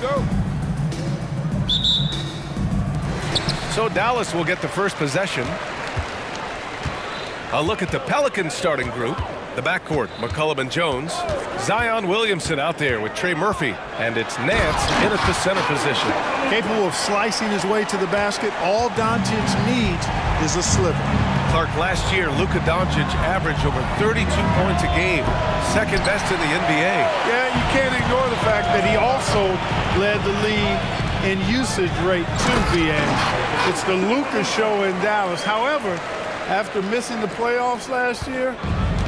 go. So Dallas will get the first possession. A look at the Pelicans starting group. The backcourt, McCollum and Jones. Zion Williamson out there with Trey Murphy. And it's Nance in at the center position. Capable of slicing his way to the basket. All Doncic needs is a sliver. Clark, last year, Luka Doncic averaged over 32 points a game. Second best in the NBA. Yeah, you can't ignore the fact that he also led the league in usage rate too, BA. It's the Luka show in Dallas. However, after missing the playoffs last year,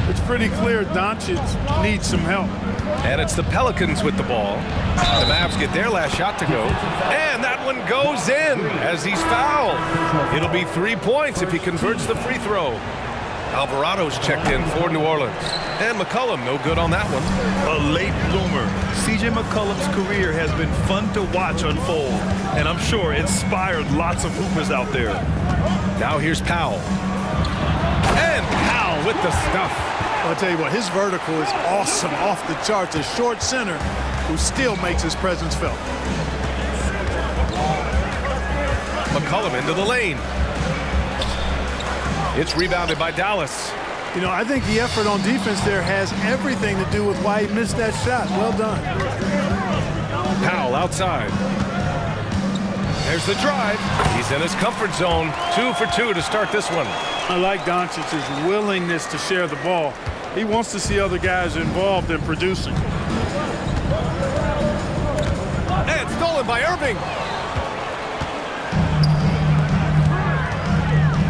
it's pretty clear Doncic needs some help. And it's the Pelicans with the ball. The Mavs get their last shot to go. And that one goes in as he's fouled. It'll be 3 points if he converts the free throw. Alvarado's checked in for New Orleans. And McCollum, no good on that one. A late bloomer. C.J. McCollum's career has been fun to watch unfold. And I'm sure inspired lots of hoopers out there. Now here's Powell. And Powell with the stuff. I'll tell you what, his vertical is awesome, off the charts. A short center who still makes his presence felt. McCollum into the lane. It's rebounded by Dallas. You know, I think the effort on defense there has everything to do with why he missed that shot. Well done. Powell outside. There's the drive. He's in his comfort zone. 2 for 2 to start this one. I like Doncic's willingness to share the ball. He wants to see other guys involved in producing. And stolen by Irving.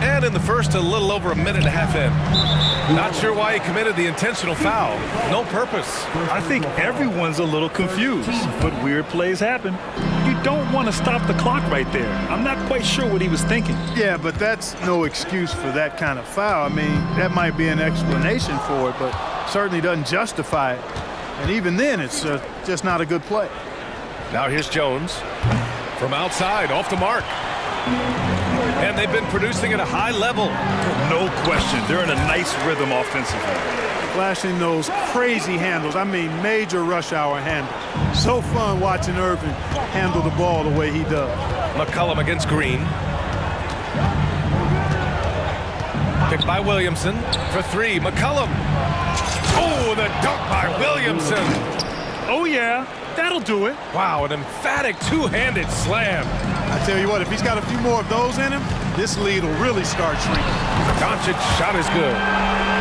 And in the first, a little over a minute and a half in. Not sure why he committed the intentional foul. No purpose. I think everyone's a little confused, but weird plays happen. You don't want to stop the clock right there. I'm not quite sure what he was thinking. Yeah, but that's no excuse for that kind of foul. I mean, that might be an explanation for it, but certainly doesn't justify it. And even then, it's just not a good play. Now here's Jones. From outside, off the mark. And they've been producing at a high level. No question. They're in a nice rhythm offensively. Flashing those crazy handles. I mean, major rush hour handle. So fun watching Irving handle the ball the way he does. McCollum against Green. Picked by Williamson for 3. McCollum. Oh, the dunk by Williamson. Oh, yeah. That'll do it. Wow, an emphatic two-handed slam. I tell you what, if he's got a few more of those in him, this lead will really start shrinking. Doncic's shot is good.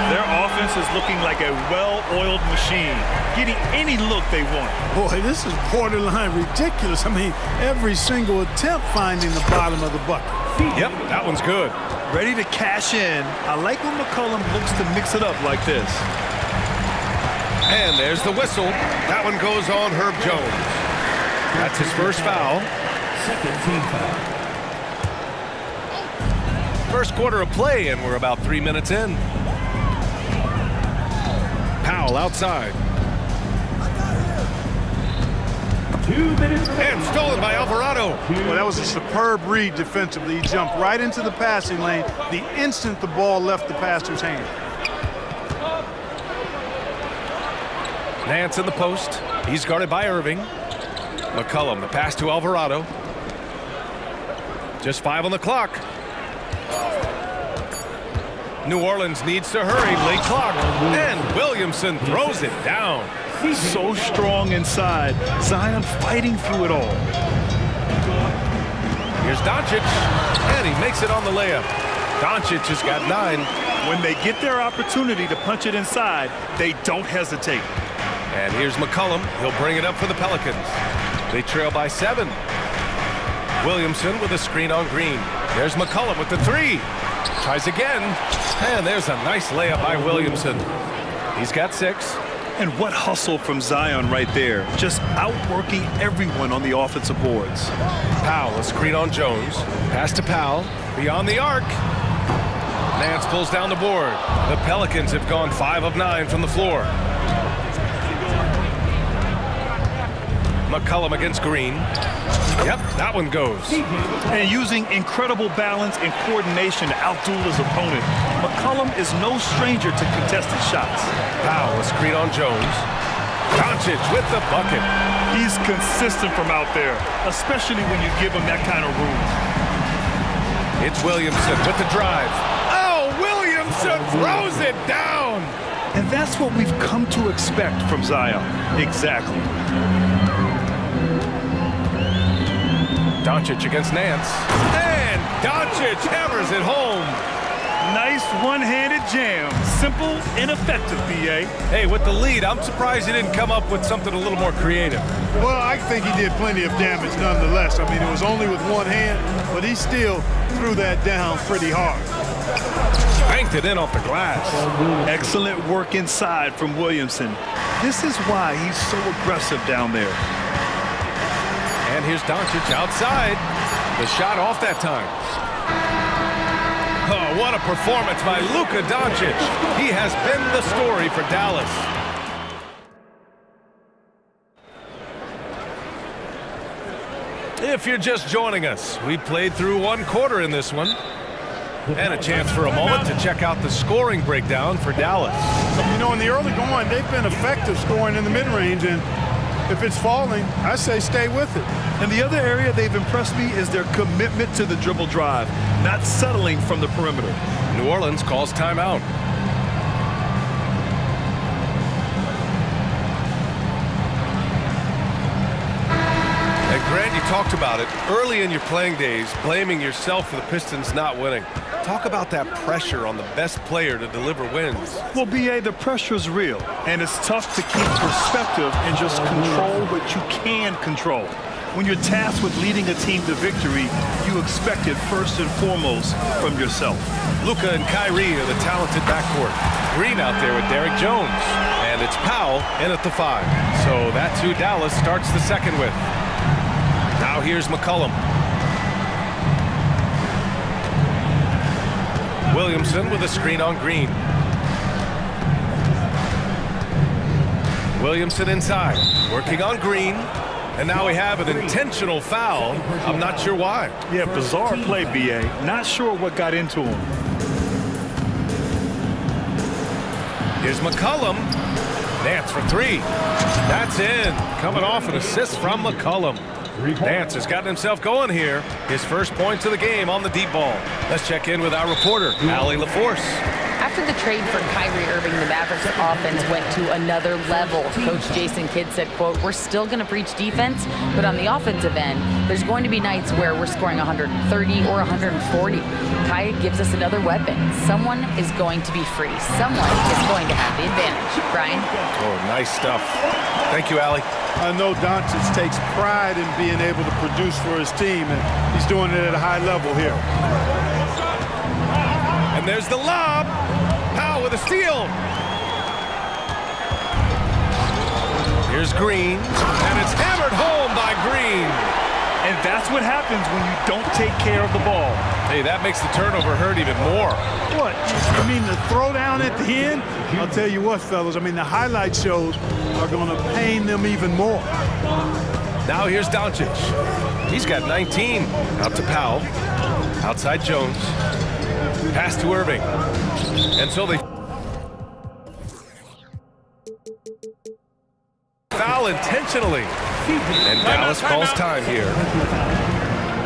Their offense is looking like a well-oiled machine, getting any look they want. Boy, this is borderline ridiculous. I mean, every single attempt finding the bottom of the bucket. Yep, that one's good. Ready to cash in. I like when McCollum looks to mix it up like this. And there's the whistle. That one goes on Herb Jones. That's his first foul. Second team foul. First quarter of play, and we're about 3 minutes in. Powell outside. 2 minutes. And stolen by Alvarado. Well, that was a superb read defensively. He jumped right into the passing lane the instant the ball left the passer's hand. Nance in the post. He's guarded by Irving. McCollum, the pass to Alvarado. Just 5 on the clock. New Orleans needs to hurry. Late clock. And Williamson throws it down. He's so strong inside. Zion fighting through it all. Here's Doncic. And he makes it on the layup. Doncic has got 9. When they get their opportunity to punch it inside, they don't hesitate. And here's McCollum. He'll bring it up for the Pelicans. They trail by 7. Williamson with a screen on Green. There's McCollum with the 3. Tries again. And there's a nice layup by Williamson. He's got 6. And what hustle from Zion right there. Just outworking everyone on the offensive boards. Powell, a screen on Jones. Pass to Powell. Beyond the arc. Nance pulls down the board. The Pelicans have gone 5 of 9 from the floor. McCollum against Green. Yep, that one goes. And using incredible balance and coordination to outduel his opponent, McCollum is no stranger to contested shots. Powell, a screen on Jones. Doncic with the bucket. He's consistent from out there, especially when you give him that kind of room. It's Williamson with the drive. Oh, Williamson throws it down. And that's what we've come to expect from Zion. Exactly. Doncic against Nance. And Doncic hammers it home. Nice one-handed jam. Simple and effective, B.A. Hey, with the lead, I'm surprised he didn't come up with something a little more creative. Well, I think he did plenty of damage nonetheless. I mean, it was only with one hand, but he still threw that down pretty hard. Banked it in off the glass. Excellent work inside from Williamson. This is why he's so aggressive down there. And here's Doncic outside. The shot off that time. Oh, what a performance by Luka Doncic. He has been the story for Dallas. If you're just joining us, we played through one quarter in this one. And a chance for a moment to check out the scoring breakdown for Dallas. You know, in the early going, they've been effective scoring in the mid-range, and if it's falling, I say stay with it. And the other area they've impressed me is their commitment to the dribble drive, not settling from the perimeter. New Orleans calls timeout. And Grant, you talked about it early in your playing days, blaming yourself for the Pistons not winning. Talk about that pressure on the best player to deliver wins. Well, B.A., the pressure is real, and it's tough to keep perspective and just control what you can control. When you're tasked with leading a team to victory, you expect it first and foremost from yourself. Luka and Kyrie are the talented backcourt. Green out there with Derrick Jones. And it's Powell in at the 5. So that's who Dallas starts the second with. Now here's McCollum. Williamson with a screen on Green. Williamson inside, working on Green. And now we have an intentional foul. I'm not sure why. Yeah, bizarre play, B.A. Not sure what got into him. Here's McCollum. Nance for 3. That's in. Coming off an assist from McCollum. Nance has gotten himself going here. His first points of the game on the deep ball. Let's check in with our reporter, Allie LaForce. After the trade for Kyrie Irving, the Mavericks offense went to another level. Coach Jason Kidd said, quote, "We're still going to preach defense, but on the offensive end, there's going to be nights where we're scoring 130 or 140. Kai gives us another weapon. Someone is going to be free. Someone is going to have the advantage." Brian? Oh, nice stuff. Thank you, Allie. I know Doncic takes pride in being able to produce for his team, and he's doing it at a high level here. And there's the lob. Powell with a steal. Here's Green, and it's hammered home by Green. And that's what happens when you don't take care of the ball. Hey, that makes the turnover hurt even more. What? I mean, the throwdown at the end? I'll tell you what, fellas. I mean, the highlight shows are going to pain them even more. Now here's Doncic. He's got 19. Out to Powell. Outside Jones. Pass to Irving. And so they foul intentionally. And Dallas calls time here.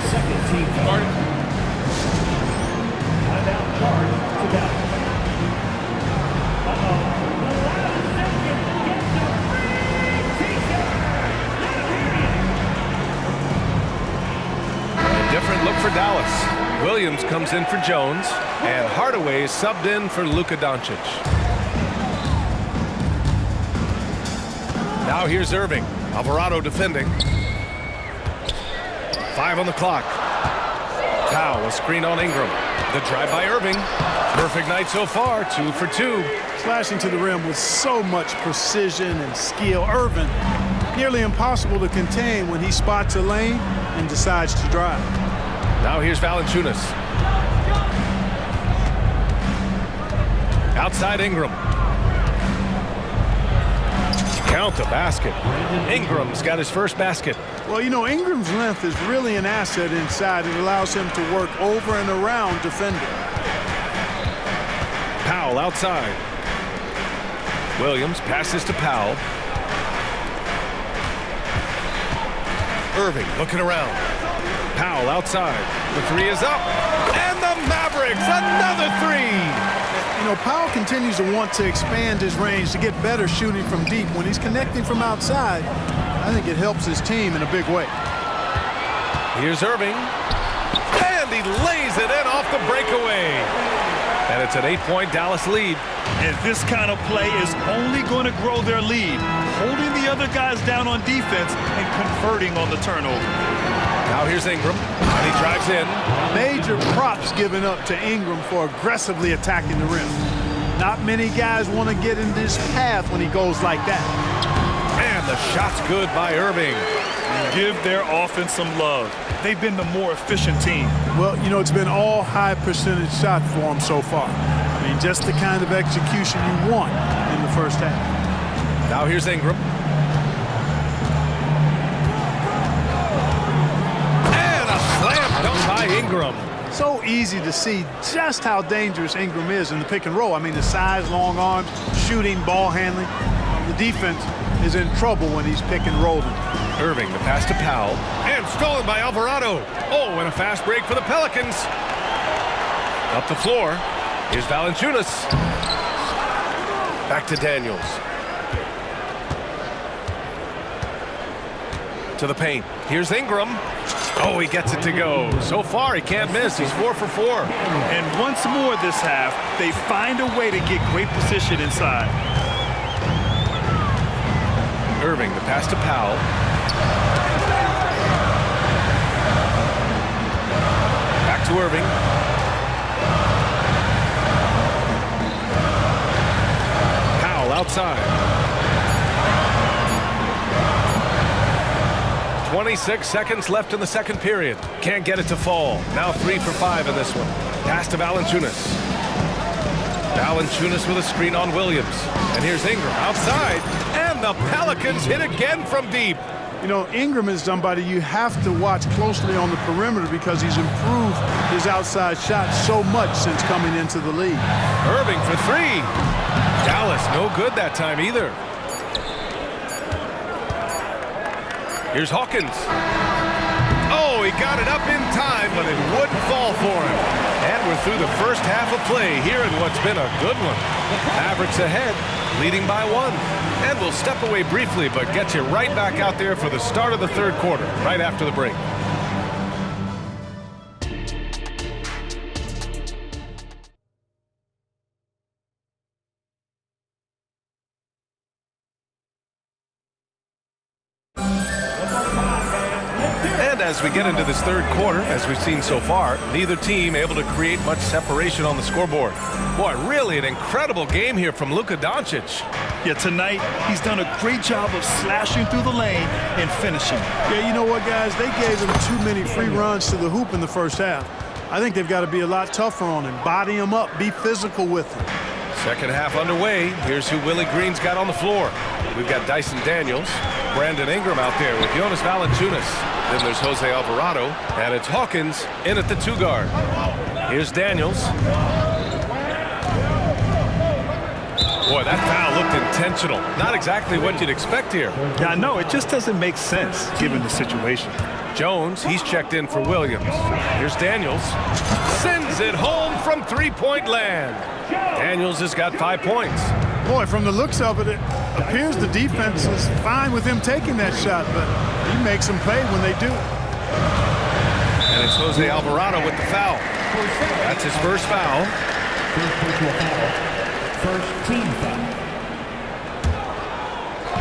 Second team foul. Timeout card to Dallas. A different look for Dallas. Williams comes in for Jones, and Hardaway is subbed in for Luka Doncic. Now here's Irving. Alvarado defending. 5 on the clock. Powell, a screen on Ingram. The drive by Irving. Perfect night so far, 2 for 2. Slashing to the rim with so much precision and skill. Irving, nearly impossible to contain when he spots a lane and decides to drive. Now here's Valanciunas. Outside Ingram. Count the basket. Ingram's got his first basket. Well, you know, Ingram's length is really an asset inside. It allows him to work over and around defenders. Powell outside. Williams passes to Powell. Irving looking around. Powell outside. The three is up. And the Mavericks, another three. You know, Powell continues to want to expand his range to get better shooting from deep. When he's connecting from outside, I think it helps his team in a big way. Here's Irving. And he lays it in off the breakaway. And it's an 8-point Dallas lead. And this kind of play is only going to grow their lead, holding the other guys down on defense and converting on the turnover. Now here's Ingram, and he drives in. Major props given up to Ingram for aggressively attacking the rim. Not many guys want to get in this path when he goes like that. And the shot's good by Irving. Give their offense some love. They've been the more efficient team. Well, you know, it's been all high percentage shot for them so far. I mean, just the kind of execution you want in the first half. Now here's Ingram. And a slam dunk by Ingram. So easy to see just how dangerous Ingram is in the pick and roll. I mean, the size, long arms, shooting, ball handling. The defense is in trouble when he's pick and rolling. Irving, the pass to Powell. And stolen by Alvarado. Oh, and a fast break for the Pelicans. Up the floor. Here's Valanciunas. Back to Daniels. To the paint. Here's Ingram. Oh, he gets it to go. So far, he can't miss. He's 4 for 4. And once more this half, they find a way to get great position inside. Irving, the pass to Powell. Back to Irving. Powell outside. 26 seconds left in the second period. Can't get it to fall. Now 3 for 5 in this one. Pass to Valanciunas. Valanciunas with a screen on Williams. And here's Ingram outside. And the Pelicans hit again from deep. You know, Ingram is somebody you have to watch closely on the perimeter because he's improved his outside shot so much since coming into the league. Irving for 3. Dallas no good that time either. Here's Hawkins. Oh, he got it up in time, but it wouldn't fall for him. And we're through the first half of play here in what's been a good one. Mavericks ahead, leading by 1. And we'll step away briefly, but get you right back out there for the start of the third quarter, right after the break. As we get into this third quarter, as we've seen so far, neither team able to create much separation on the scoreboard. Boy, really an incredible game here from Luka Doncic. Yeah, tonight he's done a great job of slashing through the lane and finishing. Yeah, you know what, guys? They gave him too many free runs to the hoop in the first half. I think they've got to be a lot tougher on him. Body him up. Be physical with him. Second half underway. Here's who Willie Green's got on the floor. We've got Dyson Daniels, Brandon Ingram out there with Jonas Valanciunas. Then there's Jose Alvarado, and it's Hawkins in at the 2 guard. Here's Daniels. Boy, that foul looked intentional. Not exactly what you'd expect here. Yeah, I know. It just doesn't make sense given the situation. Jones, he's checked in for Williams. Here's Daniels. Sends it home from three-point land. Daniels has got 5 points. Boy, from the looks of it, it appears the defense is fine with him taking that shot, but he makes them pay when they do. And it's Jose Alvarado with the foul. That's his first foul. First team foul.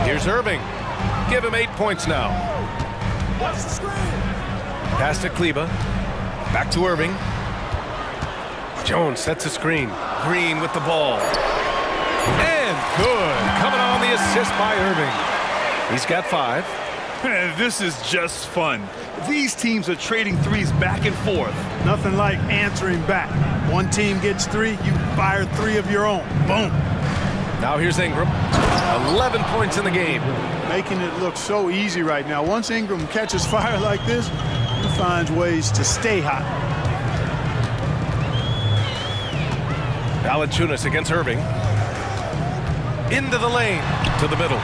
Here's Irving. Give him 8 points now. Pass to Kleba. Back to Irving. Jones sets a screen. Green with the ball. And good. Coming on the assist by Irving. He's got 5. Man, this is just fun. These teams are trading threes back and forth. Nothing like answering back. One team gets 3, you fire 3 of your own. Boom. Now here's Ingram. 11 points in the game. Making it look so easy right now. Once Ingram catches fire like this, he finds ways to stay hot. Valanciunas against Irving. Into the lane. To the middle.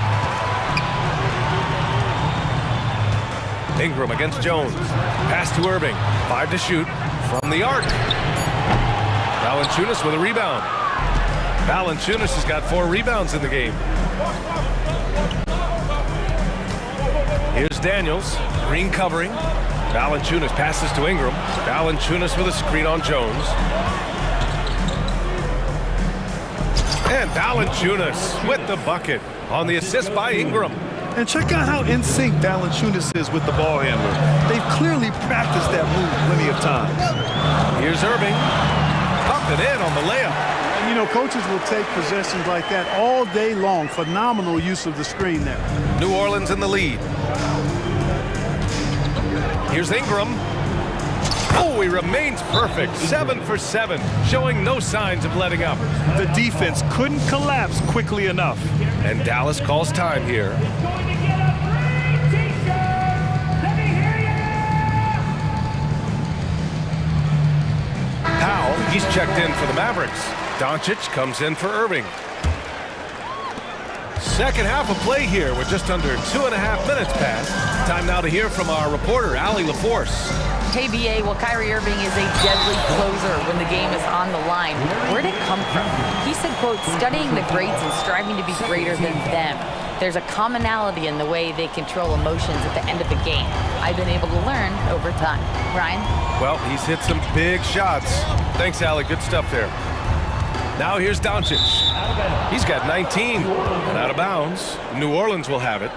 Ingram against Jones. Pass to Irving. 5 to shoot from the arc. Valanciunas with a rebound. Valanciunas has got 4 rebounds in the game. Here's Daniels. Green covering. Valanciunas passes to Ingram. Valanciunas with a screen on Jones. And Valanciunas with the bucket on the assist by Ingram. And check out how in sync Valanciunas is with the ball handler. They've clearly practiced that move plenty of times. Here's Irving. Up and in on the layup. And, you know, coaches will take possessions like that all day long. Phenomenal use of the screen there. New Orleans in the lead. Here's Ingram. Oh, he remains perfect. 7 for 7, showing no signs of letting up. The defense couldn't collapse quickly enough. And Dallas calls time here. Powell, he's checked in for the Mavericks. Doncic comes in for Irving. Second half of play here with just under 2.5 minutes passed. Time now to hear from our reporter, Allie LaForce. Hey, BA, well, Kyrie Irving is a deadly closer when the game is on the line. Where'd it come from? He said, quote, studying the greats and striving to be greater than them. There's a commonality in the way they control emotions at the end of the game. I've been able to learn over time. Ryan? Well, he's hit some big shots. Thanks, Allie. Good stuff there. Now here's Doncic. He's got 19 and out of bounds. New Orleans will have it.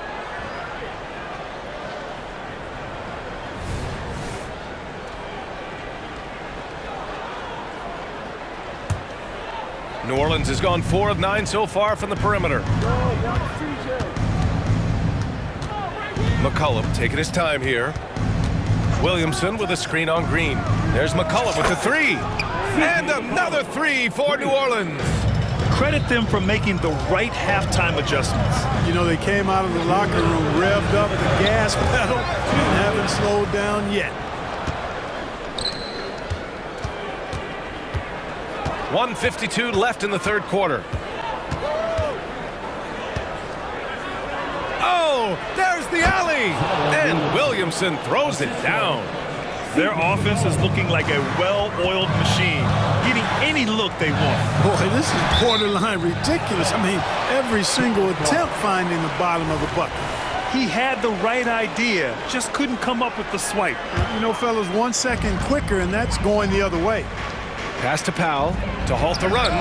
New Orleans has gone 4 of 9 so far from the perimeter. McCollum taking his time here. Williamson with a screen on Green. There's McCollum with the 3. And another 3 for New Orleans. Credit them for making the right halftime adjustments. You know, they came out of the locker room, revved up the gas pedal, and haven't slowed down yet. 1:52 left in the third quarter. Oh, there's the alley. And Williamson throws it down. Their offense is looking like a well-oiled machine, getting any look they want. Boy, this is borderline ridiculous. I mean, every single attempt finding the bottom of the bucket. He had the right idea, just couldn't come up with the swipe. You know, fellas, 1 second quicker, and that's going the other way. Pass to Powell to halt the run.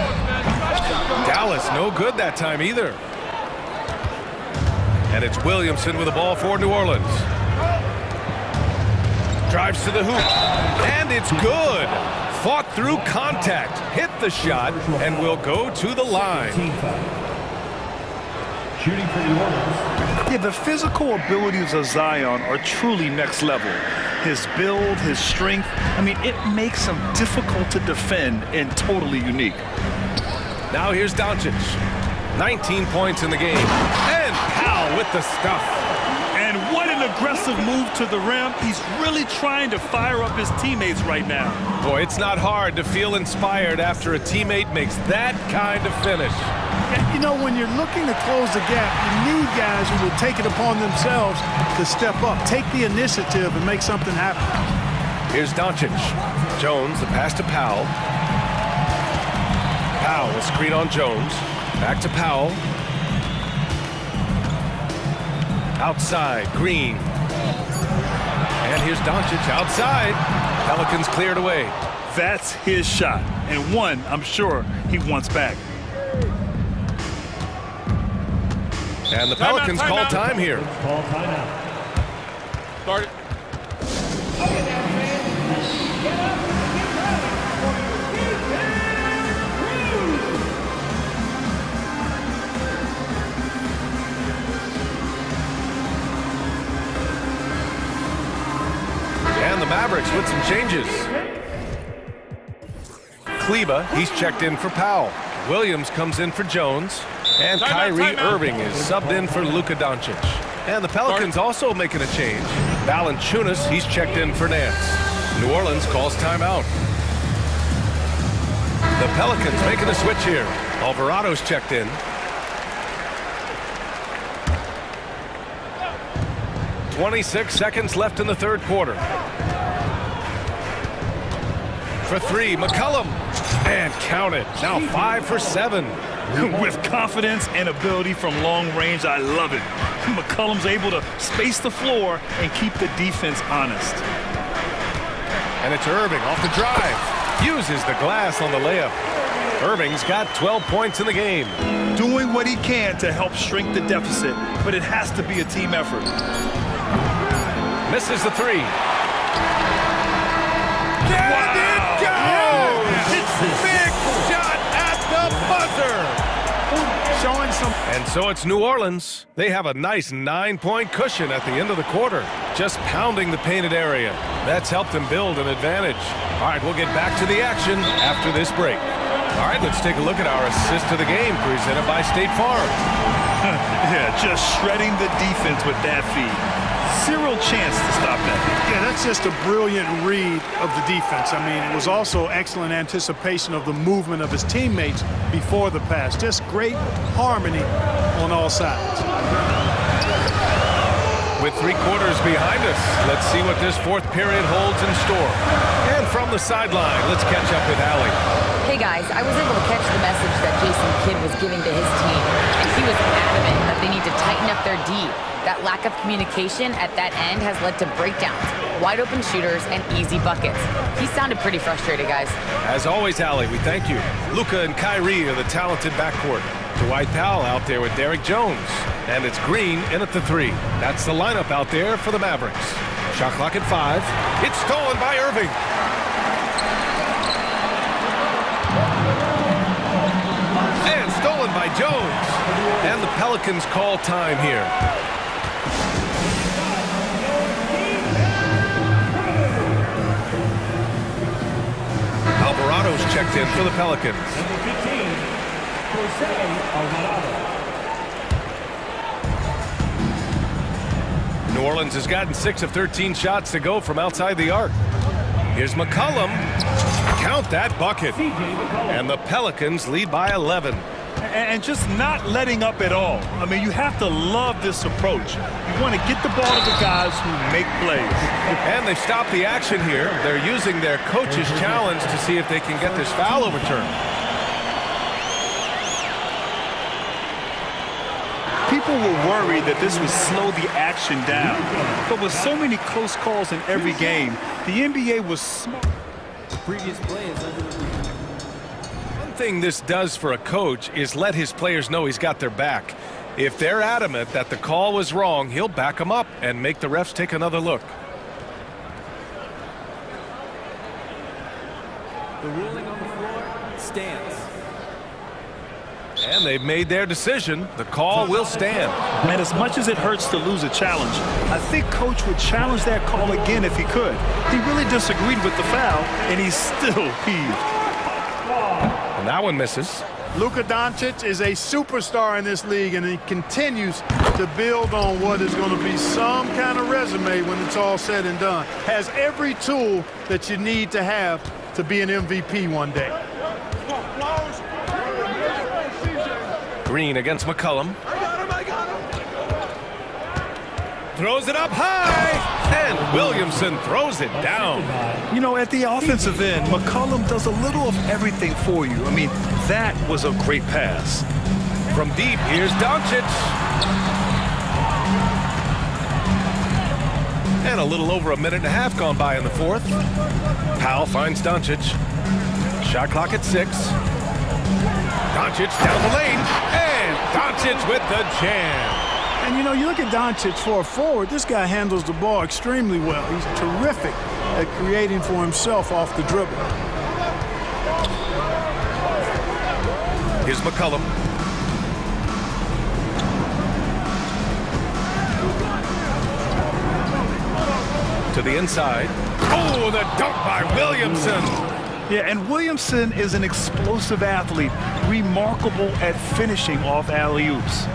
Dallas no good that time either. And it's Williamson with the ball for New Orleans. Drives to the hoop, and it's good. Fought through contact, hit the shot, and will go to the line. Shooting for New Orleans. Yeah, the physical abilities of Zion are truly next level. His build, his strength, I mean, it makes him difficult to defend and totally unique. Now here's Doncic. 19 points in the game. And Powell with the stuff. And what an aggressive move to the rim. He's really trying to fire up his teammates right now. Boy, it's not hard to feel inspired after a teammate makes that kind of finish. You know, when you're looking to close the gap, you need guys who will take it upon themselves to step up, take the initiative, and make something happen. Here's Doncic. Jones, the pass to Powell. Powell, a screen on Jones. Back to Powell. Outside, Green. And here's Doncic outside. Pelicans cleared away. That's his shot, and one I'm sure he wants back. And the Pelicans call time here. Call timeout. Start it. And the Mavericks with some changes. Kleba, he's checked in for Powell. Williams comes in for Jones. And Kyrie Irving is subbed in for Luka Doncic. And the Pelicans also making a change. Valanciunas, he's checked in for Nance. New Orleans calls timeout. The Pelicans making a switch here. Alvarado's checked in. 26 seconds left in the third quarter. For three, McCollum. And count it. Now 5 for 7. With confidence and ability from long range, I love it. McCollum's able to space the floor and keep the defense honest. And it's Irving off the drive. Uses the glass on the layup. Irving's got 12 points in the game. Doing what he can to help shrink the deficit, but it has to be a team effort. Misses the three. And it goes! Big shot at the buzzer! Showing some. And so it's New Orleans. They have a nice 9-point cushion at the end of the quarter, just pounding the painted area. That's helped them build an advantage. All right, we'll get back to the action after this break. All right, let's take a look at our assist to the game presented by State Farm. Yeah, just shredding the defense with that feed. Zero chance to stop that. Yeah, that's just a brilliant read of the defense. I mean, it was also excellent anticipation of the movement of his teammates before the pass. Just great harmony on all sides. With 3 quarters behind us, let's see what this fourth period holds in store. And from the sideline, let's catch up with Allie. Hey guys, I was able to catch the message that Jason Kidd was giving to his team, and he was adamant that they need to tighten up their D. That lack of communication at that end has led to breakdowns, wide open shooters, and easy buckets. He sounded pretty frustrated, guys. As always, Allie, we thank you. Luka and Kyrie are the talented backcourt. Dwight Powell out there with Derrick Jones. And it's Green in at the 3. That's the lineup out there for the Mavericks. Shot clock at 5. It's stolen by Irving. And stolen by Jones. And the Pelicans call time here. Alvarado's checked in for the Pelicans. New Orleans has gotten 6 of 13 shots to go from outside the arc. Here's McCollum. Count that bucket. And the Pelicans lead by 11. And just not letting up at all. I mean, you have to love this approach. You want to get the ball to the guys who make plays. And they stop the action here. They're using their coach's challenge to see if they can get this foul overturned. People were worried that this would slow the action down. But with so many close calls in every game, the NBA was smart. Previous play is under review. One thing this does for a coach is let his players know he's got their back. If they're adamant that the call was wrong, he'll back them up and make the refs take another look. The ruling on the floor stands. And they've made their decision. The call will stand. And as much as it hurts to lose a challenge, I think Coach would challenge that call again if he could. He really disagreed with the foul, and he's still peeved. And that one misses. Luka Doncic is a superstar in this league, and he continues to build on what is going to be some kind of resume when it's all said and done. Has every tool that you need to have to be an MVP one day. Green against McCollum. Throws it up high, and Williamson throws it down. You know, at the offensive end, McCollum does a little of everything for you. I mean, that was a great pass. From deep, here's Doncic. And a little over a minute and a half gone by in the fourth. Powell finds Doncic. Shot clock at 6. Doncic down the lane, and Doncic with the jam. And, you know, you look at Doncic for a forward, this guy handles the ball extremely well. He's terrific at creating for himself off the dribble. Here's McCollum. To the inside. Oh, the dunk by Williamson. Yeah, and Williamson is an explosive athlete, remarkable at finishing off alley-oops.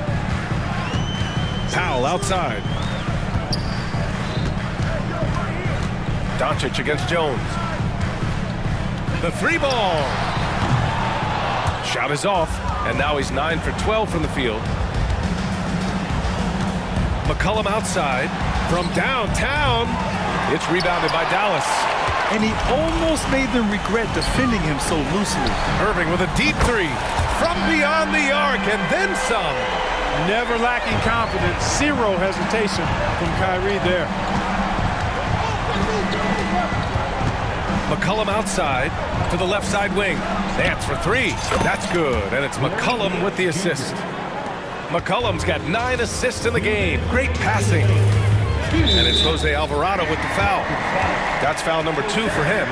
Powell outside. Doncic against Jones. The 3 ball. Shot is off, and now he's 9 for 12 from the field. McCollum outside. From downtown, it's rebounded by Dallas. And he almost made them regret defending him so loosely. Irving with a deep three from beyond the arc and then some. Never lacking confidence, zero hesitation from Kyrie there. McCollum outside to the left side wing. Nance for three. That's good, and it's McCollum with the assist. McCollum's got 9 assists in the game. Great passing. And it's Jose Alvarado with the foul. That's foul number 2 for him.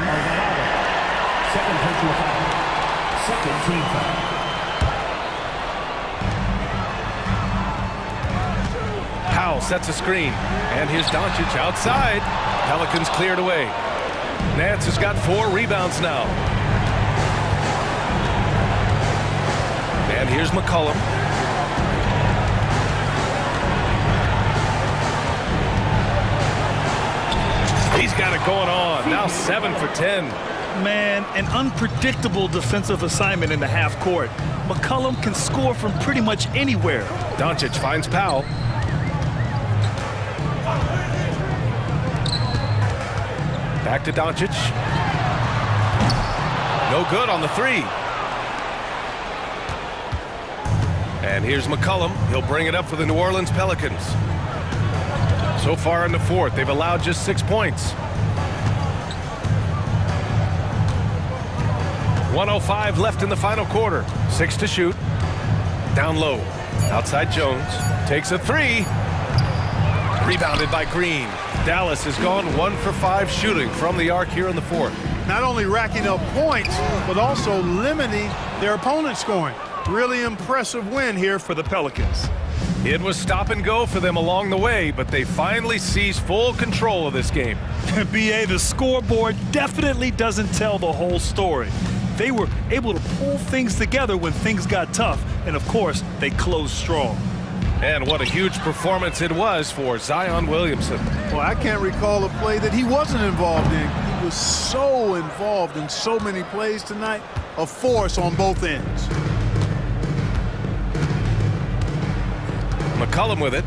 Second personal foul. Second team foul. Powell sets a screen. And here's Doncic outside. Pelicans cleared away. Nance has got 4 rebounds now. And here's McCollum. He's got it going on. Now 7 for 10. Man, an unpredictable defensive assignment in the half court. McCollum can score from pretty much anywhere. Doncic finds Powell. Back to Doncic. No good on the 3. And here's McCollum. He'll bring it up for the New Orleans Pelicans. So far in the 4th, they've allowed just 6 points. 1:05 left in the final quarter. 6 to shoot. Down low. Outside Jones. Takes a 3. Rebounded by Green. Dallas has gone 1 for 5 shooting from the arc here in the 4th. Not only racking up points, but also limiting their opponent's scoring. Really impressive win here For the Pelicans. It was stop and go for them along the way, but they finally seized full control of this game. BA, the scoreboard definitely doesn't tell the whole story. They were able to pull things together when things got tough, and of course, they closed strong. And what a huge performance it was for Zion Williamson. Well, I can't recall a play that he wasn't involved in. He was so involved in so many plays tonight. A force on both ends. McCollum with it.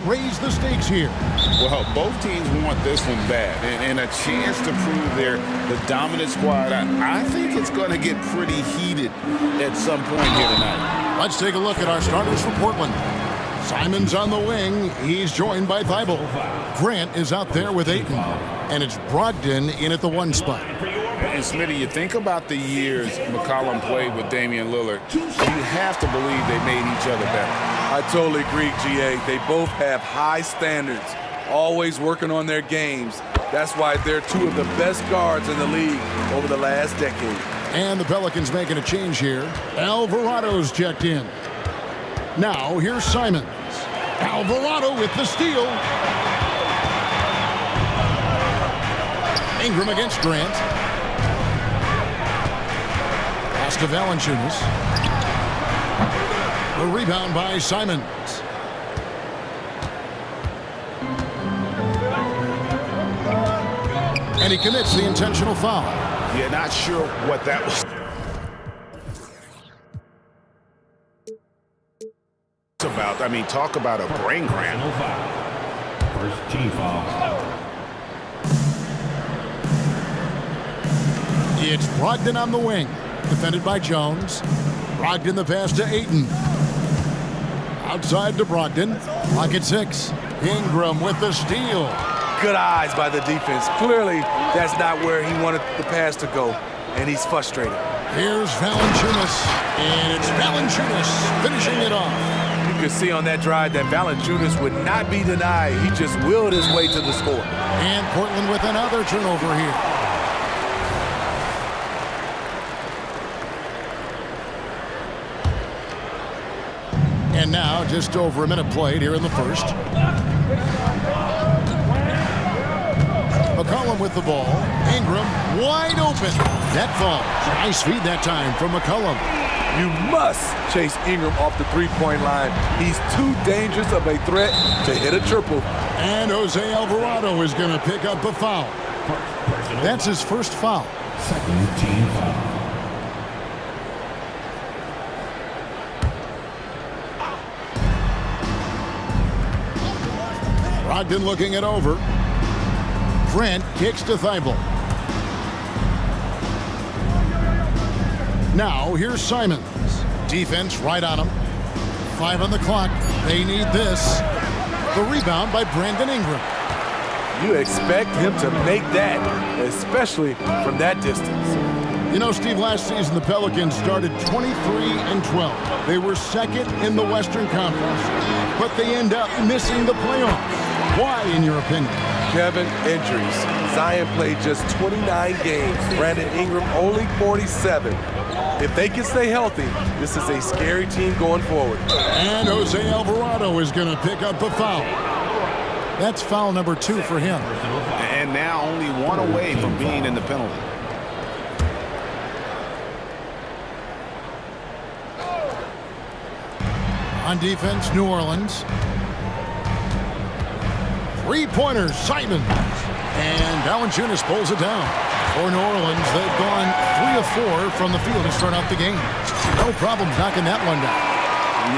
raise the stakes here. Well, both teams want this one bad, and a chance to prove the dominant squad. I think it's going to get pretty heated at some point here tonight. Let's take a look at our starters for Portland. Simon's on the wing. He's joined by Thibault. Grant is out there with Ayton. And it's Brogdon in at the 1 spot. And Smitty, you think about the years McCollum played with Damian Lillard. You have to believe they made each other better. I totally agree, GA. They both have high standards, always working on their games. That's why they're two of the best guards in the league over the last decade. And the Pelicans making a change here. Alvarado's checked in. Now, here's Simons. Alvarado with the steal. Ingram against Grant. Pass to Valanciunas. The rebound by Simons. And he commits the intentional foul. Yeah, not sure what that was about. I mean, talk about a brain cramp. First team foul. It's Brogdon on the wing. Defended by Jones. Brogdon the pass to Ayton. Outside to Brogdon. Pocket 6. Ingram with the steal. Good eyes by the defense. Clearly, that's not where he wanted the pass to go, and he's frustrated. Here's Valanciunas. And it's Valanciunas finishing it off. You can see on that drive that Valanciunas would not be denied. He just willed his way to the score. And Portland with another turnover here. And now, just over a minute played here in the first. McCollum with the ball. Ingram wide open. That falls. Nice feed that time from McCollum. You must chase Ingram off the three-point line. He's too dangerous of a threat to hit a triple. And Jose Alvarado is going to pick up a foul. That's his first foul. Second team foul. Brogdon looking it over. Grant kicks to Thibault. Now here's Simons. Defense right on him. 5 on the clock. They need this. The rebound by Brandon Ingram. You expect him to make that, especially from that distance. You know, Steve, last season the Pelicans started 23-12. They were second in the Western Conference, but they end up missing the playoffs. Why, in your opinion? Kevin, injuries. Zion played just 29 games. Brandon Ingram only 47. If they can stay healthy, this is a scary team going forward. And Jose Alvarado is going to pick up a foul. That's foul number 2 for him. And now only 1 away from being in the penalty. On defense, New Orleans. 3-pointers, Simons. And Valanciunas pulls it down. For New Orleans, they've gone 3 of 4 from the field to start out the game. No problems knocking that one down.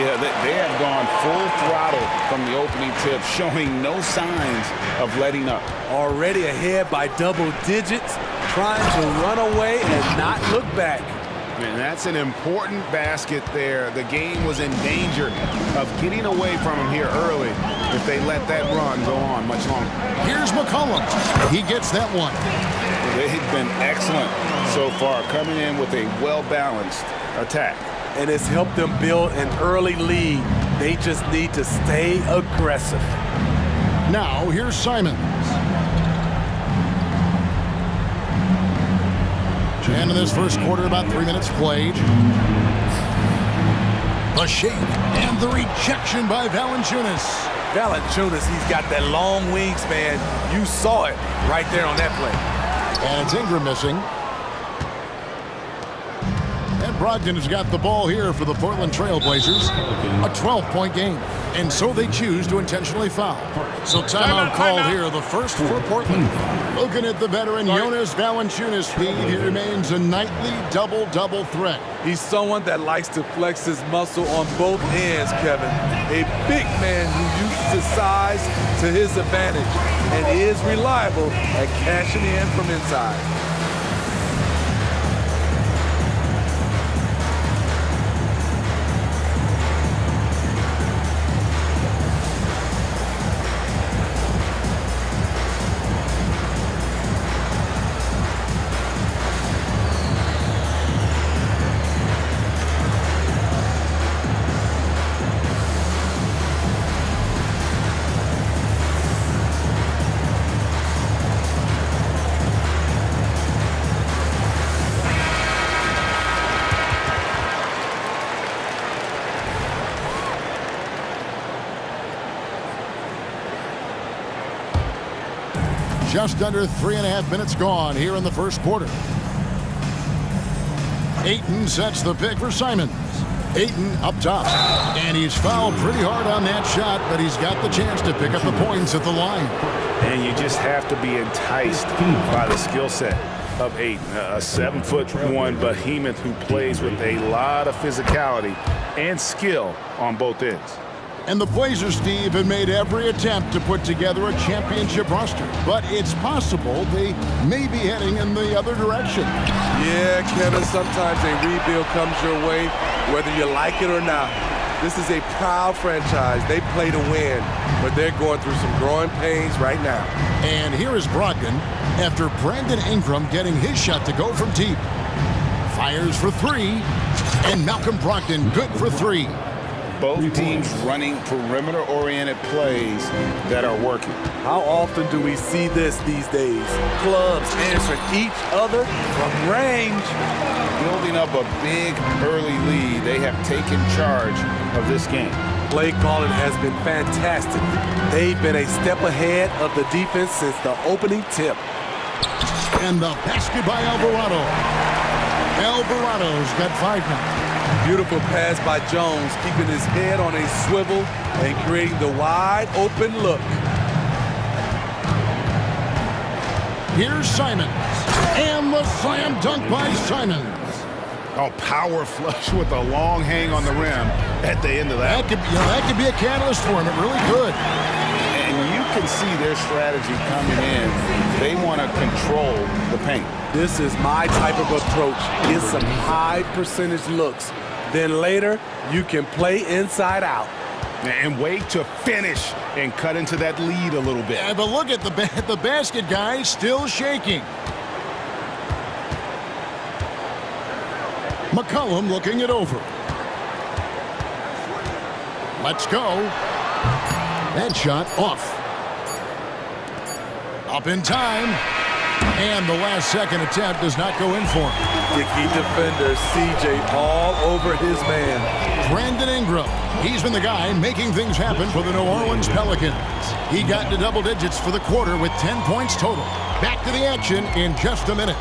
Yeah, they have gone full throttle from the opening tip, showing no signs of letting up. Already ahead by double digits, trying to run away and not look back. And that's an important basket there. The game was in danger of getting away from him here early if they let that run go on much longer. Here's McCollum. He gets that one. They've been excellent so far, coming in with a well-balanced attack. And it's helped them build an early lead. They just need to stay aggressive. Now, here's Simons. And in this first quarter, about 3 minutes played. The shake and the rejection by Valanciunas. Valanciunas, he's got that long wingspan. You saw it right there on that play. And it's Ingram missing. And Brogdon has got the ball here for the Portland Trail Blazers. A 12-point game. And so they choose to intentionally foul. So timeout called here, the first for Portland. Looking at the veteran Jonas Valanciunas' speed, he remains a nightly double-double threat. He's someone that likes to flex his muscle on both ends, Kevin. a big man who uses his size to his advantage and is reliable at cashing in from inside. Just under 3.5 minutes gone here in the first quarter. Ayton sets the pick for Simons. Ayton up top. And he's fouled pretty hard on that shot, but he's got the chance to pick up the points at the line. And you just have to be enticed by the skill set of Ayton, a 7'1" behemoth who plays with a lot of physicality and skill on both ends. And the Blazers, Steve, have made every attempt to put together a championship roster. But it's possible they may be heading in the other direction. Yeah, Kevin, sometimes a rebuild comes your way, whether you like it or not. This is a proud franchise. They play to win, but they're going through some growing pains right now. And here is Brogdon after Brandon Ingram getting his shot to go from deep. Fires for three, and Malcolm Brogdon good for three. Both teams running perimeter-oriented plays that are working. How often do we see this these days? Clubs answering each other from range. Building up a big early lead, they have taken charge of this game. Play calling has been fantastic. They've been a step ahead of the defense since the opening tip. And the basket by Alvarado. Alvarado's got 5 now. Beautiful pass by Jones, keeping his head on a swivel and creating the wide open look. Here's Simons. And the slam dunk by Simons. Oh, power flush with a long hang on the rim at the end of that. That could be a catalyst for him. It really could. And you can see their strategy coming in. They want to control the paint. This is my type of approach. Get some high percentage looks. Then later, you can play inside out. And wait to finish and cut into that lead a little bit. Yeah, but look at the basket guy still shaking. McCollum looking it over. Let's go. That shot off. Up in time. And the last second attempt does not go in for him. Dickey defender CJ all over his man. Brandon Ingram. He's been the guy making things happen for the New Orleans Pelicans. He got into double digits for the quarter with 10 points total. Back to the action in just a minute.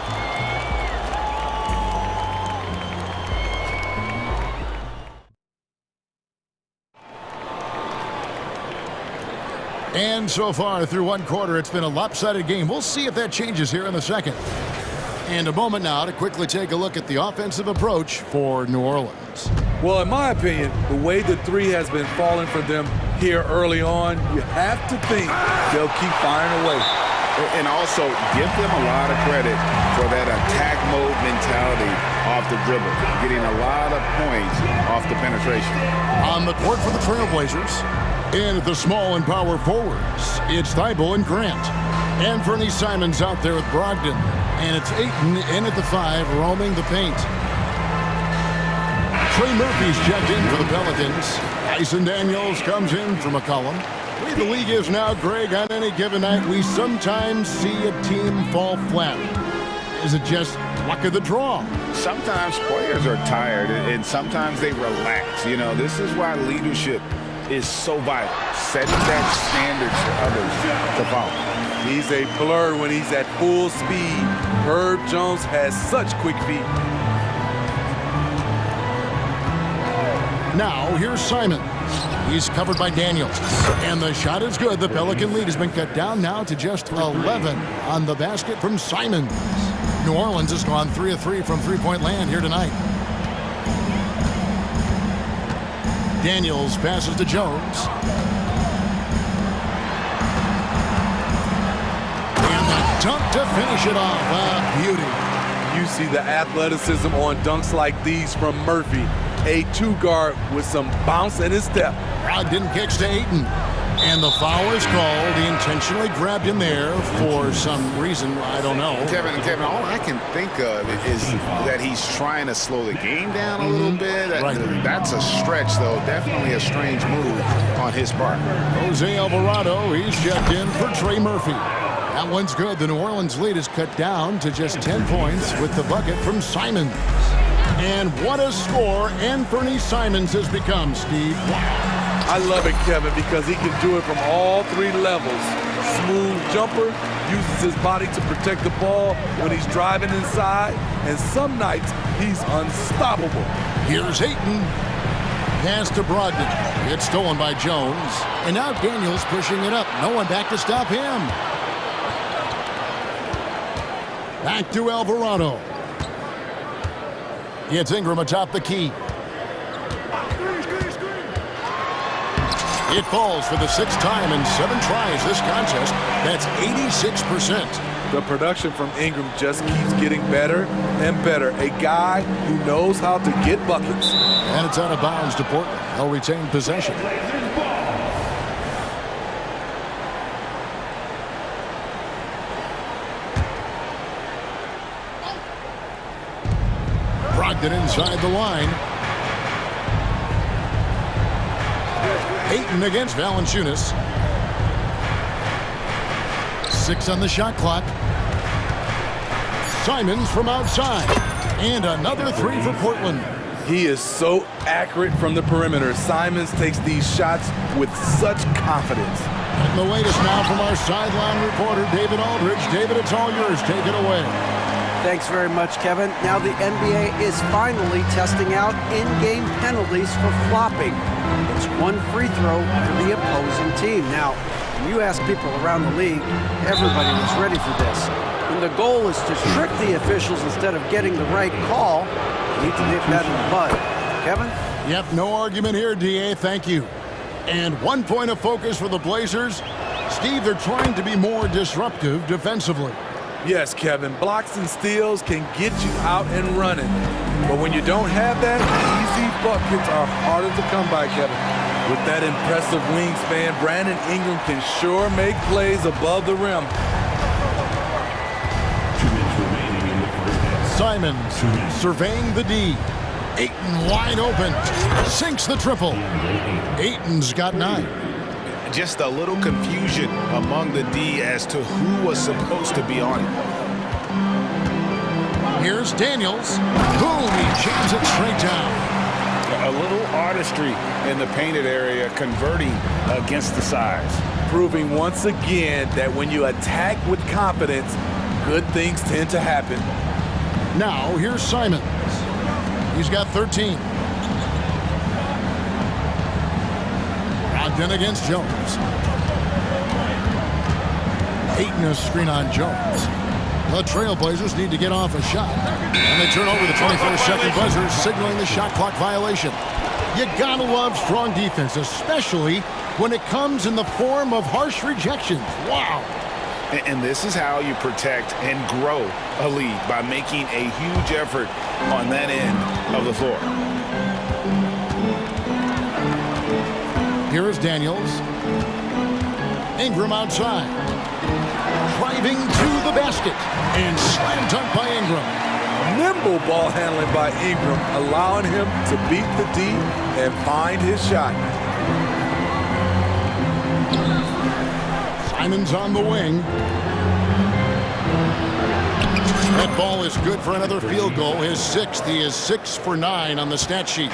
And so far through one quarter, it's been a lopsided game. We'll see if that changes here in the second. And a moment now to quickly take a look at the offensive approach for New Orleans. Well, in my opinion, the way the three has been falling for them here early on, you have to think they'll keep firing away. And also give them a lot of credit for that attack mode mentality off the dribble, getting a lot of points off the penetration. On the court for the Trailblazers. And at the small and power forwards, it's Thibault and Grant. And Fernie Simons out there with Brogdon. And it's Ayton in at the 5, roaming the paint. Trey Murphy's checked in for the Pelicans. Tyson Daniels comes in for McCollum. The way the league is now, Greg, on any given night, we sometimes see a team fall flat. Is it just luck of the draw? Sometimes players are tired, and sometimes they relax. You know, this is why leadership is so vital, setting that standard for others to follow. He's a blur when he's at full speed. Herb Jones has such quick feet. Now, here's Simons. He's covered by Daniels. And the shot is good. The Pelican lead has been cut down now to just 11 on the basket from Simons. New Orleans has gone 3 of 3 from three-point land here tonight. Daniels passes to Jones. And the dunk to finish it off. A beauty. You see the athleticism on dunks like these from Murphy. A two-guard with some bounce in his step. Brogdon kicks to Ayton. And the foul is called. He intentionally grabbed him there for some reason. I don't know. Kevin, all I can think of is that he's trying to slow the game down a little bit. Right. That's a stretch, though. Definitely a strange move on his part. Jose Alvarado, he's checked in for Trey Murphy. That one's good. The New Orleans lead is cut down to just 10 points with the bucket from Simons. And what a score Anthony Simons has become, Steve. Wow. I love it, Kevin, because he can do it from all three levels. Smooth jumper, uses his body to protect the ball when he's driving inside, and some nights he's unstoppable. Here's Ayton. Pass to Brogdon. It's stolen by Jones. And now Daniels pushing it up. No one back to stop him. Back to Alvarado. It's Ingram atop the key. It falls for the 6th time in 7 tries this contest. That's 86%. The production from Ingram just keeps getting better and better. A guy who knows how to get buckets. And it's out of bounds to Portland. They'll retain possession. Brogdon inside the line. Ayton against Valanciunas. 6 on the shot clock. Simons from outside. And another 3 for Portland. He is so accurate from the perimeter. Simons takes these shots with such confidence. And the latest now from our sideline reporter, David Aldridge. David, it's all yours. Take it away. Thanks very much, Kevin. Now the NBA is finally testing out in-game penalties for flopping. It's 1 free throw for the opposing team. Now, when you ask people around the league, everybody was ready for this. When the goal is to trick the officials instead of getting the right call, you need to nip that in the bud. Kevin? Yep, no argument here, DA. Thank you. And 1 point of focus for the Blazers. Steve, they're trying to be more disruptive defensively. Yes, Kevin, blocks and steals can get you out and running. But when you don't have that, easy buckets are harder to come by, Kevin. With that impressive wingspan, Brandon Ingram can sure make plays above the rim. 2 minutes remaining in the first half. Simons surveying the D. Ayton wide open. Sinks the triple. Ayton's got 9. Just a little confusion among the D as to who was supposed to be on it. Here's Daniels. Boom, he jams it straight down. A little artistry in the painted area, converting against the size. Proving once again that when you attack with confidence, good things tend to happen. Now, here's Simons. He's got 13. Brogdon against Jones. Ayton a screen on Jones. The Trailblazers need to get off a shot. And they turn over the 24-second buzzer, signaling the shot clock violation. You gotta love strong defense, especially when it comes in the form of harsh rejections. Wow. And this is how you protect and grow a lead, by making a huge effort on that end of the floor. Here is Daniels. Ingram outside. Driving to the basket. And slam dunk by Ingram. Nimble ball handling by Ingram, allowing him to beat the D and find his shot. Simons on the wing. That ball is good for another field goal. His 6th. He is 6 for 9 on the stat sheet.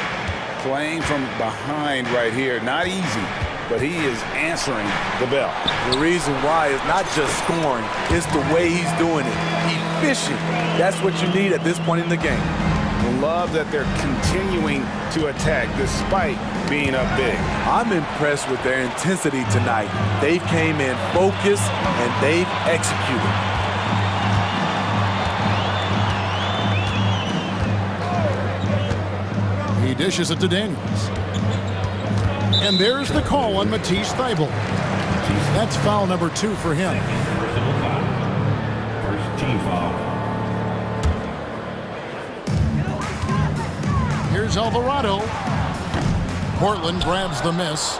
Playing from behind right here, not easy, but he is answering the bell. The reason why is not just scoring, it's the way he's doing it. Efficient. That's what you need at this point in the game. Love that they're continuing to attack despite being up big. I'm impressed with their intensity tonight. They came in focused and they've executed. He dishes it to Daniels. And there's the call on Matisse Thybulle. That's foul number 2 for him. First team foul. Here's Alvarado. Portland grabs the miss.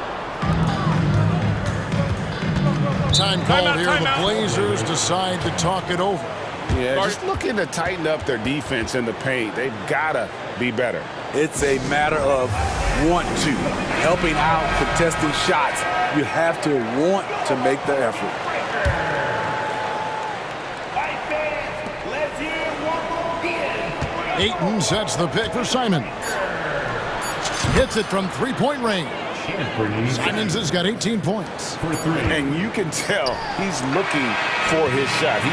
Time called here. The Blazers decide to talk it over. Yeah, just looking to tighten up their defense in the paint. They've got to be better. It's a matter of want to. Helping out, contesting shots. You have to want to make the effort. Ayton sets the pick for Simons. Hits it from three-point range. Simons has got 18 points. And you can tell he's looking for his shot. He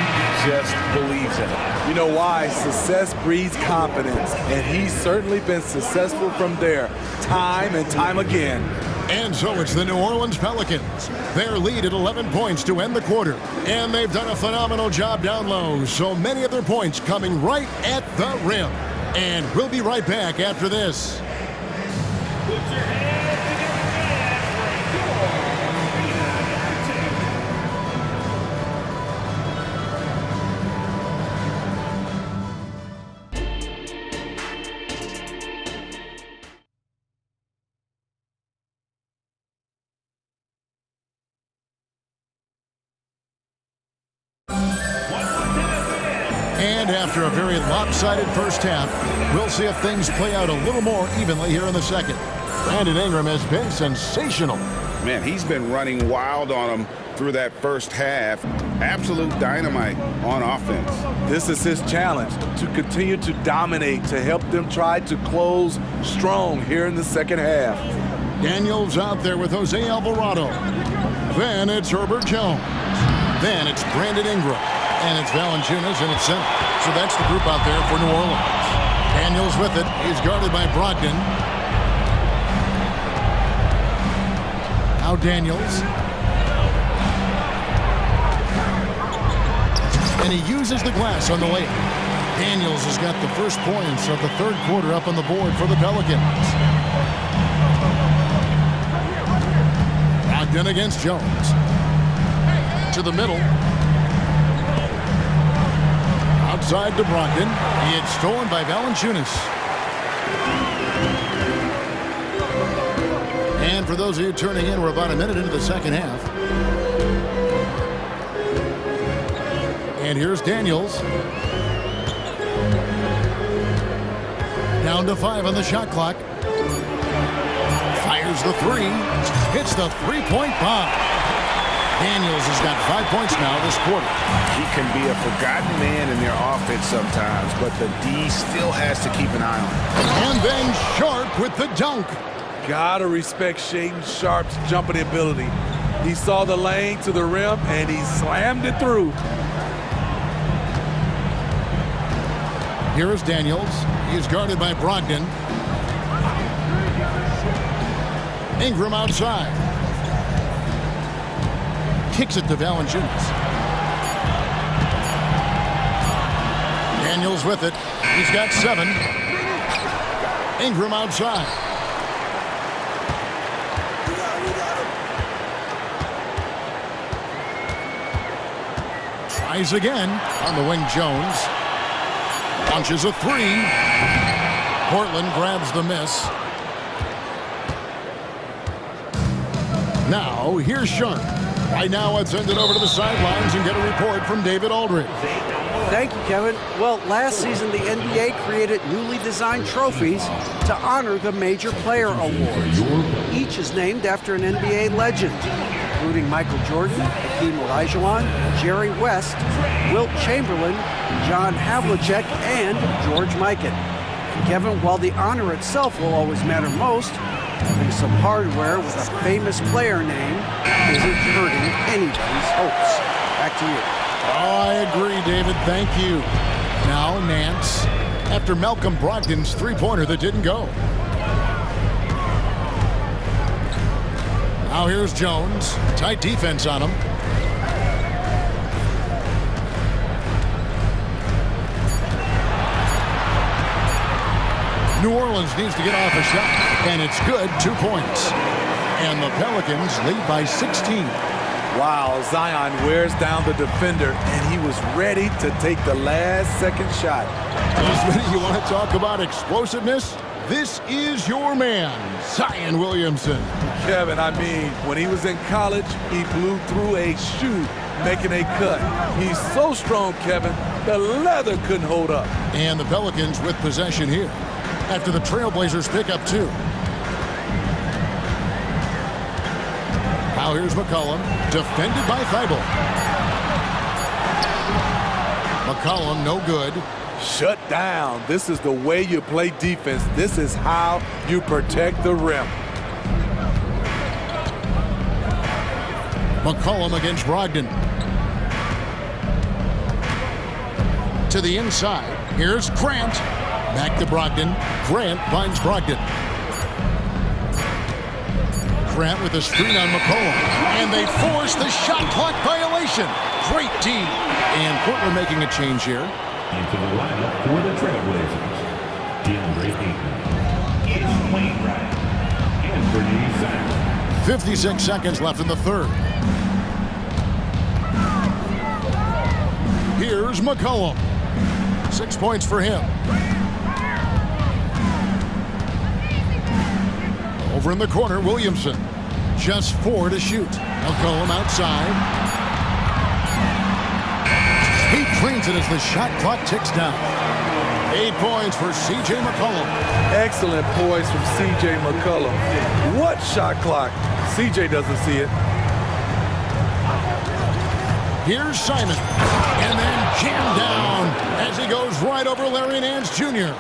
just believes in it. You know why? Success breeds confidence, and he's certainly been successful from there, time and time again. And so it's the New Orleans Pelicans. Their lead at 11 points to end the quarter. And they've done a phenomenal job down low. So many of their points coming right at the rim. And we'll be right back after this. And after a very lopsided first half, we'll see if things play out a little more evenly here in the second. Brandon Ingram has been sensational. Man, he's been running wild on them through that first half. Absolute dynamite on offense. This is his challenge, to continue to dominate, to help them try to close strong here in the second half. Daniels out there with Jose Alvarado. Then it's Herbert Jones. Then it's Brandon Ingram. And it's Valanciunas in its center. So that's the group out there for New Orleans. Daniels with it. He's guarded by Brogdon. Now Daniels. And he uses the glass on the layup. Daniels has got the first points of the third quarter up on the board for the Pelicans. Brogdon against Jones. To the middle. Outside to Brogdon. He had stolen by Valanciunas. And for those of you turning in, we're about a minute into the second half. And here's Daniels. Down to 5 on the shot clock. Fires the three. Hits the three-point bomb. Daniels has got 5 points now this quarter. He can be a forgotten man in their offense sometimes, but the D still has to keep an eye on him. And then Sharp with the dunk. Gotta respect Shaedon Sharp's jumping ability. He saw the lane to the rim, and he slammed it through. Here is Daniels. He's guarded by Brogdon. Ingram outside. Kicks it to Valanciunas. Daniels with it. He's got 7. Ingram outside. Tries again on the wing. Jones launches a 3. Portland grabs the miss. Now here's Sharp. Right now, let's send it over to the sidelines and get a report from David Aldridge. Thank you, Kevin. Well, last season, the NBA created newly designed trophies to honor the major player awards. Each is named after an NBA legend, including Michael Jordan, Hakeem Olajuwon, Jerry West, Wilt Chamberlain, John Havlicek, and George Mikan. And Kevin, while the honor itself will always matter most, having some hardware with a famous player name isn't hurting anybody's hopes. Back to you. Oh, I agree, David. Thank you. Now Nance, after Malcolm Brogdon's three-pointer that didn't go. Now here's Jones. Tight defense on him. New Orleans needs to get off a shot, and it's good. 2 points. And the Pelicans lead by 16. Wow, Zion wears down the defender, and he was ready to take the last-second shot. You want to talk about explosiveness? This is your man, Zion Williamson. Kevin, I mean, when he was in college, he blew through a shoe making a cut. He's so strong, Kevin, the leather couldn't hold up. And the Pelicans with possession here after the Trailblazers pick up 2. Now here's McCollum, defended by Thibault. McCollum, no good. Shut down. This is the way you play defense. This is how you protect the rim. McCollum against Brogdon. To the inside. Here's Grant. Back to Brogdon. Grant finds Brogdon. Grant with a screen on McCollum. And they force the shot clock violation. Great D. And Portland making a change here. Into the lineup for the Trailblazers, DeAndre Ayton, Ish Wainwright, Anthony Simons. 56 seconds left in the third. Here's McCollum. 6 points for him. Over in the corner, Williamson. Just 4 to shoot. McCollum outside. He cleans it as the shot clock ticks down. 8 points for C.J. McCollum. Excellent points from C.J. McCollum. What shot clock? C.J. doesn't see it. Here's Simon. And then jammed down as he goes right over Larry Nance Jr.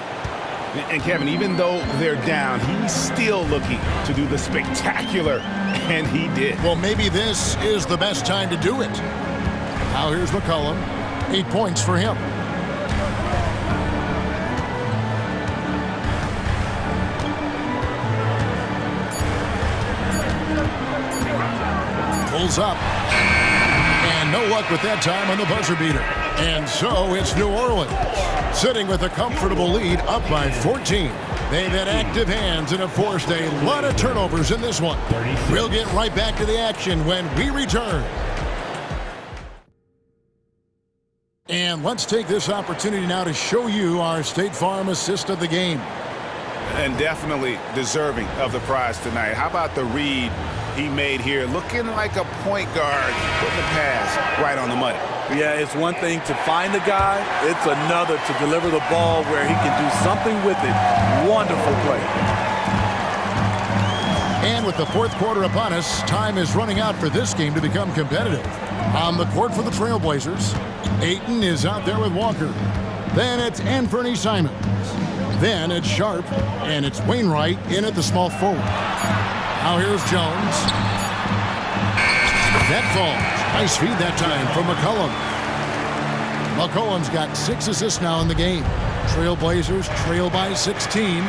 And Kevin, even though they're down, he's still looking to do the spectacular, and he did. Well, maybe this is the best time to do it. Now here's McCollum. 8 points for him. Pulls up. And no luck with that time on the buzzer beater. And so it's New Orleans, sitting with a comfortable lead up by 14. They've had active hands and have forced a lot of turnovers in this one. We'll get right back to the action when we return. And let's take this opportunity now to show you our State Farm assist of the game. And definitely deserving of the prize tonight. How about the read he made here? Looking like a point guard, putting the pass right on the money. Yeah, it's one thing to find the guy. It's another to deliver the ball where he can do something with it. Wonderful play. And with the fourth quarter upon us, time is running out for this game to become competitive. On the court for the Trailblazers, Ayton is out there with Walker. Then it's Anthony Simons. Then it's Sharp, and it's Wainwright in at the small forward. Now here's Jones. That falls. Nice feed that time from McCollum. McCollum's got 6 assists now in the game. Trailblazers trail by 16.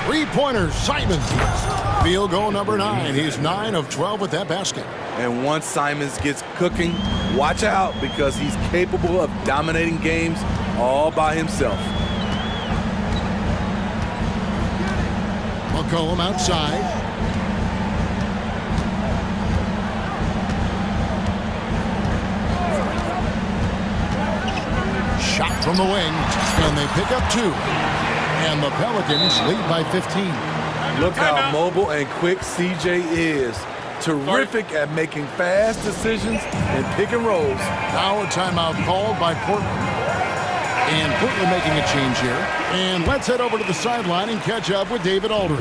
3-pointers, Simons. Field goal number 9. He's 9 of 12 with that basket. And once Simons gets cooking, watch out because he's capable of dominating games all by himself. McCollum outside. Shot from the wing, and they pick up 2. And the Pelicans lead by 15. Look how mobile and quick CJ is. Terrific at making fast decisions and pick and rolls. Now a timeout called by Portland. And Portland making a change here. And let's head over to the sideline and catch up with David Aldridge.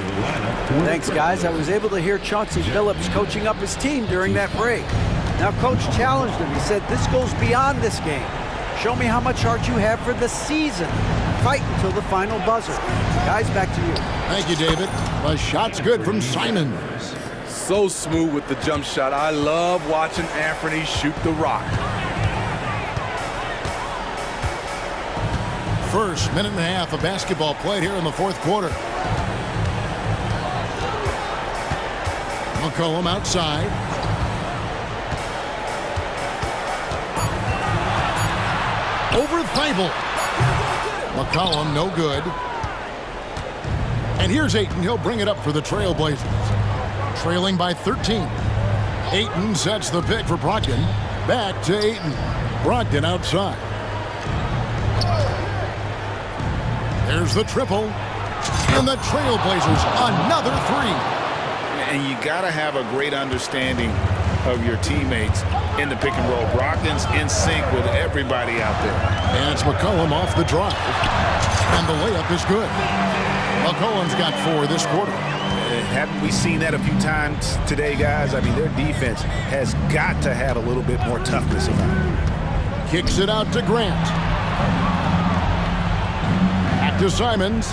Thanks, guys. I was able to hear Chauncey Billups coaching up his team during that break. Now, Coach challenged him. He said, this goes beyond this game. Show me how much heart you have for the season. Fight until the final buzzer. Guys, back to you. Thank you, David. The shot's good from Simons. So smooth with the jump shot. I love watching Anthony shoot the rock. First minute and a half of basketball played here in the fourth quarter. McCollum outside. Over Thibault. McCollum no good. And here's Ayton. He'll bring it up for the Trailblazers. Trailing by 13. Ayton sets the pick for Brogdon. Back to Ayton. Brogdon outside. There's the triple. And the Trailblazers, another three. And you got to have a great understanding of your teammates in the pick and roll. Brogdon's in sync with everybody out there. And it's McCollum off the drive. And the layup is good. McCollum's got 4 this quarter. Haven't we seen that a few times today, guys? I mean, their defense has got to have a little bit more toughness about it. Kicks it out to Grant. Back to Simons.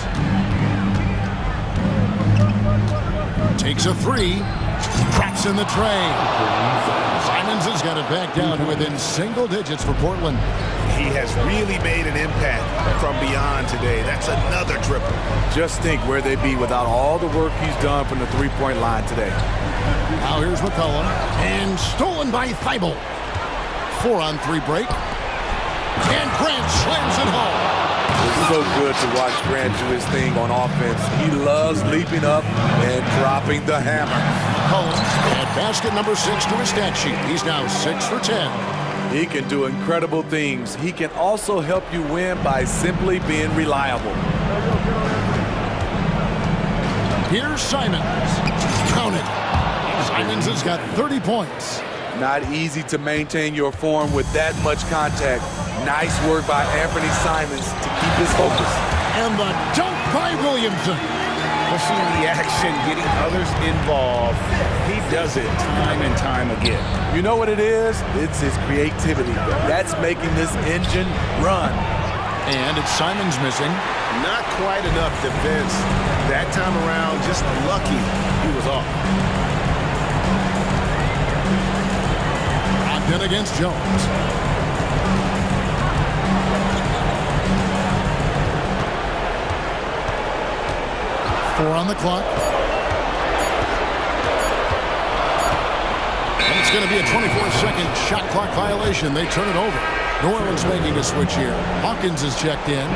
Takes a 3. Traps in the tray. Simons has got it back down to within single digits for Portland. He has really made an impact from beyond today. That's another triple. Just think where they'd be without all the work he's done from the three-point line today. Now here's McCollum. And stolen by Thibault. 4-on-3 break. And Grant slams it home. It's so good to watch Grant do his thing on offense. He loves leaping up and dropping the hammer. McCollum at basket number 6 to his stat sheet. He's now 6 for 10. He can do incredible things. He can also help you win by simply being reliable. Here's Simons. Count it. Simons has got 30 points. Not easy to maintain your form with that much contact. Nice work by Anthony Simons to keep his focus. And the dunk by Williamson. Pushing the action, getting others involved. He does it time and time again. You know what it is? It's his creativity. That's making this engine run. And it's Simons missing. Not quite enough defense. That time around, just lucky he was off. Brogdon against Jones. Four on the clock. And it's going to be a 24-second shot clock violation. They turn it over. New Orleans making a switch here. Hawkins is checked in.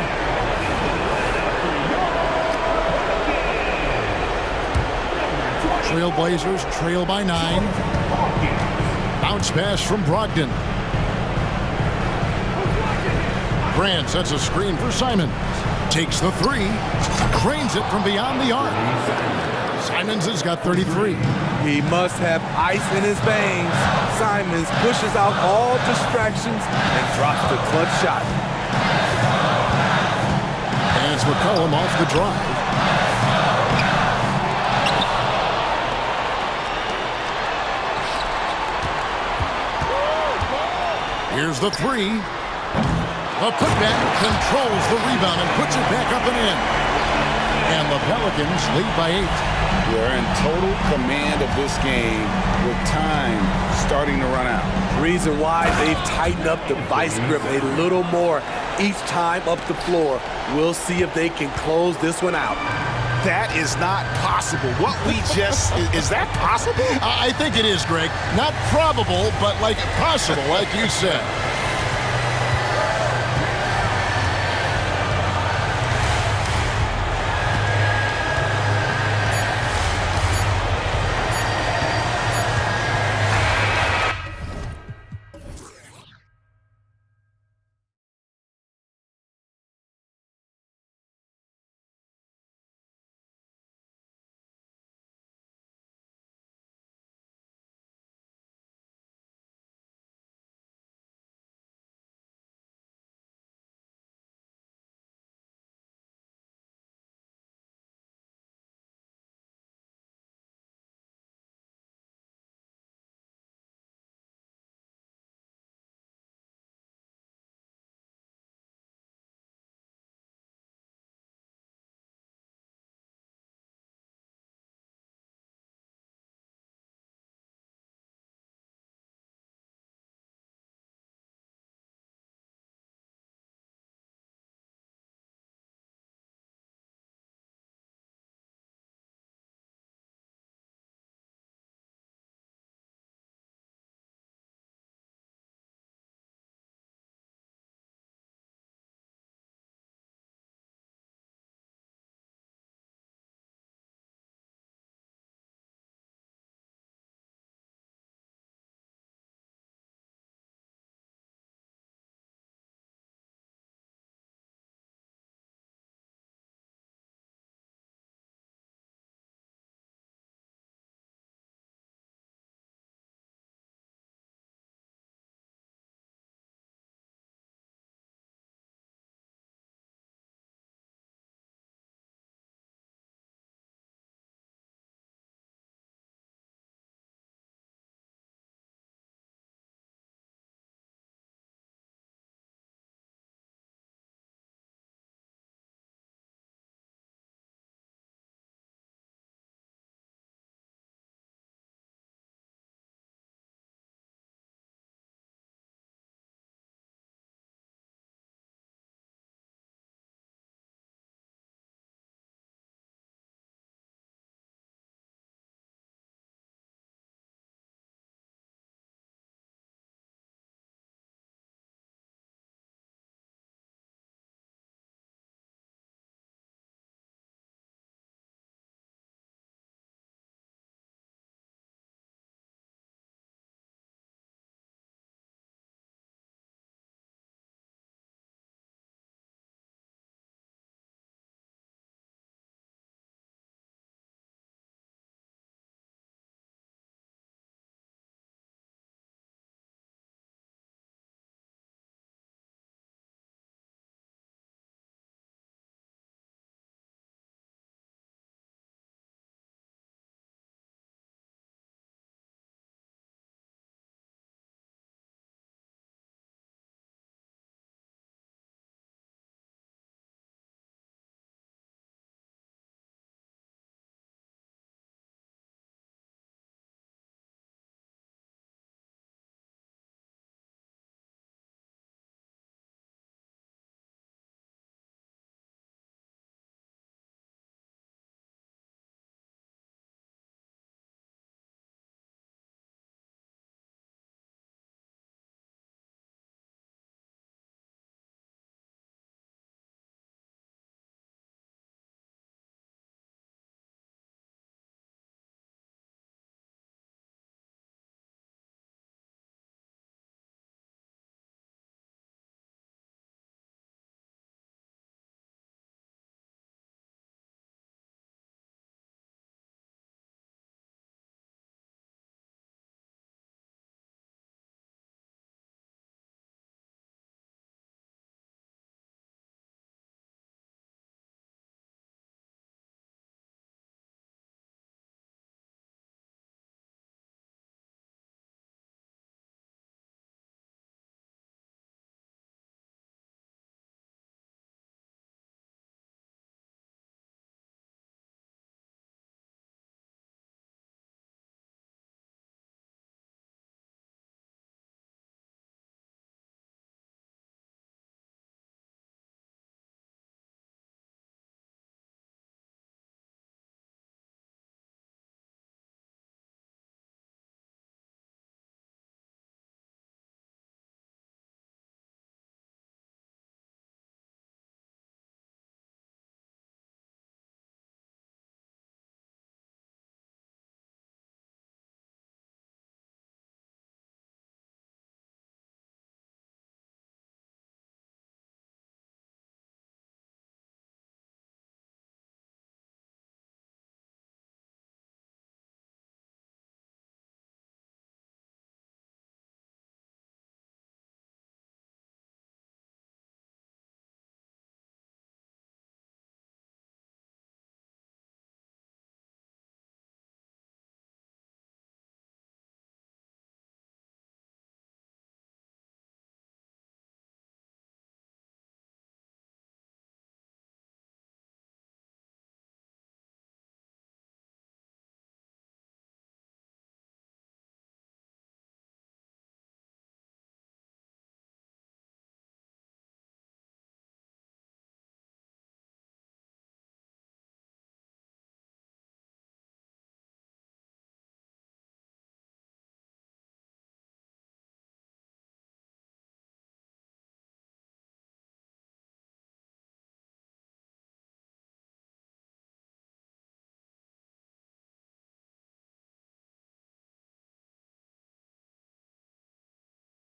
Trailblazers trail by 9. Bounce pass from Brogdon. Grant sets a screen for Simons. Takes the 3. Cranes it from beyond the arc. Simons has got 33. He must have ice in his veins. Simons pushes out all distractions and drops the clutch shot. And it's McCollum off the drive. Here's the 3. The putback controls the rebound and puts it back up and in. And the Pelicans lead by 8. They're in total command of this game with time starting to run out. Reason why they've tightened up the vice grip a little more each time up the floor. We'll see if they can close this one out. That is not possible. What we just, is that possible? I think it is, Greg. Not probable, but like possible, like you said.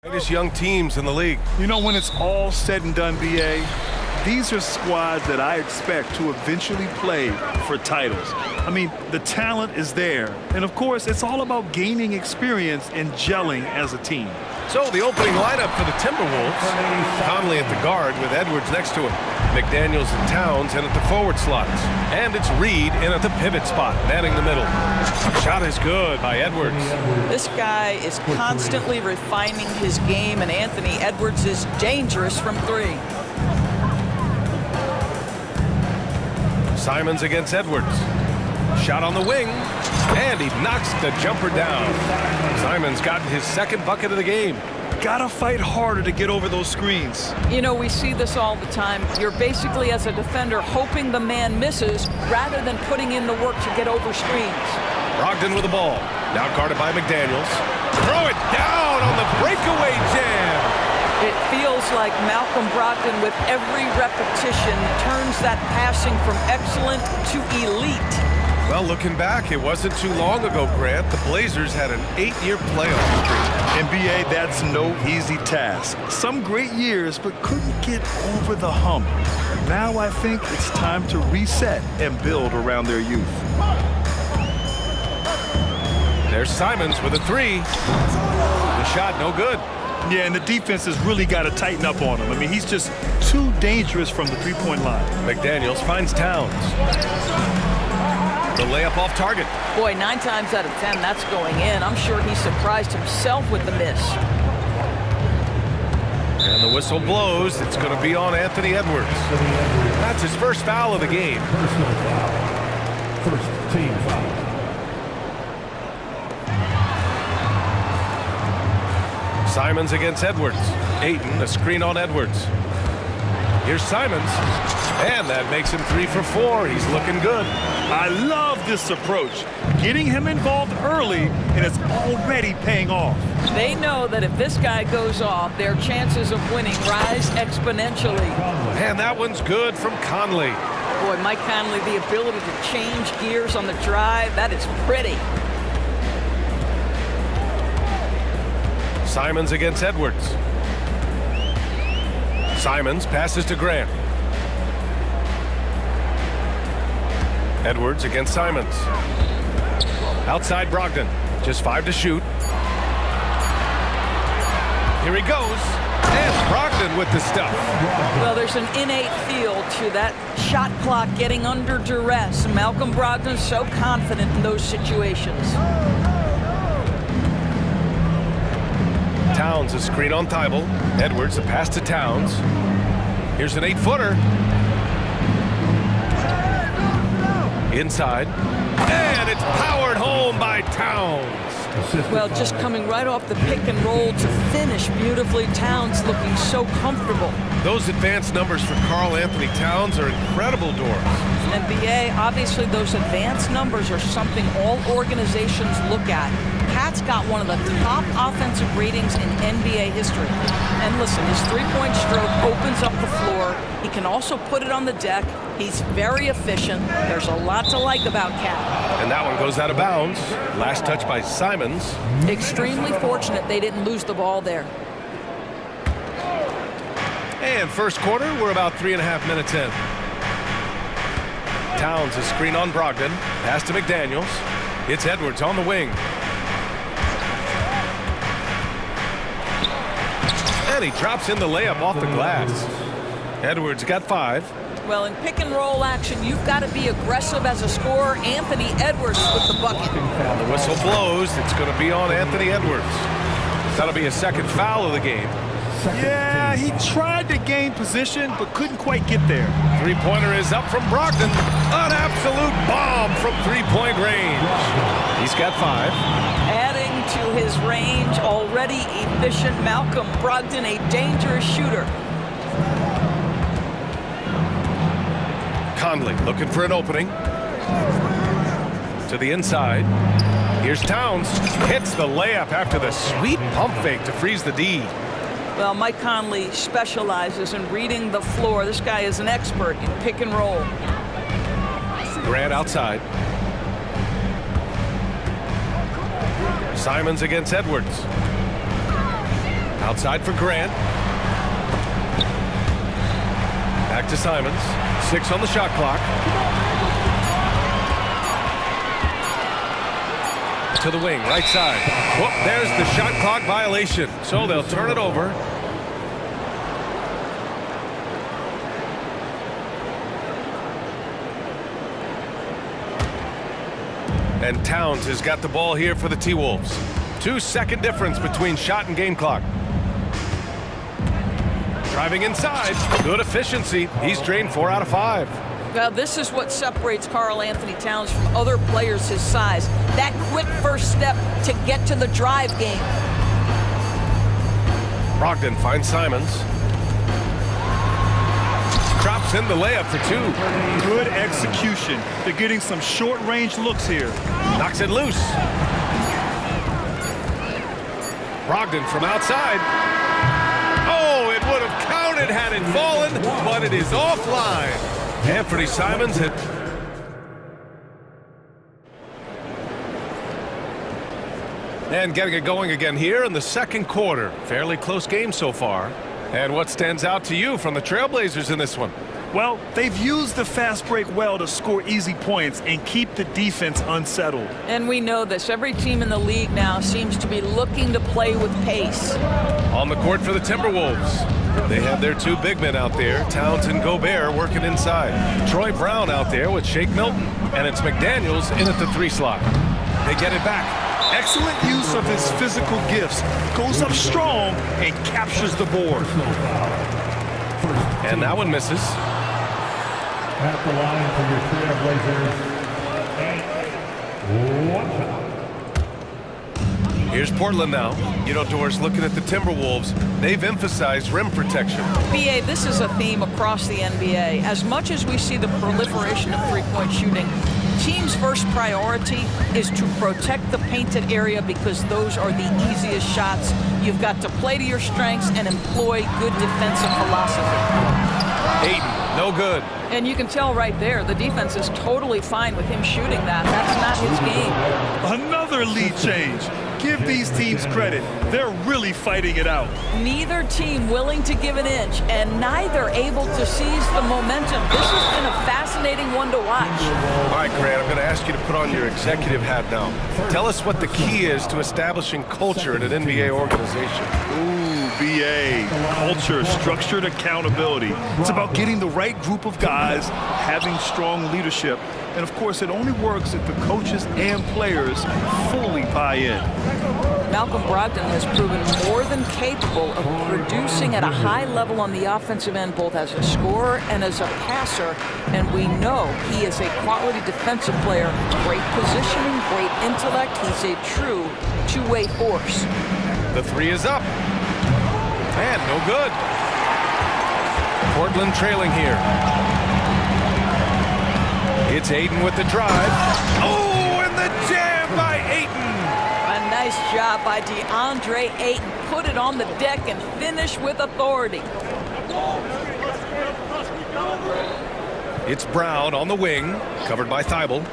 Greatest young teams in the league. You know, when it's all said and done, BA, these are squads that I expect to eventually play for titles. I mean, the talent is there. And of course, it's all about gaining experience and gelling as a team. So the opening lineup for the Timberwolves. Conley at the guard with Edwards next to him. McDaniels and Towns in at the forward slots. And it's Reed in at the pivot spot, manning the middle. Shot is good by Edwards. This guy is constantly refining his game, and Anthony Edwards is dangerous from three. Simons against Edwards. Shot on the wing, and he knocks the jumper down. Simons got his second bucket of the game. Gotta fight harder to get over those screens. You know, we see this all the time. You're basically, as a defender, hoping the man misses rather than putting in the work to get over screens. Brogdon with the ball. Now guarded by McDaniels. Throw it down on the breakaway jam. It feels like Malcolm Brogdon, with every repetition, turns that passing from excellent to elite. Well, looking back, it wasn't too long ago, Grant. The Blazers had an 8-year playoff streak. NBA, that's no easy task. Some great years, but couldn't get over the hump. Now I think it's time to reset and build around their youth. There's Simons with a three. The shot, no good. Yeah, and the defense has really got to tighten up on him. I mean, he's just too dangerous from the three-point line. McDaniels finds Towns. The layup off target. Boy, 9 times out of 10, that's going in. I'm sure he surprised himself with the miss. And the whistle blows. It's going to be on Anthony Edwards. That's his first foul of the game. Personal foul. First team foul. Simons against Edwards. Ayton, a screen on Edwards. Here's Simons. And that makes him 3 for 4. He's looking good. I love this approach. Getting him involved early, and it's already paying off. They know that if this guy goes off, their chances of winning rise exponentially. And that one's good from Conley. Boy, Mike Conley, the ability to change gears on the drive, that is pretty. Simons against Edwards. Simons passes to Grant. Edwards against Simons. Outside Brogdon. Just 5 to shoot. Here he goes. And Brogdon with the stuff. Well, there's an innate feel to that shot clock getting under duress. Malcolm Brogdon's so confident in those situations. Towns a screen on Thibault. Edwards a pass to Towns. Here's an 8-footer. Inside. And it's powered home by Towns. Well, just coming right off the pick and roll to finish beautifully. Towns looking so comfortable. Those advanced numbers for Karl Anthony Towns are incredible, Doris. NBA, obviously those advanced numbers are something all organizations look at. Pat's got one of the top offensive ratings in NBA history. And listen, his three-point stroke opens up the floor. He can also put it on the deck. He's very efficient. There's a lot to like about Cat. And that one goes out of bounds. Last touch by Simons. Extremely fortunate they didn't lose the ball there. And first quarter, we're about 3.5 minutes in. Towns a screen on Brogdon. Pass to McDaniels. It's Edwards on the wing. And he drops in the layup off the glass. Edwards got 5. Well, in pick and roll action, you've got to be aggressive as a scorer. Anthony Edwards with the bucket. The whistle blows. It's going to be on Anthony Edwards. That'll be his second foul of the game. Yeah, he tried to gain position, but couldn't quite get there. Three-pointer is up from Brogdon. An absolute bomb from three-point range. He's got 5. Adding to his range, already efficient Malcolm Brogdon, a dangerous shooter. Conley looking for an opening. To the inside. Here's Towns. Hits the layup after the sweet pump fake to freeze the D. Well, Mike Conley specializes in reading the floor. This guy is an expert in pick and roll. Grant outside. Simons against Edwards. Outside for Grant. Back to Simons. 6 on the shot clock. To the wing, right side. Whoop, there's the shot clock violation. So they'll turn it over. And Towns has got the ball here for the T-Wolves. 2-second difference between shot and game clock. Driving inside, good efficiency. He's drained 4 out of 5. Well, this is what separates Karl Anthony Towns from other players his size. That quick first step to get to the drive game. Brogdon finds Simons. Drops in the layup for 2. Good execution. They're getting some short-range looks here. Knocks it loose. Brogdon from outside. Oh, it would have counted had it fallen, but it is offline. Anthony Simons hit. And getting it going again here in the second quarter. Fairly close game so far. And what stands out to you from the Trailblazers in this one? Well, they've used the fast break well to score easy points and keep the defense unsettled. And we know this. Every team in the league now seems to be looking to play with pace. On the court for the Timberwolves. They have their 2 big men out there, Towns and Gobert, working inside. Troy Brown out there with Shake Milton. And it's McDaniels in at the 3 slot. They get it back. Excellent use of his physical gifts. Goes up strong and captures the board. And that one misses. At the line for your Trailblazers. 1 foul. Here's Portland now. You know, Doris, looking at the Timberwolves, they've emphasized rim protection. BA, this is a theme across the NBA. As much as we see the proliferation of three-point shooting, team's first priority is to protect the painted area because those are the easiest shots. You've got to play to your strengths and employ good defensive philosophy. Ayton, no good. And you can tell right there, the defense is totally fine with him shooting that. That's not his game. Another lead change. Give these teams credit. They're really fighting it out. Neither team willing to give an inch, and neither able to seize the momentum. This has been a fascinating one to watch. All right, Grant, I'm going to ask you to put on your executive hat now. Tell us what the key is to establishing culture in an NBA organization. Ooh, BA. Culture, structured accountability. It's about getting the right group of guys, having strong leadership, and of course it only works if the coaches and players fully buy in. Malcolm Brogdon has proven more than capable of producing at a high level on the offensive end, both as a scorer and as a passer, and we know he is a quality defensive player. Great positioning, great intellect. He's a true two-way force. The 3 is up. And no good. Portland trailing here. It's Ayton with the drive. Oh, and the jam by Ayton. A nice job by DeAndre Ayton. Put it on the deck and finish with authority. It's Brown on the wing, covered by Thibault.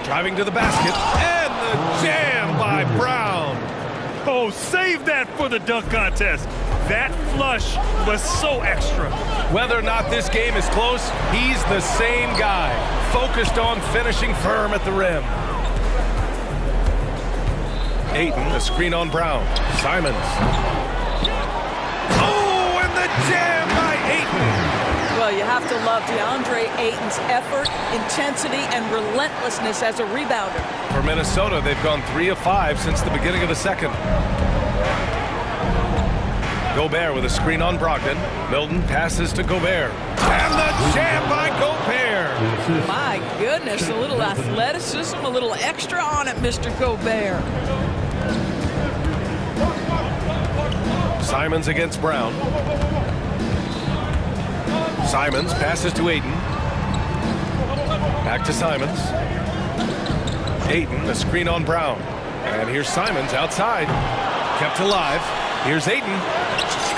Driving to the basket, and the jam by Brown. Oh, save that for the dunk contest. That flush was so extra. Whether or not this game is close, he's the same guy, focused on finishing firm at the rim. Ayton, a screen on Brown. Simons. Oh, and the jam by Ayton. Well, you have to love DeAndre Ayton's effort, intensity, and relentlessness as a rebounder. For Minnesota, they've gone 3 of 5 since the beginning of the second. Gobert with a screen on Brogdon. Milton passes to Gobert. And the jam by Gobert. My goodness, a little athleticism, a little extra on it, Mr. Gobert. Simons against Brown. Simons passes to Ayton. Back to Simons. Ayton, a screen on Brown. And here's Simons outside. Kept alive. Here's Ayton.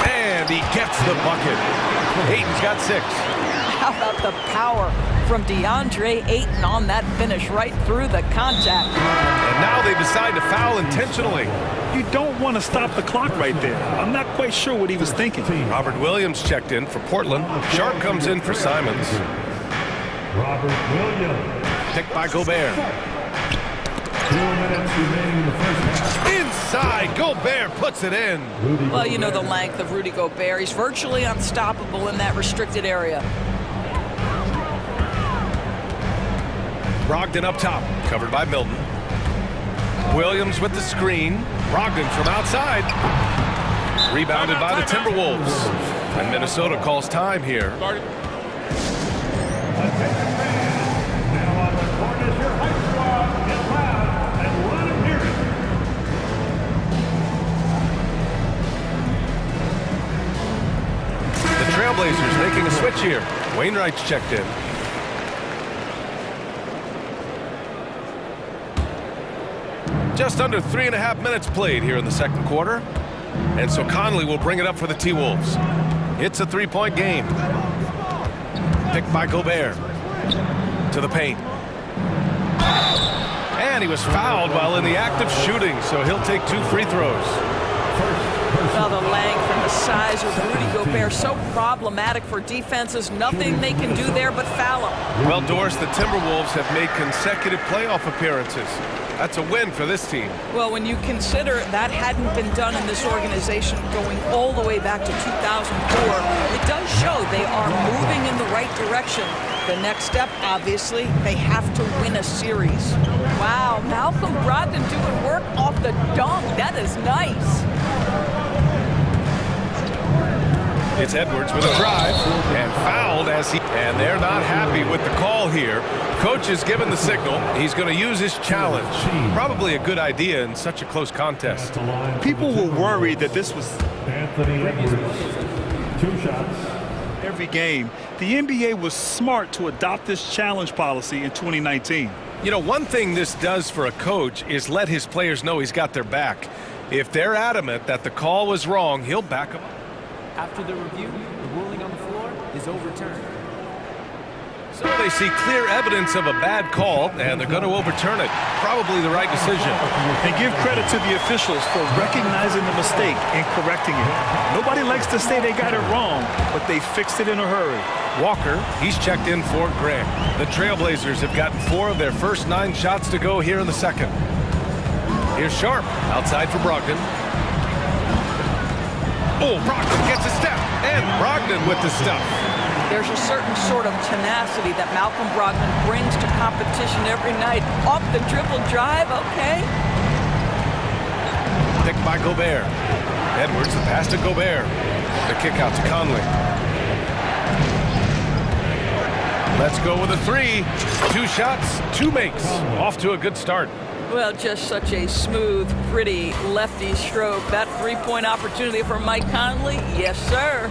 And he gets the bucket. Ayton's got 6. How about the power from DeAndre Ayton on that finish right through the contact. And now they decide to foul intentionally. You don't want to stop the clock right there. I'm not quite sure what he was thinking. Robert Williams checked in for Portland. Sharp comes in for Simons. Robert Williams. Picked by Gobert. 2 minutes remaining in the first half. Inside, Gobert puts it in. Well, you know the length of Rudy Gobert. He's virtually unstoppable in that restricted area. Brogdon up top, covered by Milton. Williams with the screen. Brogdon from outside. Rebounded by the Timberwolves. And Minnesota calls time here. Now on the court is your high squad. Get loud and let them hear it. The Trailblazers making a switch here. Wainwright's checked in. Just under 3.5 minutes played here in the second quarter. And so Conley will bring it up for the T-Wolves. It's a 3-point game. Picked by Gobert. To the paint. And he was fouled while in the act of shooting, so he'll take 2 free throws. Well, the length and the size of Rudy Gobert so problematic for defenses. Nothing they can do there but foul him. Well, Doris, the Timberwolves have made consecutive playoff appearances. That's a win for this team. Well, when you consider that hadn't been done in this organization going all the way back to 2004, it does show they are moving in the right direction. The next step, obviously, they have to win a series. Wow, Malcolm Brogdon doing work off the dunk. That is nice. It's Edwards with a drive and fouled as he... And they're not happy with the call here. Coach has given the signal. He's going to use his challenge. Probably a good idea in such a close contest. People were worried that this was Anthony Edwards. 2 shots. every game. The NBA was smart to adopt this challenge policy in 2019. You know, one thing this does for a coach is let his players know he's got their back. If they're adamant that the call was wrong, he'll back them up. After the review, the ruling on the floor is overturned. So they see clear evidence of a bad call, and they're going to overturn it. Probably the right decision. And give credit to the officials for recognizing the mistake and correcting it. Nobody likes to say they got it wrong, but they fixed it in a hurry. Walker, he's checked in for Grant. The Trailblazers have gotten 4 of their first 9 shots to go here in the second. Here's Sharp, outside for Brogdon. Oh, Brogdon gets a step, and Brogdon with the stuff. There's a certain sort of tenacity that Malcolm Brogdon brings to competition every night. Off the dribble drive, okay. Picked by Gobert. Edwards, the pass to Gobert. The kick out to Conley. Let's go with a 3. 2 shots, 2 makes. Off to a good start. Well, just such a smooth, pretty lefty stroke. That 3-point opportunity for Mike Conley, yes, sir.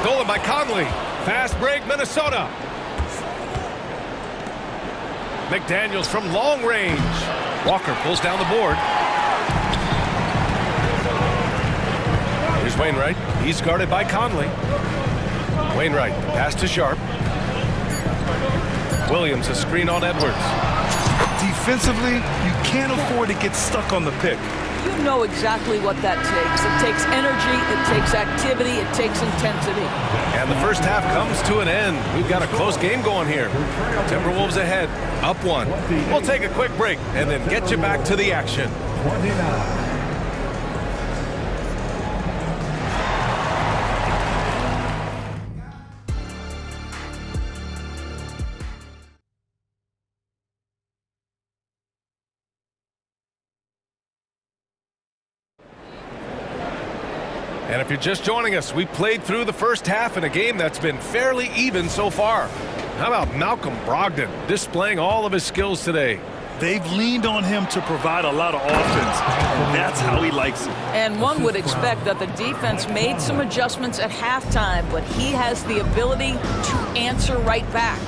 Stolen by Conley. Fast break, Minnesota. McDaniels from long range. Walker pulls down the board. Here's Wainwright. He's guarded by Conley. Wainwright, pass to Sharp. Williams, a screen on Edwards. Defensively, you can't afford to get stuck on the pick. You know exactly what that takes. It takes energy, it takes activity, it takes intensity. And the first half comes to an end. We've got a close game going here. Timberwolves ahead, up 1. We'll take a quick break and then get you back to the action. 29. And if you're just joining us, we played through the first half in a game that's been fairly even so far. How about Malcolm Brogdon displaying all of his skills today? They've leaned on him to provide a lot of offense, and that's how he likes it. And one would expect that the defense made some adjustments at halftime, but he has the ability to answer right back.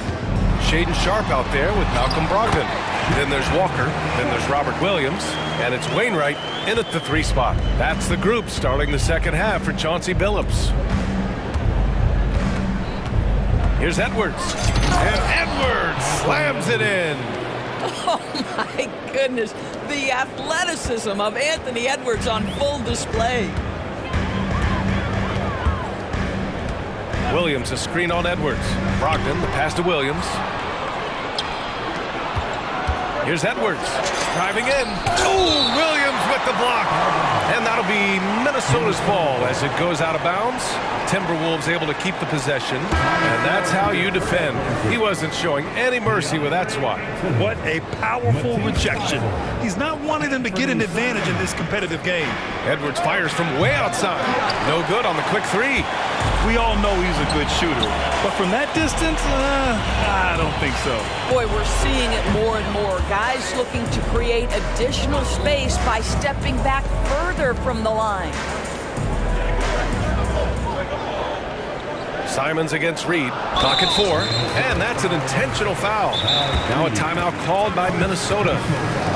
Shaedon Sharp out there with Malcolm Brogdon. Then there's Walker, then there's Robert Williams, and it's Wainwright in at the 3 spot. That's the group starting the second half for Chauncey Billups. Here's Edwards, and Edwards slams it in. Oh, my goodness. The athleticism of Anthony Edwards on full display. Williams, a screen on Edwards. Brogdon, the pass to Williams. Here's Edwards, driving in. Oh, Williams with the block. And that'll be Minnesota's ball as it goes out of bounds. Timberwolves able to keep the possession, and that's how you defend. He wasn't showing any mercy with that swat. What a powerful rejection. He's not wanting them to get an advantage in this competitive game. Edwards fires from way outside. No good on the quick three. We all know he's a good shooter, but from that distance, I don't think so. Boy, we're seeing it more and more. Guys looking to create additional space by stepping back further from the line. Simons against Reed. Clock at 4, and that's an intentional foul. Now a timeout called by Minnesota.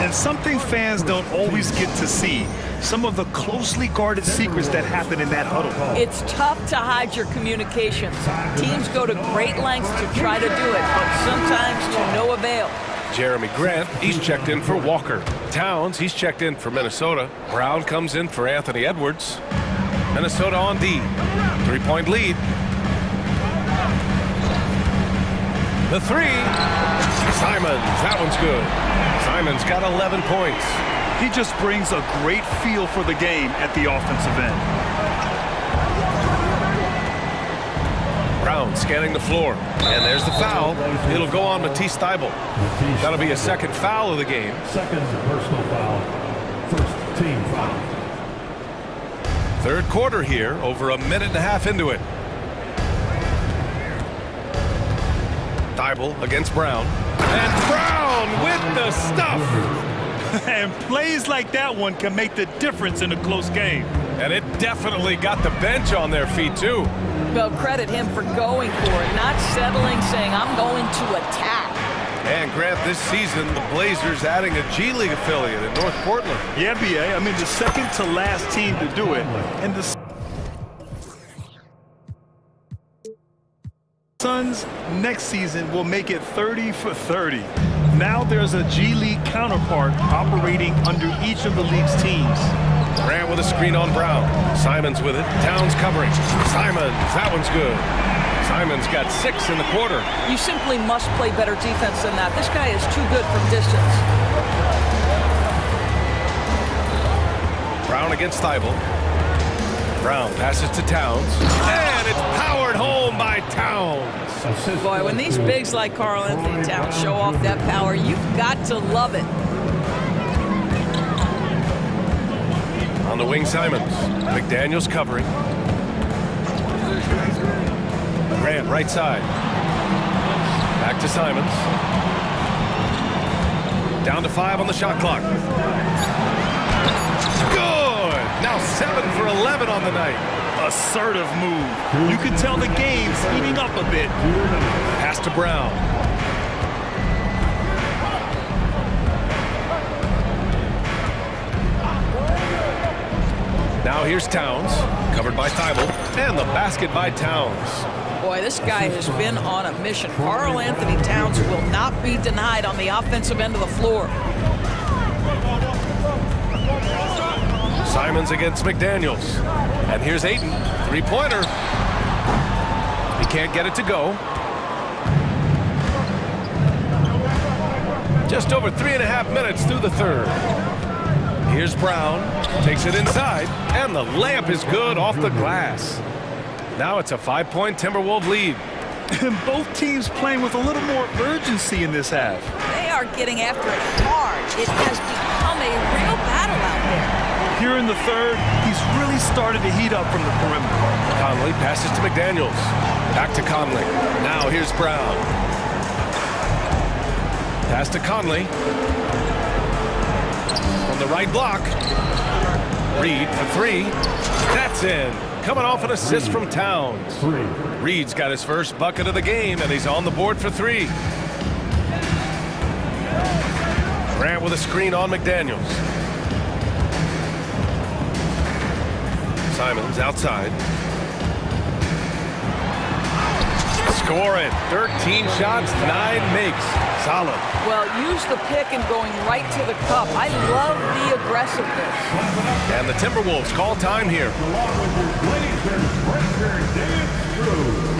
And something fans don't always get to see. Some of the closely guarded secrets that happen in that huddle. It's tough to hide your communications. Teams go to great lengths to try to do it, but sometimes to no avail. Jeremy Grant, he's checked in for Walker. Towns, he's checked in for Minnesota. Brown comes in for Anthony Edwards. Minnesota on D. 3-point lead. The three. Simons, that one's good. Simons got 11 points. He just brings a great feel for the game at the offensive end. Brown scanning the floor. And there's the foul. It'll go on Matisse Thybulle. That'll be a second foul of the game. Second personal foul. First team foul. Third quarter here, over a minute and a half into it. Thybulle against Brown. And Brown with the stuff. And plays like that one can make the difference in a close game. And it definitely got the bench on their feet, too. Well, credit him for going for it, not settling, saying, I'm going to attack. And Grant, this season, the Blazers adding a G League affiliate in North Portland. Yeah, BA. I mean, the second to last team to do it. And the Suns next season will make it 30 for 30. Now there's a G League counterpart operating under each of the league's teams. Grant with a screen on Brown. Simons with it. Towns covering. Simons, that one's good. Simons got 6 in the quarter. You simply must play better defense than that. This guy is too good from distance. Brown against Thybulle. Brown passes to Towns. And it's powered home by Towns. Boy, when these bigs like Karl Anthony Towns show off that power, you've got to love it. On the wing, Simons. McDaniels covering. Grant, right side. Back to Simons. Down to 5 on the shot clock. Good! Now 7 for 11 on the night. Assertive move. You can tell the game's heating up a bit. Pass to Brown. Now here's Towns, covered by Thybulle, and the basket by Towns. Boy, this guy has been on a mission. Karl Anthony Towns will not be denied on the offensive end of the floor. Simons against McDaniels. And here's Ayton, three-pointer. He can't get it to go. Just over 3.5 minutes through the third. Here's Brown, takes it inside, and the layup is good off the glass. Now it's a 5-point Timberwolves lead. And both teams playing with a little more urgency in this half. They are getting after it hard. It has become a real battle out there. Here in the third, he's really started to heat up from the perimeter. Conley passes to McDaniels. Back to Conley. Now here's Brown. Pass to Conley. From the right block. Reed for 3. That's in. Coming off an assist from Towns. Reed's got his first bucket of the game, and he's on the board for 3. Grant with a screen on McDaniels. Simons outside. Score it. 13 shots, 9 makes. Solid. Well, use the pick and going right to the cup. I love the aggressiveness. And the Timberwolves call time here. Along with your Blazers, Breaker, dance through.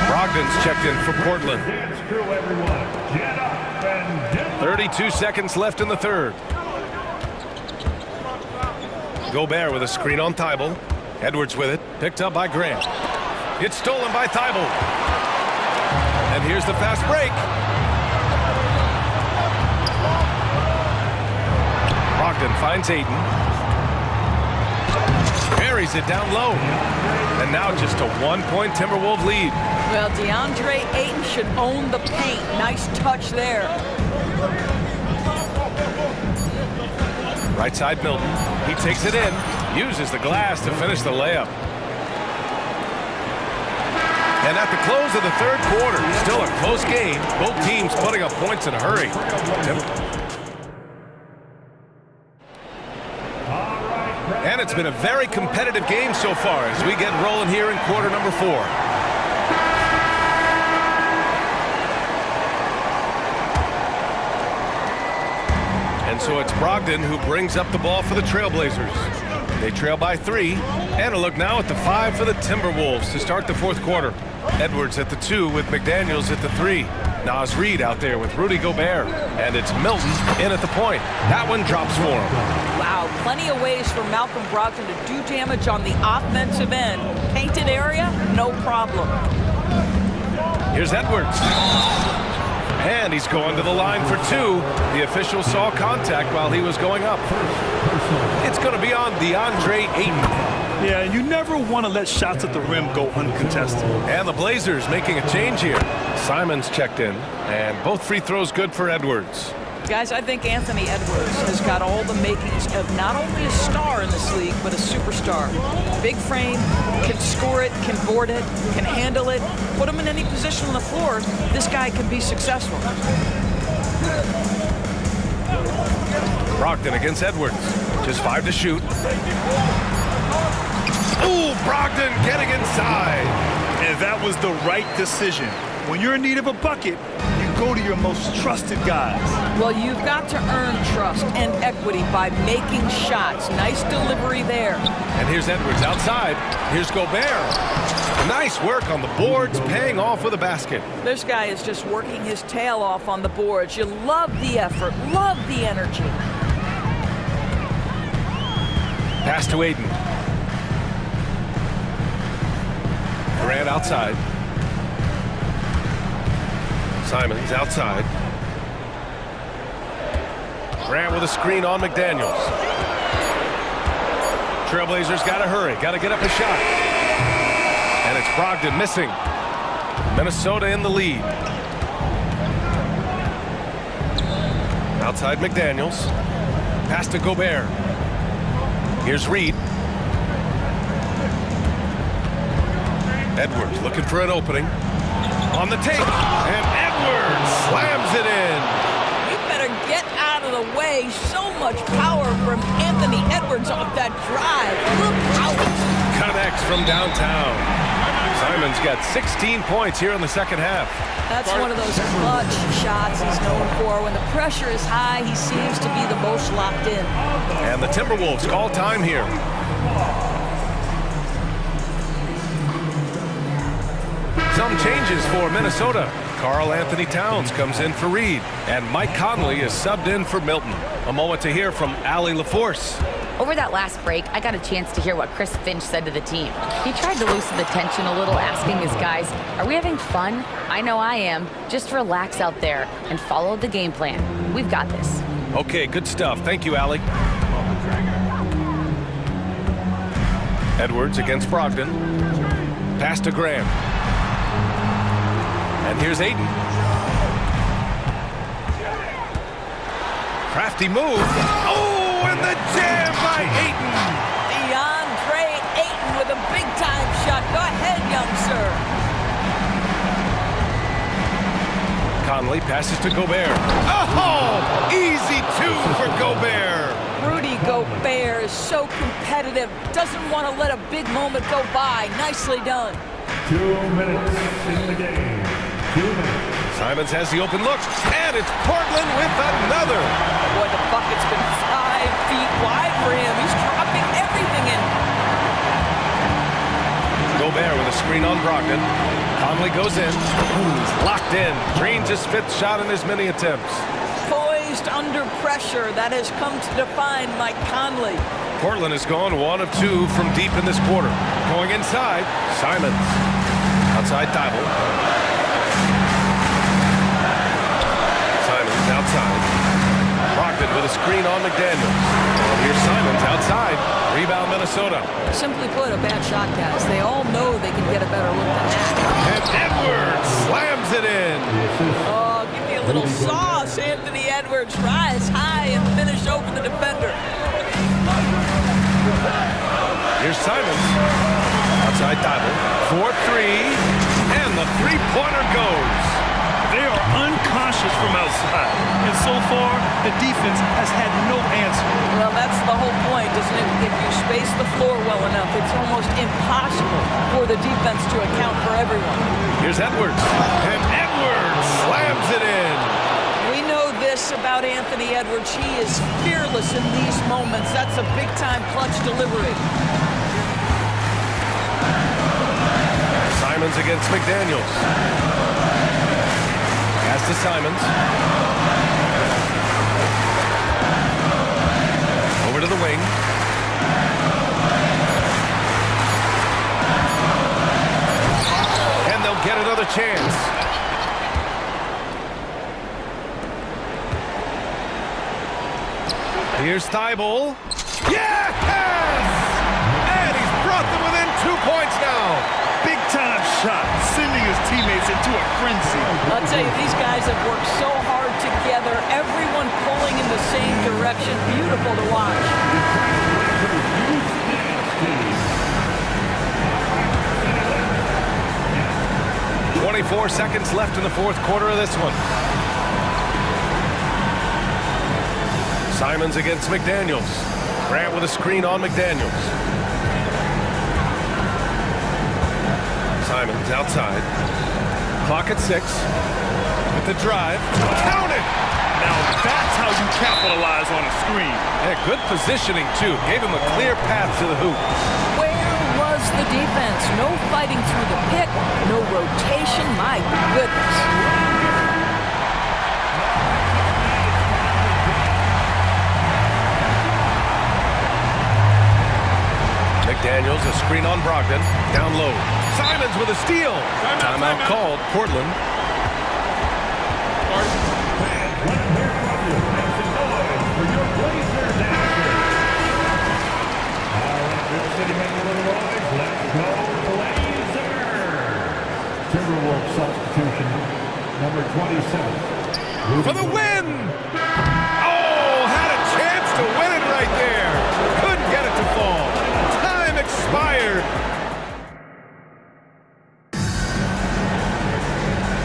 Brogdon's checked in for Portland. Dance crew, everyone. Get up and get 32 seconds left in the third. Gobert with a screen on Thibault. Edwards with it, picked up by Grant. It's stolen by Thibault. And here's the fast break. Brogdon finds Ayton. Buries it down low. And now just a 1-point Timberwolves lead. Well, DeAndre Ayton should own the paint. Nice touch there. Right side Milton. He takes it in. Uses the glass to finish the layup. And at the close of the third quarter, still a close game. Both teams putting up points in a hurry. And it's been a very competitive game so far as we get rolling here in quarter number 4. And so it's Brogdon who brings up the ball for the Trailblazers. They trail by 3. And a look now at the 5 for the Timberwolves to start the fourth quarter. Edwards at the 2 with McDaniels at the 3. Naz Reid out there with Rudy Gobert. And it's Milton in at the point. That one drops for him. Wow, plenty of ways for Malcolm Brogdon to do damage on the offensive end. Painted area, no problem. Here's Edwards. And he's going to the line for 2. The official saw contact while he was going up. It's going to be on DeAndre Ayton. Yeah, you never want to let shots at the rim go uncontested. And the Blazers making a change here. Simon's checked in, and both free throws good for Edwards. Guys, I think Anthony Edwards has got all the makings of not only a star in this league, but a superstar. Big frame, can score it, can board it, can handle it. Put him in any position on the floor, this guy can be successful. Brogdon against Edwards. Just 5 to shoot. Ooh, Brogdon getting inside. And that was the right decision. When you're in need of a bucket, you go to your most trusted guys. Well, you've got to earn trust and equity by making shots. Nice delivery there. And here's Edwards outside. Here's Gobert. Nice work on the boards, paying off with a basket. This guy is just working his tail off on the boards. You love the effort, love the energy. Pass to Ayton. Grant outside. Simon's outside. Grant with a screen on McDaniels. Trailblazers got to hurry. Got to get up a shot. And it's Brogdon missing. Minnesota in the lead. Outside McDaniels. Pass to Gobert. Here's Reid. Edwards looking for an opening. On the take. And Edwards slams it in. You better get out of the way. So much power from Anthony Edwards off that drive. Look out. Connects from downtown. Simon's got 16 points here in the second half. That's one of those clutch shots he's known for. When the pressure is high, he seems to be the most locked in. And the Timberwolves call time here. Some changes for Minnesota. Karl Anthony Towns comes in for Reid, and Mike Conley is subbed in for Milton. A moment to hear from Allie LaForce. Over that last break, I got a chance to hear what Chris Finch said to the team. He tried to loosen the tension a little, asking his guys, are we having fun? I know I am. Just relax out there and follow the game plan. We've got this. Okay, good stuff. Thank you, Allie. Edwards against Brogdon. Pass to Graham. And here's Ayton. Crafty move. Oh, and the jam by Ayton. DeAndre Ayton with a big-time shot. Go ahead, young sir. Conley passes to Gobert. Oh, easy 2 for Gobert. Rudy Gobert is so competitive. Doesn't want to let a big moment go by. Nicely done. 2 minutes in the game. 2 minutes. Simons has the open look, and it's Portland with another. Boy, the bucket's been 5 feet wide for him. He's dropping everything in. Gobert with a screen on Brogdon. Conley goes in. Locked in. Drains his 5th shot in as many attempts. Poised under pressure. That has come to define Mike Conley. Portland has gone 1 of 2 from deep in this quarter. Going inside, Simons. Outside Thibault. Simons outside. Brogdon with a screen on McDaniels. Here's Simons outside. Rebound Minnesota. Simply put, a bad shot, guys. They all know they can get a better look than that. And Edwards slams it in. Oh, give me a little sauce. Anthony Edwards rise high and finish over the defender. Here's Simons. Outside Thibault. 4-3. And the three-pointer goes. They are unconscious from outside, and so far, the defense has had no answer. Well, that's the whole point, isn't it? If you space the floor well enough, it's almost impossible for the defense to account for everyone. Here's Edwards, and Edwards slams it in. We know this about Anthony Edwards. He is fearless in these moments. That's a big-time clutch delivery. Simons against McDaniels. Pass to Simons. Over to the wing. And they'll get another chance. Here's Thibault. Yes! And he's brought them within 2 points now. Big-time shot, sending his teammates into a frenzy. I'll tell you, these guys have worked so hard together, everyone pulling in the same direction. Beautiful to watch. 24 seconds left in the 4th quarter of this one. Simons against McDaniels. Grant with a screen on McDaniels. Simons outside. Clock at 6. With the drive. Count it! Now that's how you capitalize on a screen. Yeah, good positioning, too. Gave him a clear path to the hoop. Where was the defense? No fighting through the pick, no rotation. My goodness. McDaniels, a screen on Brogdon. Down low. Simons with a steal. Timeout called. Portland. Timberwolves substitution, number 27. For the win! Oh, had a chance to win it right there. Couldn't get it to fall. Time expired.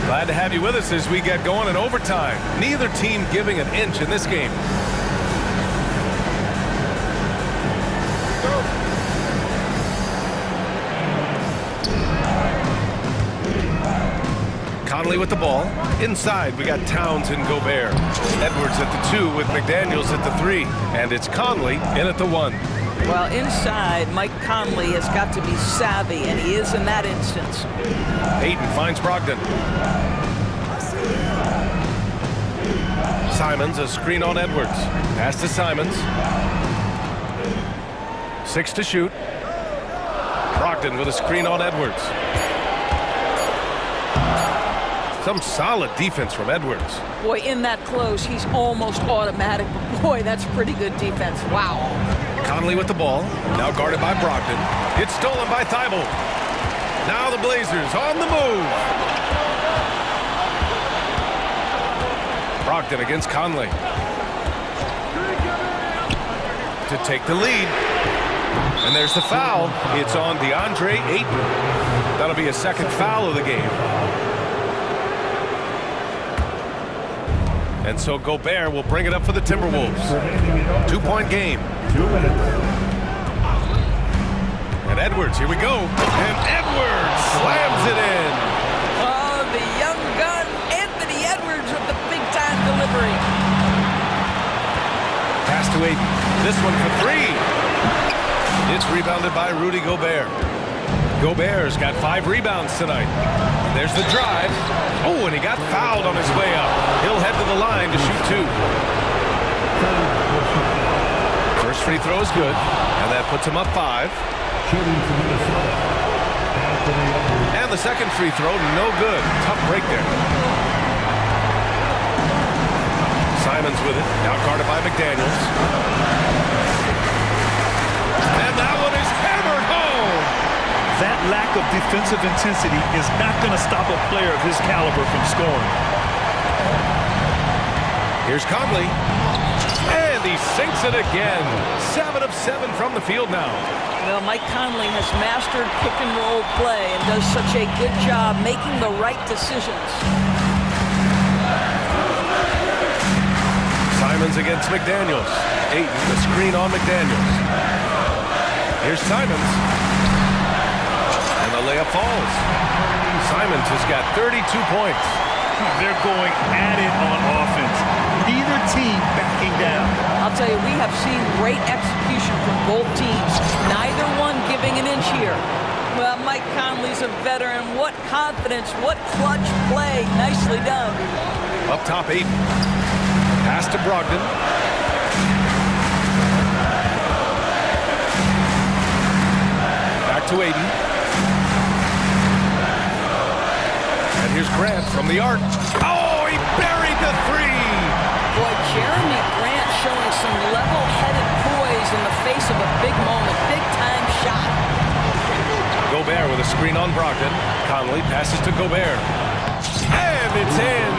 Glad to have you with us as we get going in overtime. Neither team giving an inch in this game. Conley with the ball. Inside, we got Towns and Gobert. Edwards at the 2 with McDaniels at the 3. And it's Conley in at the 1. Well, inside, Mike Conley has got to be savvy, and he is in that instance. Ayton finds Brogdon. Simons, a screen on Edwards. Pass to Simons. 6 to shoot. Brogdon with a screen on Edwards. Some solid defense from Edwards. Boy, in that close, he's almost automatic. But boy, that's pretty good defense. Wow. Conley with the ball. Now guarded by Brogdon. It's stolen by Thibault. Now the Blazers on the move. Brogdon against Conley. To take the lead. And there's the foul. It's on DeAndre Ayton. That'll be a second foul of the game. And so Gobert will bring it up for the Timberwolves. 2-point game. 2 minutes. And And Edwards, here we go. And Edwards slams it in. Oh, the young gun, Anthony Edwards with the big-time delivery. Pass to Aiden. This one for three. It's rebounded by Rudy Gobert. Gobert's got 5 rebounds tonight. And there's the drive. Oh, and he got fouled on his way up. He'll head to the line to shoot 2. First free throw is good, and that puts him up 5. And the second free throw, no good. Tough break there. Simons with it, now guarded by McDaniels. And that one is hammered home. That lack of defensive intensity is not going to stop a player of his caliber from scoring. Here's Conley. And he sinks it again. 7 of 7 from the field now. Well, Mike Conley has mastered pick-and-roll play and does such a good job making the right decisions. Simons against McDaniels. Ayton, the screen on McDaniels. Here's Simons. And the layup falls. Simons has got 32 points. They're going at it on offense. Neither team backing down. I'll tell you, we have seen great execution from both teams. Neither one giving an inch here. Well, Mike Conley's a veteran. What confidence, what clutch play. Nicely done. Up top, Ayton. Pass to Brogdon. Back to Ayton. And here's Grant from the arc. Oh, he buried the 3. Boy, Jeremy Grant showing some level-headed poise in the face of a big moment. Big-time shot. Gobert with a screen on Brogdon. Conley passes to Gobert. And it's in.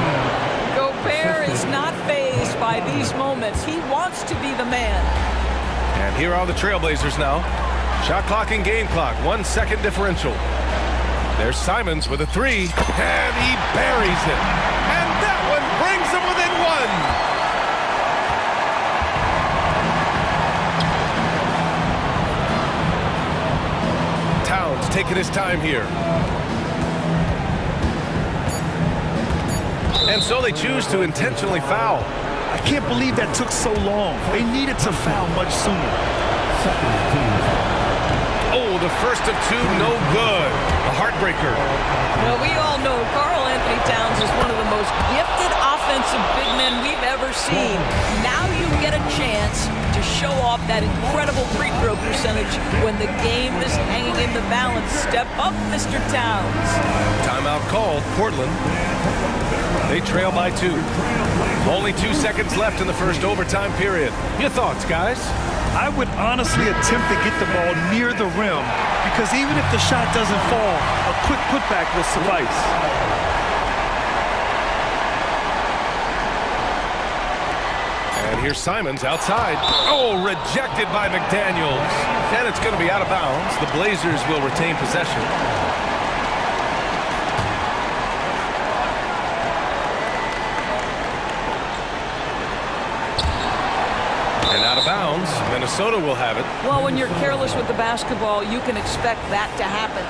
Gobert is not fazed by these moments. He wants to be the man. And here are the Trailblazers now. Shot clock and game clock. 1 second differential. There's Simons with a 3. And he buries it. And that one brings them within 1. Towns taking his time here. And so they choose to intentionally foul. I can't believe that took so long. They needed to foul much sooner. Oh, the first of 2, no good. A heartbreaker. Well, we all know Karl Anthony Towns is one of the most gifted offensive big men we've ever seen. Now you get a chance to show off that incredible free throw percentage when the game is hanging in the balance. Step up, Mr. Towns. Timeout called. Portland. They trail by 2. Only 2 seconds left in the first overtime period. Your thoughts, guys? I would honestly attempt to get the ball near the rim because even if the shot doesn't fall, a quick putback will suffice. And here's Simons outside. Oh, rejected by McDaniels. And it's going to be out of bounds. The Blazers will retain possession. And out of bounds, Minnesota will have it. Well, when you're careless with the basketball, you can expect that to happen.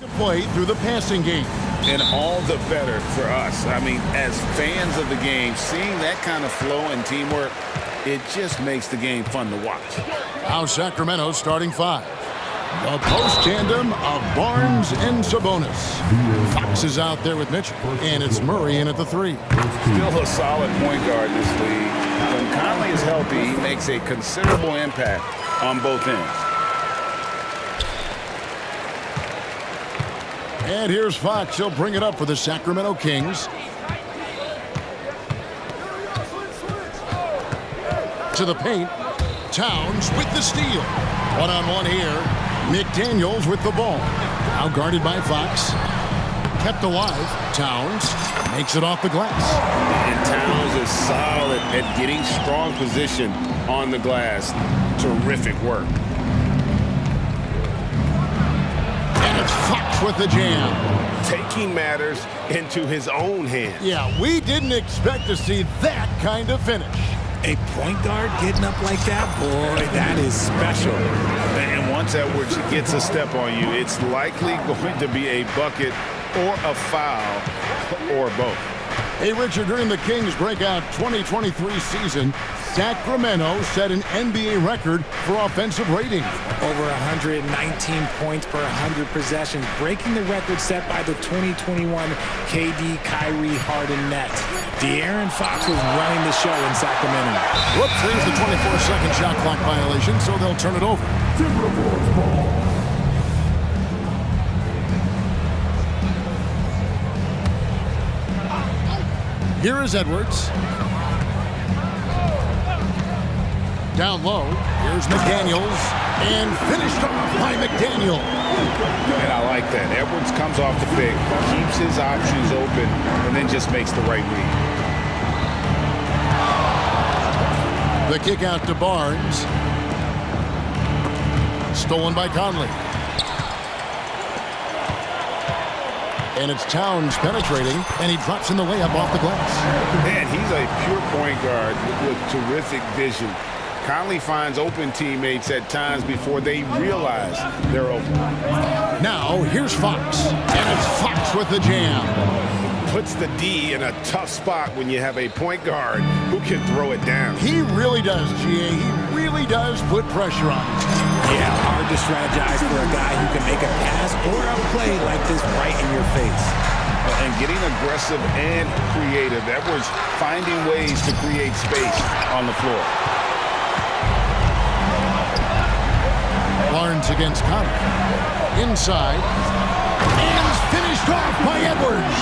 Play through the passing game. And all the better for us. I mean, as fans of the game, seeing that kind of flow and teamwork, it just makes the game fun to watch. Now Sacramento's starting five. The post tandem of Barnes and Sabonis. Fox is out there with Mitchell, and it's Murray in at the three. Still a solid point guard in this league. When Conley is healthy, he makes a considerable impact on both ends. And here's Fox. He'll bring it up for the Sacramento Kings. To the paint. Towns with the steal. One-on-one here. McDaniels with the ball. Now guarded by Fox. Kept alive. Towns makes it off the glass. And Towns is solid at getting strong position on the glass. Terrific work. And it's Fox with the jam. Taking matters into his own hands. Yeah, we didn't expect to see that kind of finish. A point guard getting up like that, boy, that is special. And once Edwards gets a step on you, it's likely going to be a bucket or a foul or both. Hey, Richard, during the Kings breakout 2023 season, Sacramento set an NBA record for offensive rating. Over 119 points per 100 possessions, breaking the record set by the 2021 KD Kyrie Harden net. De'Aaron Fox was running the show in Sacramento. Whoops, there's the 24-second shot clock violation, so they'll turn it over. Here is Edwards. Down low, here's McDaniels, and finished off by McDaniel. And I like that. Edwards comes off the pick, keeps his options open, and then just makes the right read. The kick out to Barnes. Stolen by Conley. And it's Towns penetrating, and he drops in the layup off the glass. Man, he's a pure point guard with terrific vision. Conley finds open teammates at times before they realize they're open. Now, here's Fox. And it's Fox with the jam. Puts the D in a tough spot when you have a point guard who can throw it down. He really does, GA. He really does put pressure on him. Yeah, hard to strategize for a guy who can make a pass or a play like this right in your face. And getting aggressive and creative. Edwards finding ways to create space on the floor. Barnes against Conley. Inside. And finished off by Edwards.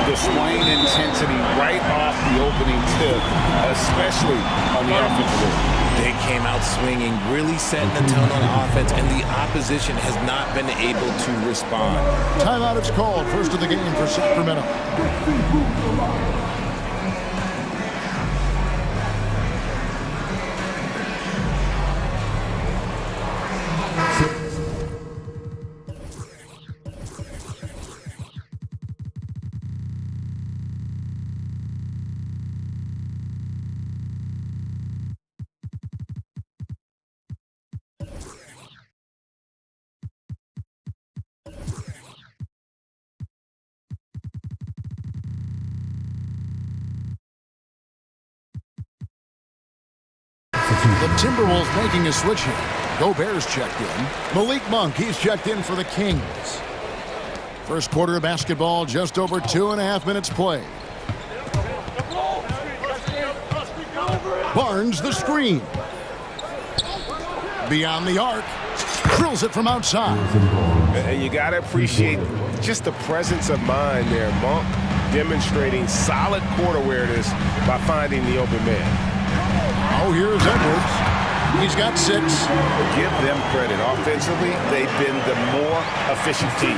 Displaying intensity right off the opening tip, especially on the offensive end. They came out swinging, really setting the tone on offense, and the opposition has not been able to respond. Timeout is called. First of the game for Sacramento. The Timberwolves making a switch here. Gobert's checked in. Malik Monk, he's checked in for the Kings. First quarter of basketball, just over 2.5 minutes played. Barnes, the screen. Beyond the arc. Drills it from outside. And you got to appreciate just the presence of mind there. Monk demonstrating solid court awareness by finding the open man. Oh, here's Edwards. He's got 6. Give them credit. Offensively, they've been the more efficient team.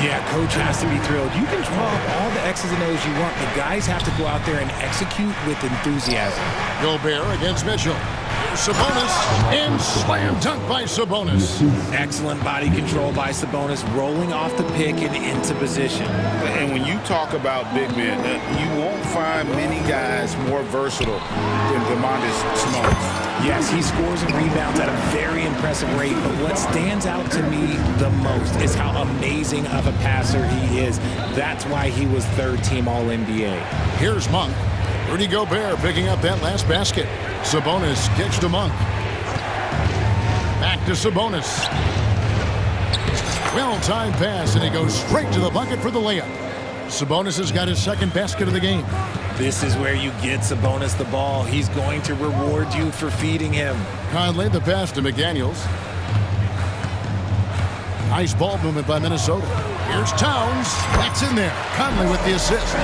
Yeah, coach has to be thrilled. You can draw up all the X's and O's you want. The guys have to go out there and execute with enthusiasm. Gobert against Mitchell. Sabonis, and slam dunk by Sabonis. Excellent body control by Sabonis, rolling off the pick and into position. And when you talk about big men, you won't find many guys more versatile than DeMontis Sabonis. Yes, he scores and rebounds at a very impressive rate, but what stands out to me the most is how amazing of a passer he is. That's why he was third-team All-NBA. Here's Monk. Rudy Gobert picking up that last basket. Sabonis gets to Monk. Back to Sabonis. Well-timed pass, and he goes straight to the bucket for the layup. Sabonis has got his second basket of the game. This is where you get Sabonis the ball. He's going to reward you for feeding him. Conley, the pass to McDaniels. Nice ball movement by Minnesota. Here's Towns. That's in there. Conley with the assist.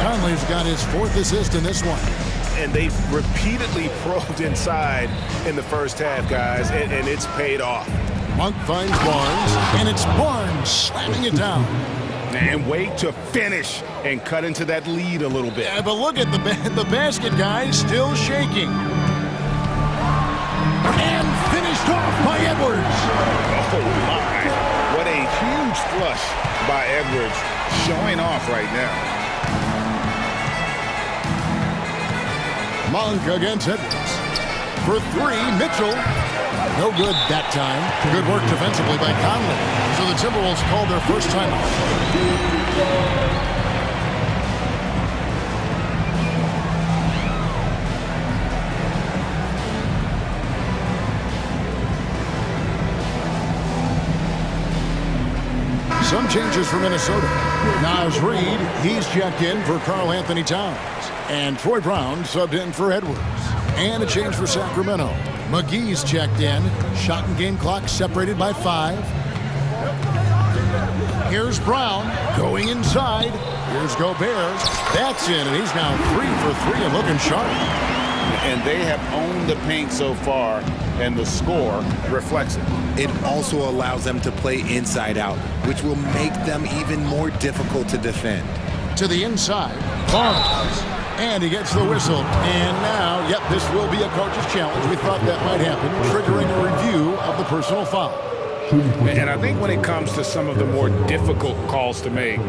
Conley's got his fourth assist in this one. And they've repeatedly probed inside in the first half, guys, and it's paid off. Monk finds Barnes, and it's Barnes slamming it down. And wait to finish and cut into that lead a little bit. Yeah, but look at the basket, guys, still shaking. And finished off by Edwards. Oh, my. What a huge flush by Edwards, showing off right now. Monk against Edwards. For three, Mitchell. No good that time. Good work defensively by Conley. So the Timberwolves called their first timeout. Some changes for Minnesota. Naz Reid, he's checked in for Karl Anthony Towns. And Troy Brown subbed in for Edwards. And a change for Sacramento. McGee's checked in. Shot and game clock separated by 5. Here's Brown going inside. Here's Gobert. That's in, and he's now 3 for 3 and looking sharp. And they have owned the paint so far, and the score reflects it. It also allows them to play inside out, which will make them even more difficult to defend. To the inside, Barnes. And he gets the whistle. And now, yep, this will be a coach's challenge. We thought that might happen, triggering a review of the personal foul. And I think when it comes to some of the more difficult calls to make,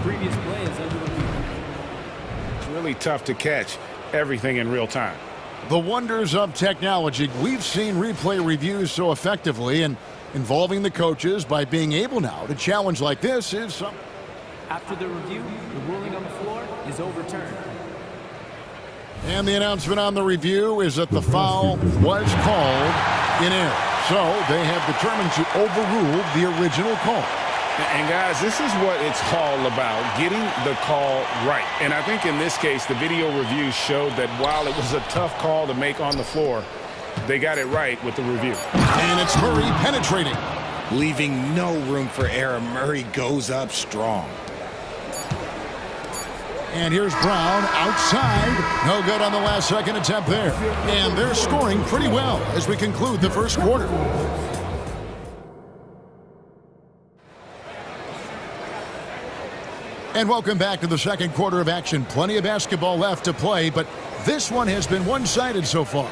Previous play is under review. it's really tough to catch everything in real time. The wonders of technology. We've seen replay reviews so effectively, and involving the coaches by being able now to challenge like this is something. After the review, the ruling on the floor is overturned. And the announcement on the review is that the foul was called in error. So they have determined to overrule the original call. And guys, this is what it's all about, getting the call right. And I think in this case, the video review showed that while it was a tough call to make on the floor, they got it right with the review. And it's Murray penetrating. Leaving no room for error, Murray goes up strong. And here's Brown outside. No good on the last second attempt there. And they're scoring pretty well as we conclude the first quarter. And welcome back to the second quarter of action. Plenty of basketball left to play, but this one has been one-sided so far.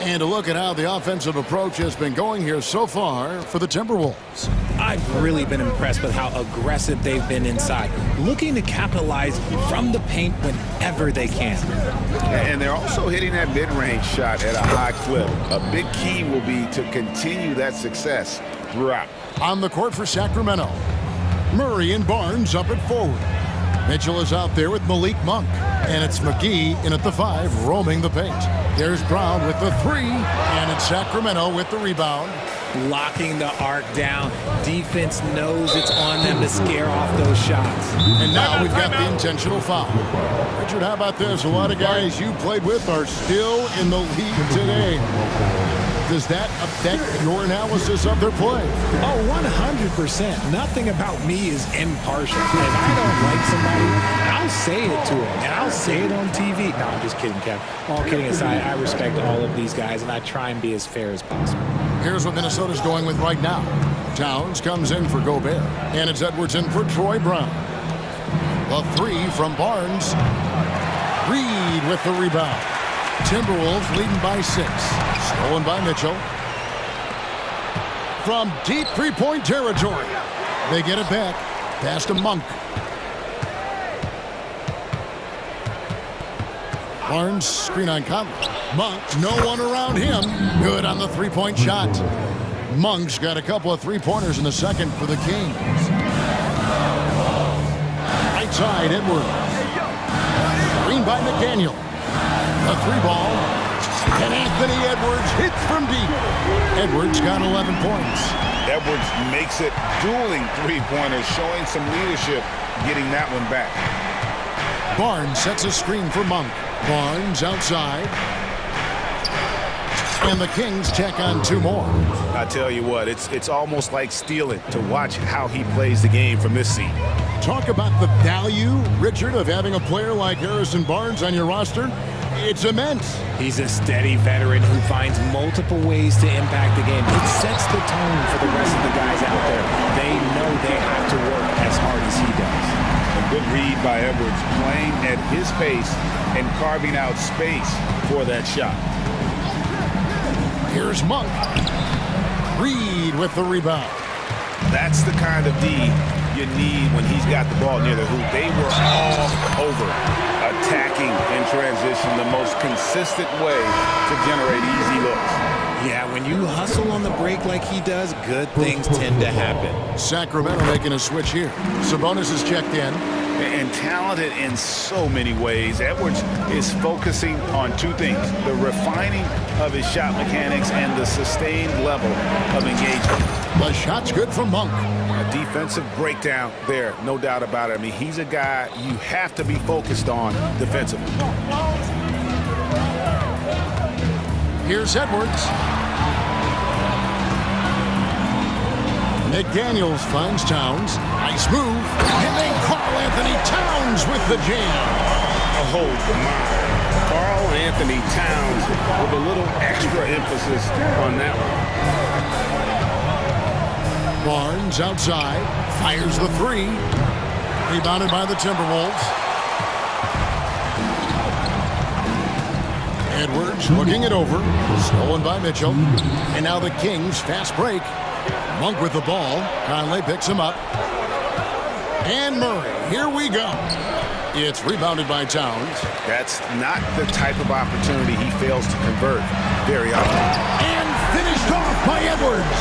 And a look at how the offensive approach has been going here so far for the Timberwolves. I've really been impressed with how aggressive they've been inside, looking to capitalize from the paint whenever they can. And they're also hitting that mid-range shot at a high clip. A big key will be to continue that success throughout. On the court for Sacramento, Murray and Barnes up at forward. Mitchell is out there with Malik Monk. And it's McGee in at the 5, roaming the paint. There's Brown with the 3, and it's Sacramento with the rebound. Locking the arc down. Defense knows it's on them to scare off those shots. And now we've got the intentional foul. Richard, how about this? A lot of guys you played with are still in the league today. Does that affect your analysis of their play? Oh, 100%. Nothing about me is impartial. If I don't like somebody, I'll say it to them, and I'll say it on TV. No, I'm just kidding, Kev. All kidding aside, I respect all of these guys, and I try and be as fair as possible. Here's what Minnesota's going with right now. Towns comes in for Gobert, and it's Edwards in for Troy Brown. The 3 from Barnes. Reid with the rebound. Timberwolves leading by 6. Stolen by Mitchell. From deep three-point territory. They get it back. Pass to Monk. Barnes screen on Conley. Monk, no one around him. Good on the three-point shot. Monk's got a couple of three-pointers in the second for the Kings. Right side, Edwards. Green by McDaniel. The three ball. And Anthony Edwards hits from deep. Edwards got 11 points. Edwards makes it dueling three-pointers, showing some leadership, getting that one back. Barnes sets a screen for Monk. Barnes outside. And the Kings check on two more. I tell you what, it's almost like stealing to watch how he plays the game from this seat. Talk about the value, Richard, of having a player like Harrison Barnes on your roster. It's immense. He's a steady veteran who finds multiple ways to impact the game. It sets the tone for the rest of the guys out there. They know they have to work as hard as he does. A good read by Edwards, playing at his pace and carving out space for that shot. Here's Monk. Reed with the rebound. That's the kind of D you need when he's got the ball near the hoop. They were all over attacking in transition, the most consistent way to generate easy looks. Yeah, when you hustle on the break like he does, good things tend to happen. Sacramento making a switch here. Sabonis is checked in. And talented in so many ways. Edwards is focusing on two things: the refining of his shot mechanics and the sustained level of engagement. The shot's good from Monk. A defensive breakdown there, no doubt about it. I mean, he's a guy you have to be focused on defensively. Here's Edwards. McDaniels finds Towns. Nice move. And then Karl Anthony Towns with the jam. Oh, my. Karl Anthony Towns with a little extra emphasis on that one. Barnes outside. Fires the three. Rebounded by the Timberwolves. Edwards looking it over. Stolen by Mitchell. And now the Kings fast break. Monk with the ball. Conley picks him up. And Murray. Here we go. It's rebounded by Towns. That's not the type of opportunity he fails to convert very often. And finished off by Edwards.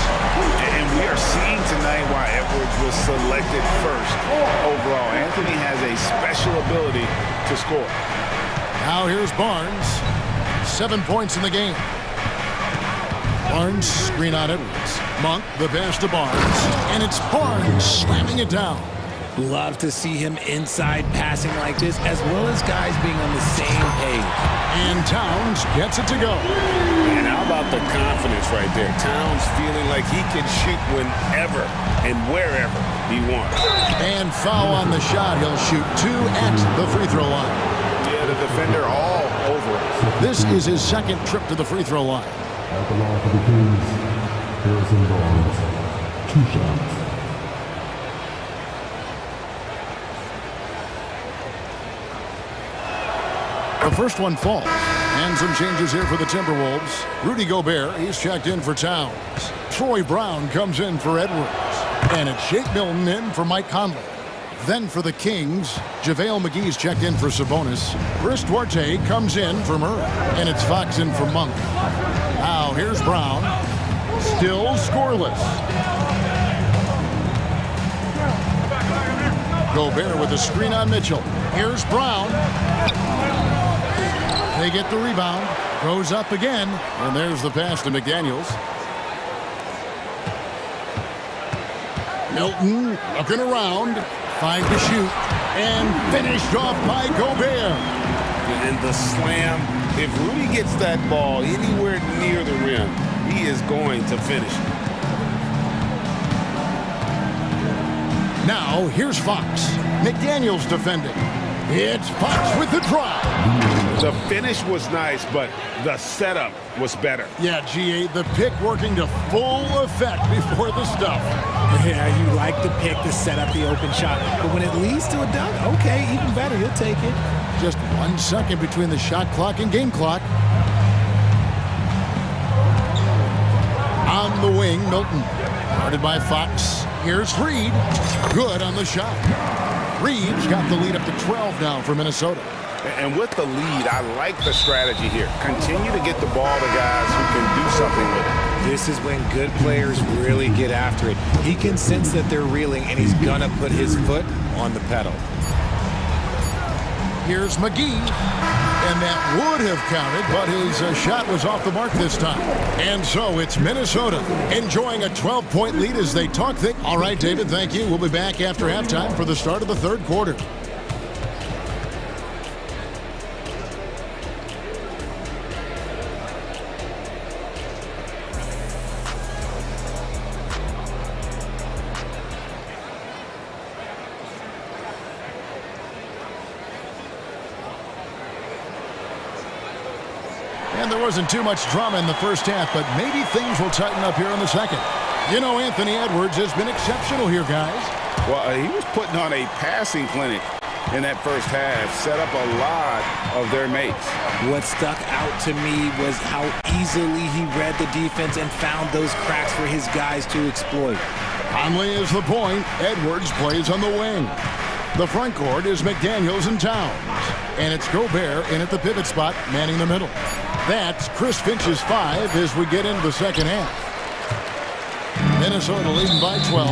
And we are seeing tonight why Edwards was selected first overall. Anthony has a special ability to score. Now here's Barnes. 7 points in the game. Barnes screen on Edwards. Monk the pass to Barnes. And it's Barnes slamming it down. Love to see him inside passing like this, as well as guys being on the same page. And Towns gets it to go. And how about the confidence right there? Towns feeling like he can shoot whenever and wherever he wants. And foul on the shot. He'll shoot two at the free throw line. Yeah, the defender all over it. This is his second trip to the free throw line. At the line for the Kings, Harrison Barnes, 2 shots. The first one falls. And some changes here for the Timberwolves. Rudy Gobert, he's checked in for Towns. Troy Brown comes in for Edwards. And it's Shake Milton in for Mike Conley. Then for the Kings, JaVale McGee's checked in for Sabonis. Chris Duarte comes in for Murray. And it's Fox in for Monk. Now here's Brown. Still scoreless. Gobert with a screen on Mitchell. Here's Brown. They get the rebound. Goes up again. And there's the pass to McDaniels. Milton looking around. 5 to shoot. And finished off by Gobert. And the slam. If Rudy gets that ball anywhere near the rim, he is going to finish. Now here's Fox. McDaniels defending. It's Fox with the drive. The finish was nice, but the setup was better. Yeah, GA, the pick working to full effect before the stuff. Yeah, you like the pick to set up the open shot. But when it leads to a dunk, okay, even better, you'll take it. Just 1 second between the shot clock and game clock. On the wing, Milton. Guarded by Fox. Here's Reed. Good on the shot. Reed's got the lead up to 12 now for Minnesota. And with the lead, I like the strategy here. Continue to get the ball to guys who can do something with it. This is when good players really get after it. He can sense that they're reeling, and he's gonna put his foot on the pedal. Here's McGee, and that would have counted, but his shot was off the mark this time. And so it's Minnesota enjoying a 12-point lead as they talk things. All right, David, thank you. We'll be back after halftime for the start of the third quarter. And there wasn't too much drama in the first half, but maybe things will tighten up here in the second. You know, Anthony Edwards has been exceptional here, guys. Well, he was putting on a passing clinic in that first half, set up a lot of their mates. What stuck out to me was how easily he read the defense and found those cracks for his guys to exploit. Conley is the point. Edwards plays on the wing. The front court is McDaniels and Towns. And it's Gobert in at the pivot spot, manning the middle. That's Chris Finch's 5 as we get into the second half. Minnesota leading by 12,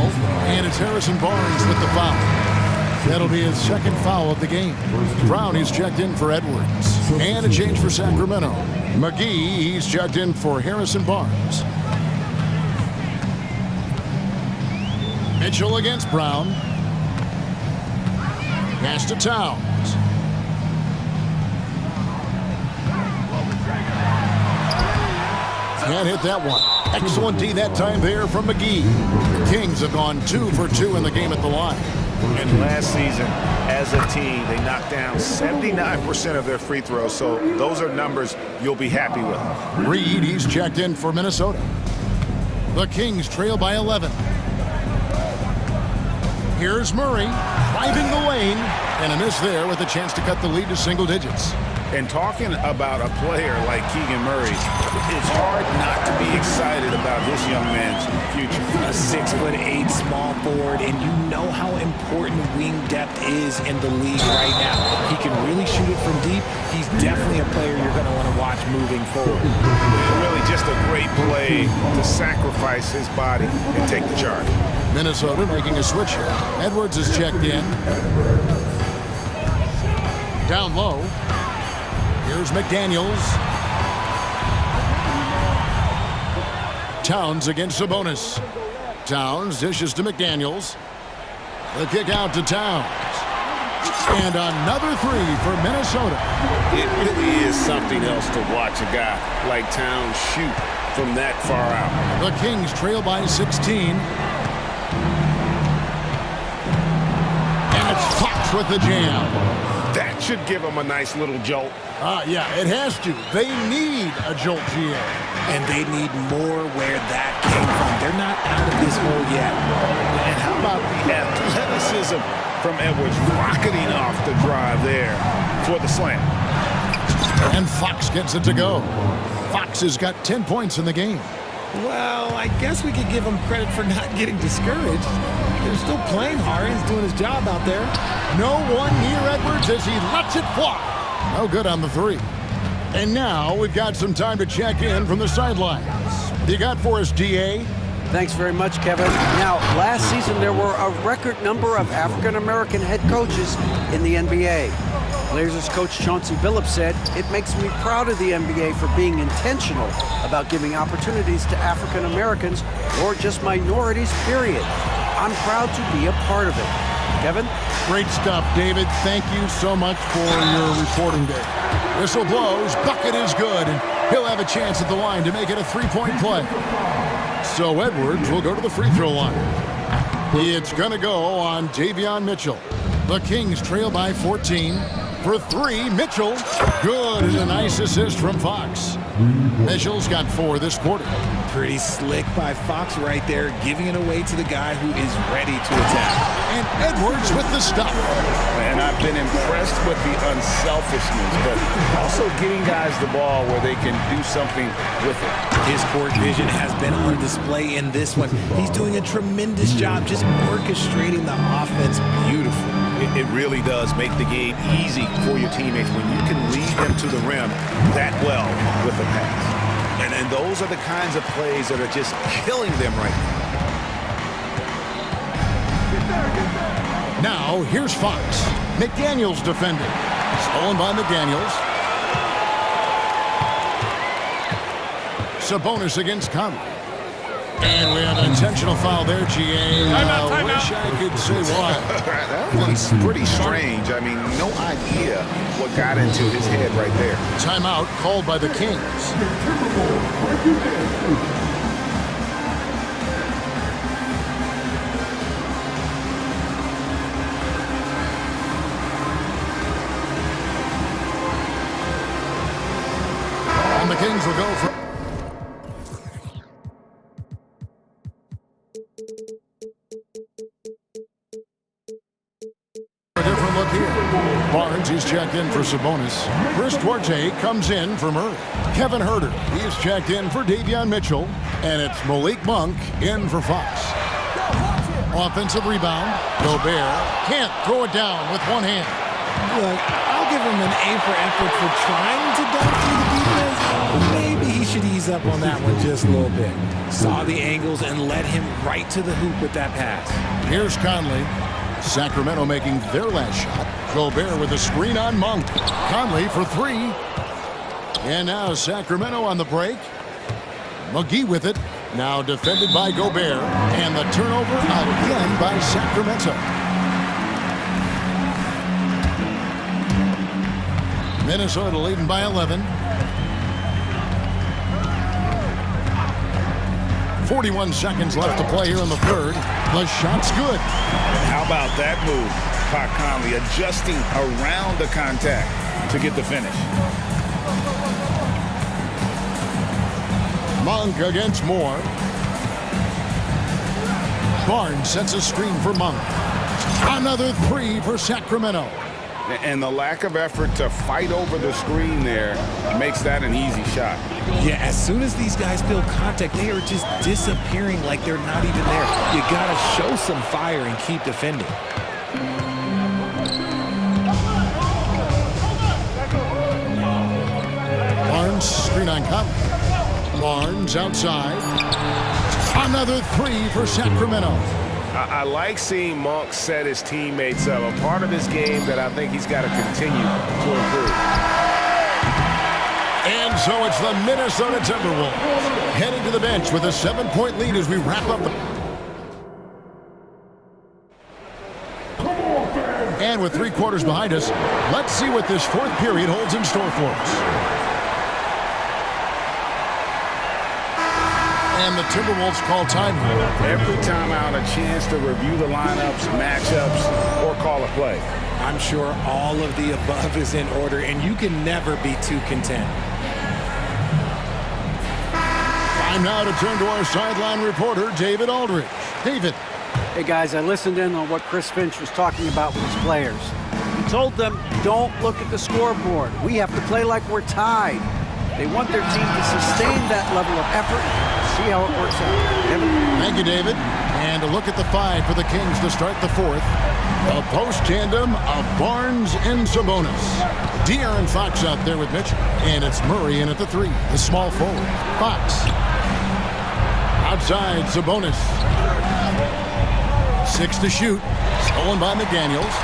and it's Harrison Barnes with the foul. That'll be his second foul of the game. Brown, he's checked in for Edwards. And a change for Sacramento. McGee, he's checked in for Harrison Barnes. Mitchell against Brown. Pass to Towns. Can't hit that one. Excellent D that time there from McGee. The Kings have gone 2 for 2 in the game at the line. And last season, as a team, they knocked down 79% of their free throws, so those are numbers you'll be happy with. Reed, he's checked in for Minnesota. The Kings trail by 11. Here's Murray, driving the lane, and a miss there with a chance to cut the lead to single digits. And talking about a player like Keegan Murray, it's hard not to be excited about this young man's future. A 6'8" small forward, and you know how important wing depth is in the league right now. He can really shoot it from deep. He's definitely a player you're going to want to watch moving forward. Really just a great play to sacrifice his body and take the charge. Minnesota making a switch here. Edwards is checked in. Down low. Here's McDaniels. Towns against Sabonis. Towns dishes to McDaniels. The kick out to Towns. And another 3 for Minnesota. It really is something else to watch a guy like Towns shoot from that far out. The Kings trail by 16. And it's Fox with the jam. That should give them a nice little jolt. Yeah, it has to. They need a jolt, GA. And they need more where that came from. They're not out of this hole yet. And how about the athleticism from Edwards rocketing off the drive there for the slam. And Fox gets it to go. Fox has got 10 points in the game. Well, I guess we could give him credit for not getting discouraged. They're still playing hard. He's doing his job out there. No one near Edwards as he lets it fly. No good on the 3. And now we've got some time to check in from the sidelines. You got for us, DA? Thanks very much, Kevin. Now, last season there were a record number of African-American head coaches in the NBA. Blazers coach Chauncey Billups said, "It makes me proud of the NBA for being intentional about giving opportunities to African Americans or just minorities, period. I'm proud to be a part of it." Kevin? Great stuff, David. Thank you so much for your reporting day. Whistle blows, bucket is good, and he'll have a chance at the line to make it a 3-point play. So Edwards will go to the free throw line. It's going to go on Davion Mitchell. The Kings trail by 14. For 3, Mitchell. Good, and a nice assist from Fox. Mitchell's got 4 this quarter. Pretty slick by Fox right there, giving it away to the guy who is ready to attack. And Edwards with the stop. And I've been impressed with the unselfishness, but also getting guys the ball where they can do something with it. His court vision has been on display in this one. He's doing a tremendous job just orchestrating the offense beautifully. It really does make the game easy for your teammates when you can lead them to the rim that well with a pass. And those are the kinds of plays that are just killing them right now. Now, here's Fox. McDaniels defending. Stolen by McDaniels. Sabonis against Conley. And we have an intentional foul there, GA. Wish I could say why. That one's pretty strange. I mean, no idea what got into his head right there. Timeout called by the Kings. And the Kings will go for... Barnes, he's checked in for Sabonis. Chris Duarte comes in for Murray. Kevin Huerter, he's checked in for Davion Mitchell. And it's Malik Monk in for Fox. Offensive rebound. Gobert can't throw it down with one hand. Look, I'll give him an A for effort for trying to dunk through the defense. Maybe he should ease up on that one just a little bit. Saw the angles and led him right to the hoop with that pass. Here's Conley. Sacramento making their last shot. Gobert with a screen on Monk. Conley for three. And now Sacramento on the break. McGee with it. Now defended by Gobert. And the turnover again by Sacramento. Minnesota leading by 11. 41 seconds left to play here in the third. The shot's good. How about that move? Pat Conley adjusting around the contact to get the finish. Monk against Moore. Barnes sets a screen for Monk. Another three for Sacramento. And the lack of effort to fight over the screen there makes that an easy shot. Yeah, as soon as these guys feel contact, they are just disappearing like they're not even there. You gotta show some fire and keep defending. Barnes, screen on Conley. Barnes outside. Another three for Sacramento. I like seeing Monk set his teammates up. A part of his game that I think he's got to continue to improve. And so it's the Minnesota Timberwolves heading to the bench with a 7-point lead as we wrap up. And with 3 quarters behind us, let's see what this fourth period holds in store for us. And the Timberwolves call timeout. Every timeout, a chance to review the lineups, matchups, or call a play. I'm sure all of the above is in order, and you can never be too content. Time now to turn to our sideline reporter, David Aldridge. David. Hey, guys, I listened in on what Chris Finch was talking about with his players. He told them, don't look at the scoreboard. We have to play like we're tied. They want their team to sustain that level of effort. See how it works out. David? Thank you, David. And a look at the 5 for the Kings to start the fourth. A post tandem of Barnes and Sabonis. De'Aaron Fox out there with Mitchell. And it's Murray in at the 3, the small forward. Fox. Outside, Sabonis. 6 to shoot. Stolen by McDaniels.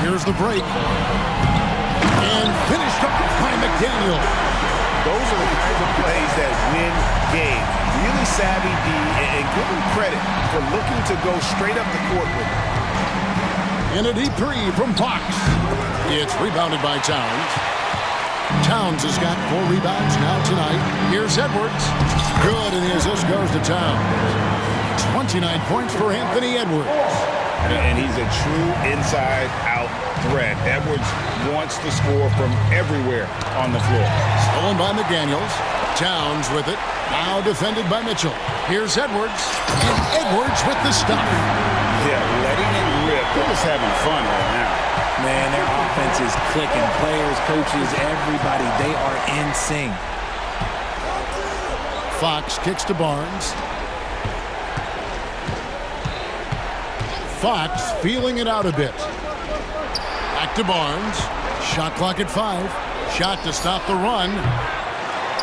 Here's the break. And finished off by McDaniels. Those are the kinds of plays that win games. Really savvy D, and give him credit for looking to go straight up the court with it. And a deep 3 from Fox. It's rebounded by Towns. Towns has got 4 rebounds now tonight. Here's Edwards. Good, and the assist goes to Towns. 29 points for Anthony Edwards. And he's a true inside-out threat. Edwards wants to score from everywhere on the floor. Stolen by McDaniels. Towns with it. Now defended by Mitchell. Here's Edwards. And Edwards with the stop. Yeah, letting it rip. They're just having fun right now. Man, their offense is clicking. Players, coaches, everybody, they are in sync. Fox kicks to Barnes. Fox feeling it out a bit. Back to Barnes. Shot clock at 5. Shot to stop the run.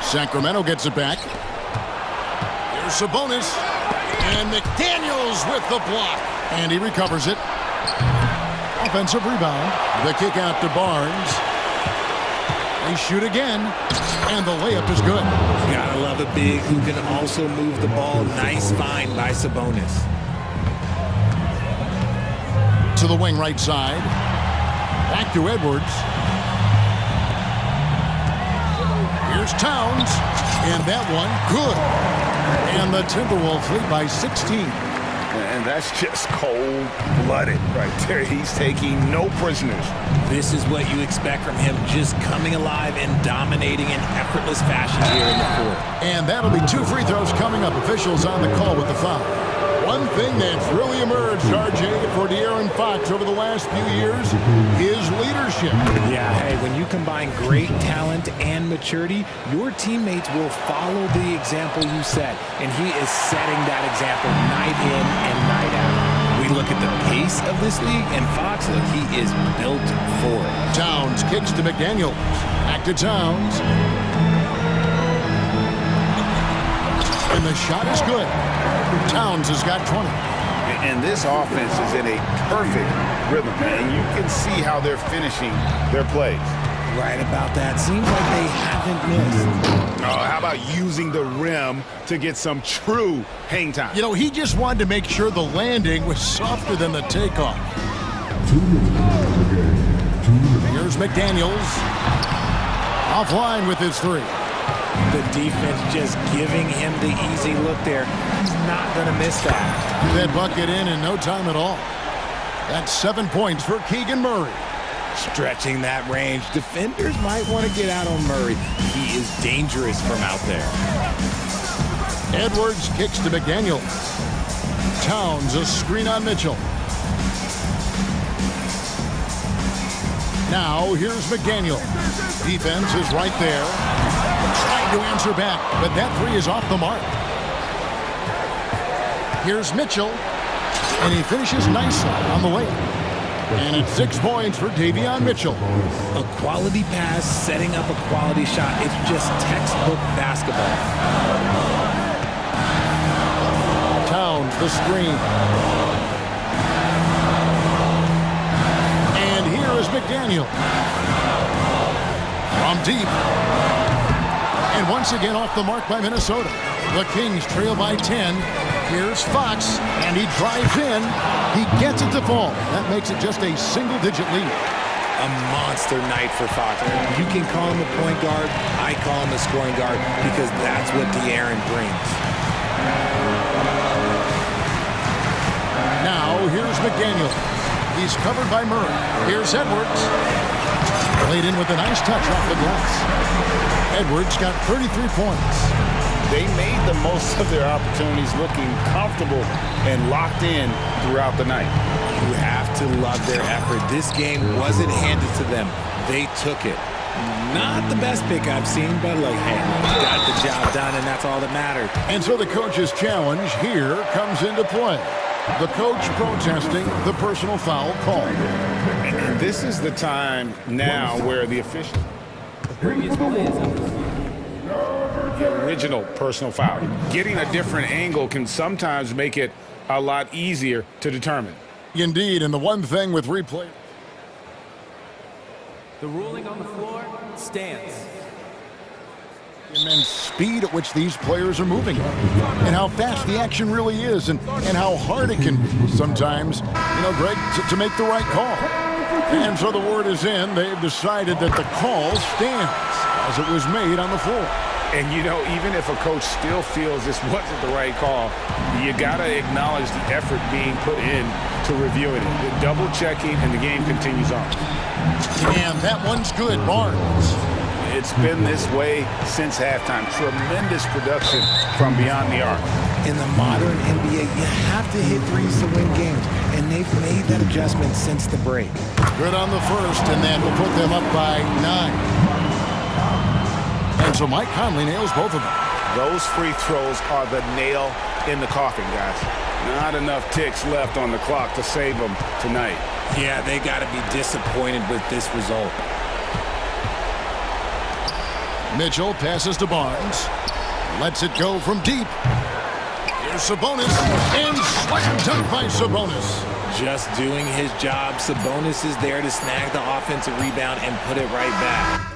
Sacramento gets it back. Here's Sabonis. And McDaniels with the block. And he recovers it. Offensive rebound. The kick out to Barnes. They shoot again. And the layup is good. Gotta love a big who can also move the ball. Nice find by Sabonis. To the wing right side. Back to Edwards. Here's Towns. And that one, good. And the Timberwolves lead by 16. And that's just cold-blooded right there. He's taking no prisoners. This is what you expect from him, just coming alive and dominating in effortless fashion here in the fourth. And that'll be 2 free throws coming up. Officials on the call with the foul. One thing that's really emerged, RJ, for De'Aaron Fox over the last few years is leadership. Yeah, hey, when you combine great talent and maturity, your teammates will follow the example you set. And he is setting that example night in and night out. We look at the pace of this league, and Fox, look, he is built for it. Towns kicks to McDaniels. Back to Towns. And the shot is good. Towns has got 20. And this offense is in a perfect rhythm, and you can see how they're finishing their plays. Right about that. Seems like they haven't missed. Oh, how about using the rim to get some true hang time? You know, he just wanted to make sure the landing was softer than the takeoff. Here's McDaniels. Offline with his 3. The defense just giving him the easy look there. He's not going to miss that. That bucket in no time at all. That's 7 points for Keegan Murray. Stretching that range. Defenders might want to get out on Murray. He is dangerous from out there. Edwards kicks to McDaniels. Towns a screen on Mitchell. Now here's McDaniel. Defense is right there. Trying to answer back, but that 3 is off the mark. Here's Mitchell, and he finishes nicely on the layup. And it's 6 points for Davion Mitchell. A quality pass, setting up a quality shot. It's just textbook basketball. Towns the screen. And here is McDaniel. From deep. And once again off the mark by Minnesota. The Kings trail by 10. Here's Fox, and he drives in. He gets it to fall. That makes it just a single-digit lead. A monster night for Fox. You can call him a point guard. I call him a scoring guard because that's what De'Aaron brings. Now, here's McDaniel. He's covered by Murray. Here's Edwards. Laid in with a nice touch off the glass. Edwards got 33 points. They made the most of their opportunities, looking comfortable and locked in throughout the night. You have to love their effort. This game wasn't handed to them. They took it. Not the best pick I've seen, but look, hey, got the job done, and that's all that mattered. And so the coach's challenge here comes into play. The coach protesting the personal foul call. And this is the time now where the official... The original personal foul. Getting a different angle can sometimes make it a lot easier to determine. Indeed, and the one thing with replay... The ruling on the floor stands. Immense speed at which these players are moving, and how fast the action really is, and how hard it can be sometimes, Greg, to make the right call. And so the word is in. They've decided that the call stands as it was made on the floor. And, even if a coach still feels this wasn't the right call, you got to acknowledge the effort being put in to reviewing it. The double checking, and the game continues on. And that one's good, Barnes. It's been this way since halftime. Tremendous production from beyond the arc. In the modern NBA, you have to hit threes to win games, and they've made that adjustment since the break. Good on the first, and that will put them up by 9. And so Mike Conley nails both of them. Those free throws are the nail in the coffin, guys. Not enough ticks left on the clock to save them tonight. Yeah, they got to be disappointed with this result. Mitchell passes to Barnes. Lets it go from deep. Here's Sabonis. And slam dunk by Sabonis. Just doing his job. Sabonis is there to snag the offensive rebound and put it right back.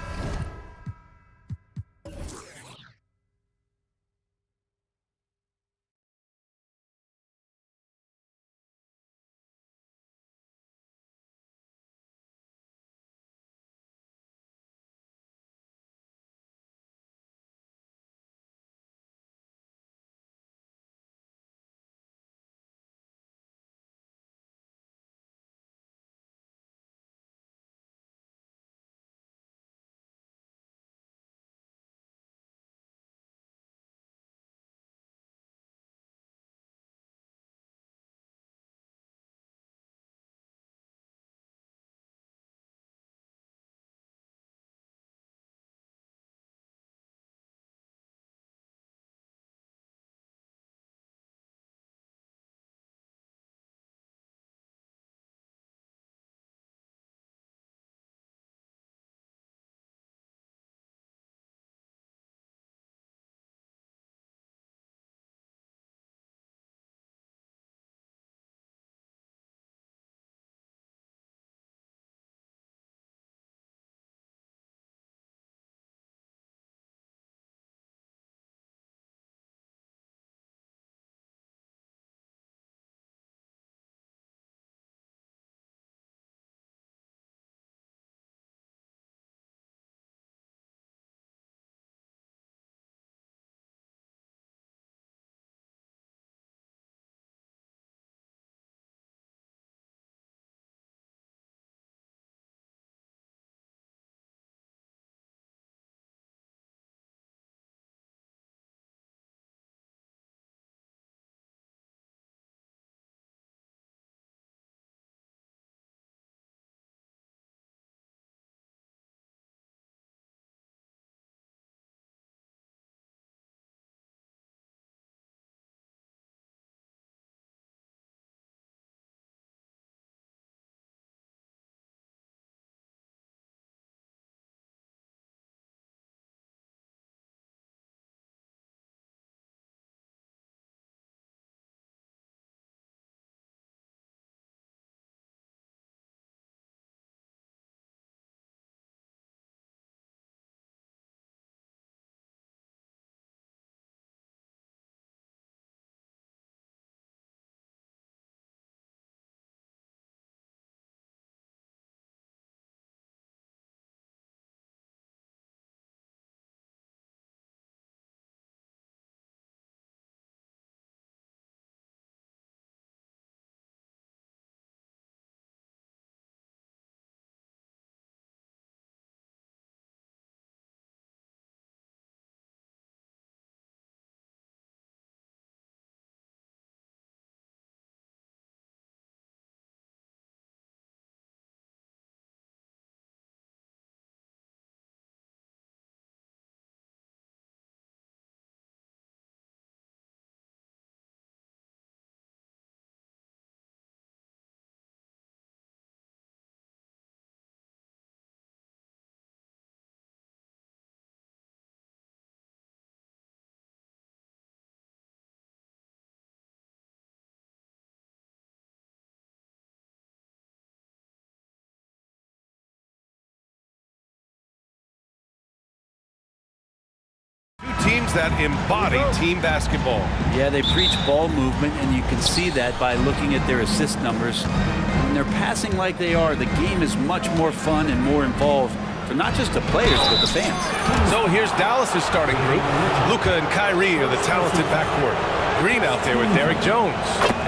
Teams that embody team basketball. Yeah, they preach ball movement, and you can see that by looking at their assist numbers. When they're passing like they are, the game is much more fun and more involved for not just the players, but the fans. So here's Dallas's starting group. Luka and Kyrie are the talented backcourt. Green out there with Derrick Jones.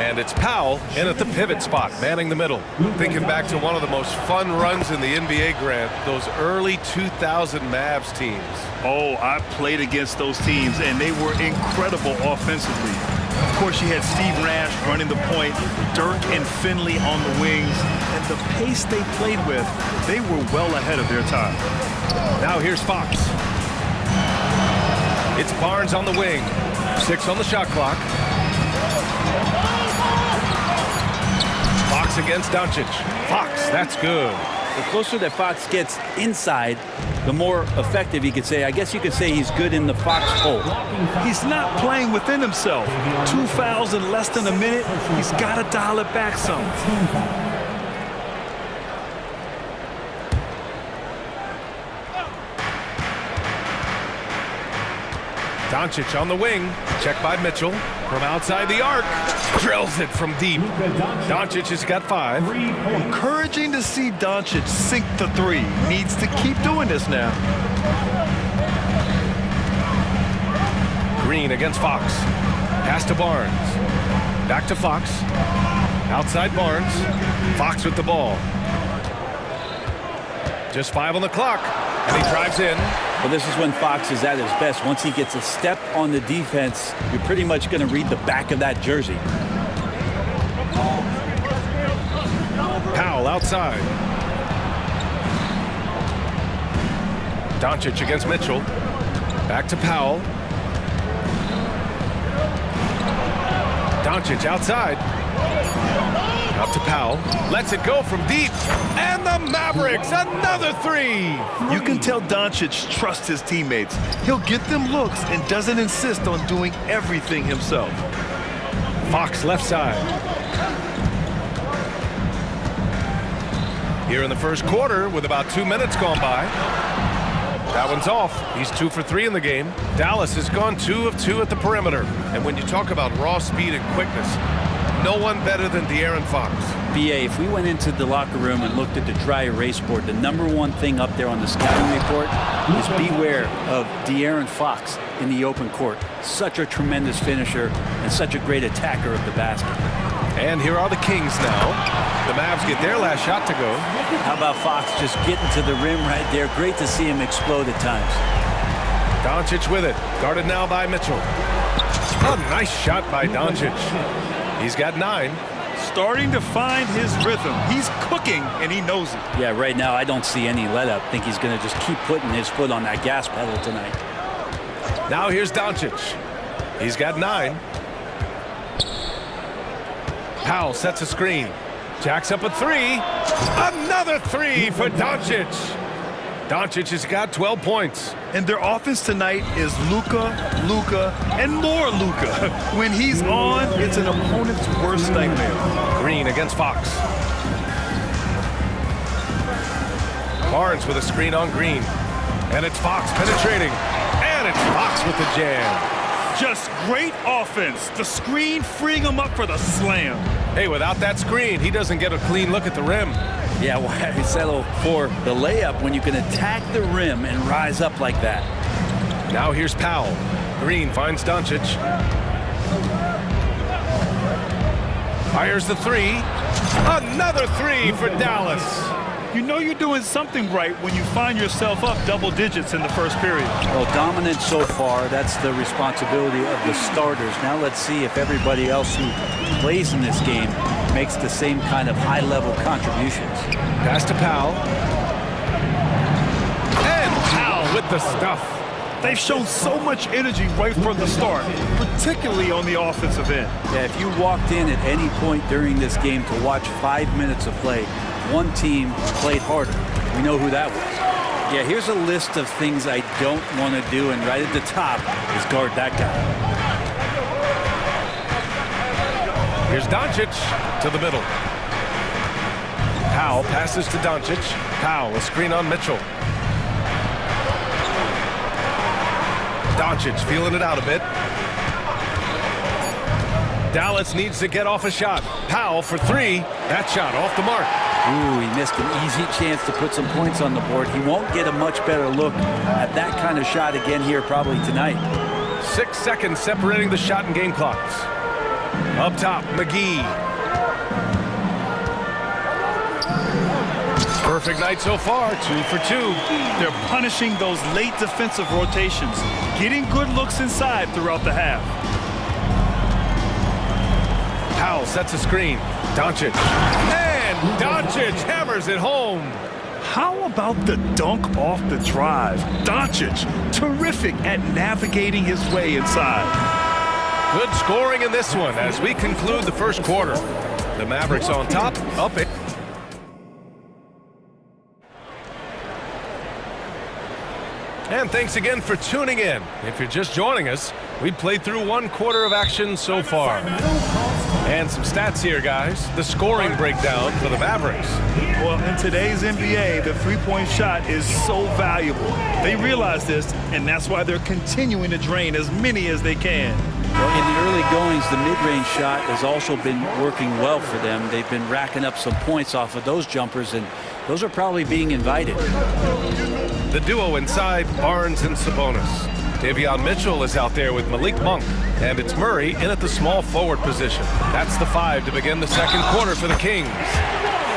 And it's Powell in at the pivot spot, manning the middle. Thinking back to one of the most fun runs in the NBA, Grant, those early 2000 Mavs teams. Oh, I played against those teams, and they were incredible offensively. Of course, you had Steve Nash running the point, Dirk and Finley on the wings, and the pace they played with, they were well ahead of their time. Now here's Fox. It's Barnes on the wing. 6 on the shot clock. Fox against Doncic. Fox, that's good. The closer that Fox gets inside, the more effective he could say. I guess you could say he's good in the Fox hole. He's not playing within himself. 2 fouls in less than a minute. He's got to dial it back some. Doncic on the wing. Check by Mitchell. From outside the arc. Drills it from deep. Doncic has got 5. Encouraging to see Doncic sink the 3. Needs to keep doing this now. Green against Fox. Pass to Barnes. Back to Fox. Outside Barnes. Fox with the ball. Just 5 on the clock. And he drives in. Well, this is when Fox is at his best. Once he gets a step on the defense, you're pretty much going to read the back of that jersey. Powell outside. Doncic against Mitchell. Back to Powell. Doncic outside. Up to Powell. Lets it go from deep. And the Mavericks, another 3. You can tell Doncic trusts his teammates. He'll get them looks and doesn't insist on doing everything himself. Fox left side. Here in the first quarter with about 2 minutes gone by. That one's off. He's 2 for 3 in the game. Dallas has gone 2 of 2 at the perimeter. And when you talk about raw speed and quickness, no one better than De'Aaron Fox. BA, if we went into the locker room and looked at the dry erase board, the #1 thing up there on the scouting report is beware of De'Aaron Fox in the open court. Such a tremendous finisher and such a great attacker of the basket. And here are the Kings now. The Mavs get their last shot to go. How about Fox just getting to the rim right there? Great to see him explode at times. Doncic with it. Guarded now by Mitchell. A nice shot by Doncic. He's got 9. Starting to find his rhythm. He's cooking, and he knows it. Yeah, right now I don't see any let up. I think he's going to just keep putting his foot on that gas pedal tonight. Now here's Doncic. He's got 9. Powell sets a screen. Jacks up a 3. Another 3 for Doncic. Doncic has got 12 points. And their offense tonight is Luka, and more Luka. When he's on, it's an opponent's worst nightmare. Green against Fox. Barnes with a screen on Green. And it's Fox penetrating. And it's Fox with the jam. Just great offense. The screen freeing him up for the slam. Hey, without that screen, he doesn't get a clean look at the rim. Yeah, why settle for the layup when you can attack the rim and rise up like that? Now here's Powell. Green finds Doncic. Fires the 3. Another 3 for Dallas. You know you're doing something right when you find yourself up double digits in the first period. Well, dominant so far. That's the responsibility of the starters. Now let's see if everybody else who plays in this game makes the same kind of high-level contributions. Pass to Powell. And Powell with the stuff. They've shown so much energy right from the start, particularly on the offensive end. Yeah, if you walked in at any point during this game to watch 5 minutes of play, one team played harder. We know who that was. Yeah, here's a list of things I don't want to do, and right at the top is guard that guy. Here's Doncic to the middle. Powell passes to Doncic. Powell, a screen on Mitchell. Doncic feeling it out a bit. Dallas needs to get off a shot. Powell for 3. That shot off the mark. Ooh, he missed an easy chance to put some points on the board. He won't get a much better look at that kind of shot again here probably tonight. 6 seconds separating the shot and game clocks. Up top, McGee. Perfect night so far, 2 for 2. They're punishing those late defensive rotations, getting good looks inside throughout the half. Powell sets a screen. Doncic. And Doncic hammers it home. How about the dunk off the drive? Doncic, terrific at navigating his way inside. Good scoring in this one as we conclude the first quarter. The Mavericks on top, up it. And thanks again for tuning in. If you're just joining us, we played through 1 quarter of action so far. And some stats here, guys. The scoring breakdown for the Mavericks. Well, in today's NBA, the three-point shot is so valuable. They realize this, and that's why they're continuing to drain as many as they can. Well, in the early goings, the mid-range shot has also been working well for them. They've been racking up some points off of those jumpers, and those are probably being invited. The duo inside, Barnes and Sabonis. Davion Mitchell is out there with Malik Monk, and it's Murray in at the small forward position. That's the 5 to begin the second quarter for the Kings.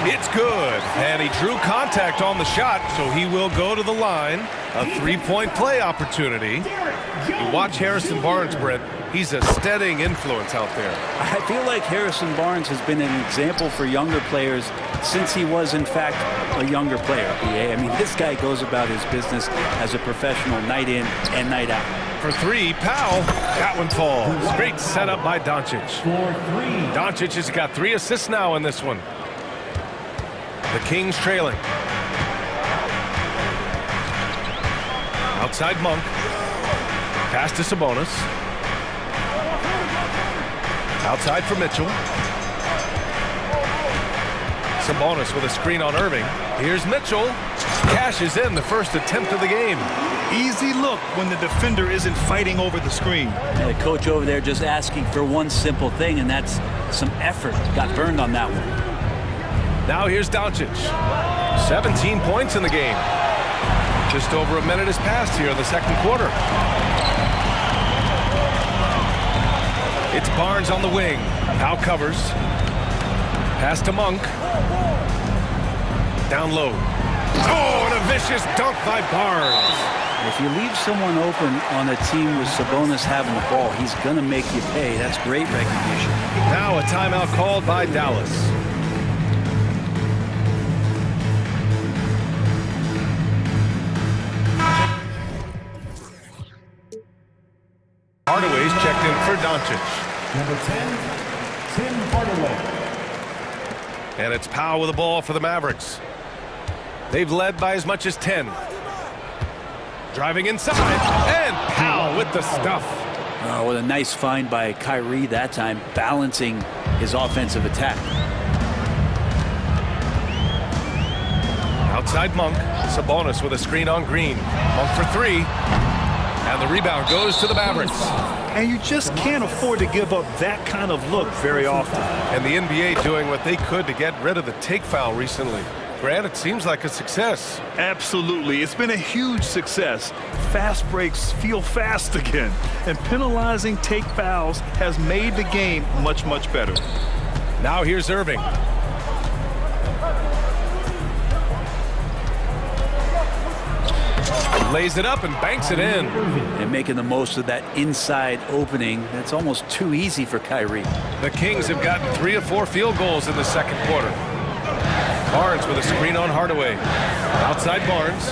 It's good, and he drew contact on the shot, so he will go to the line. A 3-point play opportunity. You watch Harrison Barnes, Brett. He's a steadying influence out there. I feel like Harrison Barnes has been an example for younger players since he was, in fact, a younger player. I mean, this guy goes about his business as a professional night in and night out. For 3, Powell. That one falls. Great setup by Doncic. Doncic has got 3 assists now in this one. The Kings trailing. Outside Monk. Pass to Sabonis. Outside for Mitchell. Sabonis with a screen on Irving. Here's Mitchell. Cashes in the first attempt of the game. Easy look when the defender isn't fighting over the screen. And the coach over there just asking for one simple thing, and that's some effort. Got burned on that one. Now here's Doncic. 17 points in the game. Just over a minute has passed here in the second quarter. It's Barnes on the wing. Now covers. Pass to Monk. Down low. Oh, and a vicious dunk by Barnes. If you leave someone open on a team with Sabonis having the ball, he's going to make you pay. That's great recognition. Now a timeout called by Dallas. Hardaway's checked in for Doncic. Number 10, Tim Hardaway. And it's Powell with the ball for the Mavericks. They've led by as much as 10. Driving inside, and Powell with the stuff. Oh, what a nice find by Kyrie that time, balancing his offensive attack. Outside Monk. Sabonis with a screen on Green. Monk for 3. And the rebound goes to the Mavericks. And you just can't afford to give up that kind of look very often. And the NBA doing what they could to get rid of the take foul recently. Grant, it seems like a success. Absolutely. It's been a huge success. Fast breaks feel fast again. And penalizing take fouls has made the game much, much better. Now here's Irving. Lays it up and banks it in. And making the most of that inside opening. That's almost too easy for Kyrie. The Kings have gotten 3 of 4 field goals in the second quarter. Barnes with a screen on Hardaway. Outside Barnes.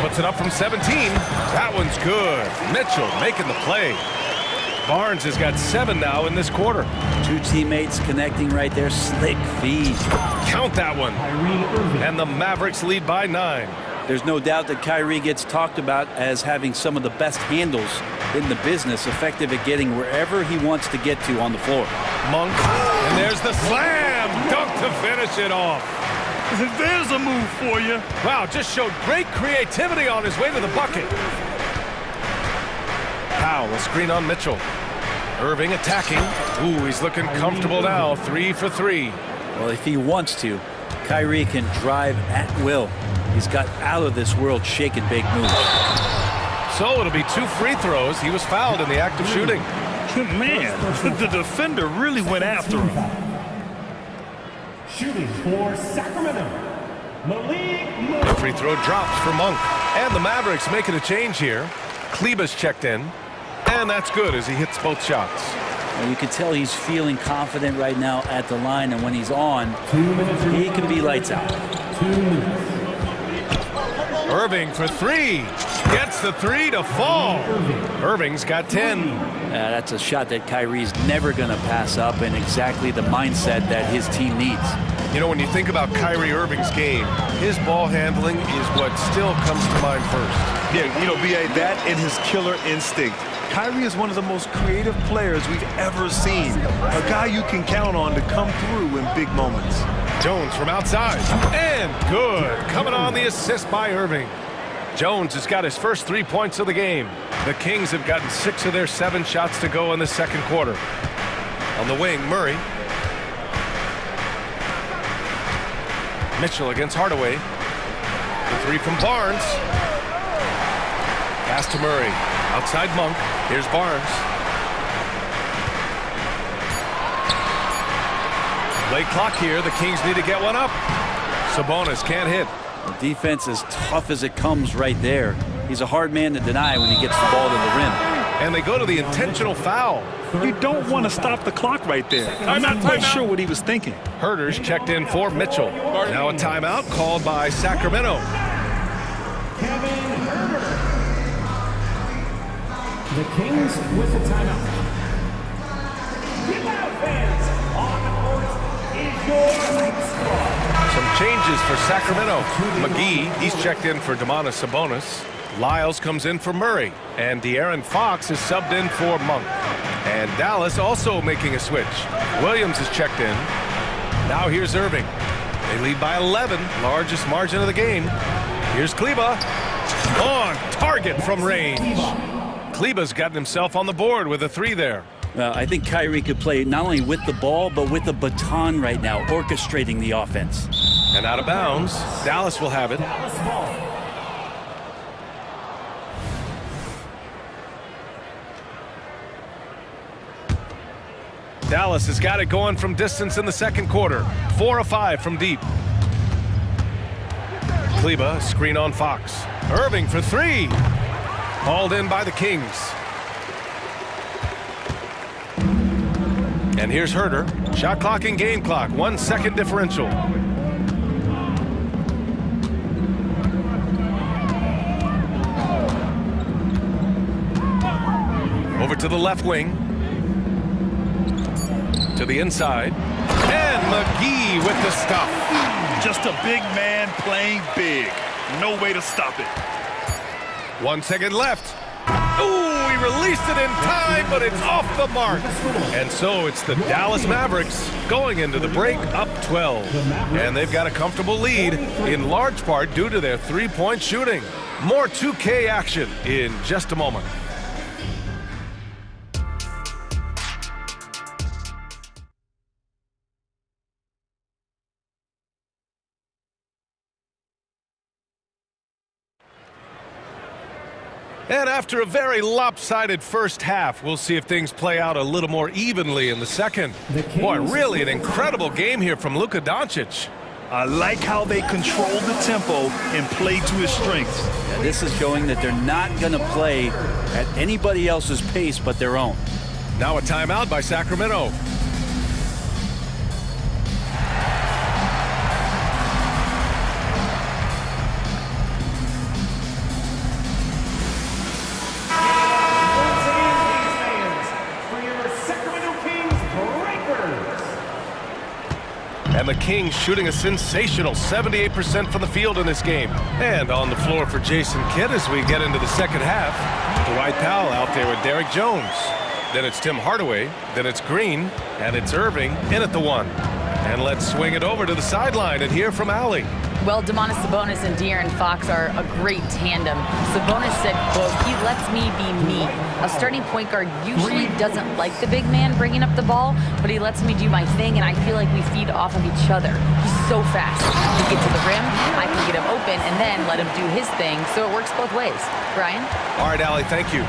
Puts it up from 17. That one's good. Mitchell making the play. Barnes has got 7 now in this quarter. 2 teammates connecting right there. Slick feed. Count that one. And the Mavericks lead by 9. There's no doubt that Kyrie gets talked about as having some of the best handles in the business, effective at getting wherever he wants to get to on the floor. Monk, and there's the slam dunk to finish it off. There's a move for you. Wow, just showed great creativity on his way to the bucket. Powell, a screen on Mitchell. Irving attacking. Ooh, he's looking comfortable now. 3 for 3. Well, if he wants to, Kyrie can drive at will. He's got out of this world shake and bake moves. So it'll be 2 free throws. He was fouled in the act of shooting. Man, the defender really went after him. Shooting for Sacramento, Malik Monk. The free throw drops for Monk. And the Mavericks making a change here. Kleba's checked in. And that's good as he hits both shots. Well, you can tell he's feeling confident right now at the line, and when he's on, he can be lights out. 2 minutes. Irving for three. Gets the three to fall. Irving's got 10. That's a shot that Kyrie's never going to pass up, and exactly the mindset that his team needs. You know, when you think about Kyrie Irving's game, his ball handling is what still comes to mind first. Yeah, you know, B.A., that and his killer instinct. Kyrie is one of the most creative players we've ever seen. A guy you can count on to come through in big moments. Jones from outside. And good. Coming on the assist by Irving. Jones has got his first 3 points of the game. The Kings have gotten 6 of their 7 shots to go in the second quarter. On the wing, Murray. Mitchell against Hardaway. The three from Barnes. Pass to Murray. Outside Monk. Here's Barnes. Late clock here. The Kings need to get one up. Sabonis can't hit. The defense is tough as it comes right there. He's a hard man to deny when he gets the ball to the rim. And they go to the intentional foul. You don't want to stop the clock right there. I'm not quite sure what he was thinking. Herder's checked in for Mitchell. Now a timeout called by Sacramento. The Kings with the timeout. Get out, fans. On the court is your squad. Some changes for Sacramento. McGee, he's checked in for Domantas Sabonis. Lyles comes in for Murray. And De'Aaron Fox is subbed in for Monk. And Dallas also making a switch. Williams is checked in. Now here's Irving. They lead by 11, largest margin of the game. Here's Kleba. On target from range. Kleba's gotten himself on the board with a three there. Well, I think Kyrie could play not only with the ball, but with the baton right now, orchestrating the offense. And out of bounds, Dallas will have it. Dallas has got it going from distance in the second quarter. 4 of 5 from deep. Kleba, screen on Fox. Irving for three. Hauled in by the Kings. And here's Herder. Shot clock and game clock. 1 second differential. Over to the left wing. To the inside. And McGee with the stuff. Just a big man playing big. No way to stop it. 1 second left. Ooh, he released it in time, but it's off the mark. And so it's the Dallas Mavericks going into the break up 12. And they've got a comfortable lead, in large part due to their three-point shooting. More 2K action in just a moment. And after a very lopsided first half, we'll see if things play out a little more evenly in the second. Boy, really an incredible game here from Luka Doncic. I like how they control the tempo and play to his strengths. Yeah, this is showing that they're not going to play at anybody else's pace but their own. Now a timeout by Sacramento. And the Kings shooting a sensational 78% from the field in this game. And on the floor for Jason Kidd as we get into the second half. Dwight Powell out there with Derrick Jones. Then it's Tim Hardaway. Then it's Green. And it's Irving in at the one. And let's swing it over to the sideline and hear from Allie. Well, Domantas Sabonis and De'Aaron Fox are a great tandem. Sabonis said, quote, "He lets me be me." A starting point guard usually doesn't like the big man bringing up the ball, but he lets me do my thing, and I feel like we feed off of each other. He's so fast. He gets to the rim, I can get him open, and then let him do his thing, so it works both ways. Brian? All right, Allie, thank you.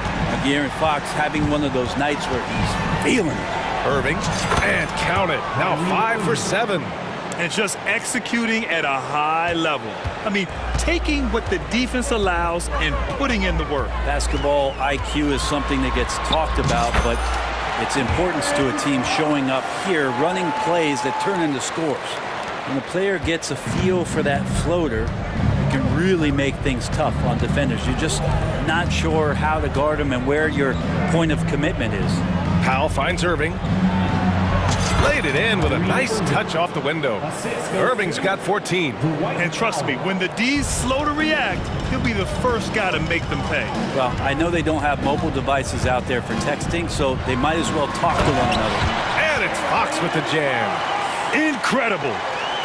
De'Aaron Fox having one of those nights where he's feeling it. Irving, and count it. Now 5 for 7. And just executing at a high level. I mean, taking what the defense allows and putting in the work. Basketball IQ is something that gets talked about, but its importance to a team showing up here, running plays that turn into scores. When the player gets a feel for that floater, it can really make things tough on defenders. You're just not sure how to guard them and where your point of commitment is. Powell finds Irving. Laid it in with a nice touch off the window. Irving's got 14. And trust me, when the D's slow to react, he'll be the first guy to make them pay. Well, I know they don't have mobile devices out there for texting, so they might as well talk to one another. And it's Fox with the jam. Incredible.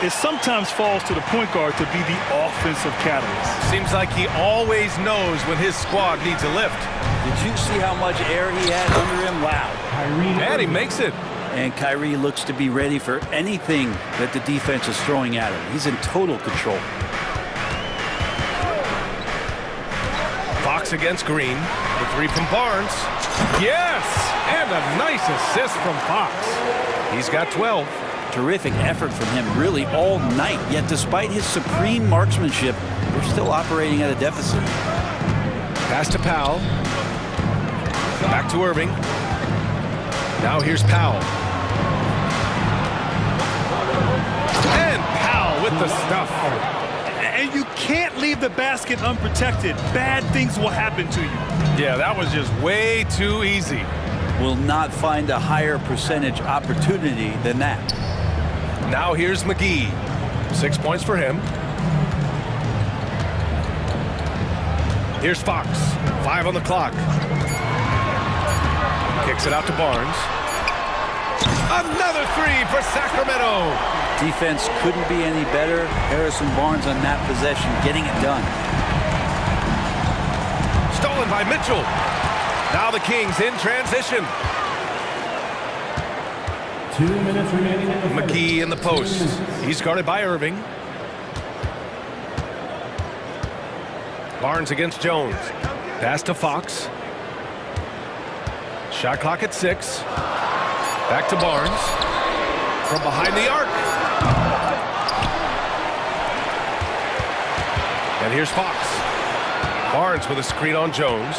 It sometimes falls to the point guard to be the offensive catalyst. Seems like he always knows when his squad needs a lift. Did you see how much air he had under him? Wow. And he makes it. And Kyrie looks to be ready for anything that the defense is throwing at him. He's in total control. Fox against Green. The three from Barnes. Yes! And a nice assist from Fox. He's got 12. Terrific effort from him really all night. Yet despite his supreme marksmanship, we're still operating at a deficit. Pass to Powell. Back to Irving. Now here's Powell. And Powell with the stuff. And you can't leave the basket unprotected. Bad things will happen to you. Yeah, that was just way too easy. Will not find a higher percentage opportunity than that. Now here's McGee. 6 points for him. Here's Fox. 5 on the clock. Kicks it out to Barnes. Another three for Sacramento. Defense couldn't be any better. Harrison Barnes on that possession, getting it done. Stolen by Mitchell. Now the Kings in transition. 2 minutes remaining in the McGee in the post. He's guarded by Irving. Barnes against Jones. Pass to Fox. Shot clock at 6. Back to Barnes. From behind the arc. And here's Fox. Barnes with a screen on Jones.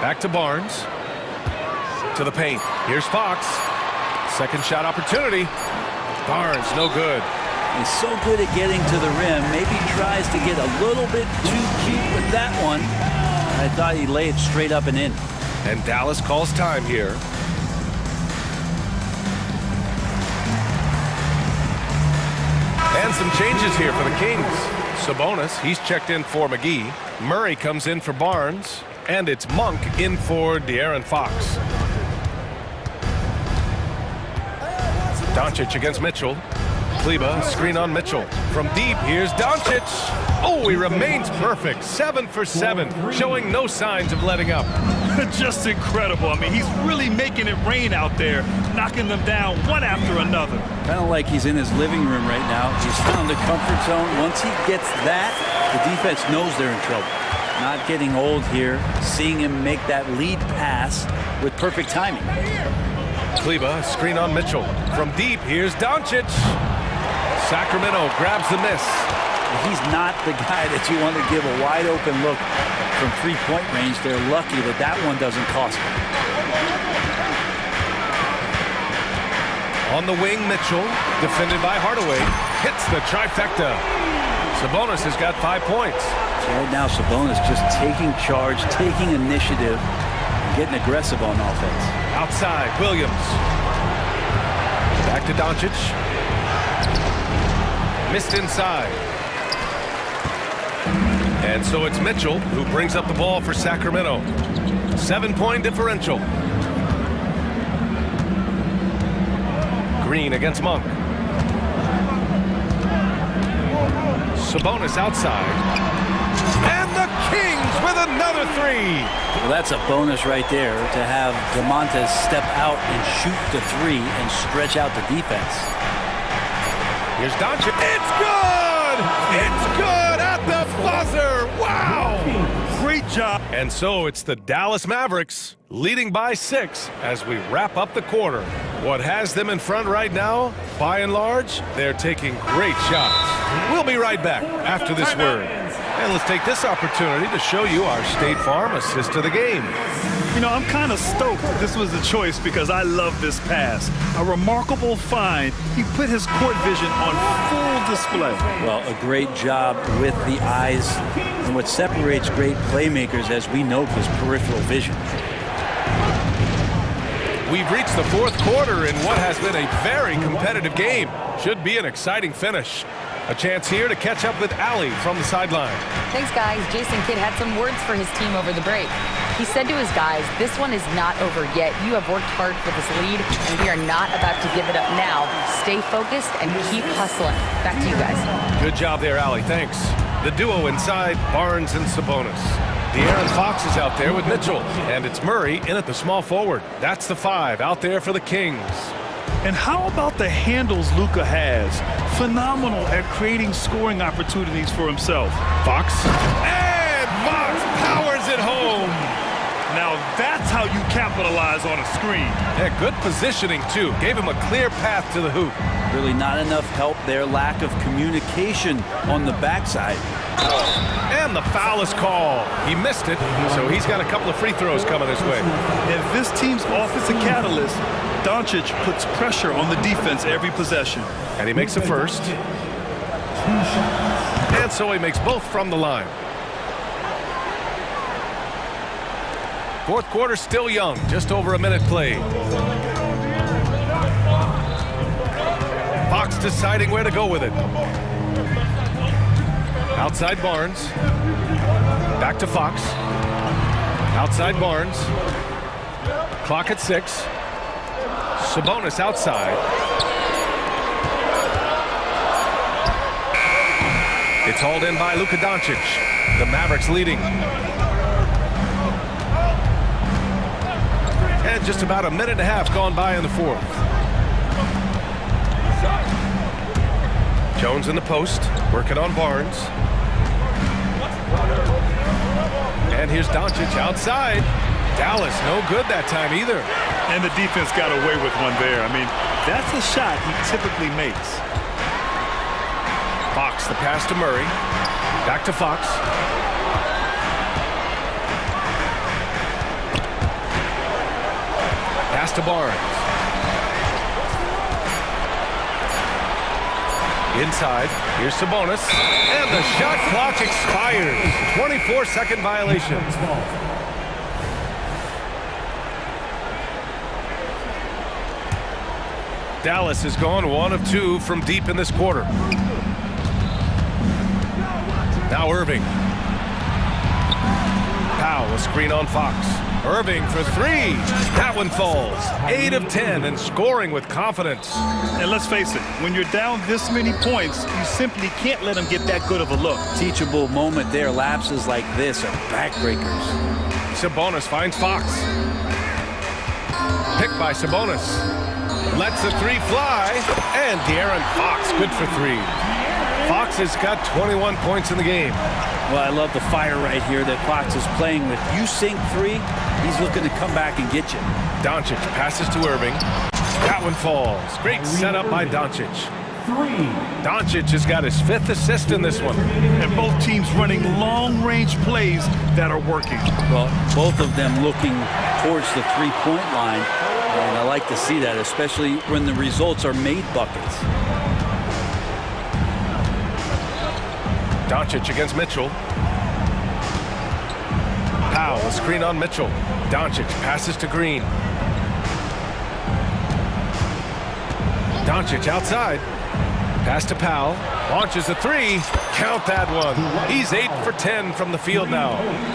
Back to Barnes. To the paint. Here's Fox. Second shot opportunity. Barnes, no good. He's so good at getting to the rim. Maybe tries to get a little bit too cute with that one. I thought he'd lay it straight up and in. And Dallas calls time here. And some changes here for the Kings. Sabonis, he's checked in for McGee. Murray comes in for Barnes. And it's Monk in for De'Aaron Fox. Doncic against Mitchell. Kleba, screen on Mitchell. From deep, here's Doncic. Oh, he remains perfect. 7 for 7, showing no signs of letting up. Just incredible. I mean, he's really making it rain out there, knocking them down one after another. Kind of like he's in his living room right now. He's found the comfort zone. Once he gets that, the defense knows they're in trouble. Not getting old here, seeing him make that lead pass with perfect timing. Kleba, screen on Mitchell. From deep, here's Doncic. Sacramento grabs the miss. He's not the guy that you want to give a wide open look from three-point range. They're lucky that that one doesn't cost them. On the wing, Mitchell, defended by Hardaway, hits the trifecta. Sabonis has got 5 points. So right now, Sabonis just taking charge, taking initiative, getting aggressive on offense. Outside, Williams. Back to Doncic. Missed inside. And so it's Mitchell who brings up the ball for Sacramento. 7-point differential. Green against Monk. Sabonis outside. And the Kings with another three. Well, that's a bonus right there to have DeMontes step out and shoot the three and stretch out the defense. Here's Doncic. It's good! It's good at the buzzer! Wow! Great job. And so it's the Dallas Mavericks leading by 6 as we wrap up the quarter. What has them in front right now, by and large, they're taking great shots. We'll be right back after this word. And let's take this opportunity to show you our State Farm assist of the game. You know, I'm kind of stoked this was the choice because I love this pass. A remarkable find. He put his court vision on full display. Well, a great job with the eyes. And what separates great playmakers, as we know, is peripheral vision. We've reached the fourth quarter in what has been a very competitive game. Should be an exciting finish. A chance here to catch up with Allie from the sideline. Thanks, guys. Jason Kidd had some words for his team over the break. He said to his guys, this one is not over yet. You have worked hard for this lead, and we are not about to give it up now. Stay focused and keep hustling. Back to you guys. Good job there, Allie. Thanks. The duo inside, Barnes and Sabonis. De'Aaron Fox is out there with Mitchell, and it's Murray in at the small forward. That's the 5 out there for the Kings. And how about the handles Luka has? Phenomenal at creating scoring opportunities for himself. Fox. And Fox powers it home. Now that's how you capitalize on a screen. Yeah, good positioning, too. Gave him a clear path to the hoop. Really not enough help there. Lack of communication on the backside. And the foul is called. He missed it, so he's got a couple of free throws coming his way. And this team's offensive catalyst, Doncic, puts pressure on the defense every possession. And he makes the first. And so he makes both from the line. Fourth quarter still young, just over a minute played. Fox deciding where to go with it. Outside Barnes. Back to Fox. Outside Barnes. Clock at 6. Sabonis outside. It's hauled in by Luka Doncic. The Mavericks leading. And just about a minute and a half gone by in the fourth. Jones in the post, working on Barnes. And here's Doncic outside. Dallas, no good that time either. And the defense got away with one there. I mean, that's a shot he typically makes. Fox, the pass to Murray. Back to Fox. Pass to Barnes. Inside, here's Sabonis, and the shot clock expires. 24-second violation. Dallas has gone 1 of 2 from deep in this quarter. Now Irving. Powell, a screen on Fox. Irving for 3. That one falls. 8 of 10 and scoring with confidence. And let's face it, when you're down this many points, you simply can't let them get that good of a look. Teachable moment there. Lapses like this are backbreakers. Sabonis finds Fox. Picked by Sabonis. Lets the 3 fly. And De'Aaron Fox good for 3. Fox has got 21 points in the game. Well, I love the fire right here that Fox is playing with. You sink 3, he's looking to come back and get you. Doncic passes to Irving. That one falls. Great setup by Doncic. Doncic has got his 5th assist in this one. And both teams running long-range plays that are working. Well, both of them looking towards the 3-point line. And I like to see that, especially when the results are made buckets. Doncic against Mitchell. Powell, a screen on Mitchell. Doncic passes to Green. Doncic outside. Pass to Powell. Launches a 3. Count that one. He's 8 for 10 from the field now.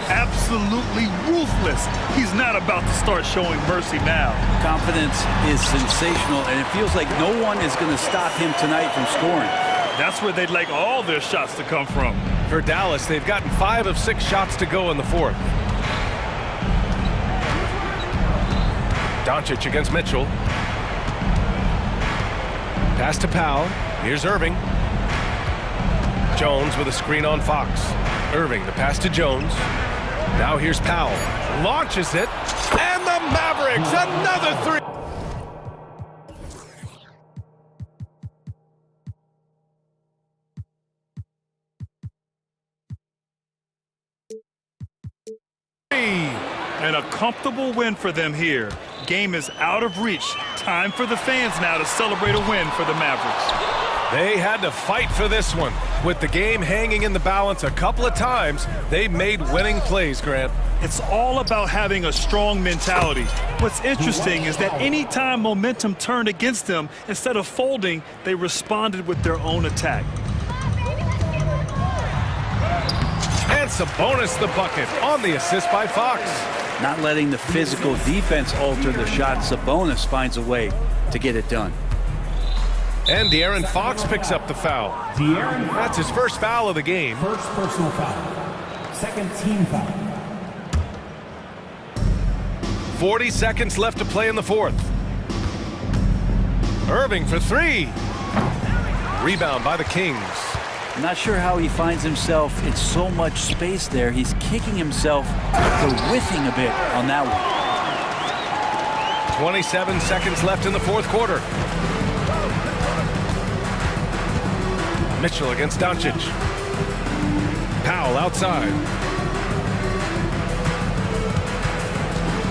Absolutely ruthless. He's not about to start showing mercy now. Confidence is sensational, and it feels like no one is going to stop him tonight from scoring. That's where they'd like all their shots to come from. For Dallas, they've gotten 5 of 6 shots to go in the fourth. Doncic against Mitchell. Pass to Powell. Here's Irving. Jones with a screen on Fox. Irving, the pass to Jones. Now here's Powell. Launches it. And the Mavericks, another 3. And a comfortable win for them here. Game is out of reach. Time for the fans now to celebrate a win for the Mavericks. They had to fight for this one. With the game hanging in the balance a couple of times, they made winning plays, Grant. It's all about having a strong mentality. What's interesting is that anytime momentum turned against them, instead of folding, they responded with their own attack. And Sabonis the bucket on the assist by Fox. Not letting the physical defense alter the shot, Sabonis finds a way to get it done. And De'Aaron Fox picks up the foul. That's his first foul of the game. First personal foul. Second team foul. 40 seconds left to play in the fourth. Irving for three. Rebound by the Kings. I'm not sure how he finds himself in so much space there. He's kicking himself for whiffing a bit on that one. 27 seconds left in the fourth quarter. Mitchell against Doncic. Powell outside.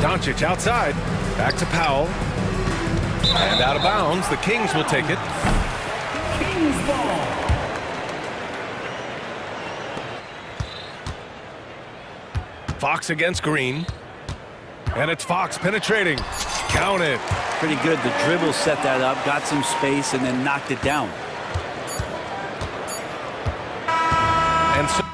Doncic outside. Back to Powell. And out of bounds. The Kings will take it. Kings ball. Fox against Green. And it's Fox penetrating. Count it. Pretty good. The dribble set that up, got some space, and then knocked it down. And so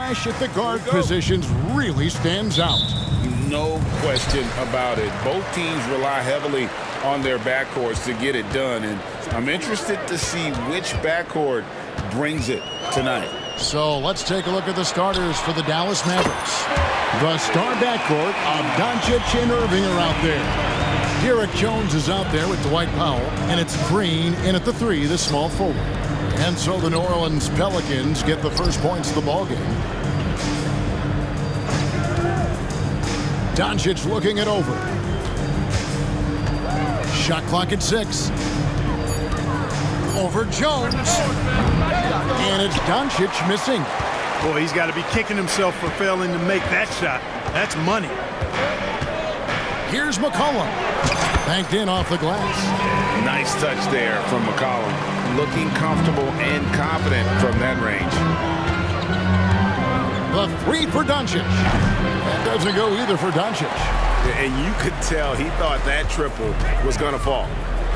flash at the guard positions really stands out. No question about it. Both teams rely heavily on their backcourts to get it done, and I'm interested to see which backcourt brings it tonight. So let's take a look at the starters for the Dallas Mavericks. The star backcourt of Doncic and Irving are out there. Derek Jones is out there with Dwight Powell, and it's Green in at the 3, the small forward. And so the New Orleans Pelicans get the first points of the ballgame. Doncic looking it over. Shot clock at 6. Over Jones. And it's Doncic missing. Boy, he's got to be kicking himself for failing to make that shot. That's money. Here's McCollum. Banked in off the glass. Nice touch there from McCollum. Looking comfortable and confident from that range. The 3 for Doncic. That doesn't go either for Doncic. And you could tell he thought that triple was going to fall.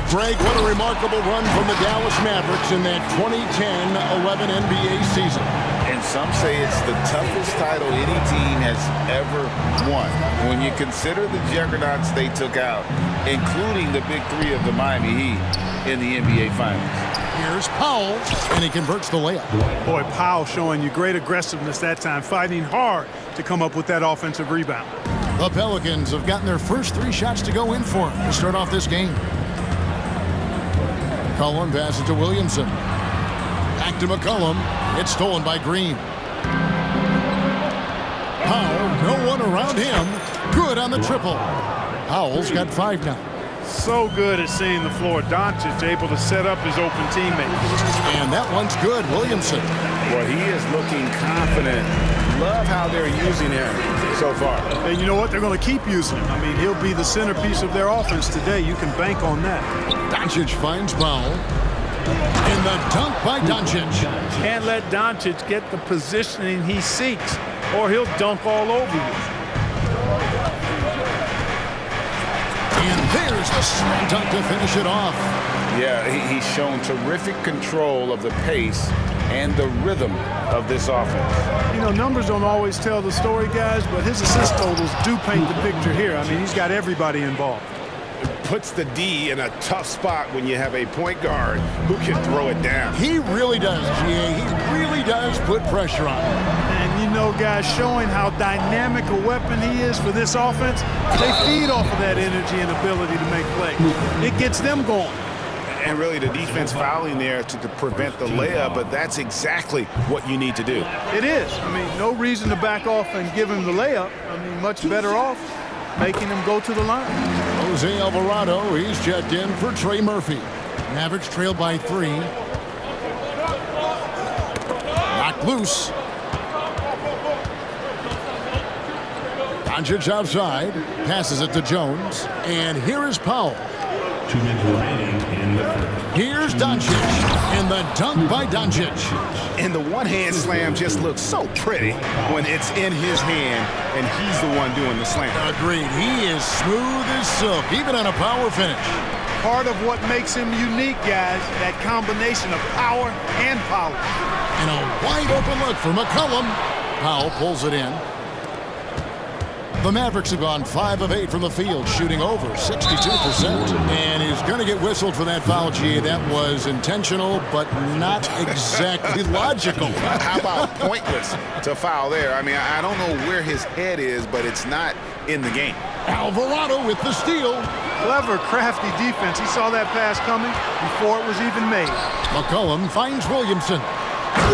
Greg, what a remarkable run from the Dallas Mavericks in that 2010-11 NBA season. And some say it's the toughest title any team has ever won. When you consider the juggernauts they took out, including the big 3 of the Miami Heat in the NBA Finals. Here's Powell, and he converts the layup. Boy, Powell showing you great aggressiveness that time, fighting hard to come up with that offensive rebound. The Pelicans have gotten their first 3 shots to go in for them to start off this game. McCollum passes to Williamson. Back to McCollum. It's stolen by Green. Powell, no one around him. Good on the triple. Powell's got 5 now. So good at seeing the floor. Doncic able to set up his open teammates. And that one's good. Williamson. Well, he is looking confident. Love how they're using him so far. And you know what? They're going to keep using him. I mean, he'll be the centerpiece of their offense today. You can bank on that. Doncic finds Powell. In the dunk by Doncic. Can't let Doncic get the positioning he seeks, or he'll dunk all over you. And there's the slam dunk to finish it off. Yeah, he's shown terrific control of the pace and the rhythm of this offense. You know, numbers don't always tell the story, guys, but his assist totals do paint the picture here. I mean, he's got everybody involved. It puts the D in a tough spot when you have a point guard who can throw it down. He really does, G.A. He really does put pressure on him. And you know, guys, showing how dynamic a weapon he is for this offense, they feed off of that energy and ability to make plays. It gets them going. And really the defense fouling there to prevent the layup, but that's exactly what you need to do. It is. I mean, no reason to back off and give him the layup. I mean, much better off making him go to the line. Jose Alvarado, he's checked in for Trey Murphy. Mavericks trailed by 3. Knocked loose. Doncic outside, passes it to Jones, and here is Powell. 2 minutes remaining in the third. Here's Doncic, and the dunk by Doncic. And the one-hand slam just looks so pretty when it's in his hand, and he's the one doing the slam. Agreed. He is smooth as silk, even on a power finish. Part of what makes him unique, guys, that combination of power and polish. And a wide open look for McCollum. Powell pulls it in. The Mavericks have gone 5 of 8 from the field, shooting over 62%. And he's going to get whistled for that foul, G. That was intentional, but not exactly logical. How about pointless to foul there? I mean, I don't know where his head is, but it's not in the game. Alvarado with the steal. Clever, crafty defense. He saw that pass coming before it was even made. McCollum finds Williamson.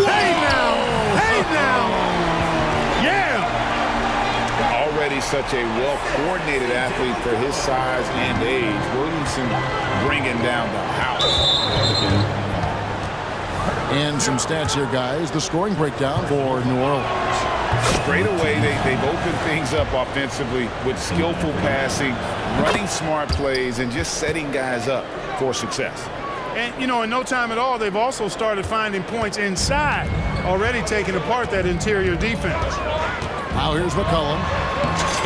Hey now! Hey now! Yeah! Already such a well-coordinated athlete for his size and age. Williamson bringing down the house. And some stats here, guys. The scoring breakdown for New Orleans. Straight away, they've opened things up offensively with skillful passing, running smart plays, and just setting guys up for success. And, you know, in no time at all, they've also started finding points inside, already taking apart that interior defense. Now here's McCollum,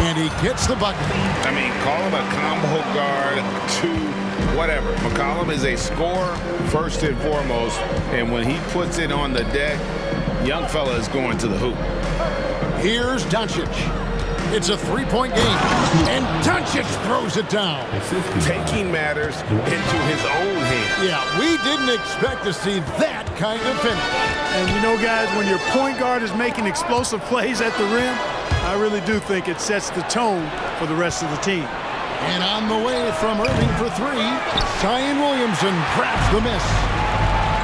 and he gets the bucket. I mean, call him a combo guard to whatever. McCollum is a scorer first and foremost, and when he puts it on the deck, Young fella is going to the hoop. Here's Doncic. It's a three-point game, and Doncic throws it down. Taking matters into his own hands. Yeah, we didn't expect to see that kind of finish. And you know, guys, when your point guard is making explosive plays at the rim, I really do think it sets the tone for the rest of the team. And on the way from Irving for three, Zion Williamson grabs the miss.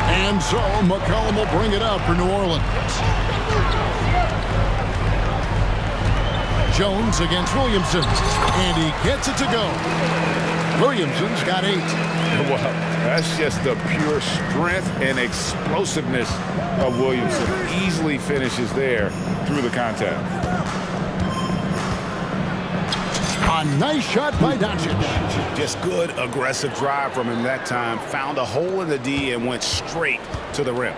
And so McCollum will bring it up for New Orleans. Jones against Williamson, and he gets it to go. Williamson's got 8. Well, that's just the pure strength and explosiveness of Williamson. Easily finishes there through the contact. A nice shot by Doncic. Just good, aggressive drive from him that time. Found a hole in the D and went straight to the rim.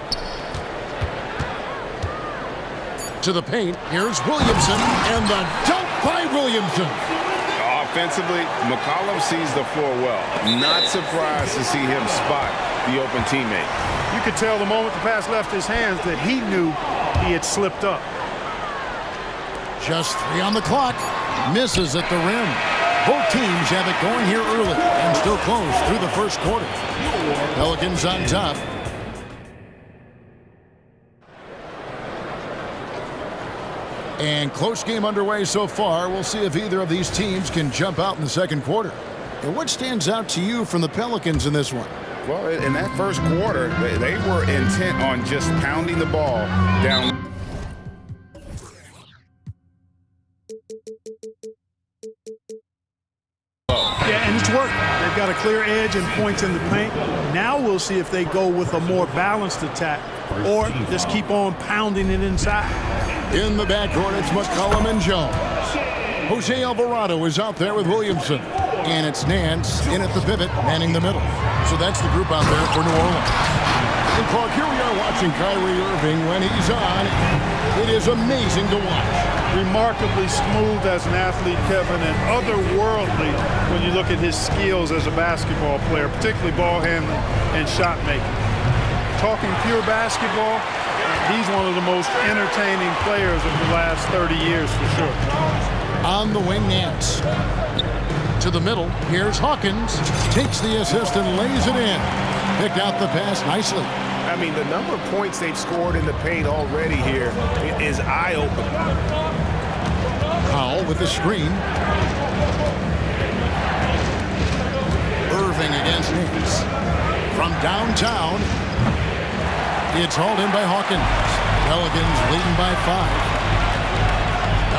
To the paint, here's Williamson, and the dunk by Williamson. Offensively, McCollum sees the floor well. Not surprised to see him spot the open teammate. You could tell the moment the pass left his hands that he knew he had slipped up. Just 3 on the clock. Misses at the rim. Both teams have it going here early and still close through the first quarter. Pelicans on top. And close game underway so far. We'll see if either of these teams can jump out in the second quarter. And what stands out to you from the Pelicans in this one? Well, in that first quarter, they were intent on just pounding the ball down. Yeah, and it's working. They've got a clear edge and points in the paint. Now we'll see if they go with a more balanced attack or just keep on pounding it inside. In the backcourt, it's McCollum and Jones. Jose Alvarado is out there with Williamson. And it's Nance in at the pivot, manning the middle. So that's the group out there for New Orleans. And Clark, here we are watching Kyrie Irving when he's on. It is amazing to watch. Remarkably smooth as an athlete, Kevin, and otherworldly when you look at his skills as a basketball player, particularly ball handling and shot making. Talking pure basketball, he's one of the most entertaining players of the last 30 years for sure. On the wing, Nance. To the middle, here's Hawkins. Takes the assist and lays it in. Picked out the pass nicely. I mean, the number of points they've scored in the paint already here is eye-opening. Powell with the screen. Irving against Nance. From downtown, it's hauled in by Hawkins. Pelicans leading by 5.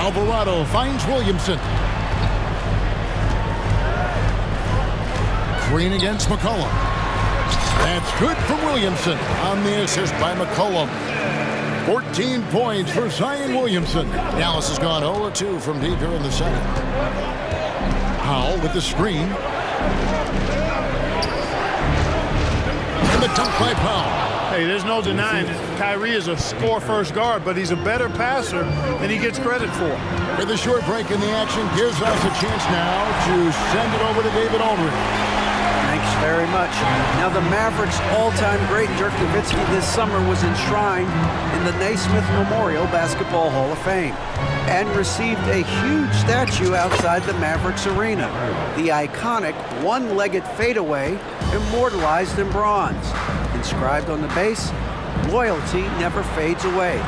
Alvarado finds Williamson. Green against McCollum. That's good from Williamson on the assist by McCollum. 14 points for Zion Williamson. Dallas has gone 0-2 from deep here in the second. Powell with the screen. And the dunk by Powell. Hey, there's no denying it. Kyrie is a score-first guard, but he's a better passer than he gets credit for. With a short break in the action, gives us a chance now to send it over to David Aldridge. Thanks very much. Now, the Mavericks' all-time great Dirk Nowitzki this summer was enshrined in the Naismith Memorial Basketball Hall of Fame and received a huge statue outside the Mavericks arena. The iconic one-legged fadeaway immortalized in bronze. Inscribed on the base, loyalty never fades away.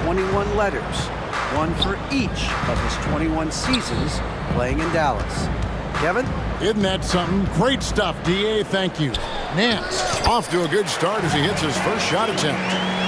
21 letters, one for each of his 21 seasons playing in Dallas. Kevin? Isn't that something? Great stuff, D.A. Thank you. Nance off to a good start as he hits his first shot attempt.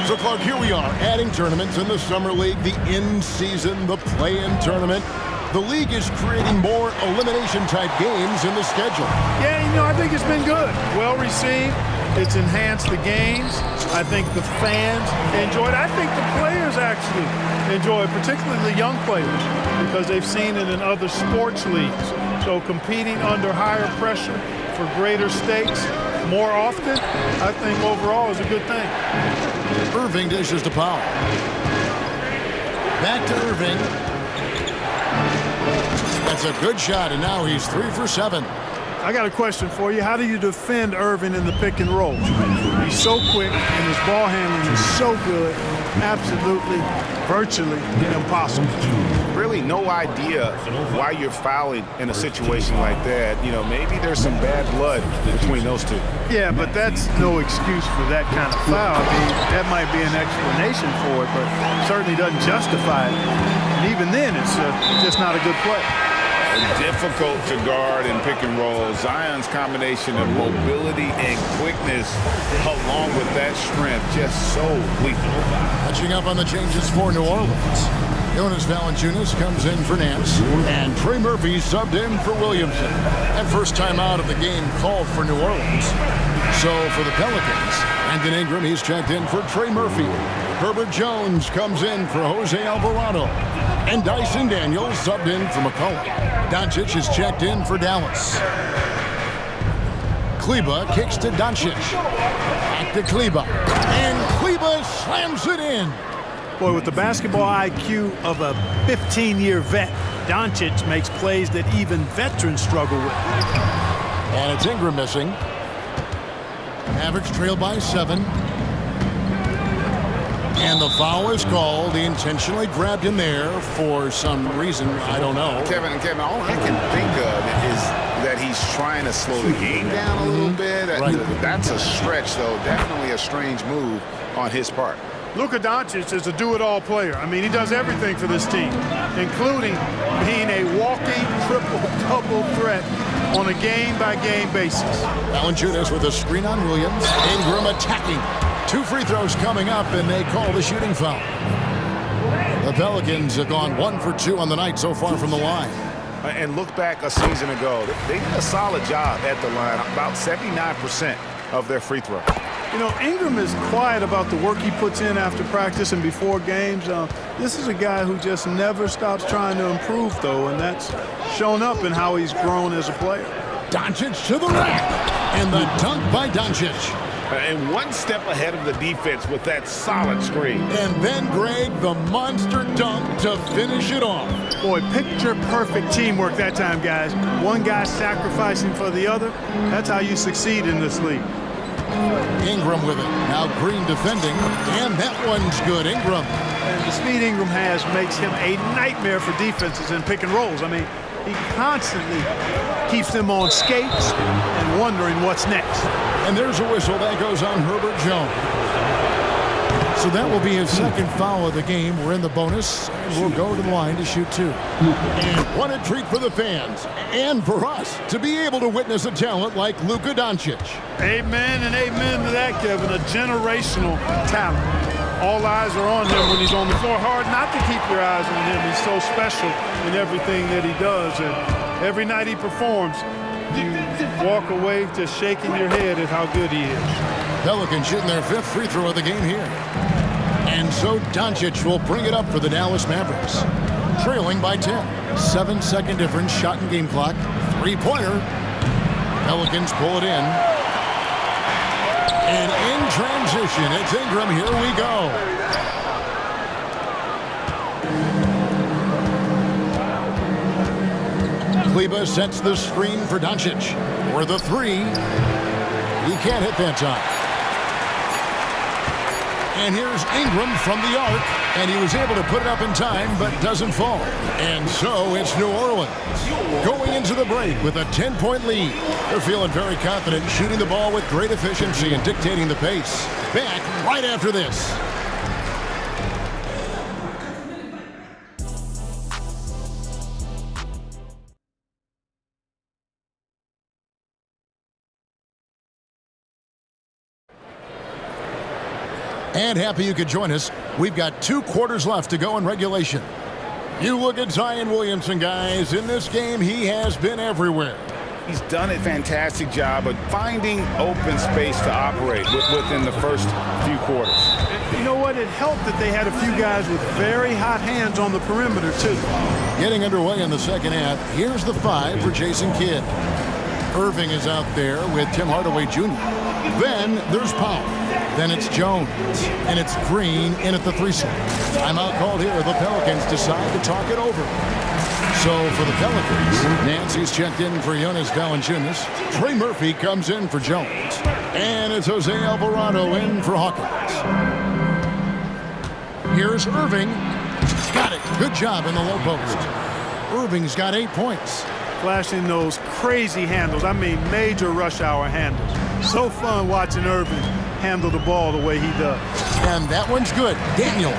So, Clark, here we are adding tournaments in the Summer League, the in-season, the play-in tournament. The league is creating more elimination-type games in the schedule. Yeah, you know, I think it's been good. Well received. It's enhanced the games. I think the fans enjoy it. I think the players actually enjoy it, particularly the young players, because they've seen it in other sports leagues. So competing under higher pressure for greater stakes more often, I think overall is a good thing. Irving dishes to Powell. Back to Irving. That's a good shot, and now he's 3 for 7. I got a question for you. How do you defend Irving in the pick and roll? He He's so quick, and his ball handling is so good. Absolutely, virtually impossible. Really no idea why you're fouling in a situation like that. You know, maybe there's some bad blood between those two. Yeah, but that's no excuse for that kind of foul. I mean, that might be an explanation for it, but certainly doesn't justify it. And even then, it's just not a good play. Difficult to guard and pick and roll. Zion's combination of mobility and quickness along with that strength just so lethal. Catching up on the changes for New Orleans. Jonas Valanciunas comes in for Nance, and Trey Murphy subbed in for Williamson. And first time out of the game called for New Orleans. So for the Pelicans, Brandon Ingram, he's checked in for Trey Murphy. Herbert Jones comes in for Jose Alvarado. And Dyson Daniels subbed in for McCollum. Doncic is checked in for Dallas. Kleba kicks to Doncic. Back to Kleba. And Kleba slams it in. Boy, with the basketball IQ of a 15-year vet, Doncic makes plays that even veterans struggle with. And it's Ingram missing. Mavericks trail by 7. And the foul is called. He intentionally grabbed him there for some reason. I don't know. Kevin, all I can think of is that he's trying to slow the game down a little bit. Right. That's a stretch, though. Definitely a strange move on his part. Luka Doncic is a do-it-all player. I mean, he does everything for this team, including being a walking triple-double threat on a game-by-game basis. Valanciunas with a screen on Williams. Ingram attacking. 2 free throws coming up, and they call the shooting foul. The Pelicans have gone 1 for 2 on the night so far from the line. And look back a season ago. They did a solid job at the line, about 79% of their free throw. You know, Ingram is quiet about the work he puts in after practice and before games. This is a guy who just never stops trying to improve, though, and that's shown up in how he's grown as a player. Doncic to the rack, and the dunk by Doncic. And one step ahead of the defense with that solid screen. And then, Greg, the monster dunk to finish it off. Boy, picture-perfect teamwork that time, guys. One guy sacrificing for the other. That's how you succeed in this league. Ingram with it. Now Green defending, and that one's good. Ingram. And the speed Ingram has makes him a nightmare for defenses in pick and rolls. I mean, he constantly keeps them on skates and wondering what's next. And there's a whistle that goes on Herbert Jones. So that will be his second foul of the game. We're in the bonus, and we'll go to the line to shoot 2. And what a treat for the fans and for us to be able to witness a talent like Luka Doncic. Amen and amen to that, Kevin. A generational talent. All eyes are on him when he's on the floor. Hard not to keep your eyes on him. He's so special in everything that he does. And every night he performs, you walk away just shaking your head at how good he is. Pelicans shooting their 5th free throw of the game here. And so Doncic will bring it up for the Dallas Mavericks. Trailing by 10. 7-second difference, shot and game clock. 3-pointer. Pelicans pull it in. And in transition, it's Ingram. Here we go. Kleba sets the screen for Doncic. For the 3. He can't hit that time. And here's Ingram from the arc, and he was able to put it up in time, but doesn't fall. And so it's New Orleans going into the break with a 10-point lead. They're feeling very confident, shooting the ball with great efficiency and dictating the pace. Back right after this. And happy you could join us. We've got 2 quarters left to go in regulation. You look at Zion Williamson, guys. In this game, he has been everywhere. He's done a fantastic job of finding open space to operate within the first few quarters. You know what? It helped that they had a few guys with very hot hands on the perimeter, too. Getting underway in the second half. Here's the 5 for Jason Kidd. Irving is out there with Tim Hardaway Jr. Then there's Powell. Then it's Jones. And it's Green in at the 3 slot. Timeout called here. The Pelicans decide to talk it over. So for the Pelicans, Nancy's checked in for Jonas Valanciunas. Trey Murphy comes in for Jones. And it's Jose Alvarado in for Hawkins. Here's Irving. Got it. Good job in the low post. Irving's got 8 points. Flashing those crazy handles. I mean, major rush hour handles. So fun watching Irving handle the ball the way he does. And that one's good. Daniels.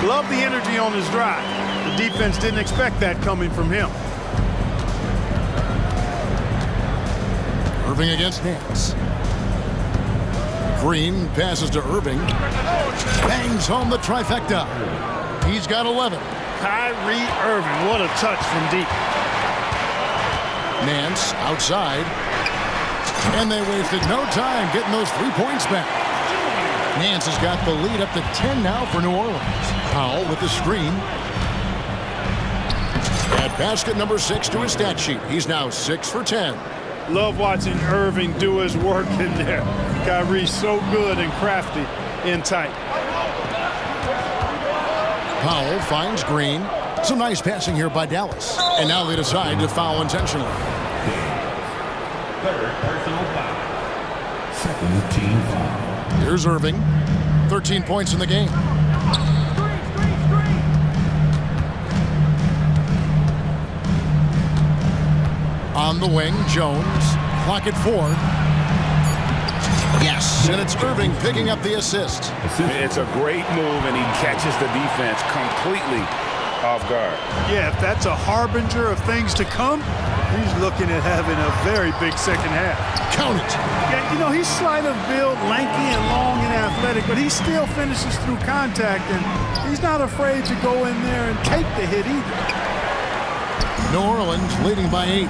Love the energy on his drive. The defense didn't expect that coming from him. Irving against Nance. Green passes to Irving. Bangs home the trifecta. He's got 11. Kyrie Irving, what a touch from deep. Nance outside. And they wasted no time getting those 3 points back. Nance has got the lead up to 10 now for New Orleans. Powell with the screen. At basket number 6 to his stat sheet. He's now 6 for 10. Love watching Irving do his work in there. Kyrie's so good and crafty in tight. Powell finds Green. Some nice passing here by Dallas. And now they decide to foul intentionally. Third personal foul. Second team foul. Here's Irving. 13 points in the game. On the wing, Jones. Clock at 4. Yes, and it's Irving picking up the assist. It's a great move, and he catches the defense completely off guard. Yeah, if that's a harbinger of things to come, he's looking at having a very big second half. Count it. Yeah, you know, he's slight of build, lanky and long and athletic, but he still finishes through contact, and he's not afraid to go in there and take the hit either. New Orleans leading by 8.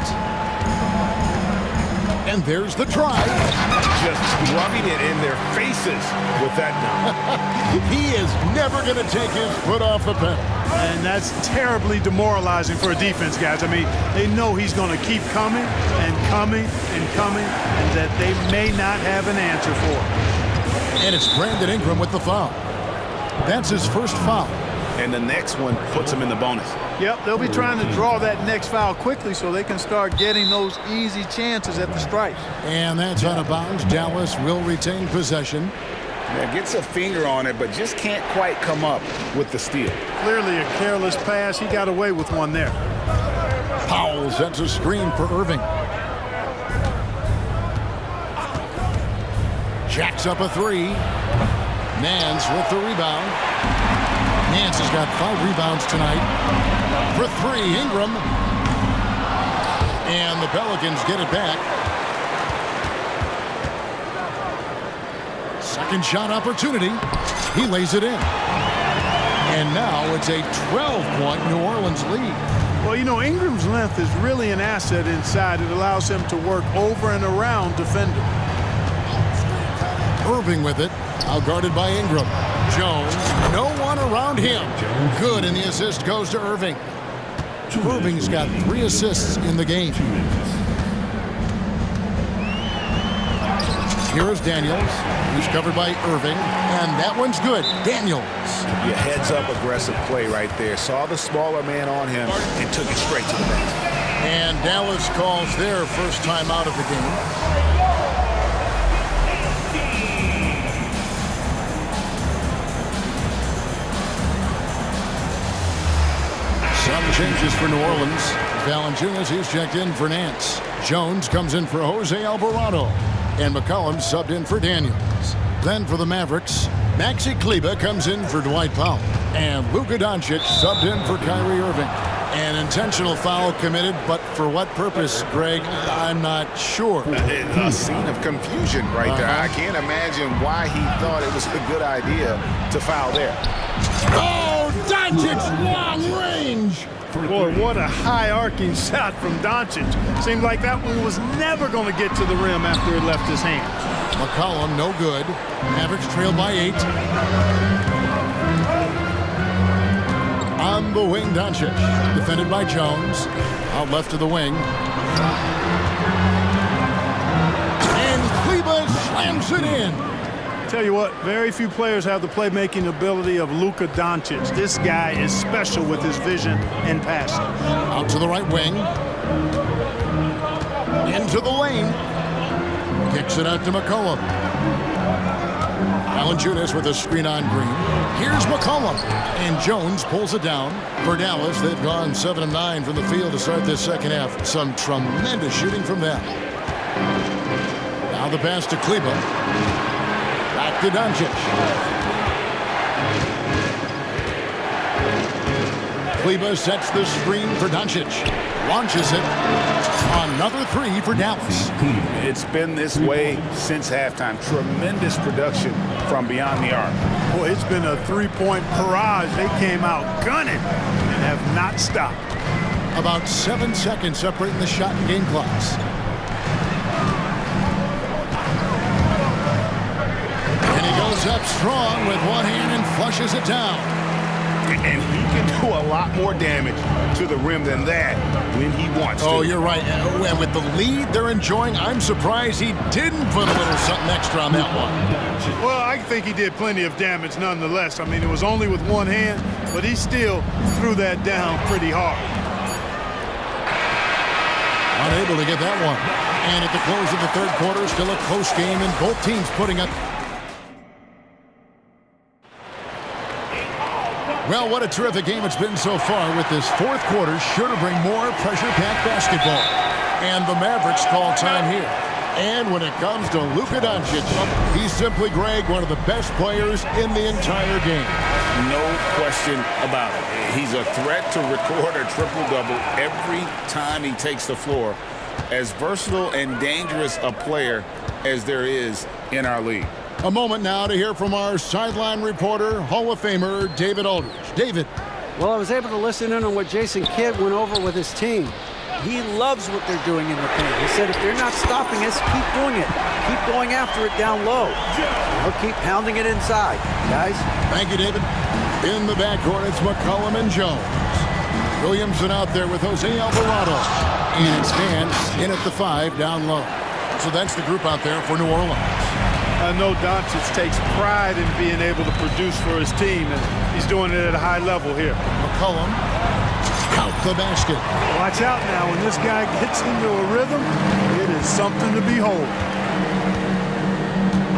And there's the try. Just rubbing it in their faces with that dunk. He is never going to take his foot off the pedal. And that's terribly demoralizing for a defense, guys. I mean, they know he's going to keep coming and coming and coming, and that they may not have an answer for. And it's Brandon Ingram with the foul. That's his first foul. And the next one puts him in the bonus. Yep, they'll be trying to draw that next foul quickly so they can start getting those easy chances at the stripes. And that's out of bounds. Dallas will retain possession. Yeah, gets a finger on it, but just can't quite come up with the steal. Clearly a careless pass. He got away with one there. Powell sets a screen for Irving. Jacks up a 3. Nance with the rebound. Nance has got 5 rebounds tonight. For 3, Ingram. And the Pelicans get it back. Second shot opportunity. He lays it in. And now it's a 12-point New Orleans lead. Well, you know, Ingram's length is really an asset inside. It allows him to work over and around defenders. Irving with it. Out guarded by Ingram. Jones, no one around him. Good, and the assist goes to Irving. Irving's got 3 assists in the game. Here is Daniels. He's covered by Irving, and that one's good. Daniels. Your heads-up aggressive play right there. Saw the smaller man on him and took it straight to the basket. And Dallas calls their first time out of the game. Some changes for New Orleans. Valanciunas, he's checked in for Nance. Jones comes in for Jose Alvarado. And McCollum subbed in for Daniels. Then for the Mavericks, Maxi Kleber comes in for Dwight Powell. And Luka Doncic subbed in for Kyrie Irving. An intentional foul committed, but for what purpose, Greg? I'm not sure. A scene of confusion right there. I can't imagine why he thought it was a good idea to foul there. Oh, Doncic, long range. Boy, what a high-arcing shot from Doncic. Seemed like that one was never going to get to the rim after it left his hands. McCollum, no good. Mavericks trail by 8. On the wing, Doncic. Defended by Jones. Out left to the wing. And Kleber slams it in. Tell you what, very few players have the playmaking ability of Luka Doncic. This guy is special with his vision and passing. Out to the right wing. Into the lane. Kicks it out to McCollum. Valanciunas with a screen on Green. Here's McCollum. And Jones pulls it down. For Dallas, they've gone 7 of 9 from the field to start this second half. Some tremendous shooting from them. Now the pass to Kleber. Back to Doncic. Kleber sets the screen for Doncic. Launches it. Another three for Dallas. It's been this way since halftime. Tremendous production from beyond the arc. Boy, it's been a three-point barrage. They came out gunning and have not stopped. About 7 seconds separating the shot and game clocks. And he goes up strong with one hand and flushes it down. And he can do a lot more damage to the rim than that when he wants to. Oh, you're right. And with the lead they're enjoying, I'm surprised he didn't put a little something extra on that one. Well, I think he did plenty of damage nonetheless. I mean, it was only with one hand, but he still threw that down pretty hard. Unable to get that one. And at the close of the third quarter, still a close game, and both teams putting up. Well, what a terrific game it's been so far, with this fourth quarter sure to bring more pressure-packed basketball. And the Mavericks call time here. And when it comes to Luka Doncic, he's simply, Greg, one of the best players in the entire game. No question about it. He's a threat to record a triple-double every time he takes the floor. As versatile and dangerous a player as there is in our league. A moment now to hear from our sideline reporter, Hall of Famer David Aldridge. David. Well, I was able to listen in on what Jason Kidd went over with his team. He loves what they're doing in the paint. He said if they're not stopping us, keep doing it. Keep going after it down low. They'll keep pounding it inside, guys. Thank you, David. In the backcourt, it's McCollum and Jones. Williamson out there with Jose Alvarado. And it's Nance in at the 5 down low. So that's the group out there for New Orleans. I know Doncic takes pride in being able to produce for his team, and he's doing it at a high level here. McCollum, count the basket. Watch out now. When this guy gets into a rhythm, it is something to behold.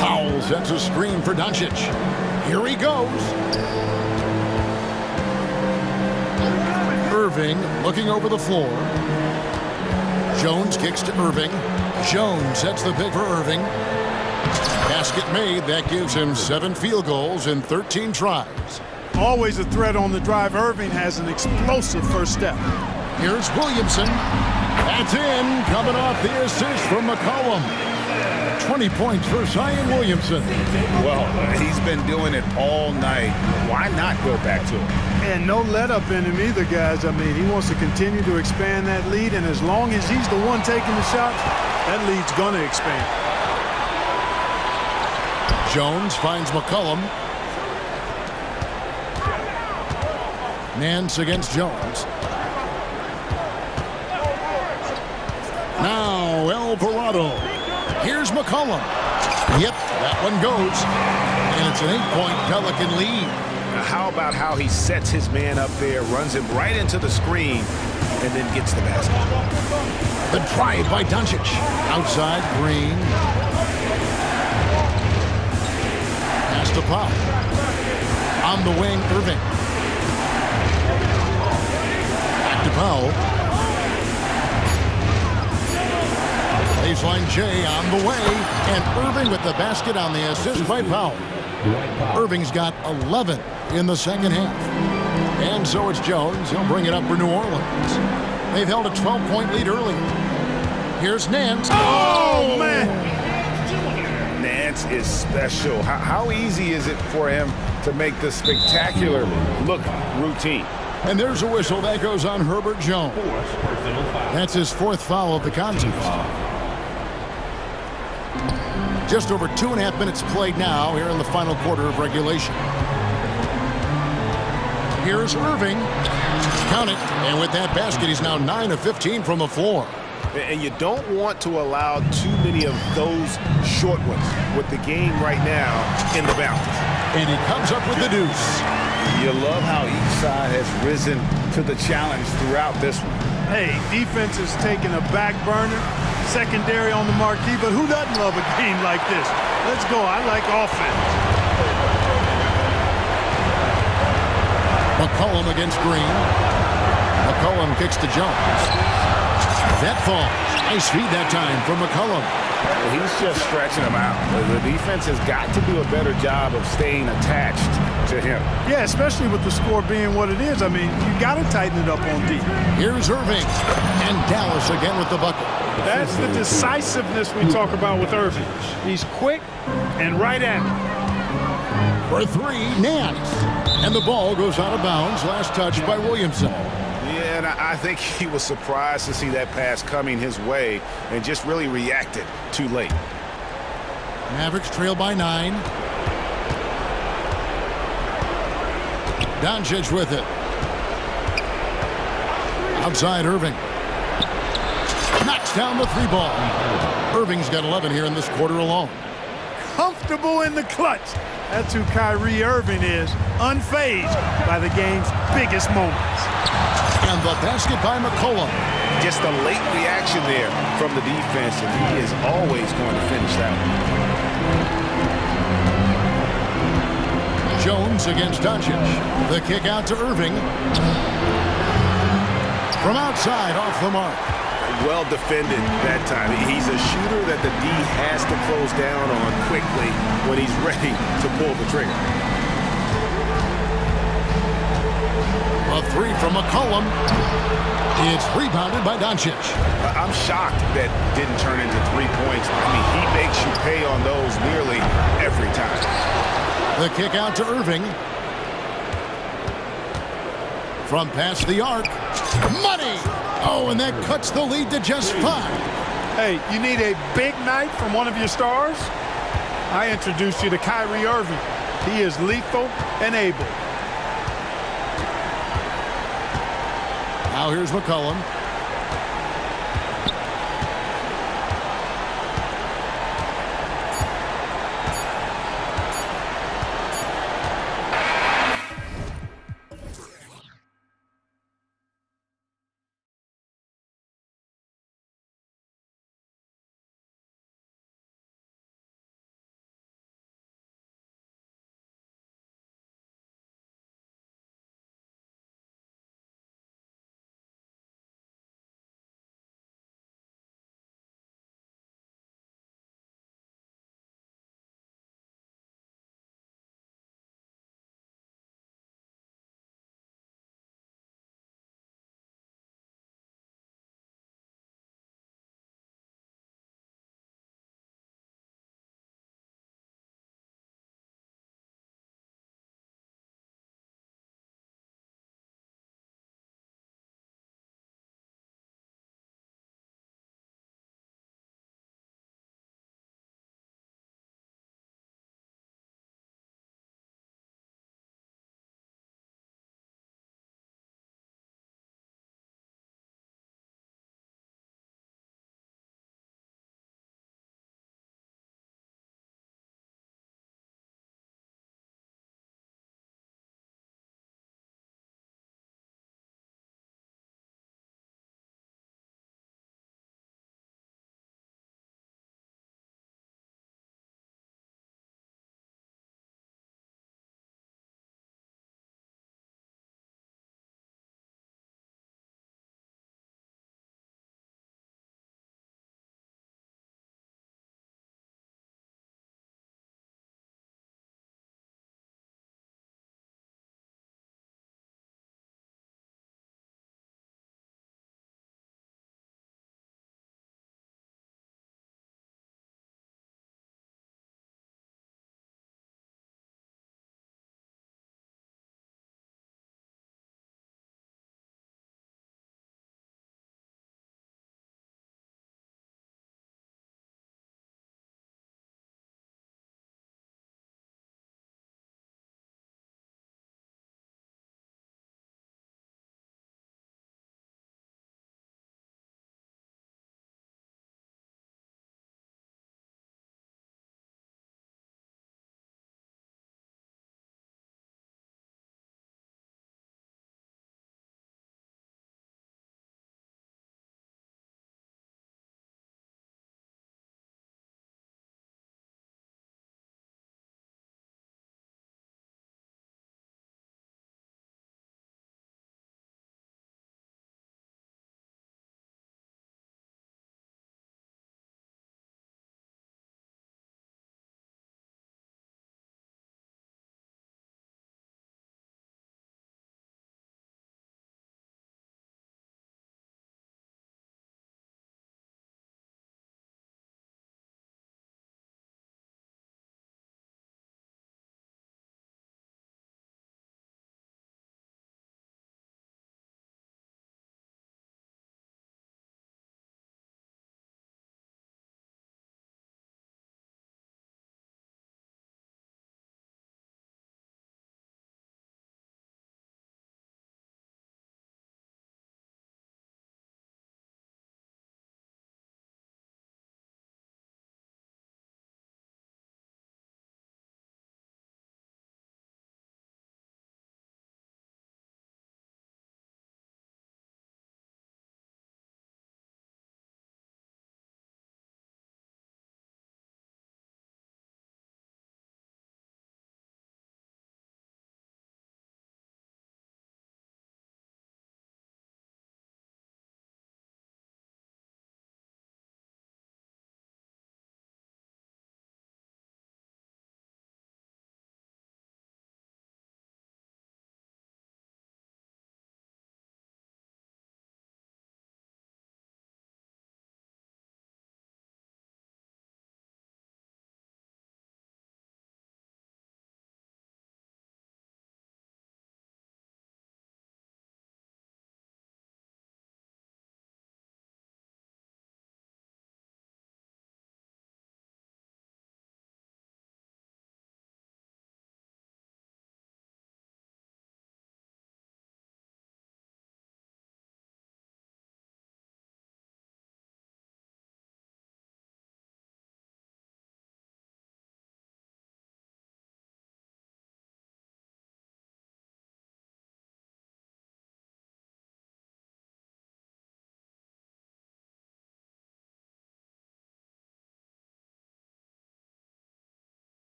Powell sets a screen for Doncic. Here he goes. Irving looking over the floor. Jones kicks to Irving. Jones sets the pick for Irving. Basket made. That gives him 7 field goals in 13 tries. Always a threat on the drive. Irving has an explosive first step. Here's Williamson. That's in. Coming off the assist from McCollum. 20 points for Zion Williamson. Well, he's been doing it all night. Why not go back to him? And no let up in him either, guys. I mean, he wants to continue to expand that lead, and as long as he's the one taking the shots, that lead's going to expand. Jones finds McCollum. Nance against Jones. Now Alvarado. Here's McCollum. Yep, that one goes. And it's an 8-point Pelican lead. Now, how about how he sets his man up there, runs him right into the screen, and then gets the basket. The drive by Doncic. Outside, Green. Pass to Powell. On the wing, Irving. Back to Powell. Baseline J on the way. And Irving with the basket on the assist by Powell. Irving's got 11 in the second half. And so it's Jones. He'll bring it up for New Orleans. They've held a 12-point lead earlier. Here's Nance. Oh, man! Nance is special. How easy is it for him to make the spectacular look routine? And there's a whistle that goes on Herbert Jones. That's his 4th foul of the contest. Just over 2.5 minutes played now here in the final quarter of regulation. Here's Irving. Count it. And with that basket, he's now 9 of 15 from the floor. And you don't want to allow too many of those short ones with the game right now in the balance. And he comes up with the deuce. You love how each side has risen to the challenge throughout this one. Hey, defense is taking a back burner, secondary on the marquee, but who doesn't love a game like this? Let's go. I like offense. McCollum against Green. McCollum kicks to Jones. That falls. Nice feed that time from McCollum. Well, he's just stretching him out. The defense has got to do a better job of staying attached to him. Yeah, especially with the score being what it is. I mean, you got to tighten it up on D. Here's Irving. And Dallas again with the bucket. That's the decisiveness we talk about with Irving. He's quick and right at it. For three, Nance. And the ball goes out of bounds. Last touch by Williamson. Yeah, and I think he was surprised to see that pass coming his way and just really reacted too late. Mavericks trail by 9. Doncic with it. Outside Irving. Knocks down the three ball. Irving's got 11 here in this quarter alone. Comfortable in the clutch. That's who Kyrie Irving is, unfazed by the game's biggest moments. And the basket by McCollum. Just a late reaction there from the defense, and he is always going to finish that one. Jones against Doncic. The kick out to Irving. From outside, off the mark. Well defended that time. He's a shooter that the D has to close down on quickly when he's ready to pull the trigger. A three from McCollum. It's rebounded by Doncic. I'm shocked that didn't turn into 3 points. I mean, he makes you pay on those nearly every time. The kick out to Irving. From past the arc. Money! Oh, and that cuts the lead to just 5. Hey, you need a big night from one of your stars? I introduced you to Kyrie Irving. He is lethal and able. Now here's McCollum.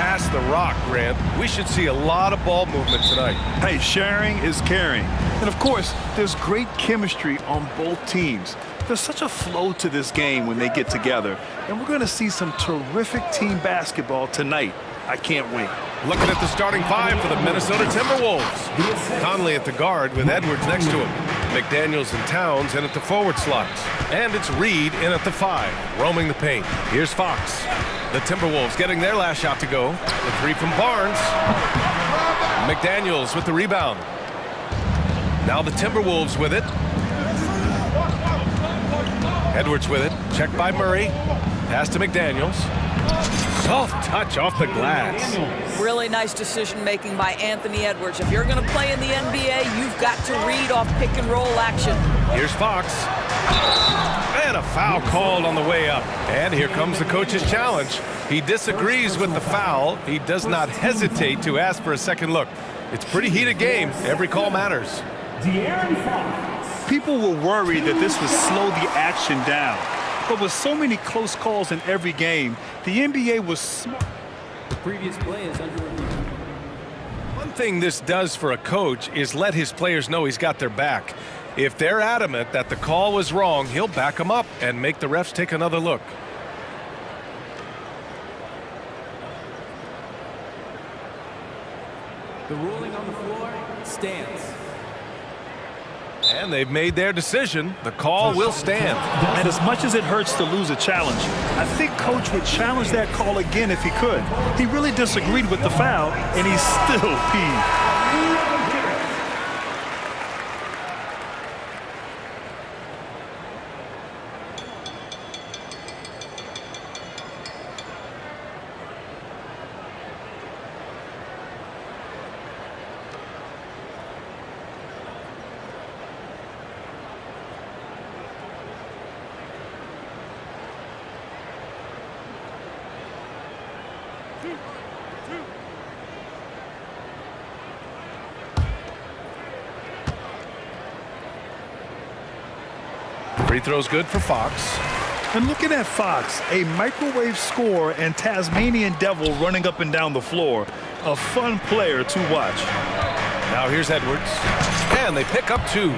pass the rock, Grant. We should see a lot of ball movement tonight. Hey, sharing is caring. And of course, there's great chemistry on both teams. There's such a flow to this game when they get together. And we're going to see some terrific team basketball tonight. I can't wait. Looking at the starting five for the Minnesota Timberwolves. Conley at the guard with Edwards next to him. McDaniels and Towns in at the forward slots. And it's Reed in at the 5, roaming the paint. Here's Fox. The Timberwolves getting their last shot to go. The 3 from Barnes. McDaniels with the rebound. Now the Timberwolves with it. Edwards with it. Checked by Murray. Pass to McDaniels. Soft touch off the glass. Really nice decision-making by Anthony Edwards. If you're going to play in the NBA, you've got to read off pick-and-roll action. Here's Fox. And a foul called on the way up. And here comes the coach's challenge. He disagrees with the foul. He does not hesitate to ask for a second look. It's a pretty heated game. Every call matters. People were worried that this would slow the action down. But with so many close calls in every game, the NBA was smart. The previous play is under review. One thing this does for a coach is let his players know he's got their back. If they're adamant that the call was wrong, he'll back them up and make the refs take another look. The ruling on the floor stands. And they've made their decision. The call will stand. And as much as it hurts to lose a challenge, I think Coach would challenge that call again if he could. He really disagreed with the foul, and he's still peeved. Free throw's good for Fox. And looking at Fox, a microwave scorer and Tasmanian devil running up and down the floor. A fun player to watch. Now here's Edwards. And they pick up 2.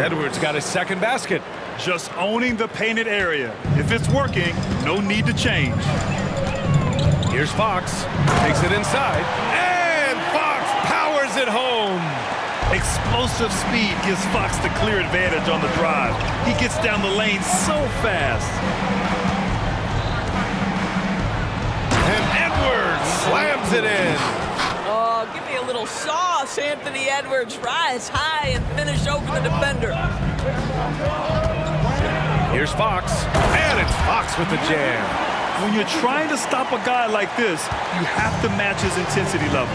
Edwards got his second basket. Just owning the painted area. If it's working, no need to change. Here's Fox. Takes it inside. And Fox powers it home. Explosive speed gives Fox the clear advantage on the drive. He gets down the lane so fast. And Edwards slams it in. Oh, give me a little sauce, Anthony Edwards. Rise high and finish over the defender. Here's Fox. And it's Fox with the jam. When you're trying to stop a guy like this, you have to match his intensity level.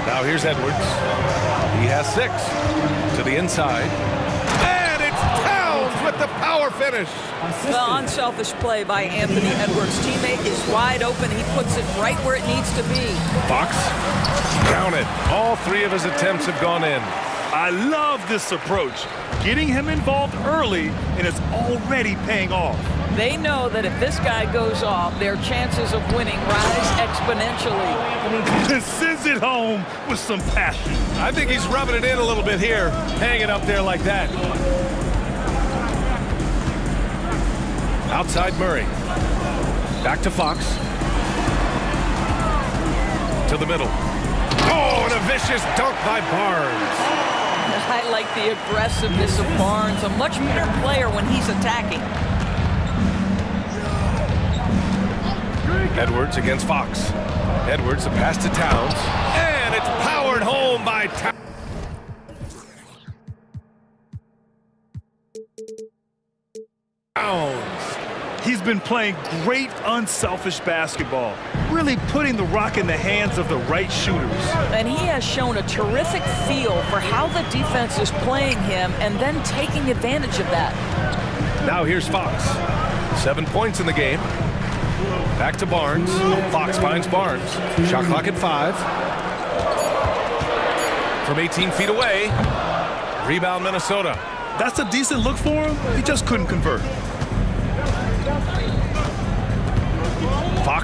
Now here's Edwards. He has 6 to the inside. And it's Towns with the power finish. The unselfish play by Anthony Edwards. Teammate is wide open. He puts it right where it needs to be. Fox, count it. All 3 of his attempts have gone in. I love this approach. Getting him involved early, and it's already paying off. They know that if this guy goes off, their chances of winning rise exponentially. Sends it home with some passion. I think he's rubbing it in a little bit here, hanging up there like that. Outside Murray. Back to Fox. To the middle. Oh, and a vicious dunk by Barnes. I like the aggressiveness of Barnes. A much better player when he's attacking. Edwards against Fox. Edwards, a pass to Towns. And it's powered home by Towns. He's been playing great unselfish basketball, really putting the rock in the hands of the right shooters. And he has shown a terrific feel for how the defense is playing him and then taking advantage of that. Now here's Fox. 7 points in the game. Back to Barnes. Fox finds Barnes. Shot clock at 5. From 18 feet away. Rebound Minnesota. That's a decent look for him. He just couldn't convert.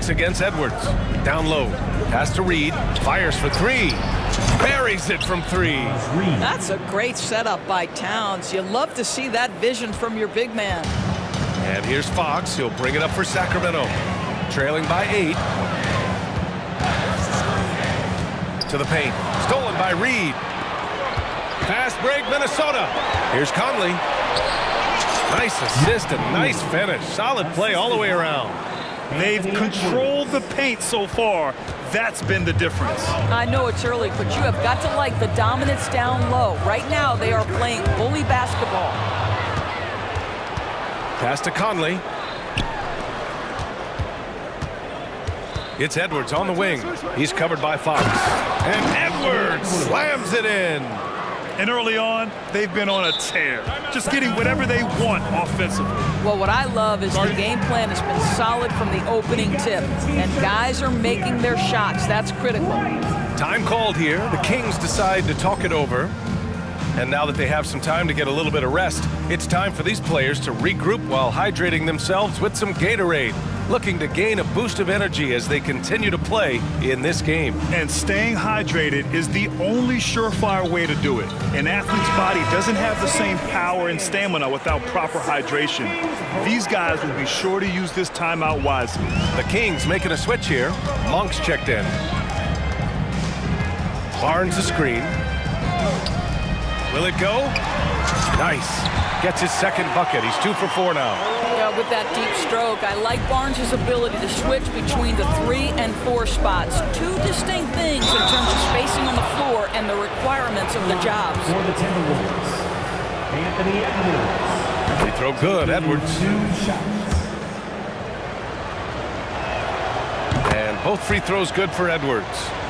Fox against Edwards. Down low. Pass to Reed. Fires for three. Buries it from three. That's a great setup by Towns. You love to see that vision from your big man. And here's Fox. He'll bring it up for Sacramento. Trailing by 8. To the paint. Stolen by Reed. Fast break, Minnesota. Here's Conley. Nice assist and nice finish. Solid play all the way around. They've controlled the paint so far. That's been the difference. I know it's early, but you have got to like the dominance down low. Right now, they are playing bully basketball. Pass to Conley. It's Edwards on the wing. He's covered by Fox. And Edwards slams it in. And early on, they've been on a tear, just getting whatever they want offensively. Well, what I love is the game plan has been solid from the opening tip, and guys are making their shots. That's critical. Time called here. The Kings decide to talk it over. And now that they have some time to get a little bit of rest, it's time for these players to regroup while hydrating themselves with some Gatorade, looking to gain a boost of energy as they continue to play in this game. And staying hydrated is the only surefire way to do it. An athlete's body doesn't have the same power and stamina without proper hydration. These guys will be sure to use this timeout wisely. The Kings making a switch here. Monk's checked in. Barnes the screen. Will it go? Nice. Gets his second bucket. He's 2 for 4 now. Yeah, with that deep stroke, I like Barnes' ability to switch between the 3 and 4 spots. Two distinct things in terms of spacing on the floor and the requirements of the jobs. For the Timberwolves, Anthony Edwards. They throw good, Edwards. 2 shots. And both free throws good for Edwards.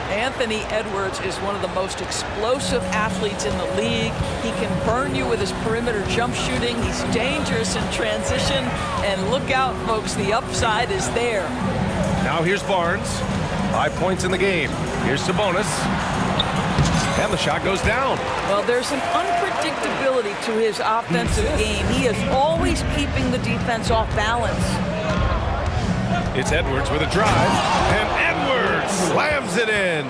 Anthony Edwards is one of the most explosive athletes in the league. He can burn you with his perimeter jump shooting. He's dangerous in transition. And look out, folks, the upside is there. Now here's Barnes. 5 points in the game. Here's Sabonis. And the shot goes down. Well, there's an unpredictability to his offensive game. He is always keeping the defense off balance. It's Edwards with a drive, and Edwards slams it in.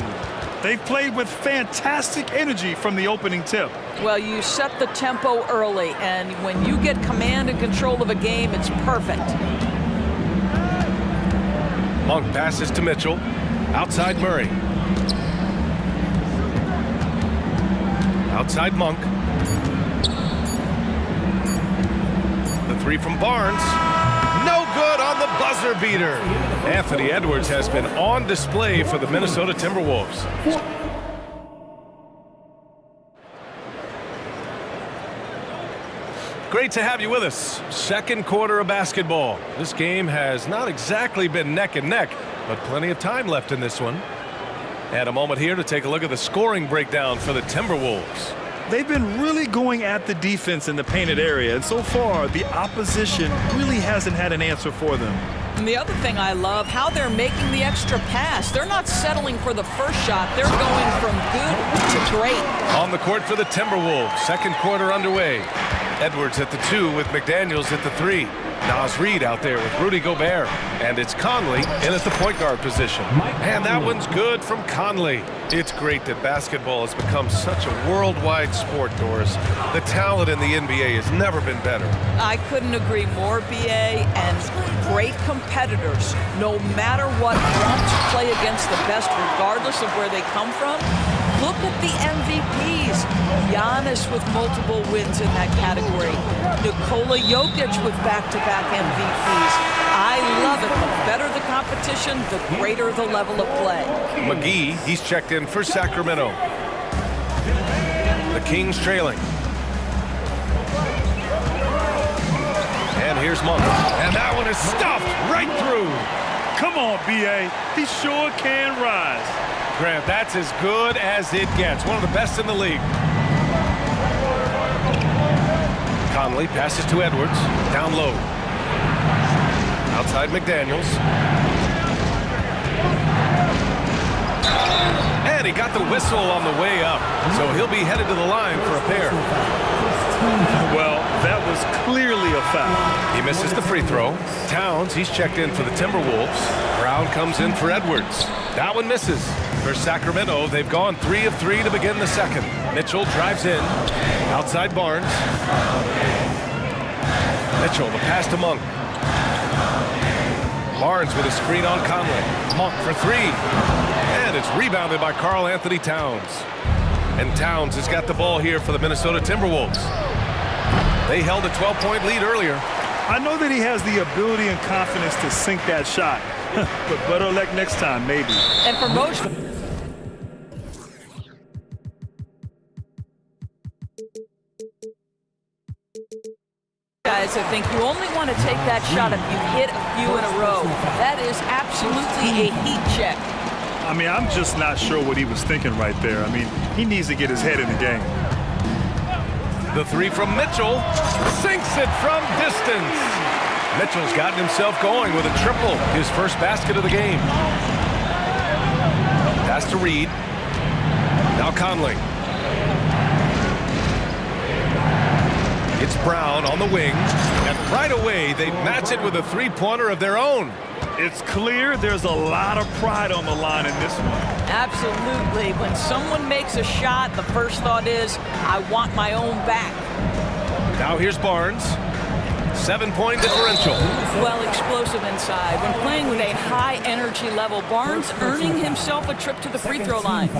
They've played with fantastic energy from the opening tip. Well, you set the tempo early, and when you get command and control of a game, it's perfect. Monk passes to Mitchell. Outside Murray. Outside Monk. The three from Barnes. No good on the buzzer beater. Anthony Edwards has been on display for the Minnesota Timberwolves. Great to have you with us. Second quarter of basketball. This game has not exactly been neck and neck, but plenty of time left in this one. And a moment here to take a look at the scoring breakdown for the Timberwolves. They've been really going at the defense in the painted area, and so far the opposition really hasn't had an answer for them. And the other thing I love, how they're making the extra pass. They're not settling for the first shot. They're going from good to great. On the court for the Timberwolves. Second quarter underway. Edwards at the 2 with McDaniels at the 3. Nas Reed out there with Rudy Gobert. And it's Conley in at the point guard position. And that one's good from Conley. It's great that basketball has become such a worldwide sport, Doris. The talent in the NBA has never been better. I couldn't agree more, BA, and great competitors, no matter what, want to play against the best regardless of where they come from. Look at the MVPs. Giannis with multiple wins in that category. Nikola Jokic with back-to-back MVPs. I love it. The better the competition, the greater the level of play. McGee, he's checked in for Sacramento. The Kings trailing. And here's Monk. And that one is stuffed right through. Come on, BA. He sure can rise. Grant, that's as good as it gets. One of the best in the league. Conley passes to Edwards. Down low. Outside McDaniels. And he got the whistle on the way up. So he'll be headed to the line for a pair. Well, that was clearly a foul. He misses the free throw. Towns, he's checked in for the Timberwolves. Rebound comes in for Edwards. That one misses. For Sacramento, they've gone 3 of 3 to begin the second. Mitchell drives in. Outside Barnes. Mitchell, the pass to Monk. Barnes with a screen on Conley. Monk for 3. And it's rebounded by Karl Anthony Towns. And Towns has got the ball here for the Minnesota Timberwolves. They held a 12-point lead earlier. I know that he has the ability and confidence to sink that shot. But better luck next time, maybe. And for most guys, I think you only want to take that shot if you hit a few in a row. That is absolutely a heat check. I mean, I'm just not sure what he was thinking right there. I mean, he needs to get his head in the game. The 3 from Mitchell sinks it from distance. Mitchell's gotten himself going with a triple, his first basket of the game. Pass to Reed. Now Conley. It's Brown on the wing, and right away they match it with a three-pointer of their own. It's clear there's a lot of pride on the line in this one. Absolutely. When someone makes a shot, the first thought is, I want my own back. Now here's Barnes. 7-point differential. Well, explosive inside. When playing with a high energy level, Barnes earning himself a trip to the free throw line.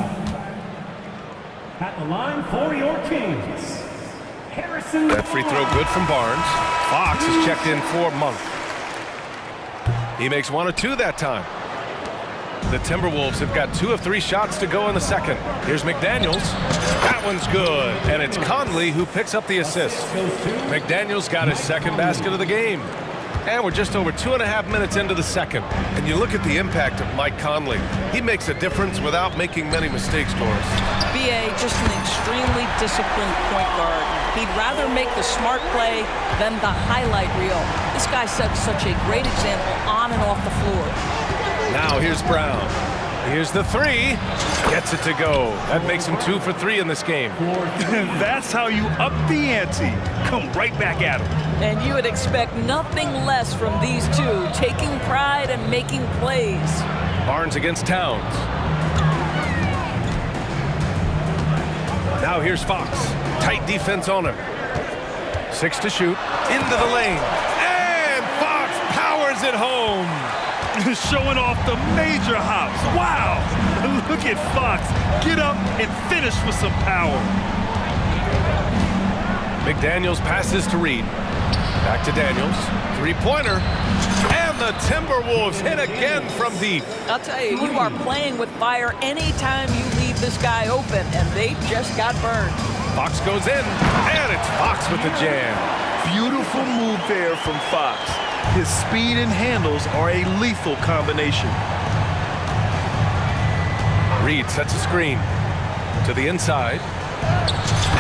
At the line for your Kings, Harrison. That free throw good from Barnes. Fox is checked in for Monk. He makes 1 of 2 that time. The Timberwolves have got 2 of 3 shots to go in the second. Here's McDaniels. That one's good. And it's Conley who picks up the assist. McDaniels got his second basket of the game. And we're just over 2.5 minutes into the second. And you look at the impact of Mike Conley. He makes a difference without making many mistakes, Doris. BA, just an extremely disciplined point guard. He'd rather make the smart play than the highlight reel. This guy sets such a great example on and off the floor. Now here's Brown. Here's the 3. Gets it to go. That makes him 2 for 3 in this game. That's how you up the ante. Come right back at him. And you would expect nothing less from these two, taking pride and making plays. Barnes against Towns. Now here's Fox. Tight defense on him. 6 to shoot. Into the lane. And Fox powers it home. Showing off the major hops. Wow! Look at Fox. Get up and finish with some power. McDaniels passes to Reed. Back to Daniels. 3-pointer. And the Timberwolves hit again from deep. I'll tell you, you are playing with fire anytime you leave this guy open, and they just got burned. Fox goes in, and it's Fox with the jam. Beautiful move there from Fox. His speed and handles are a lethal combination. Reed sets a screen to the inside,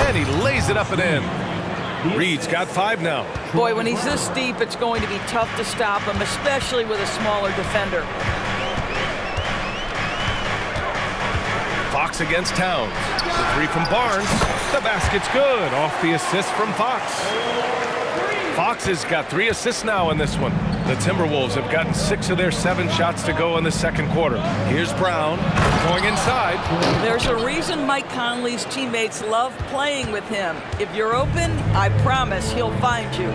and he lays it up and in. Reed's got 5 now. Boy, when he's this deep, it's going to be tough to stop him, especially with a smaller defender. Fox against Towns. The 3 from Barnes. The basket's good. Off the assist from Fox. Fox has got 3 assists now in this one. The Timberwolves have gotten 6 of their 7 shots to go in the second quarter. Here's Brown going inside. There's a reason Mike Conley's teammates love playing with him. If you're open, I promise he'll find you.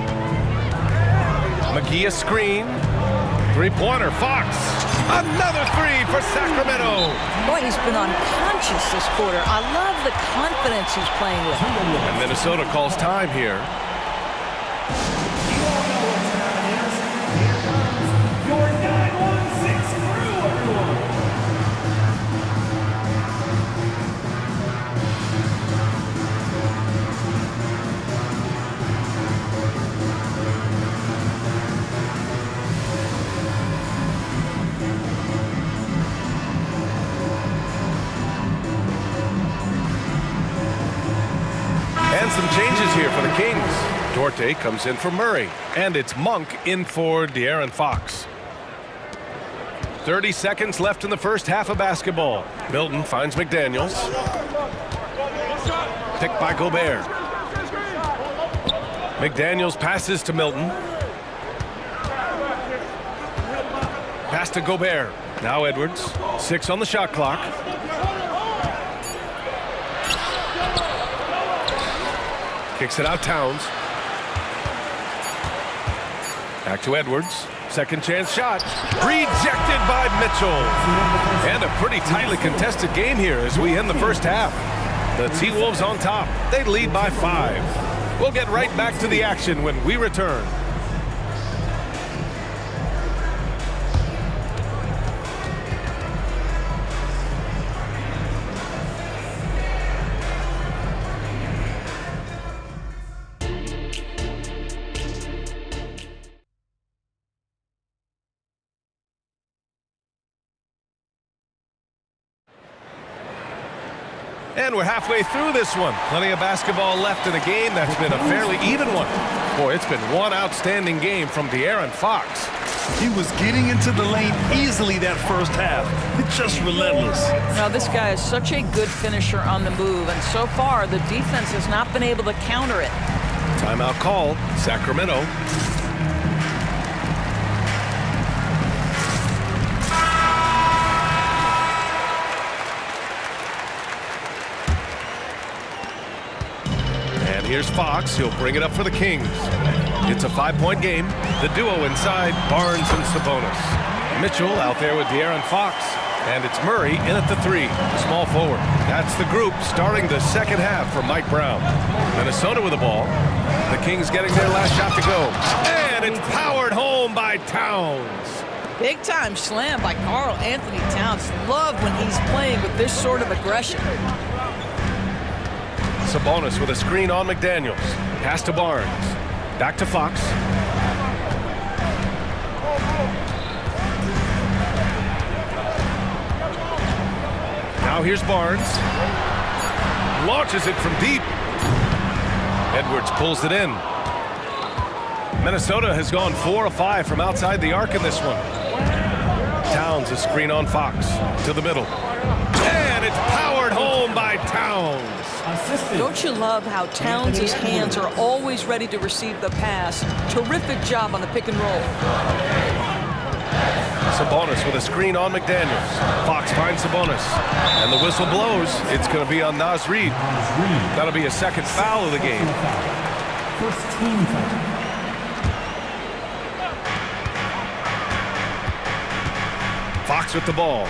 McGee a screen. 3-pointer, Fox. Another 3 for Sacramento. Boy, he's been unconscious this quarter. I love the confidence he's playing with. And Minnesota calls time here. Your 916 crew, everyone. And some changes here for the Kings. DOTA comes in for Murray, and it's Monk in for De'Aaron Fox. 30 seconds left in the first half of basketball. Milton finds McDaniels. Picked by Gobert. McDaniels passes to Milton. Pass to Gobert. Now Edwards. 6 on the shot clock. Kicks it out, Towns. Back to Edwards. Second chance shot. Rejected by Mitchell. And a pretty tightly contested game here as we end the first half. The T-Wolves on top. They lead by 5. We'll get right back to the action when we return. And we're halfway through this one. Plenty of basketball left in a game that's been a fairly even one. Boy, it's been one outstanding game from De'Aaron Fox. He was getting into the lane easily that first half. It's just relentless. Now, this guy is such a good finisher on the move, and so far, the defense has not been able to counter it. Timeout call, Sacramento. Here's Fox. He'll bring it up for the Kings. It's a 5-point game. The duo inside, Barnes and Sabonis. Mitchell out there with De'Aaron Fox. And it's Murray in at the 3, small forward. That's the group starting the second half for Mike Brown. Minnesota with the ball. The Kings getting their last shot to go. And it's powered home by Towns. Big time slam by Karl Anthony Towns. Love when he's playing with this sort of aggression. Sabonis with a screen on McDaniels. Pass to Barnes. Back to Fox. Now here's Barnes. Launches it from deep. Edwards pulls it in. Minnesota has gone 4 of 5 from outside the arc in this one. Towns a screen on Fox. To the middle. And it's powered home by Towns. Don't you love how Towns' hands are always ready to receive the pass? Terrific job on the pick and roll. Sabonis with a screen on McDaniels. Fox finds Sabonis. And the whistle blows. It's going to be on Naz Reid. That'll be a second foul of the game. First team foul. Fox with the ball.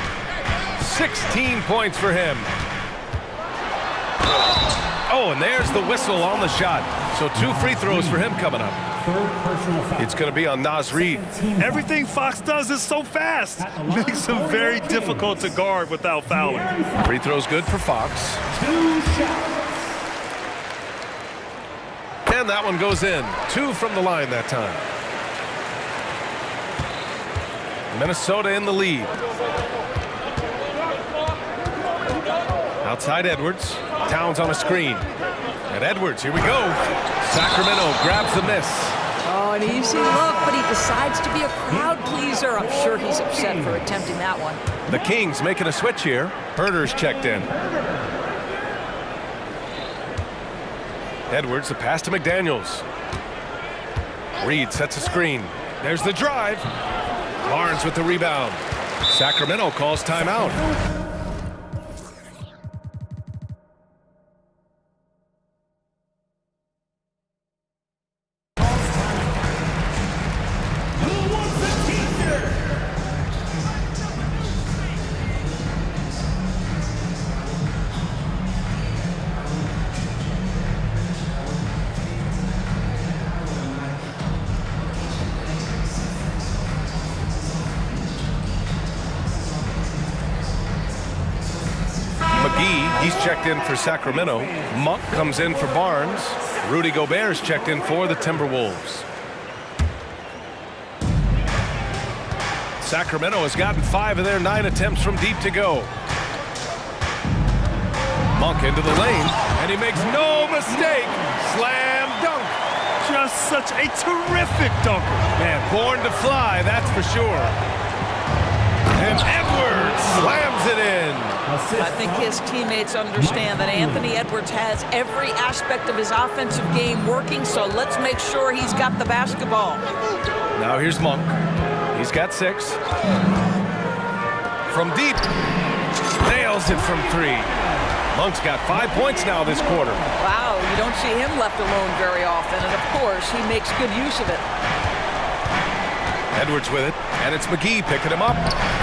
16 points for him. Oh, and there's the whistle on the shot. So 2 free throws for him coming up. It's going to be on Naz Reid. Everything Fox does is so fast. Makes him very difficult to guard without fouling. Free throws good for Fox. 2 shots. And that one goes in. 2 from the line that time. Minnesota in the lead. Outside Edwards. Towns on a screen. And Edwards, here we go. Sacramento grabs the miss. Oh, an easy look, but he decides to be a crowd pleaser. I'm sure he's upset for attempting that one. The Kings making a switch here. Herder's checked in. Edwards, the pass to McDaniels. Reid sets a screen. There's the drive. Barnes with the rebound. Sacramento calls timeout. He's checked in for Sacramento. Monk comes in for Barnes. Rudy Gobert's checked in for the Timberwolves. Sacramento has gotten 5 of their 9 attempts from deep to go. Monk into the lane, and he makes no mistake. Slam dunk. Just such a terrific dunker. Man, born to fly, that's for sure. And Edwards slams it in. I think his teammates understand that Anthony Edwards has every aspect of his offensive game working, so let's make sure he's got the basketball. Now here's Monk. He's got 6. From deep. Nails it from 3. Monk's got 5 points now this quarter. Wow, you don't see him left alone very often, and of course, he makes good use of it. Edwards with it, and it's McGee picking him up.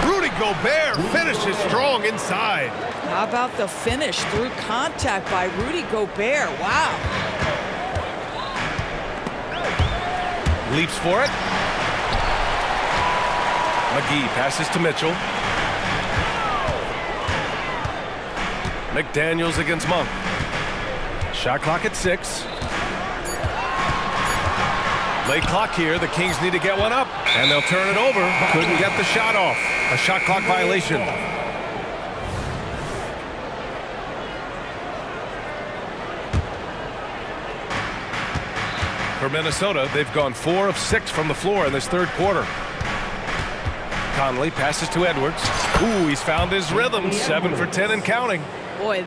Rudy Gobert finishes strong inside. How about the finish through contact by Rudy Gobert? Wow. Leaps for it. McGee passes to Mitchell. McDaniels against Monk. Shot clock at 6. Late clock here. The Kings need to get one up, and they'll turn it over. Couldn't get the shot off. A shot clock violation. For Minnesota, they've gone 4 of 6 from the floor in this third quarter. Conley passes to Edwards. Ooh, he's found his rhythm. 7 for 10 and counting. Boy.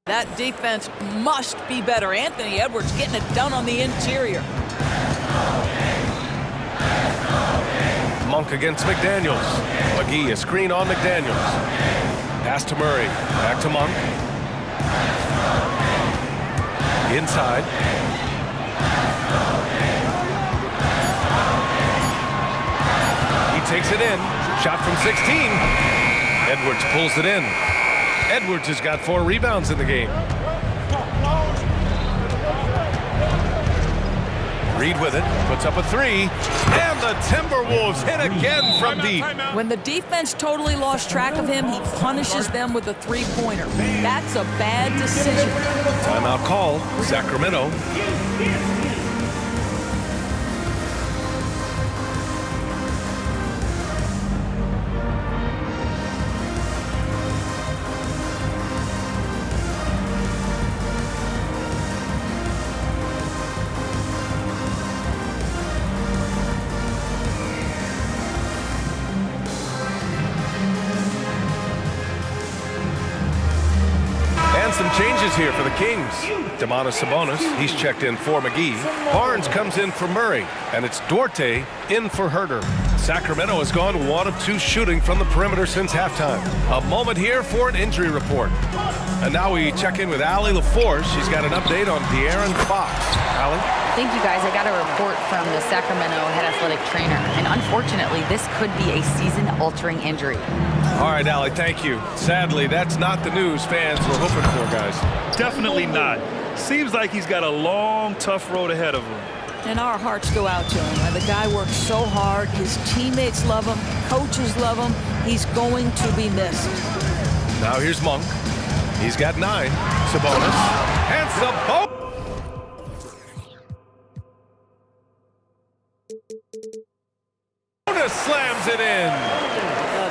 That defense must be better. Anthony Edwards getting it done on the interior. Monk against McDaniels. McGee, a screen on McDaniels. Pass to Murray. Back to Monk. Inside. He takes it in. Shot from 16. Edwards pulls it in. Edwards has got 4 rebounds in the game. Reed with it, puts up a 3, and the Timberwolves hit again from deep. When the defense totally lost track of him, he punishes them with a 3-pointer. That's a bad decision. Timeout call, Sacramento. Some changes here for the Kings. Domantas Sabonis, he's checked in for McGee. Barnes comes in for Murray, and it's Duarte in for Herter. Sacramento has gone 1 of 2 shooting from the perimeter since halftime. A moment here for an injury report. And now we check in with Allie LaForce. She's got an update on De'Aaron Fox. Allie? Thank you, guys. I got a report from the Sacramento head athletic trainer, and unfortunately, this could be a season-altering injury. All right, Allie, thank you. Sadly, that's not the news fans were hoping for, guys. Definitely not. Seems like he's got a long, tough road ahead of him. And our hearts go out to him. The guy works so hard. His teammates love him. Coaches love him. He's going to be missed. Now here's Monk. He's got 9. Sabonis. And Sabonis! Slams it in.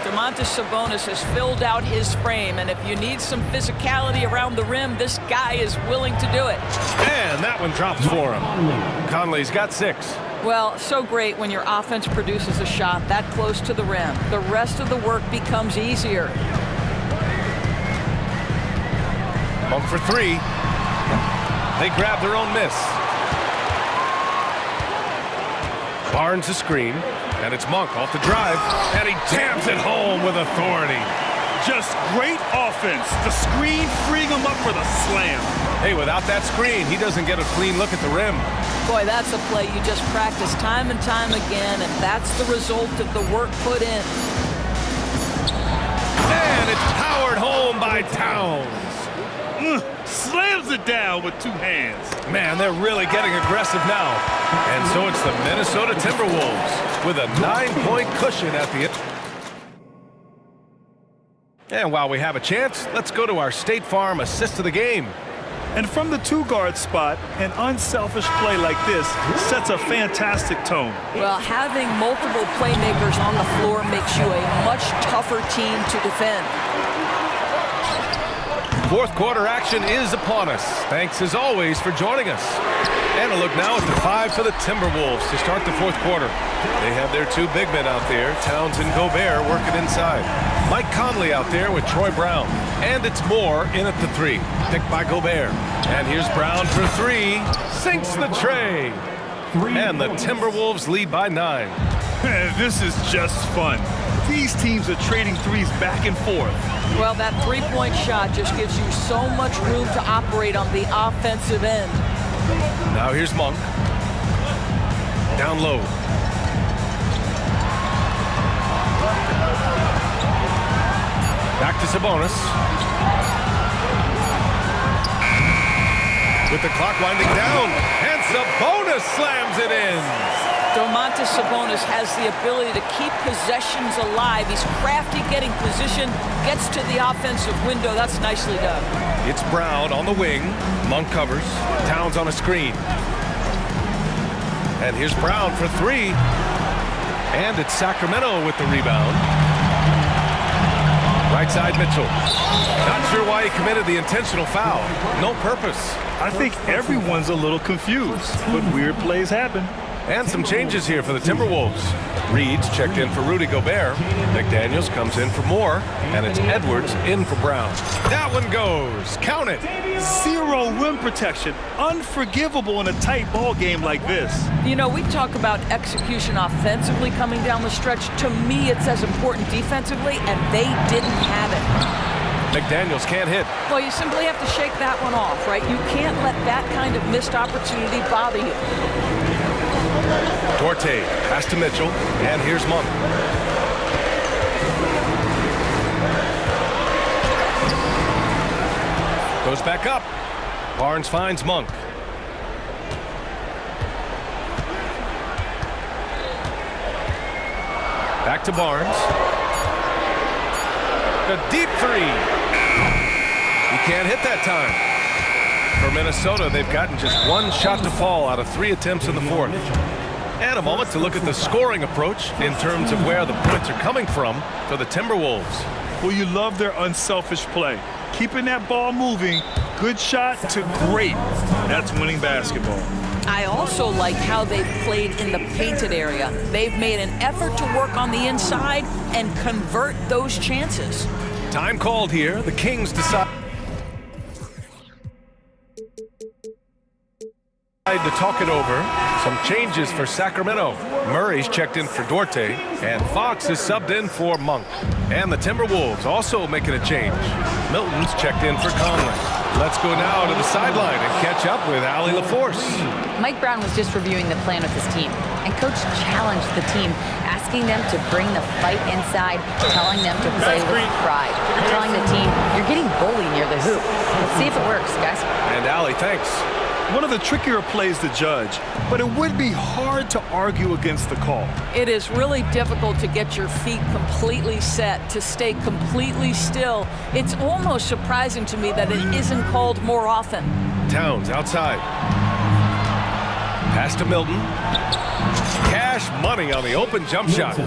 Domantas Sabonis has filled out his frame, and if you need some physicality around the rim, this guy is willing to do it. And that one drops for him. Conley's got 6. Well, so great when your offense produces a shot that close to the rim. The rest of the work becomes easier. Monk for 3. They grab their own miss. Barnes a screen, and it's Monk off the drive, and he jams it home with authority. Just great offense. The screen freeing him up for the slam. Hey, without that screen, he doesn't get a clean look at the rim. Boy, that's a play you just practice time and time again, and that's the result of the work put in. And it's powered home by Towns. Slams it down with 2 hands. Man, they're really getting aggressive now. And so it's the Minnesota Timberwolves with a 9-point cushion at the end. And while we have a chance, let's go to our State Farm assist of the game. And from the 2-guard spot, an unselfish play like this sets a fantastic tone. Well, having multiple playmakers on the floor makes you a much tougher team to defend. Fourth quarter action is upon us. Thanks as always for joining us. And a look now at the 5 for the Timberwolves to start the fourth quarter. They have their 2 big men out there, Towns and Gobert, working inside. Mike Conley out there with Troy Brown. And it's Moore in at the 3, picked by Gobert. And here's Brown for 3, sinks the tray. And the Timberwolves lead by 9. This is just fun. These teams are trading threes back and forth. Well, that three-point shot just gives you so much room to operate on the offensive end. Now here's Monk. Down low. Back to Sabonis. With the clock winding down, and Sabonis slams it in. Domantas Sabonis has the ability to keep possessions alive. He's crafty getting position, gets to the offensive window. That's nicely done. It's Brown on the wing. Monk covers. Towns on a screen. And here's Brown for 3. And it's Sacramento with the rebound. Right side Mitchell. Not sure why he committed the intentional foul. No purpose. I think everyone's a little confused, but weird plays happen. And some changes here for the Timberwolves. Reed's checked in for Rudy Gobert. McDaniels comes in for Moore. And it's Edwards in for Brown. That one goes. Count it. 0 rim protection. Unforgivable in a tight ball game like this. You know, we talk about execution offensively coming down the stretch. To me, it's as important defensively, and they didn't have it. McDaniels can't hit. Well, you simply have to shake that one off, right? You can't let that kind of missed opportunity bother you. Duarte, pass to Mitchell, and here's Monk. Goes back up. Barnes finds Monk. Back to Barnes. The deep 3. He can't hit that time. For Minnesota, they've gotten just 1 shot to fall out of 3 attempts in the fourth. And a moment to look at the scoring approach in terms of where the points are coming from for the Timberwolves. Well, you love their unselfish play. Keeping that ball moving, good shot to great. That's winning basketball. I also like how they've played in the painted area. They've made an effort to work on the inside and convert those chances. Time called here. The Kings decide to talk it over. Some changes for Sacramento. Murray's checked in for Duarte, and Fox is subbed in for Monk. And the Timberwolves also making a change. Milton's checked in for Conley. Let's go now to the sideline and catch up with Allie LaForce. Mike Brown was just reviewing the plan with his team, and Coach challenged the team, asking them to bring the fight inside, telling them to play with pride, telling the team, you're getting bullied near the hoop. Let's see if it works, guys. And Allie, thanks. One of the trickier plays to judge, but it would be hard to argue against the call. It is really difficult to get your feet completely set, to stay completely still. It's almost surprising to me that it isn't called more often. Towns outside. Pass to Milton. Cash money on the open jump shot.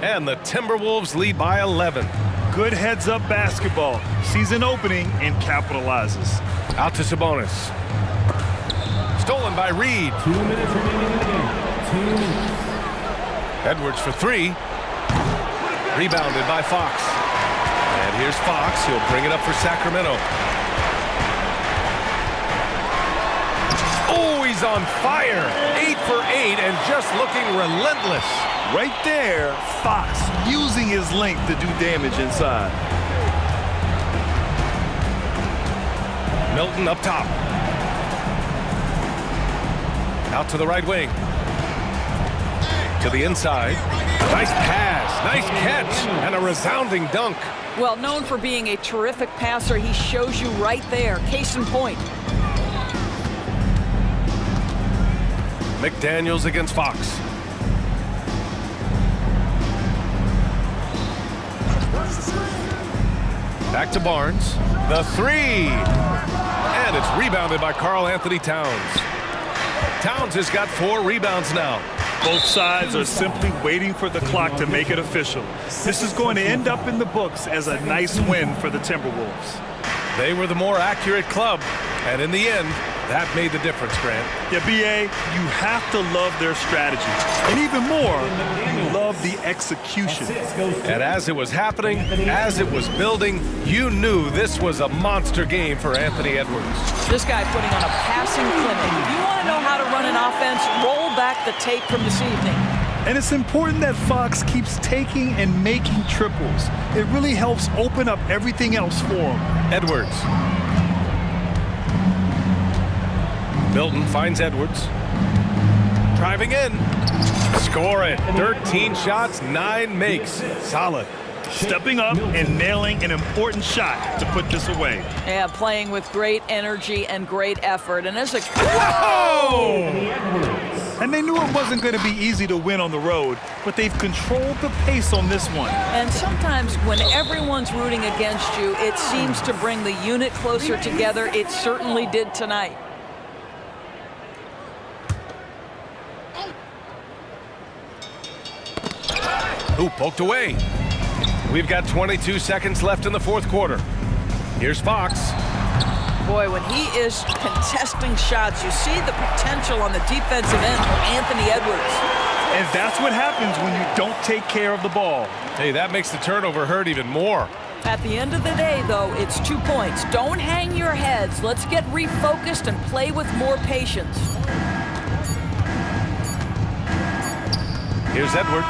And the Timberwolves lead by 11. Good heads-up basketball. Sees an opening and capitalizes. Out to Sabonis. Stolen by Reed. 2 minutes remaining in the game. 2 minutes. Edwards for 3. Rebounded by Fox. And here's Fox. He'll bring it up for Sacramento. Oh, he's on fire. 8 for 8 and just looking relentless. Right there, Fox using his length to do damage inside. Milton up top. Out to the right wing. To the inside. Nice pass, nice catch, and a resounding dunk. Well, known for being a terrific passer, he shows you right there. Case in point. McDaniels against Fox. Back to Barnes. The 3. And it's rebounded by Karl Anthony Towns. Towns has got 4 rebounds now. Both sides are simply waiting for the clock to make it official. This is going to end up in the books as a nice win for the Timberwolves. They were the more accurate club, and in the end, that made the difference, Grant. Yeah, BA, you have to love their strategy. And even more, you love the execution. And as it was happening, as it was building, you knew this was a monster game for Anthony Edwards. This guy putting on a passing clinic. If you want to know how to run an offense, roll back the tape from this evening. And it's important that Fox keeps taking and making triples. It really helps open up everything else for him. Edwards. Milton finds Edwards. Driving in. Score it. 13 shots, 9 makes. Solid. Stepping up and nailing an important shot to put this away. Yeah, playing with great energy and great effort. And as a... Whoa! And they knew it wasn't going to be easy to win on the road, but they've controlled the pace on this one. And sometimes when everyone's rooting against you, it seems to bring the unit closer together. It certainly did tonight. Ooh, poked away. We've got 22 seconds left in the fourth quarter. Here's Fox. Boy, when he is contesting shots, you see the potential on the defensive end for Anthony Edwards. And that's what happens when you don't take care of the ball. Hey, that makes the turnover hurt even more. At the end of the day, though, it's 2 points. Don't hang your heads. Let's get refocused and play with more patience. Here's Edwards.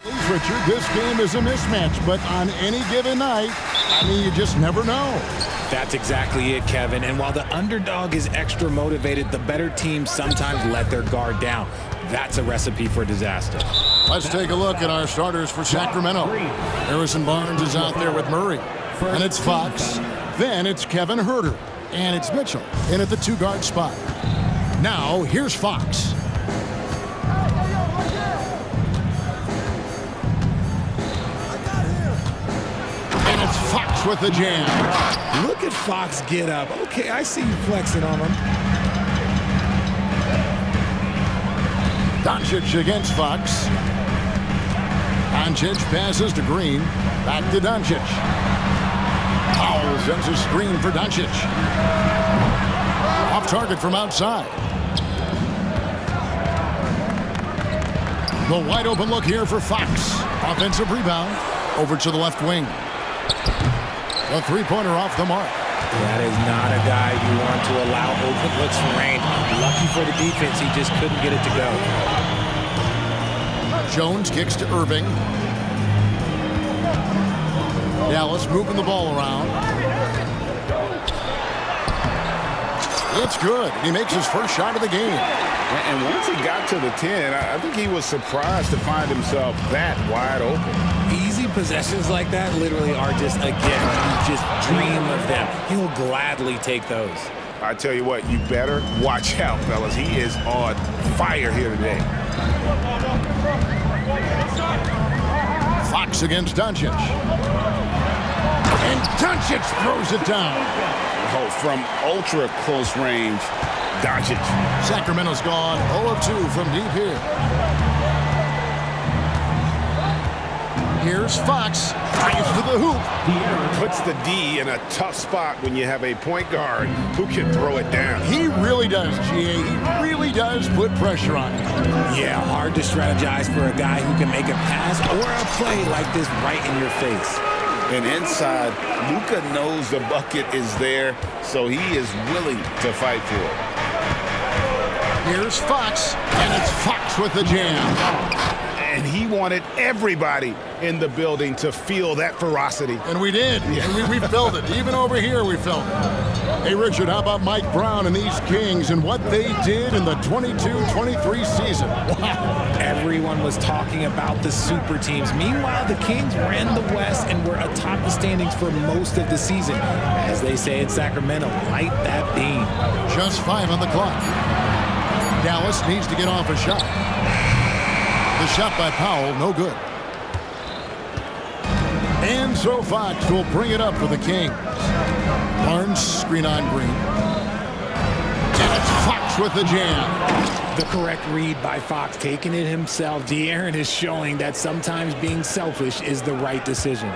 Richard, this game is a mismatch, but on any given night, I mean, you just never know. That's exactly it, Kevin. And while the underdog is extra motivated, the better teams sometimes let their guard down. That's a recipe for disaster. Let's take a look at our starters for Sacramento. Harrison Barnes is out there with Murray. And it's Fox. Then it's Kevin Herter. And it's Mitchell in at the two-guard spot. Now, here's Fox. And it's Fox with the jam. Look at Fox get up. Okay, I see you flexing on him. Doncic against Fox. Doncic passes to Green. Back to Doncic. Powell sends a screen for Doncic. Off target from outside. The wide open look here for Fox. Offensive rebound. Over to the left wing. A three-pointer off the mark. That is not a guy you want to allow open looks from range. Lucky for the defense, he just couldn't get it to go. Jones kicks to Irving. Dallas moving the ball around. It's good. He makes his first shot of the game. And once he got to the 10, I think he was surprised to find himself that wide open. Easy possessions like that literally are just a gift. You just dream of them. He'll gladly take those. I tell you what, you better watch out, fellas. He is on fire here today. Fox against Doncic. And Doncic throws it down. Oh, from ultra close range, Doncic. Sacramento's gone 0 of 2 from deep here. Here's Fox. Drives to the hoop. Puts the D in a tough spot when you have a point guard who can throw it down. He really does, GA. He really does put pressure on him. Yeah, hard to strategize for a guy who can make a pass or a play like this right in your face. And inside, Luka knows the bucket is there, so he is willing to fight for it. Here's Fox, and it's Fox with the jam. And he wanted everybody in the building to feel that ferocity. And we did. Yeah. And we felt it. Even over here, we felt it. Hey, Richard, how about Mike Brown and these Kings and what they did in the 22-23 season? Wow. Everyone was talking about the super teams. Meanwhile, the Kings were in the West and were atop the standings for most of the season. As they say in Sacramento, light that beam. Just 5 on the clock. Dallas needs to get off a shot. The shot by Powell, no good. And so Fox will bring it up for the Kings. Barnes, screen on Green. And it's Fox with the jam. The correct read by Fox, taking it himself. De'Aaron is showing that sometimes being selfish is the right decision.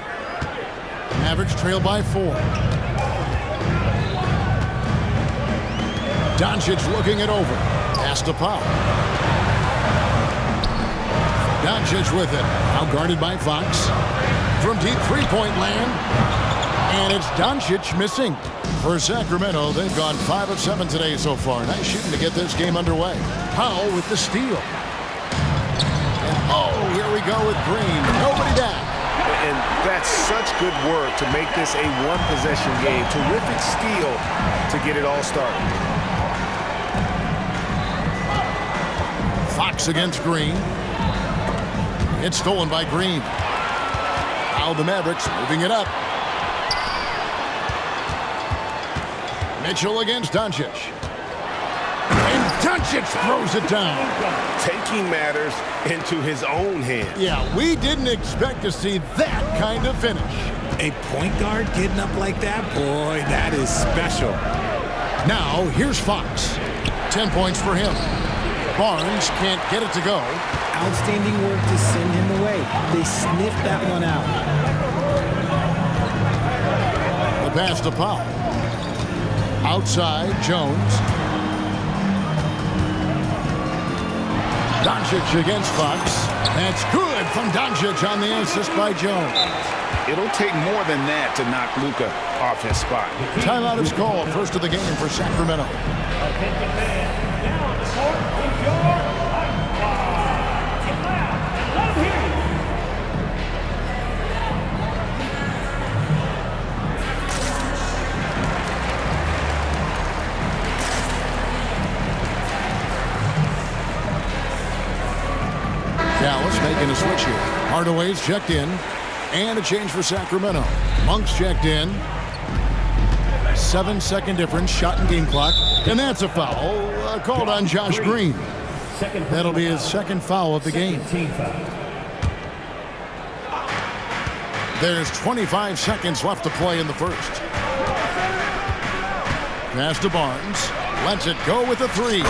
Mavericks trail by 4. Doncic looking it over. Pass to Powell. Doncic with it. Now guarded by Fox. From deep three-point land. And it's Doncic missing. For Sacramento, they've gone 5 of 7 today so far. Nice shooting to get this game underway. Powell with the steal. And oh, here we go with Green. Nobody down. And that's such good work to make this a one-possession game. Terrific steal to get it all started. Fox against Green. It's stolen by Green. Now the Mavericks moving it up. Mitchell against Doncic. And Doncic throws it down. Taking matters into his own hands. Yeah, we didn't expect to see that kind of finish. A point guard getting up like that? Boy, that is special. Now, here's Fox. 10 points for him. Barnes can't get it to go. Outstanding work to send him away. They sniffed that one out. The pass to Powell. Outside, Jones. Doncic against Fox. That's good from Doncic on the assist by Jones. It'll take more than that to knock Luka off his spot. Timeout is called. First of the game for Sacramento. the switch here. Hardaway's checked in. And a change for Sacramento. Monk's checked in. 7-second difference, shot and game clock. And that's a foul called on Josh Green. That'll be his second foul of the game. There's 25 seconds left to play in the first. Pass to Barnes. Lets it go with a three.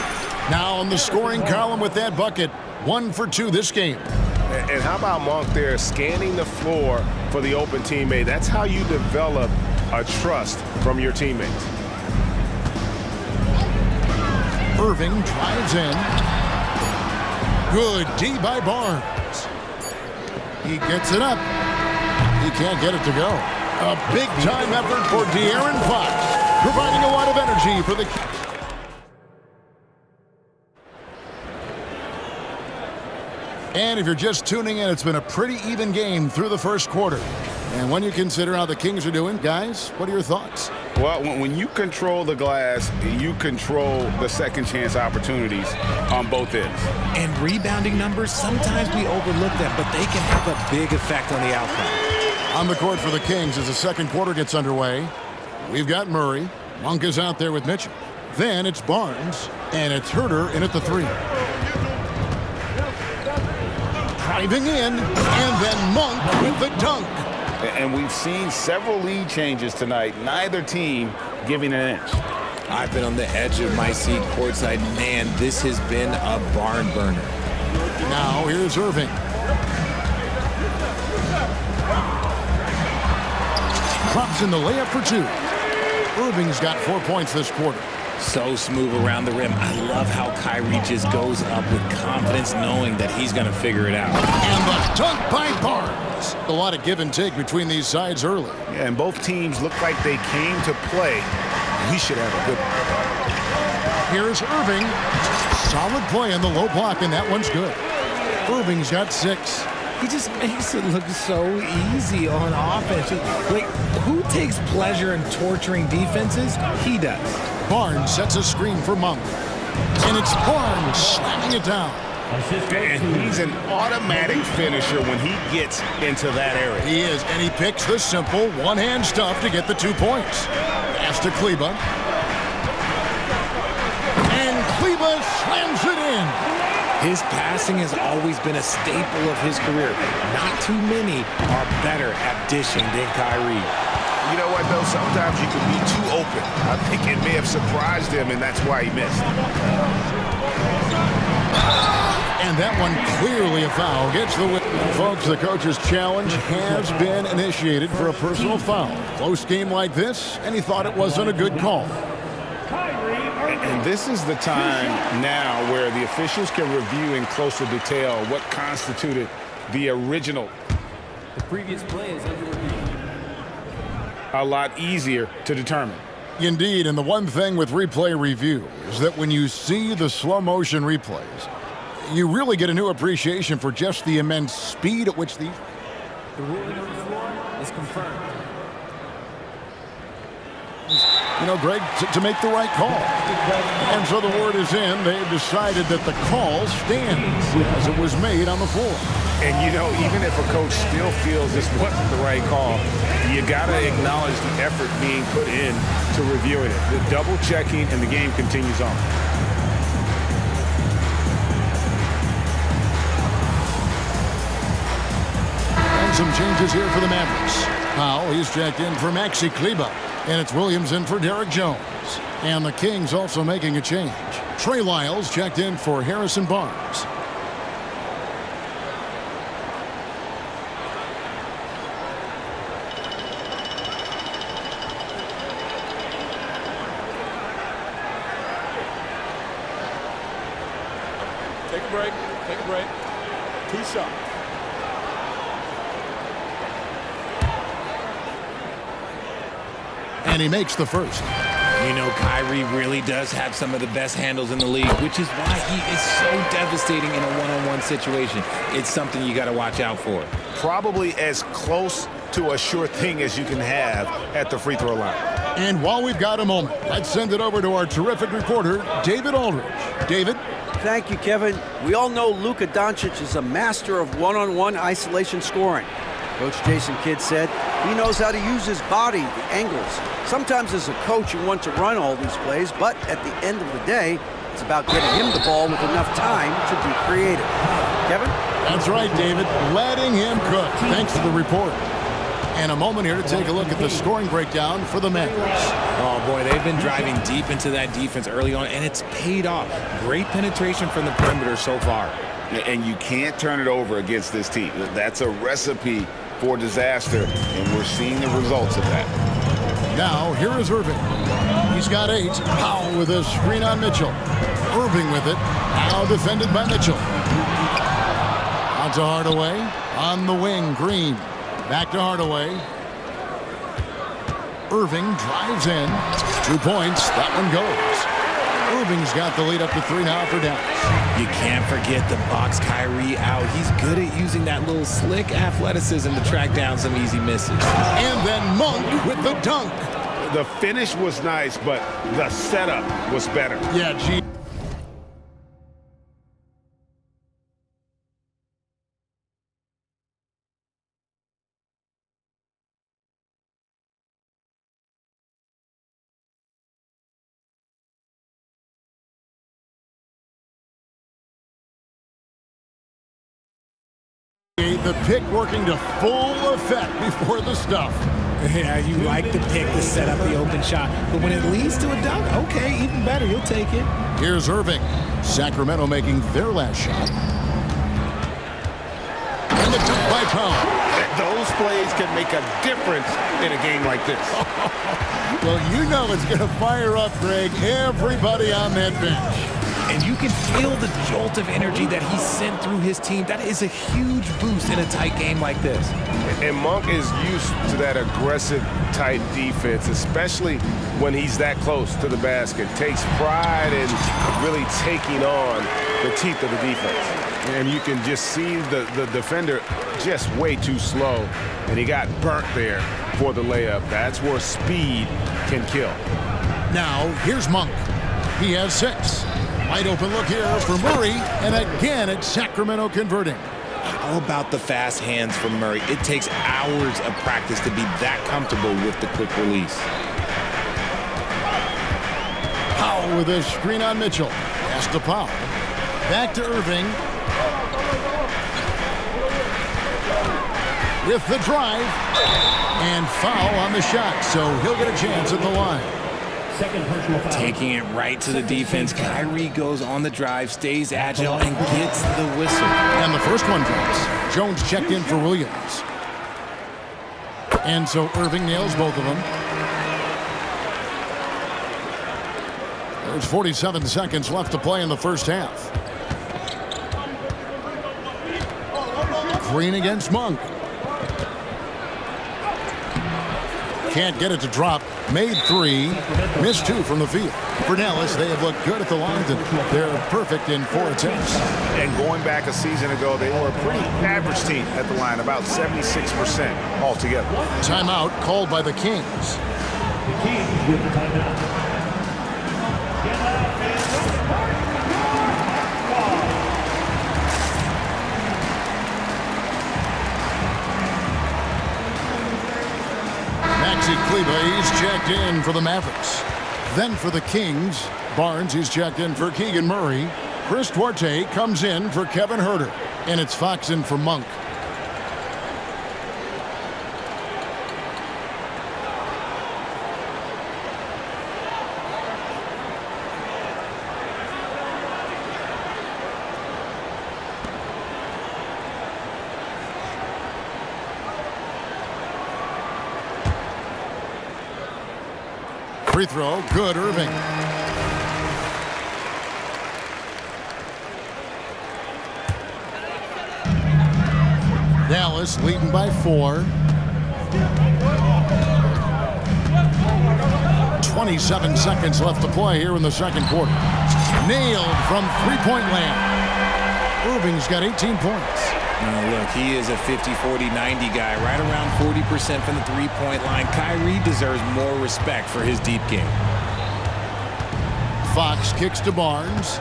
Now on the scoring column with that bucket. 1 for 2 this game. And how about Monk there scanning the floor for the open teammate? That's how you develop a trust from your teammates. Irving drives in. Good D by Barnes. He gets it up. He can't get it to go. A big-time effort for De'Aaron Fox, providing a lot of energy for the... And if you're just tuning in, it's been a pretty even game through the first quarter. And when you consider how the Kings are doing, guys, what are your thoughts? Well, when you control the glass, you control the second chance opportunities on both ends. And rebounding numbers, sometimes we overlook them, but they can have a big effect on the outcome. On the court for the Kings as the second quarter gets underway, we've got Murray. Monk is out there with Mitchell. Then it's Barnes, and it's Herter in at the three. Driving in, and then Monk with the dunk. And we've seen several lead changes tonight, neither team giving an inch. I've been on the edge of my seat courtside. Man, this has been a barn burner. Now here's Irving. Drops in the layup for 2. Irving's got 4 points this quarter. So smooth around the rim. I love how Kyrie just goes up with confidence, knowing that he's going to figure it out. And the dunk by Barnes. A lot of give and take between these sides early. Yeah, and both teams look like they came to play. We should have a good one. Here's Irving. Solid play on the low block, and that one's good. Irving's got 6. He just makes it look so easy on offense. Like, who takes pleasure in torturing defenses? He does. Barnes sets a screen for Monk. And it's Barnes slamming it down. And he's an automatic finisher when he gets into that area. He is, and he picks the simple one-hand stuff to get the 2 points. Pass to Kleba. And Kleba slams it in. His passing has always been a staple of his career. Not too many are better at dishing than Kyrie. You know what, though? Sometimes you can be too open. I think it may have surprised him, and that's why he missed. And that one clearly a foul. Gets the win. Folks, the coach's challenge has been initiated for a personal foul. Close game like this, and he thought it wasn't a good call. And this is the time now where the officials can review in closer detail what constituted the original. The previous play is under review. A lot easier to determine. Indeed, and the one thing with replay review is that when you see the slow motion replays, you really get a new appreciation for just the immense speed at which these... The ruling on the floor is confirmed. You know, Greg, to make the right call. And so the word is in. They've decided that the call stands as it was made on the floor. And, you know, even if a coach still feels this wasn't the right call, you got to acknowledge the effort being put in to reviewing it. The double checking, and the game continues on. And some changes here for the Mavericks. Powell, he's checked in for Maxi Kleba. And it's Williams in for Derek Jones. And the Kings also making a change. Trey Lyles checked in for Harrison Barnes. Take a break. Take a break. 2 shots. And he makes the first. You know, Kyrie really does have some of the best handles in the league, which is why he is so devastating in a one-on-one situation. It's something you got to watch out for. Probably as close to a sure thing as you can have at the free throw line. And while we've got a moment, let's send it over to our terrific reporter, David Aldridge. David? Thank you, Kevin. We all know Luka Doncic is a master of one-on-one isolation scoring. Coach Jason Kidd said he knows how to use his body, the angles. Sometimes as a coach you want to run all these plays, but at the end of the day, it's about getting him the ball with enough time to be creative. Kevin? That's right, David. Letting him cook. Thanks for the report. And a moment here to take a look at the scoring breakdown for the Mavericks. Oh, boy, they've been driving deep into that defense early on, and it's paid off. Great penetration from the perimeter so far. And you can't turn it over against this team. That's a recipe for disaster, and we're seeing the results of that. Now, here is Irving. He's got 8. Powell with a screen on Mitchell. Irving with it. Now defended by Mitchell. Out to Hardaway. On the wing, Green. Back to Hardaway. Irving drives in. 2 points. That one goes. Irving's got the lead up to 3 now for Dallas. You can't forget the box Kyrie out. He's good at using that little slick athleticism to track down some easy misses. And then Monk with the dunk. The finish was nice, but the setup was better. Yeah, gee. The pick working to full effect before the stuff. Yeah, you like the pick to set up the open shot, but when it leads to a dunk, okay, even better, you'll take it. Here's Irving. Sacramento making their last shot. And the dunk by Powell. Those plays can make a difference in a game like this. Well, you know it's going to fire up, Greg, everybody on that bench. And you can feel the jolt of energy that he sent through his team. That is a huge boost in a tight game like this. And Monk is used to that aggressive, tight defense, especially when he's that close to the basket. Takes pride in really taking on the teeth of the defense. And you can just see the defender just way too slow. And he got burnt there for the layup. That's where speed can kill. Now, here's Monk. He has 6. Wide open look here for Murray, and again it's Sacramento converting. How about the fast hands from Murray? It takes hours of practice to be that comfortable with the quick release. Powell with a screen on Mitchell. Pass to Powell. Back to Irving. With the drive. And foul on the shot, so he'll get a chance at the line. Taking it right to the defense. Kyrie goes on the drive, stays agile, and gets the whistle. And the first one drops. Jones checked in for Williams. And so Irving nails both of them. There's 47 seconds left to play in the first half. Green against Monk. Can't get it to drop. Made 3, missed 2 from the field. For Dallas, they have looked good at the line. They're perfect in 4 attempts. And going back a season ago, they were a pretty average team at the line, about 76% altogether. Timeout called by the Kings. The Kings with the timeout. Maxi Kleba, he's checked in for the Mavericks. Then for the Kings, Barnes, he's checked in for Keegan Murray. Chris Duarte comes in for Kevin Huerter. And it's Fox in for Monk. Free throw, good, Irving. Dallas leading by 4. 27 seconds left to play here in the second quarter. Nailed from three-point land. Irving's got 18 points. Look, he is a 50-40-90 guy, right around 40% from the three-point line. Kyrie deserves more respect for his deep game. Fox kicks to Barnes.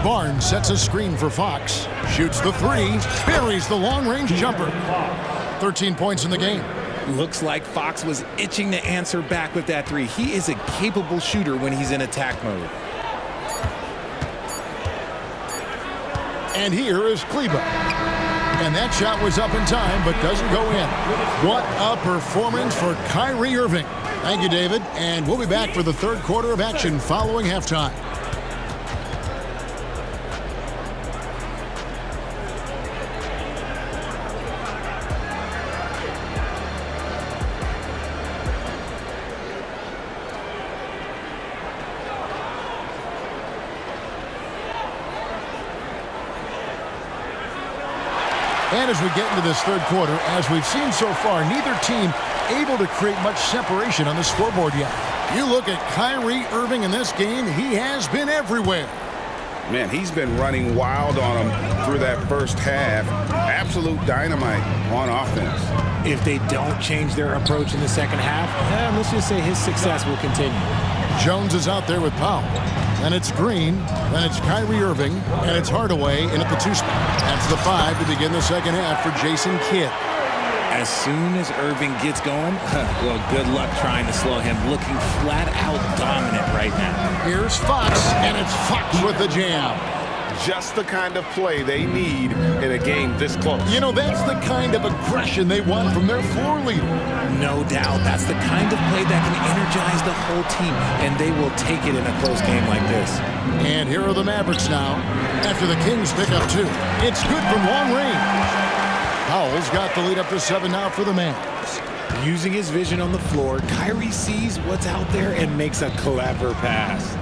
Barnes sets a screen for Fox. Shoots the three. Buries the long-range jumper. 13 points in the game. Looks like Fox was itching to answer back with that three. He is a capable shooter when he's in attack mode. And here is Kleba. And that shot was up in time, but doesn't go in. What a performance for Kyrie Irving. Thank you, David. And we'll be back for the third quarter of action following halftime. And as we get into this third quarter, as we've seen so far, neither team able to create much separation on the scoreboard yet. You look at Kyrie Irving in this game, he has been everywhere. Man, he's been running wild on them through that first half. Absolute dynamite on offense. If they don't change their approach in the second half, let's just say his success will continue. Jones is out there with Powell. Then it's Green, then it's Kyrie Irving, and it's Hardaway in at the 2 spot. That's the 5 to begin the second half for Jason Kidd. As soon as Irving gets going, well, good luck trying to slow him. Looking flat out dominant right now. Here's Fox, and it's Fox with the jam. Just the kind of play they need in a game this close. You know, that's the kind of aggression they want from their floor leader. No doubt. That's the kind of play that can energize the whole team, and they will take it in a close game like this. And here are the Mavericks now. After the Kings pick up 2. It's good from long range. Powell's got the lead up to 7 now for the Mavs. Using his vision on the floor, Kyrie sees what's out there and makes a clever pass.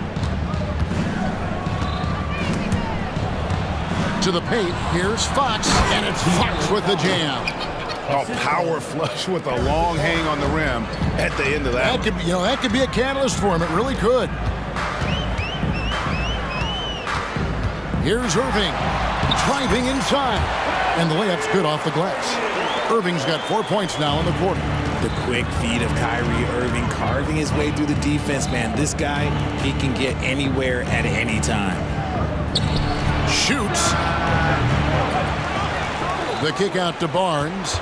To the paint, here's Fox, and it's Fox with the jam. A power flush with a long hang on the rim at the end of that. That could be a catalyst for him. It really could. Here's Irving, driving inside, and the layup's good off the glass. Irving's got 4 points now in the quarter. The quick feed of Kyrie Irving carving his way through the defense, man. This guy, he can get anywhere at any time. Shoots. The kick out to Barnes.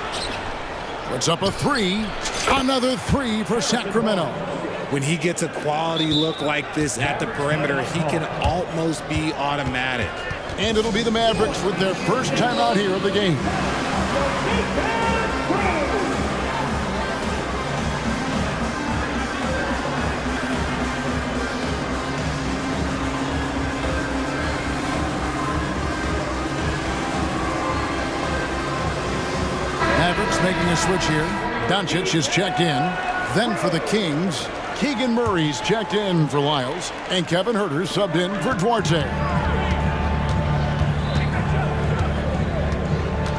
Puts up a 3. Another 3 for Sacramento. When he gets a quality look like this at the perimeter, he can almost be automatic. And it'll be the Mavericks with their first time out here of the game. Mavericks making a switch here. Doncic is checked in. Then for the Kings, Keegan Murray's checked in for Lyles, and Kevin Huerter subbed in for Duarte.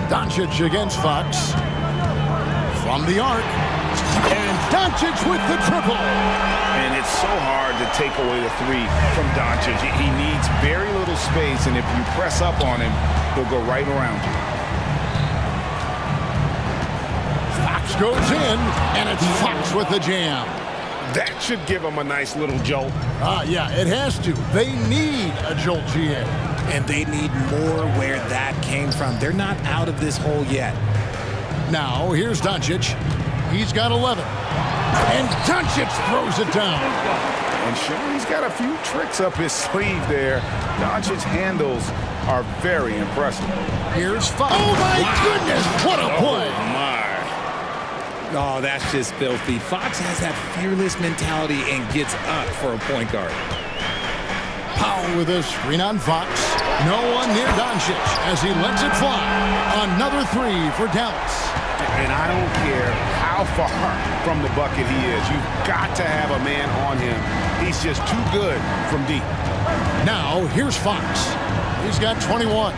Doncic against Fox. From the arc. And Doncic with the triple. And it's so hard to take away the 3 from Doncic. He needs very little space, and if you press up on him, he'll go right around you. Fox goes in, and it's Fox with the jam. That should give them a nice little jolt. Yeah, it has to. They need a jolt, GA. And they need more where that came from. They're not out of this hole yet. Now, here's Doncic. He's got 11. And Doncic throws it down. And sure, he's got a few tricks up his sleeve there. Doncic's handles are very impressive. Here's Fox. Oh, my goodness. What a play. Oh, my. Oh, that's just filthy. Fox has that fearless mentality and gets up for a point guard. Powell with a screen on Fox. No one near Doncic as he lets it fly. Another 3 for Dallas. And I don't care how far from the bucket he is. You've got to have a man on him. He's just too good from deep. Now, here's Fox. He's got 21.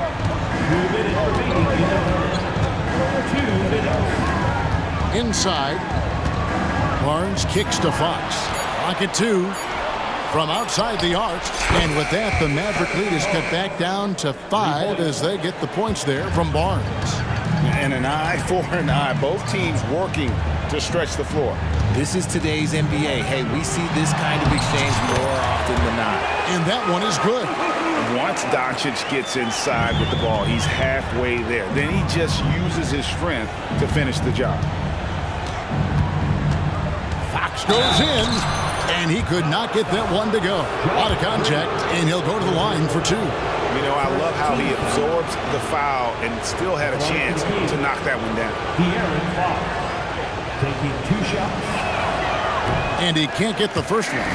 Inside. Barnes kicks to Fox. Pocket 2 from outside the arc. And with that, the Maverick lead is cut back down to 5 as they get the points there from Barnes. And an eye for an eye. Both teams working to stretch the floor. This is today's NBA. Hey, we see this kind of exchange more often than not. And that one is good. Once once Doncic gets inside with the ball, he's halfway there. Then he just uses his strength to finish the job. Fox goes in, and he could not get that one to go. A lot of contact, and he'll go to the line for two. You know, I love how he absorbs the foul and still had a chance to knock that one down. Taking 2 shots. And he can't get the first one.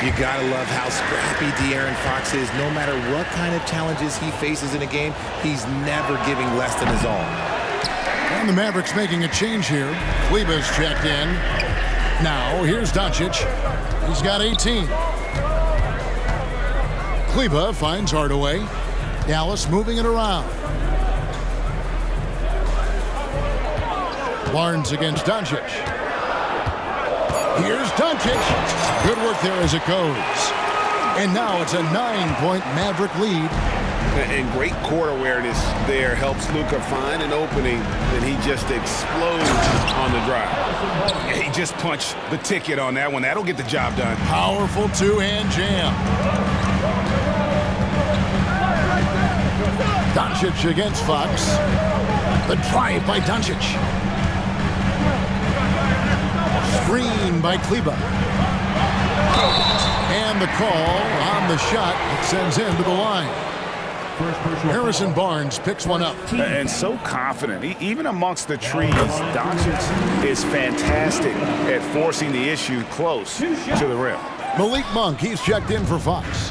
You gotta love how scrappy De'Aaron Fox is. No matter what kind of challenges he faces in a game, he's never giving less than his all. And the Mavericks making a change here. Kleba's checked in. Now, here's Doncic. He's got 18. Kleba finds Hardaway. Dallas moving it around. Barnes against Doncic. Here's Doncic. Good work there as it goes. And now it's a 9-point Maverick lead. And great court awareness there helps Luka find an opening, and he just explodes on the drive. And he just punched the ticket on that one. That'll get the job done. Powerful two-hand jam. Doncic against Fox. The drive by Doncic. Screen by Kleba. And the call on the shot that sends him to the line. Harrison Barnes picks one up. And so confident. Even amongst the trees, Doncic is fantastic at forcing the issue close to the rim. Malik Monk, he's checked in for Fox.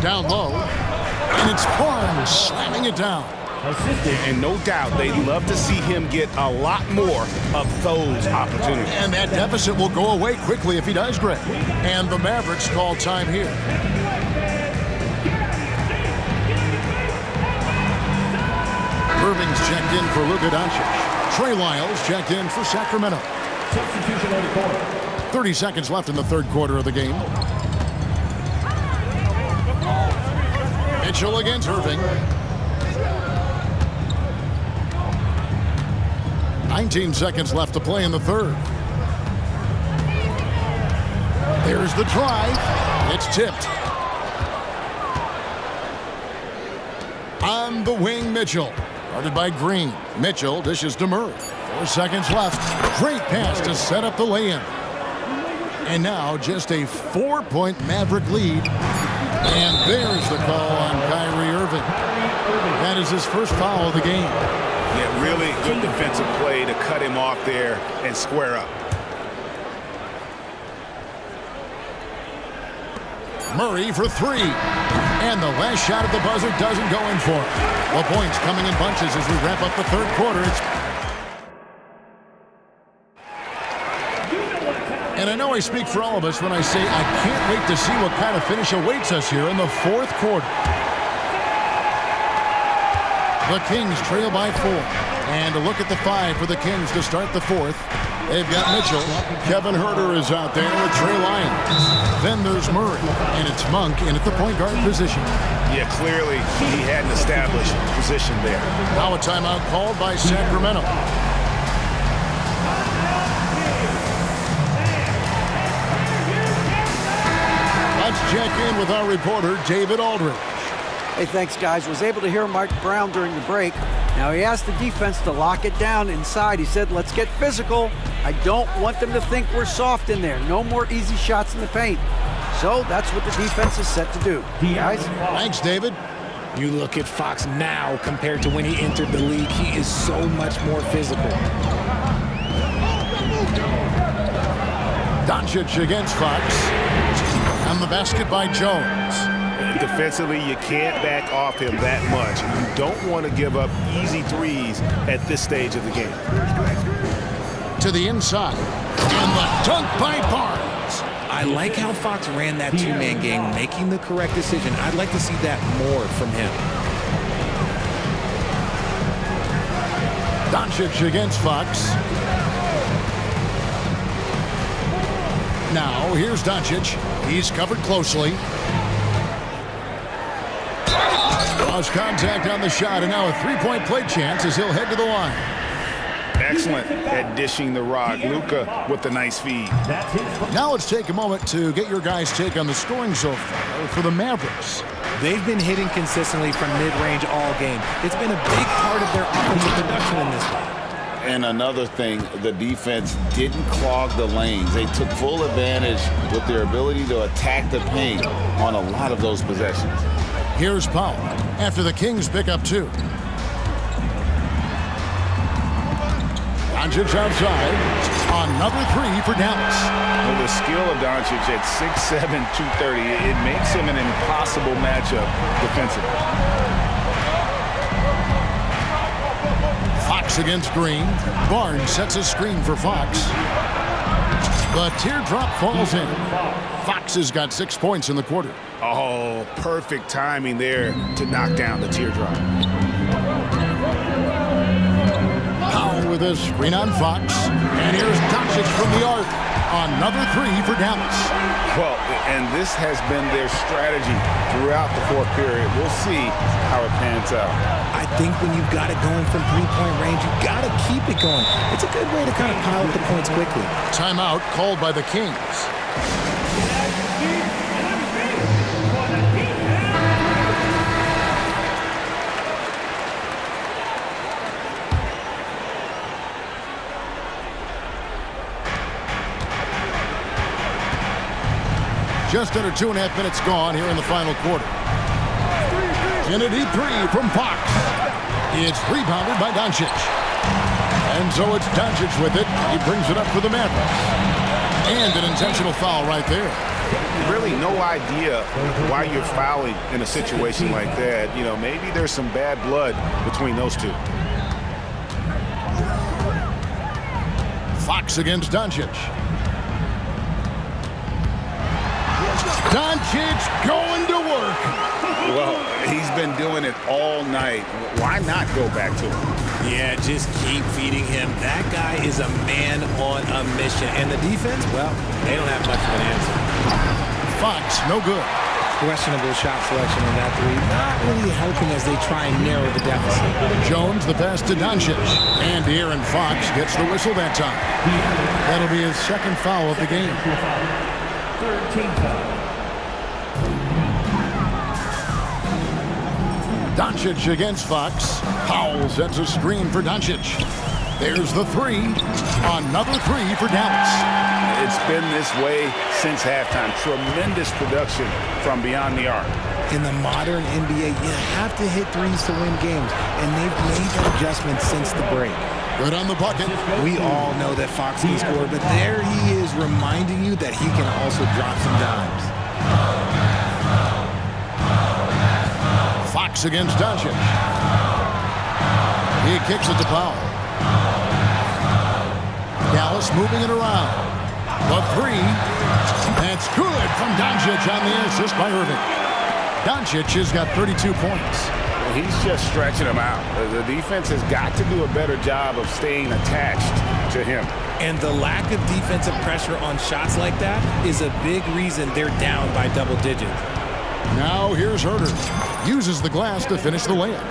Down low. And it's Barnes slamming it down. And no doubt they'd love to see him get a lot more of those opportunities. And that deficit will go away quickly if he does, Greg. And the Mavericks call time here. Irving's checked in for Luka Doncic. Trey Lyles checked in for Sacramento. Substitution on the court. 30 seconds left in the third quarter of the game. Mitchell against Irving. 19 seconds left to play in the third. There's the drive. It's tipped. On the wing, Mitchell. Guarded by Green. Mitchell dishes to Murray. 4 seconds left. Great pass to set up the lay-in. And now just a 4-point Maverick lead. And there's the call on Kyrie Irving. That is his first foul of the game. Yeah, really good defensive play to cut him off there and square up. Murray for 3. And the last shot at the buzzer doesn't go in for him. The points coming in bunches as we wrap up the third quarter. And I know I speak for all of us when I say I can't wait to see what kind of finish awaits us here in the fourth quarter. The Kings trail by 4. And a look at the 5 for the Kings to start the fourth. They've got Mitchell. Kevin Huerter is out there with Trey Lyons. Then there's Murray. And it's Monk in at the point guard position. Yeah, clearly he had an established position there. Now a timeout called by Sacramento. Let's check in with our reporter, David Aldridge. Hey, thanks, guys. Was able to hear Mike Brown during the break. Now, he asked the defense to lock it down inside. He said, let's get physical. I don't want them to think we're soft in there. No more easy shots in the paint. So that's what the defense is set to do. Guys? Thanks, David. You look at Fox now compared to when he entered the league. He is so much more physical. Doncic against Fox. And the basket by Jones. Defensively, you can't back off him that much. You don't want to give up easy threes at this stage of the game. To the inside. And the dunk by Barnes. I like how Fox ran that two-man game, making the correct decision. I'd like to see that more from him. Doncic against Fox. Now, here's Doncic. He's covered closely. Lost contact on the shot, and now a three-point play chance as he'll head to the line. Excellent at dishing the rock. Luka with the nice feed. Now let's take a moment to get your guys' take on the scoring so far for the Mavericks. They've been hitting consistently from mid-range all game. It's been a big part of their offensive production in this one. And another thing, the defense didn't clog the lanes. They took full advantage with their ability to attack the paint on a lot of those possessions. Here's Powell after the Kings pick up 2. Doncic outside. Another 3 for Dallas. Well, the skill of Doncic at 6'7", 230, it makes him an impossible matchup defensively. Fox against Green. Barnes sets a screen for Fox. The teardrop falls in. Fox has got 6 points in the quarter. Oh, perfect timing there to knock down the teardrop. Powell with a screen on Fox. And here's Doncic from the arc. Another 3 for Dallas. Well, and this has been their strategy throughout the fourth period. We'll see how it pans out. I think when you've got it going from three-point range, you've got to keep it going. It's a good way to kind of pile up the points quickly. Timeout called by the Kings. Just under 2.5 minutes gone here in the final quarter. In a deep 3 from Fox. It's rebounded by Doncic. And so it's Doncic with it. He brings it up for the Mavericks. And an intentional foul right there. Really no idea why you're fouling in a situation like that. You know, maybe there's some bad blood between those two. Fox against Doncic. Doncic going to work. Well, he's been doing it all night. Why not go back to him? Yeah, just keep feeding him. That guy is a man on a mission. And the defense, well, they don't have much of an answer. Fox, no good. Questionable shot selection in that 3. Not really helping as they try and narrow the deficit. Jones, the pass to Doncic. And De'Aaron Fox gets the whistle that time. That'll be his second foul of the game. 13 foul. Doncic against Fox. Powell sets a screen for Doncic. There's the 3. Another 3 for Dallas. It's been this way since halftime. Tremendous production from beyond the arc. In the modern NBA, you have to hit threes to win games, and they've made that adjustment since the break. Good on the bucket. We all know that Fox can score, but there he is reminding you that he can also drop some dimes. Fox against Doncic. He kicks it to Powell. Dallas moving it around. The 3. That's good from Doncic on the assist by Irving. Doncic has got 32 points. Well, he's just stretching them out. The defense has got to do a better job of staying attached to him. And the lack of defensive pressure on shots like that is a big reason they're down by double digits. Now here's Herter. Uses the glass to finish the layup.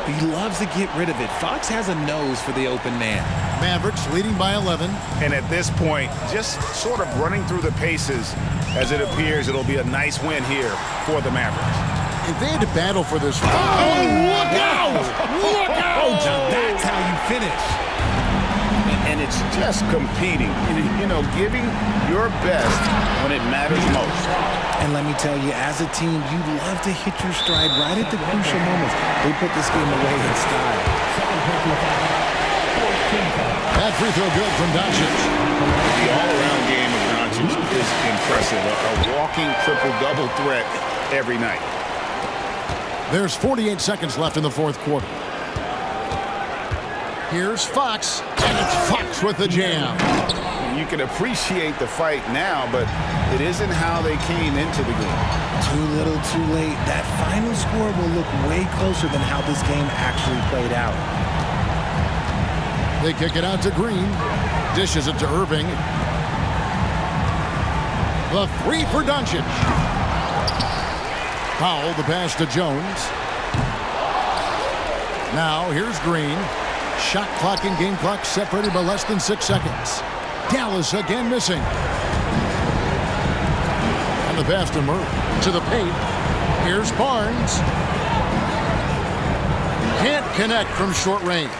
He loves to get rid of it. Fox has a nose for the open man. Mavericks leading by 11. And at this point, just sort of running through the paces as it appears it'll be a nice win here for the Mavericks. If they had to battle for this... Oh, look out! Look out! Now that's how you finish. And it's just competing, you know, giving your best when it matters most. And let me tell you, as a team, you love to hit your stride right at the crucial moments. They put this game away in style. That free throw good from Doncic. The all-around game of Doncic is impressive. A walking triple-double threat every night. There's 48 seconds left in the fourth quarter. Here's Fox, and it's Fox with the jam. You can appreciate the fight now, but it isn't how they came into the game. Too little, too late. That final score will look way closer than how this game actually played out. They kick it out to Green. Dishes it to Irving. The 3 for Doncic. Powell, the pass to Jones. Now here's Green. Shot clock and game clock separated by less than 6 seconds. Dallas again missing. And the pass to Murray. To the paint. Here's Barnes. Can't connect from short range.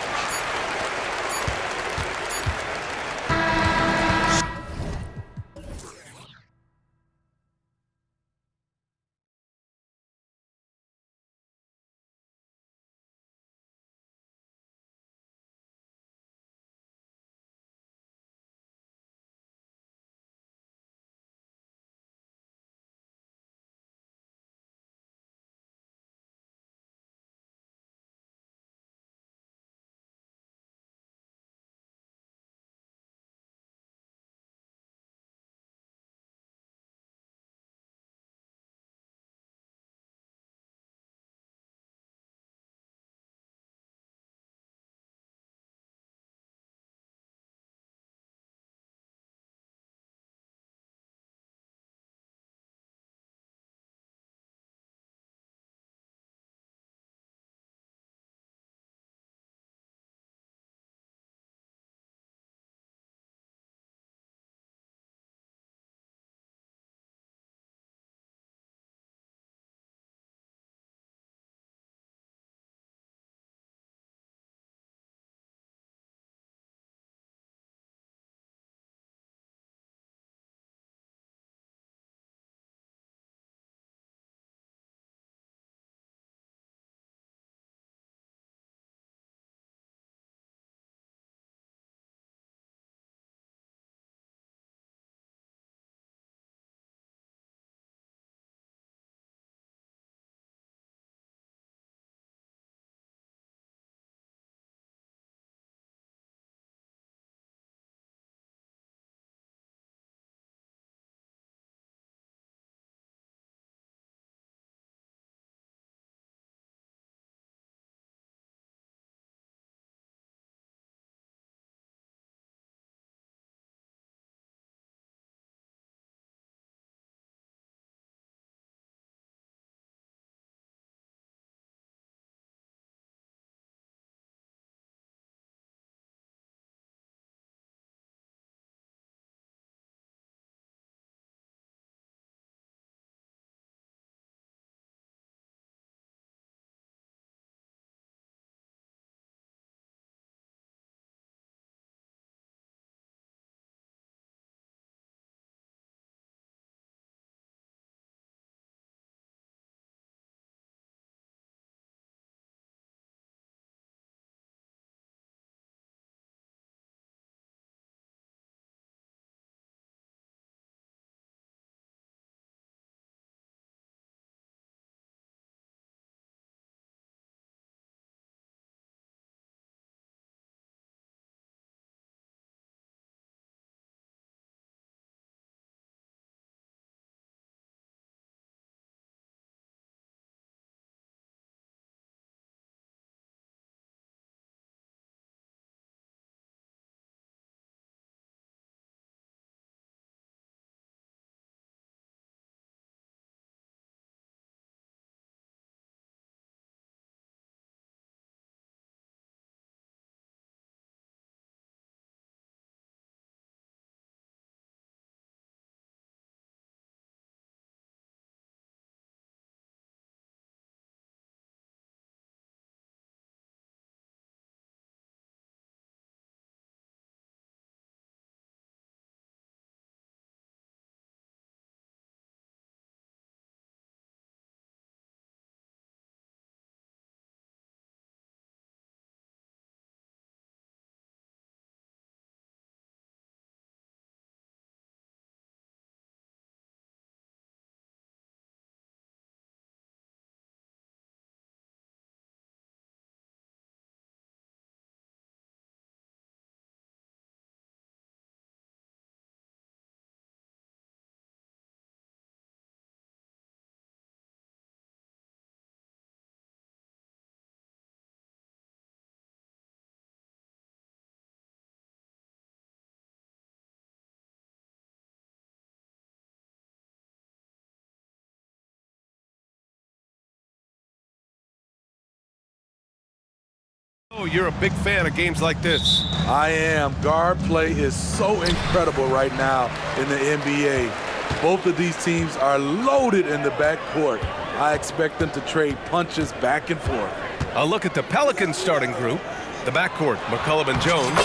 Oh, you're a big fan of games like this. I am. Guard play is so incredible right now in the NBA. Both of these teams are loaded in the backcourt. I expect them to trade punches back and forth. A look at the Pelicans starting group. The backcourt, McCollum and Jones.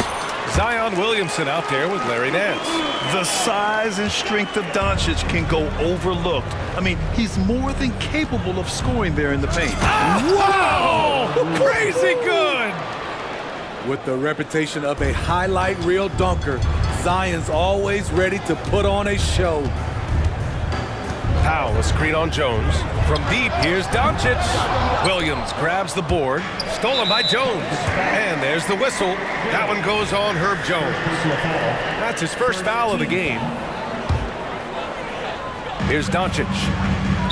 Zion Williamson out there with Larry Nance. The size and strength of Doncic can go overlooked. I mean, he's more than capable of scoring there in the paint. Wow! Crazy good! With the reputation of a highlight reel dunker, Zion's always ready to put on a show. Powell, a screen on Jones. From deep, here's Doncic. Williams grabs the board. Stolen by Jones. And there's the whistle. That one goes on Herb Jones. That's his first foul of the game. Here's Doncic.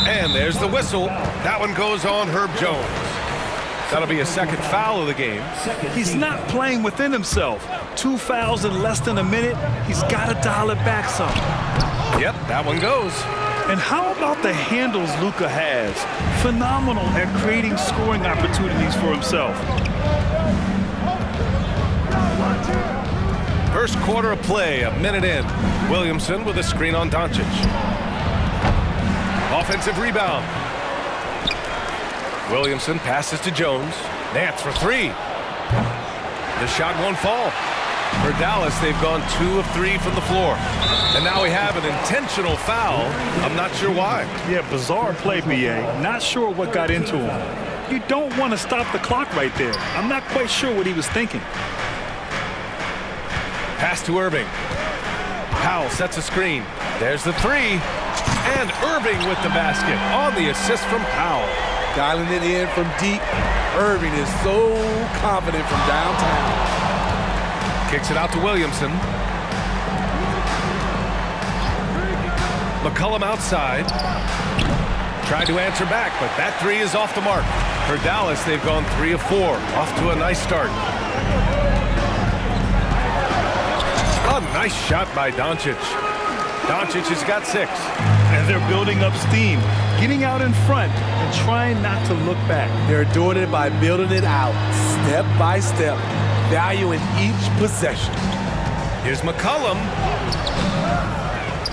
And there's the whistle. That one goes on Herb Jones. That'll be a second foul of the game. He's not playing within himself. 2 fouls in less than a minute. He's got to dial it back some. Yep, that one goes. And how about the handles Luka has? Phenomenal at creating scoring opportunities for himself. First quarter of play, a minute in. Williamson with a screen on Doncic. Offensive rebound. Williamson passes to Jones. Nance for three. The shot won't fall. For Dallas, they've gone 2 of 3 from the floor. And now we have an intentional foul. I'm not sure why. Yeah, bizarre play, BA. Not sure what got into him. You don't want to stop the clock right there. I'm not quite sure what he was thinking. Pass to Irving. Powell sets a screen. There's the three. And Irving with the basket on the assist from Powell. Dialing it in from deep. Irving is so confident from downtown. Kicks it out to Williamson. McCollum outside. Tried to answer back, but that three is off the mark. For Dallas, they've gone 3 of 4. Off to a nice start. A nice shot by Doncic. Doncic has got 6. And they're building up steam, getting out in front and trying not to look back. They're doing it by building it out, step by step, valuing each possession. Here's McCollum.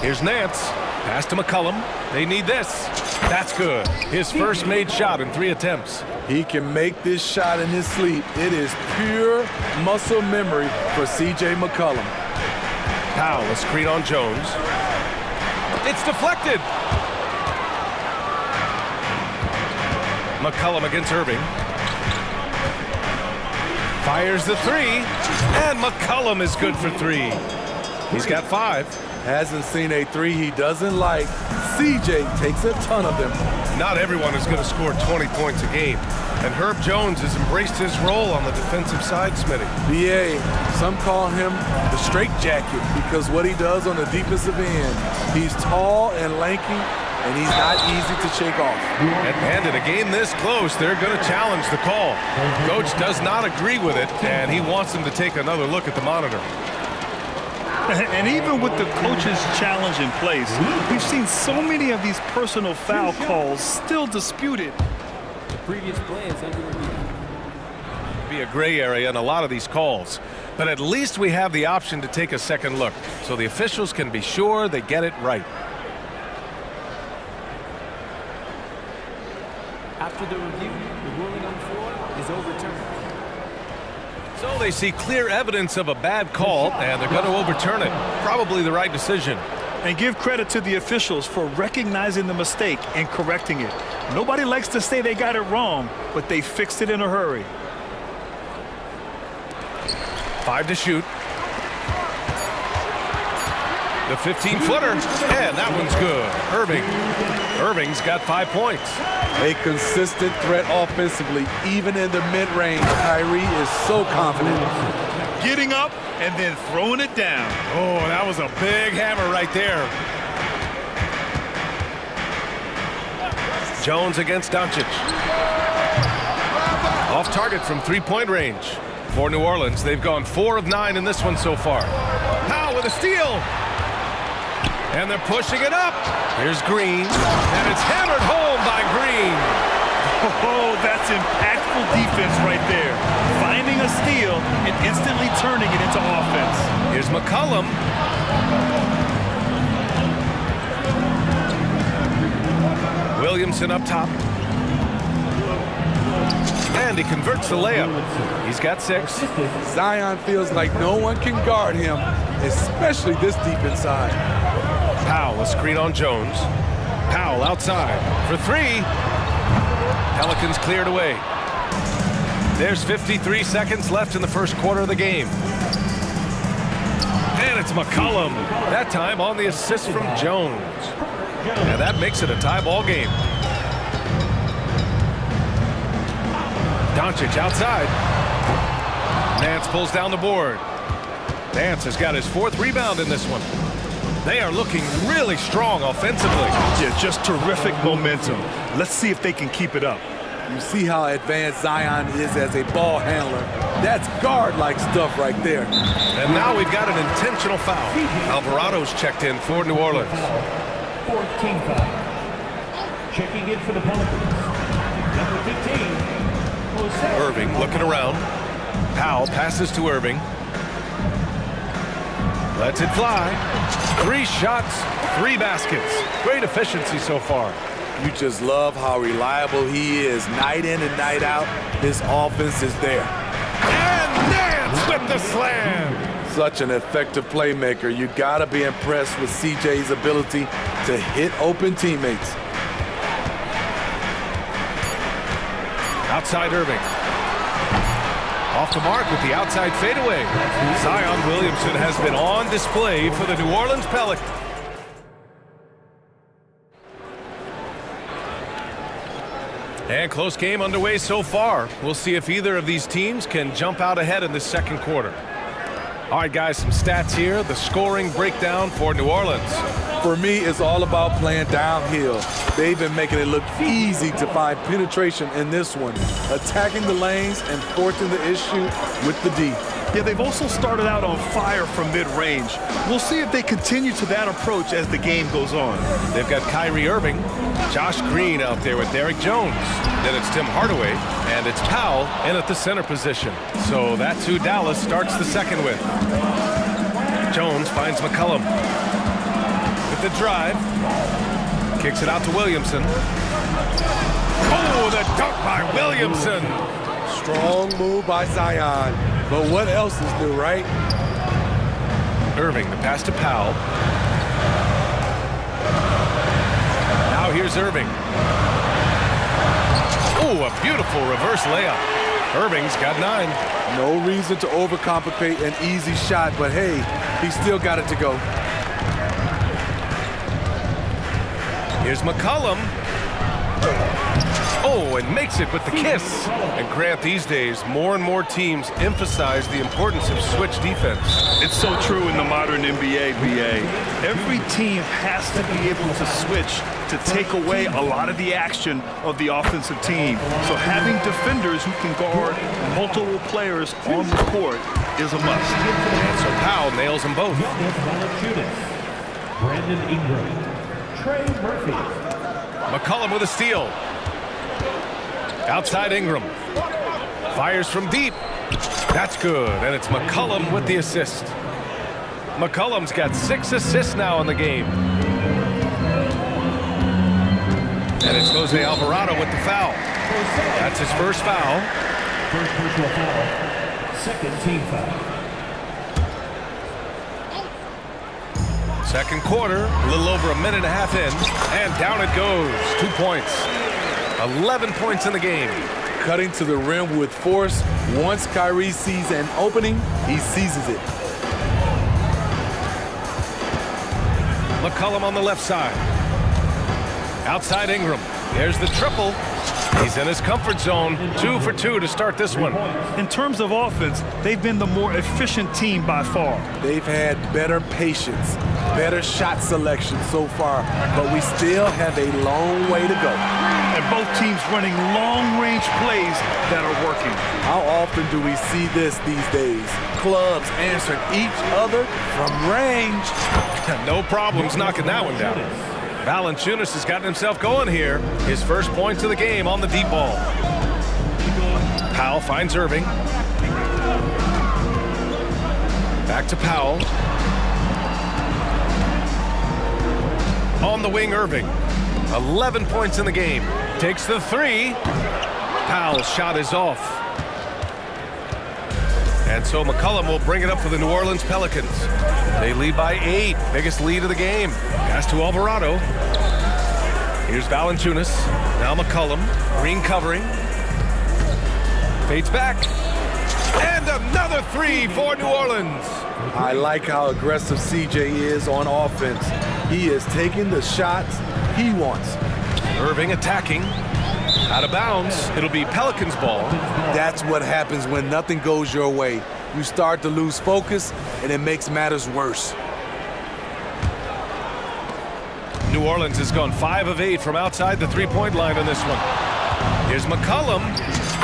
Here's Nance. Pass to McCollum. They need this. That's good. His first made shot in 3 attempts. He can make this shot in his sleep. It is pure muscle memory for C.J. McCollum. Powell, a screen on Jones. It's deflected. McCollum against Irving. Fires the 3. And McCollum is good for 3. He's got 5. Hasn't seen a 3 he doesn't like. C.J. takes a ton of them. Not everyone is going to score 20 points a game. And Herb Jones has embraced his role on the defensive side, Smitty. B.A., some call him the straitjacket because what he does on the defensive end. He's tall and lanky, and he's not easy to shake off. And in a game this close, they're going to challenge the call. Coach does not agree with it, and he wants them to take another look at the monitor. And even with the coach's challenge in place, we've seen so many of these personal foul calls still disputed. The previous play is under review. Be a gray area in a lot of these calls, but at least we have the option to take a second look, so the officials can be sure they get it right. After the review, the ruling on the floor is overturned. So they see clear evidence of a bad call, and they're going to overturn it. Probably the right decision. And give credit to the officials for recognizing the mistake and correcting it. Nobody likes to say they got it wrong, but they fixed it in a hurry. 5 to shoot. The 15-footer, and that one's good. Irving's got 5 points. A consistent threat offensively, even in the mid-range. Kyrie is so confident. Getting up and then throwing it down. Oh, that was a big hammer right there. Jones against Doncic. Off target from 3-point range. For New Orleans, they've gone 4 of 9 in this one so far. Powell with a steal. And they're pushing it up. Here's Green, and it's hammered home by Green. Oh, that's impactful defense right there. Finding a turning it into offense. Here's McCollum. Williamson up top. And he converts the layup. He's got 6. Zion feels like no one can guard him, especially this deep inside. Powell, a screen on Jones. Powell outside for 3. Pelicans cleared away. There's 53 seconds left in the first quarter of the game. And it's McCollum. That time on the assist from Jones. And that makes it a tie ball game. Doncic outside. Nance pulls down the board. Nance has got his 4th rebound in this one. They are looking really strong offensively. Yeah, just terrific momentum. Let's see if they can keep it up. You see how advanced Zion is as a ball handler. That's guard-like stuff right there. And now we've got an intentional foul. Alvarado's checked in for New Orleans. 14 foul. Checking in for the Pelicans. Number 15. Irving looking around. Powell passes to Irving. Lets it fly. 3 shots, 3 baskets. Great efficiency so far. You just love how reliable he is. Night in and night out, his offense is there. And Nance with the slam. Such an effective playmaker. You gotta be impressed with CJ's ability to hit open teammates. Outside Irving. Off the mark with the outside fadeaway. Zion Williamson has been on display for the New Orleans Pelicans. And close game underway so far. We'll see if either of these teams can jump out ahead in the second quarter. All right, guys, some stats here. The scoring breakdown for New Orleans. For me, it's all about playing downhill. They've been making it look easy to find penetration in this one, attacking the lanes and forcing the issue with the D. Yeah, they've also started out on fire from mid-range. We'll see if they continue to that approach as the game goes on. They've got Kyrie Irving, Josh Green out there with Derek Jones. Then it's Tim Hardaway, and it's Powell in at the center position. So that's who Dallas starts the second with. Jones finds McCollum. With the drive, kicks it out to Williamson. Oh, the dunk by Williamson. Strong move by Zion. But what else is new, right? Irving, the pass to Powell. Now here's Irving. Oh, a beautiful reverse layup. Irving's got 9. No reason to overcomplicate an easy shot, but hey, he still got it to go. Here's McCollum. Oh, and makes it with the kiss. And Grant, these days, more and more teams emphasize the importance of switch defense. It's so true in the modern NBA, BA. Every team has to be able to switch to take away a lot of the action of the offensive team. So having defenders who can guard multiple players on the court is a must. And so Powell nails them both. Brandon Ingram. Trey Murphy. McCollum with a steal. Outside Ingram. Fires from deep. That's good. And it's McCollum with the assist. McCollum's got 6 assists now in the game. And it's Jose Alvarado with the foul. That's his first foul. First personal foul. Second team foul. Second quarter, a little over a minute and a half in. And down it goes. 2 points. 11 points in the game. Cutting to the rim with force. Once Kyrie sees an opening, he seizes it. McCollum on the left side. Outside Ingram. There's the triple. He's in his comfort zone. 2 for 2 to start this one. In terms of offense, they've been the more efficient team by far. They've had better patience, better shot selection so far, but we still have a long way to go. And both teams running long-range plays that are working. How often do we see this these days? Clubs answering each other from range. No problems knocking that one down. Valanciunas has gotten himself going here. His first points of the game on the deep ball. Powell finds Irving. Back to Powell. On the wing, Irving. 11 points in the game. Takes the three. Powell's shot is off. And so McCollum will bring it up for the New Orleans Pelicans. They lead by 8. Biggest lead of the game. Pass to Alvarado. Here's Valanciunas. Now McCollum. Green covering. Fades back. And another three for New Orleans. I like how aggressive CJ is on offense. He is taking the shots he wants. Irving attacking. Out of bounds. It'll be Pelicans ball. That's what happens when nothing goes your way. You start to lose focus, and it makes matters worse. New Orleans has gone 5 of 8 from outside the three-point line on this one. Here's McCollum.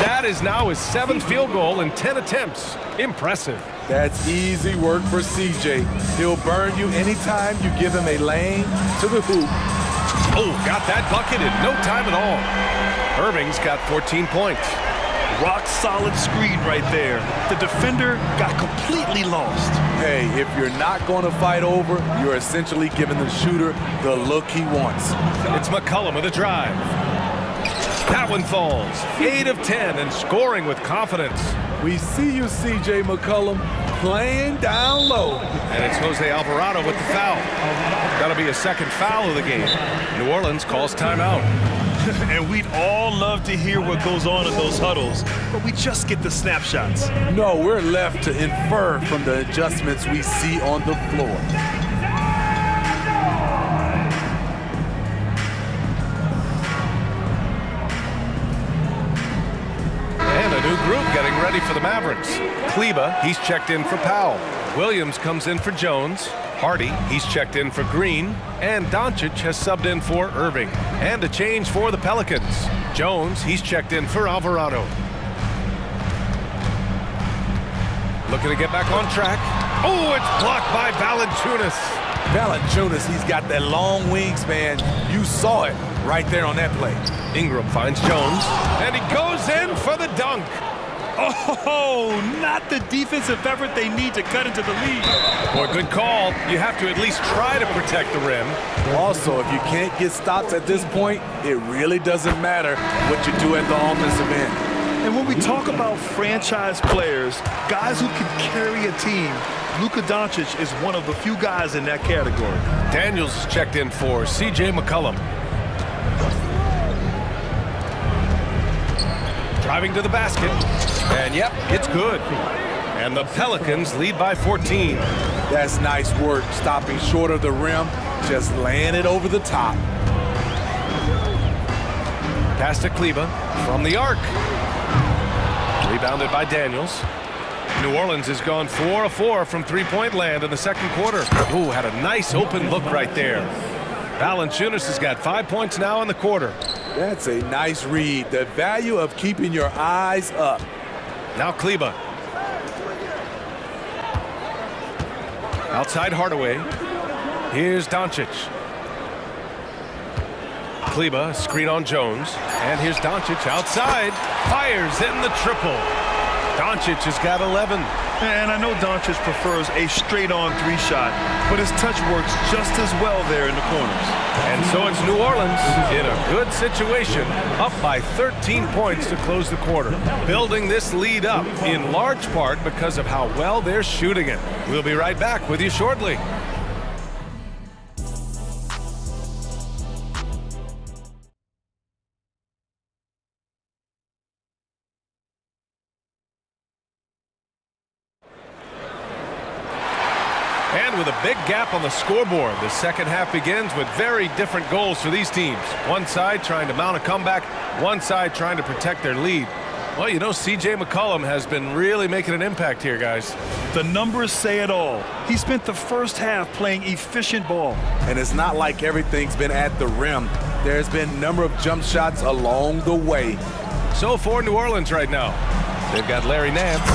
That is now his 7th field goal in 10 attempts. Impressive. That's easy work for CJ. He'll burn you anytime you give him a lane to the hoop. Oh, got that bucket in no time at all. Irving's got 14 points. Rock solid screen right there. The defender got completely lost. Hey, if you're not going to fight over, you're essentially giving the shooter the look he wants. It's McCollum with a drive. That one falls. 8 of 10 and scoring with confidence. We see you, CJ McCollum, playing down low. And it's Jose Alvarado with the foul. That'll be a second foul of the game. New Orleans calls timeout. And we'd all love to hear what goes on in those huddles, but we just get the snapshots. No, we're left to infer from the adjustments we see on the floor. And a new group getting ready for the Mavericks. Kleba, he's checked in for Powell. Williams comes in for Jones. Hardy, he's checked in for Green. And Doncic has subbed in for Irving. And a change for the Pelicans. Jones, he's checked in for Alvarado. Looking to get back on track. Oh, it's blocked by Valanciunas. Valanciunas, he's got that long wingspan. You saw it right there on that play. Ingram finds Jones. And he goes in for the dunk. Oh, not the defensive effort they need to cut into the lead. Boy, good call. You have to at least try to protect the rim. Also, if you can't get stops at this point, it really doesn't matter what you do at the offensive end. And when we talk about franchise players, guys who can carry a team, Luka Doncic is one of the few guys in that category. Daniels is checked in for CJ McCollum. Driving to the basket. And yep, it's good. And the Pelicans lead by 14. That's nice work, stopping short of the rim, just laying it over the top. Pass to Kleba from the arc. Rebounded by Daniels. New Orleans has gone 4 of 4 from three-point land in the second quarter. Ooh, had a nice open look right there. Valanciunas has got 5 points now in the quarter. That's a nice read. The value of keeping your eyes up. Now Kleba. Outside Hardaway. Here's Doncic. Kleba, screen on Jones. And here's Doncic outside. Fires in the triple. Doncic has got 11. And I know Doncic prefers a straight-on three-shot, but his touch works just as well there in the corners. And so it's New Orleans in a good situation, up by 13 points to close the quarter. Building this lead up in large part because of how well they're shooting it. We'll be right back with you shortly. And with a big gap on the scoreboard, the second half begins with very different goals for these teams. One side trying to mount a comeback, one side trying to protect their lead. Well, you know, C.J. McCollum has been really making an impact here, guys. The numbers say it all. He spent the first half playing efficient ball. And it's not like everything's been at the rim. There's been a number of jump shots along the way. So for New Orleans right now, they've got Larry Nance,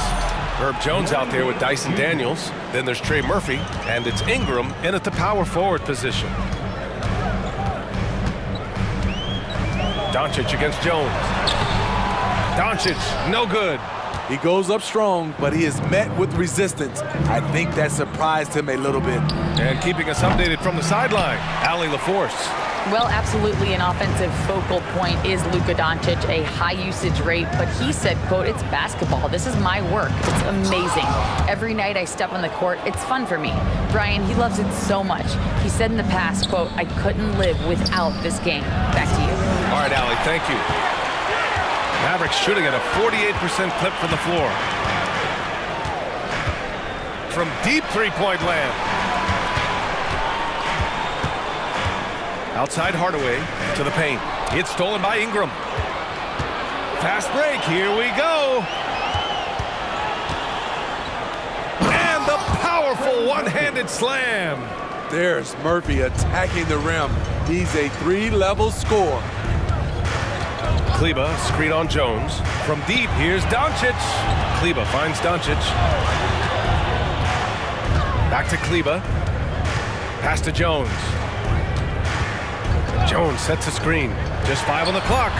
Herb Jones out there with Dyson Daniels. Then there's Trey Murphy, and it's Ingram in at the power forward position. Doncic against Jones. Doncic, no good. He goes up strong, but he is met with resistance. I think that surprised him a little bit. And keeping us updated from the sideline, Allie LaForce. Well, absolutely an offensive focal point is Luka Doncic, a high usage rate, but he said, quote, it's basketball. This is my work. It's amazing. Every night I step on the court, it's fun for me. Brian, he loves it so much. He said in the past, quote, I couldn't live without this game. Back to you. All right, Allie, thank you. Mavericks shooting at a 48% clip from the floor. From deep three-point land. Outside Hardaway to the paint. It's stolen by Ingram. Fast break, here we go. And the powerful one-handed slam. There's Murphy attacking the rim. He's a three-level scorer. Kleber, screen on Jones. From deep, here's Doncic. Kleber finds Doncic. Back to Kleber. Pass to Jones. Jones sets a screen. Just 5 on the clock.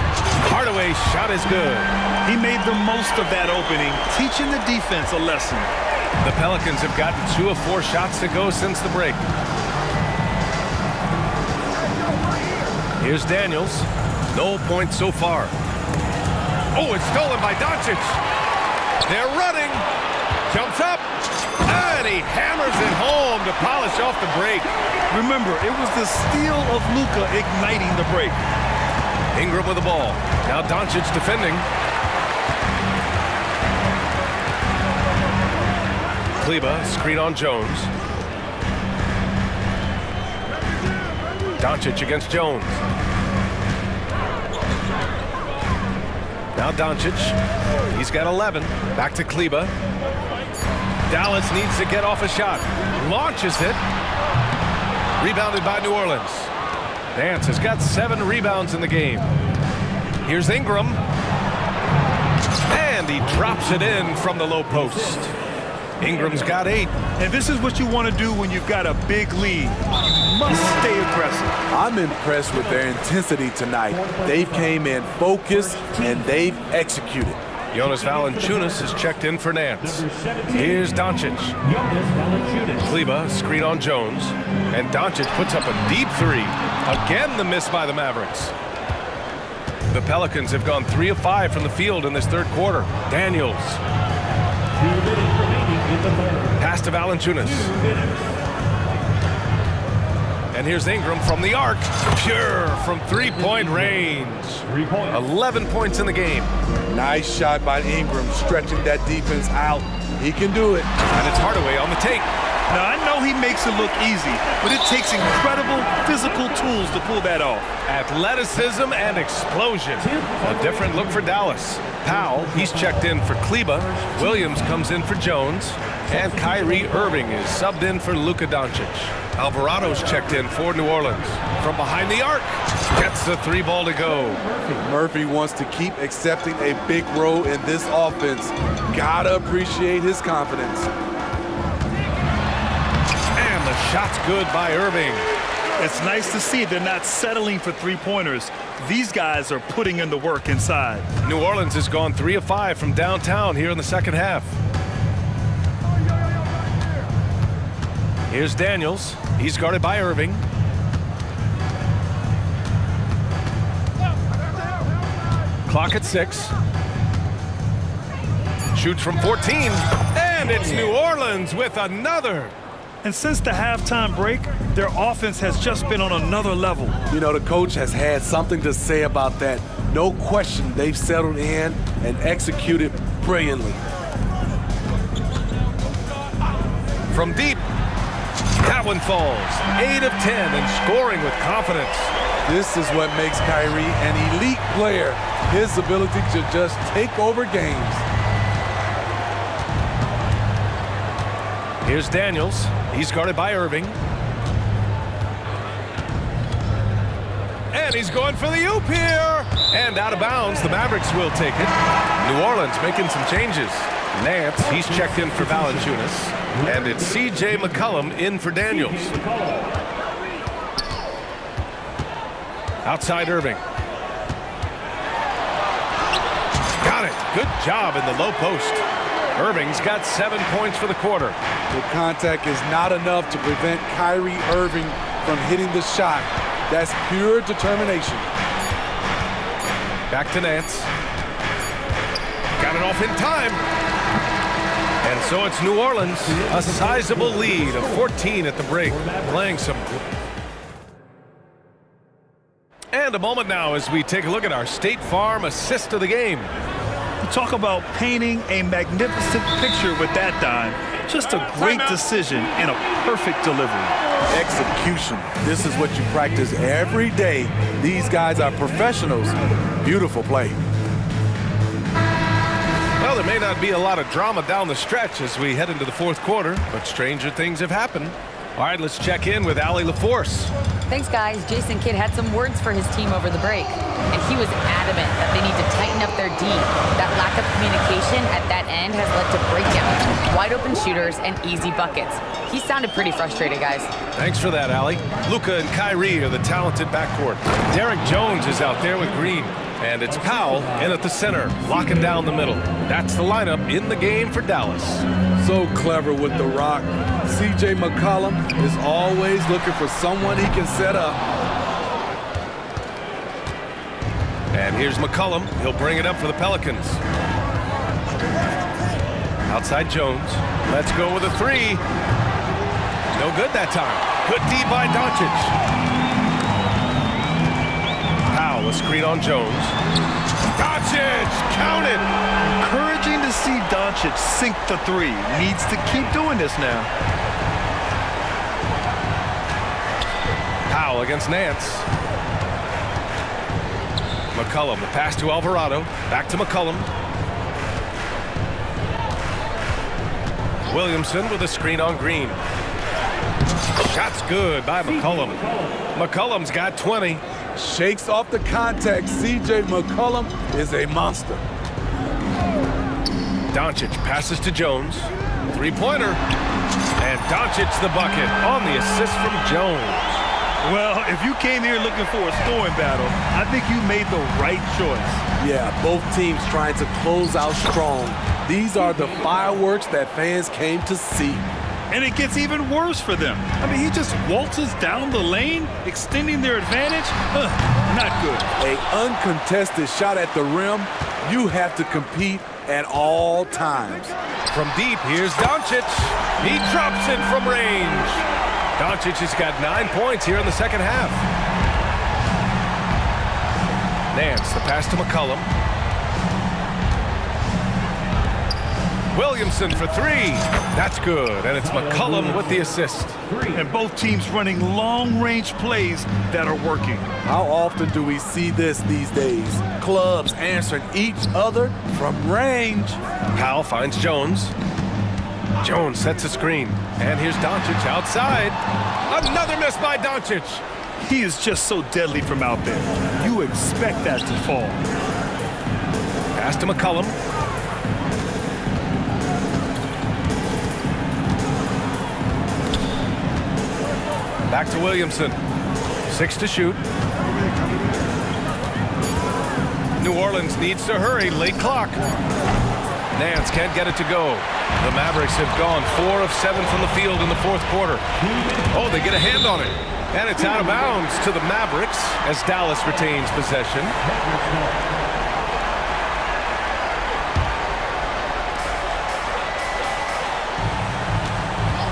Hardaway's shot is good. He made the most of that opening, teaching the defense a lesson. The Pelicans have gotten 2 of 4 shots to go since the break. Here's Daniels. No points so far. Oh, it's stolen by Doncic. They're running. Jumps up. And he hammers it home to polish off the break. Remember, it was the steal of Luka igniting the break. Ingram with the ball. Now Doncic defending. Kleber, screen on Jones. Doncic against Jones. Now Doncic. He's got 11. Back to Kleber. Dallas needs to get off a shot. Launches it. Rebounded by New Orleans. Nance has got 7 rebounds in the game. Here's Ingram. And he drops it in from the low post. Ingram's got 8. And this is what you want to do when you've got a big lead. You must stay aggressive. I'm impressed with their intensity tonight. They came in focused and they've executed. Jonas Valanciunas is checked in for Nance. Here's Doncic. Kleber, screen on Jones. And Doncic puts up a deep 3. Again, the miss by the Mavericks. The Pelicans have gone 3 of 5 from the field in this third quarter. Daniels. Pass to Valanciunas. And here's Ingram from the arc. Pure from three-point range. 11 points in the game. Nice shot by Ingram, stretching that defense out. He can do it. And it's Hardaway on the take. Now, I know he makes it look easy, but it takes incredible physical tools to pull that off. Athleticism and explosion. A different look for Dallas. Powell, he's checked in for Kleber. Williams comes in for Jones. And Kyrie Irving is subbed in for Luka Doncic. Alvarado's checked in for New Orleans. From behind the arc, gets the 3 ball to go. Murphy wants to keep accepting a big role in this offense. Gotta appreciate his confidence. And the shot's good by Irving. It's nice to see they're not settling for 3-pointers. These guys are putting in the work inside. New Orleans has gone 3 of 5 from downtown here in the second half. Here's Daniels. He's guarded by Irving. Clock at 6. Shoots from 14. And it's New Orleans with another. And since the halftime break, their offense has just been on another level. You know, the coach has had something to say about that. No question, they've settled in and executed brilliantly. From deep. That one falls. 8 of 10 and scoring with confidence. This is what makes Kyrie an elite player. His ability to just take over games. Here's Daniels. He's guarded by Irving. And he's going for the oop here. And out of bounds, the Mavericks will take it. New Orleans making some changes. Nance, he's checked in for Valanciunas. And it's C.J. McCollum in for Daniels. Outside Irving. Got it. Good job in the low post. Irving's got 7 points for the quarter. The contact is not enough to prevent Kyrie Irving from hitting the shot. That's pure determination. Back to Nance. Got it off in time. And so it's New Orleans, a sizable lead of 14 at the break, playing some. And a moment now as we take a look at our State Farm assist of the game. Talk about painting a magnificent picture with that dime. Just a great decision and a perfect delivery. Execution. This is what you practice every day. These guys are professionals. Beautiful play. Well, there may not be a lot of drama down the stretch as we head into the fourth quarter, but stranger things have happened. All right, let's check in with Allie LaForce. Thanks, guys. Jason Kidd had some words for his team over the break, and he was adamant that they need to tighten up their D. That lack of communication at that end has led to breakdowns, wide open shooters, and easy buckets. He sounded pretty frustrated, guys. Thanks for that, Allie. Luka and Kyrie are the talented backcourt. Derek Jones is out there with Green. And it's Powell in at the center, locking down the middle. That's the lineup in the game for Dallas. So clever with the rock. C.J. McCollum is always looking for someone he can set up. And here's McCollum. He'll bring it up for the Pelicans. Outside Jones. Let's go with a three. No good that time. Good D by Doncic. A screen on Jones. Doncic, count it! Encouraging to see Doncic sink the three. Needs to keep doing this now. Powell against Nance. McCollum, the pass to Alvarado. Back to McCollum. Williamson with a screen on Green. Shot's good by McCollum. McCollum's got 20. Shakes off the contact. C.J. McCollum is a monster. Doncic passes to Jones. Three-pointer. And Doncic the bucket on the assist from Jones. Well, if you came here looking for a scoring battle, I think you made the right choice. Yeah, both teams trying to close out strong. These are the fireworks that fans came to see. And it gets even worse for them. I mean, he just waltzes down the lane, extending their advantage. Not good. An uncontested shot at the rim. You have to compete at all times. From deep, here's Doncic. He drops it from range. Doncic has got 9 points here in the second half. Nance, the pass to McCollum. Williamson for three. That's good. And it's McCollum with the assist. And both teams running long-range plays that are working. How often do we see this these days? Clubs answering each other from range. Powell finds Jones. Jones sets a screen. And here's Doncic outside. Another miss by Doncic. He is just so deadly from out there. You expect that to fall. Pass to McCollum. Back to Williamson. 6 to shoot. New Orleans needs to hurry. Late clock. Nance can't get it to go. The Mavericks have gone 4 of 7 from the field in the fourth quarter. Oh, they get a hand on it. And it's out of bounds to the Mavericks as Dallas retains possession.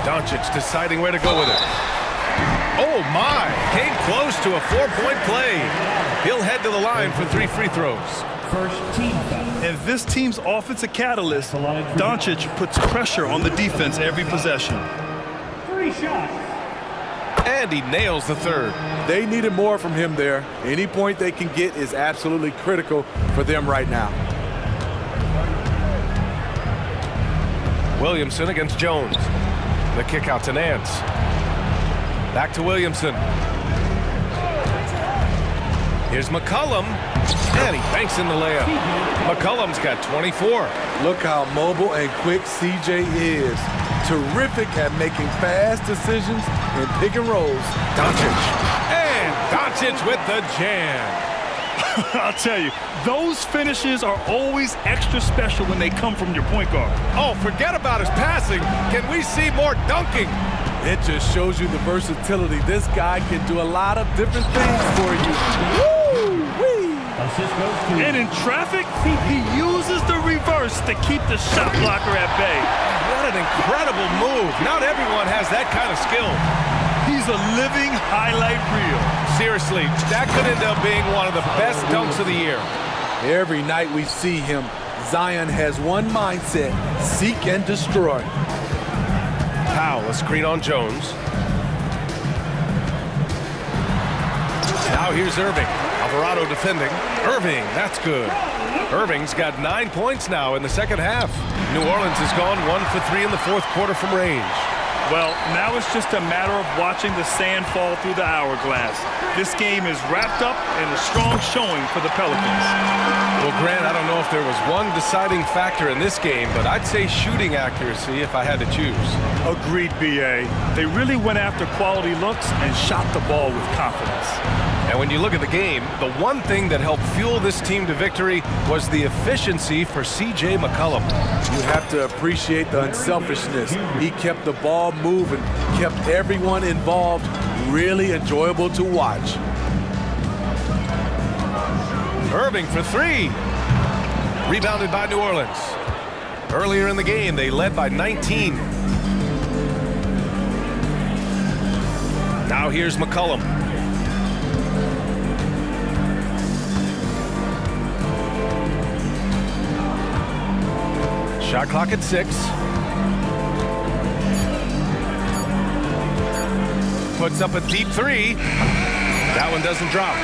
Doncic deciding where to go with it. Oh my, came close to a 4-point play. He'll head to the line for 3 free throws. And this team's offensive catalyst, Doncic puts pressure on the defense every possession. 3 shots. And he nails the third. They needed more from him there. Any point they can get is absolutely critical for them right now. Williamson against Jones. The kick out to Nance. Back to Williamson. Here's McCollum. And he banks in the layup. McCollum's got 24. Look how mobile and quick CJ is. Terrific at making fast decisions and pick and rolls. Doncic. And Doncic with the jam. I'll tell you, those finishes are always extra special when they come from your point guard. Oh, forget about his passing. Can we see more dunking? It just shows you the versatility. This guy can do a lot of different things for you. Woo-wee! And in traffic, he uses the reverse to keep the shot blocker at bay. What an incredible move. Not everyone has that kind of skill. He's a living highlight reel. Seriously, that could end up being one of the best dunks of the year. Every night we see him, Zion has one mindset: seek and destroy. Powell, a screen on Jones. Now here's Irving. Alvarado defending. Irving, that's good. Irving's got 9 points now in the second half. New Orleans has gone 1 for 3 in the fourth quarter from range. Well, now it's just a matter of watching the sand fall through the hourglass. This game is wrapped up in a strong showing for the Pelicans. Well, Grant, I don't know if there was one deciding factor in this game, but I'd say shooting accuracy if I had to choose. Agreed, B.A. They really went after quality looks and shot the ball with confidence. And when you look at the game, the one thing that helped fuel this team to victory was the efficiency for C.J. McCollum. You have to appreciate the unselfishness. He kept the ball moving, kept everyone involved, really enjoyable to watch. Irving for three. Rebounded by New Orleans. Earlier in the game, they led by 19. Now here's McCollum. Shot clock at 6. Puts up a deep three. That one doesn't drop.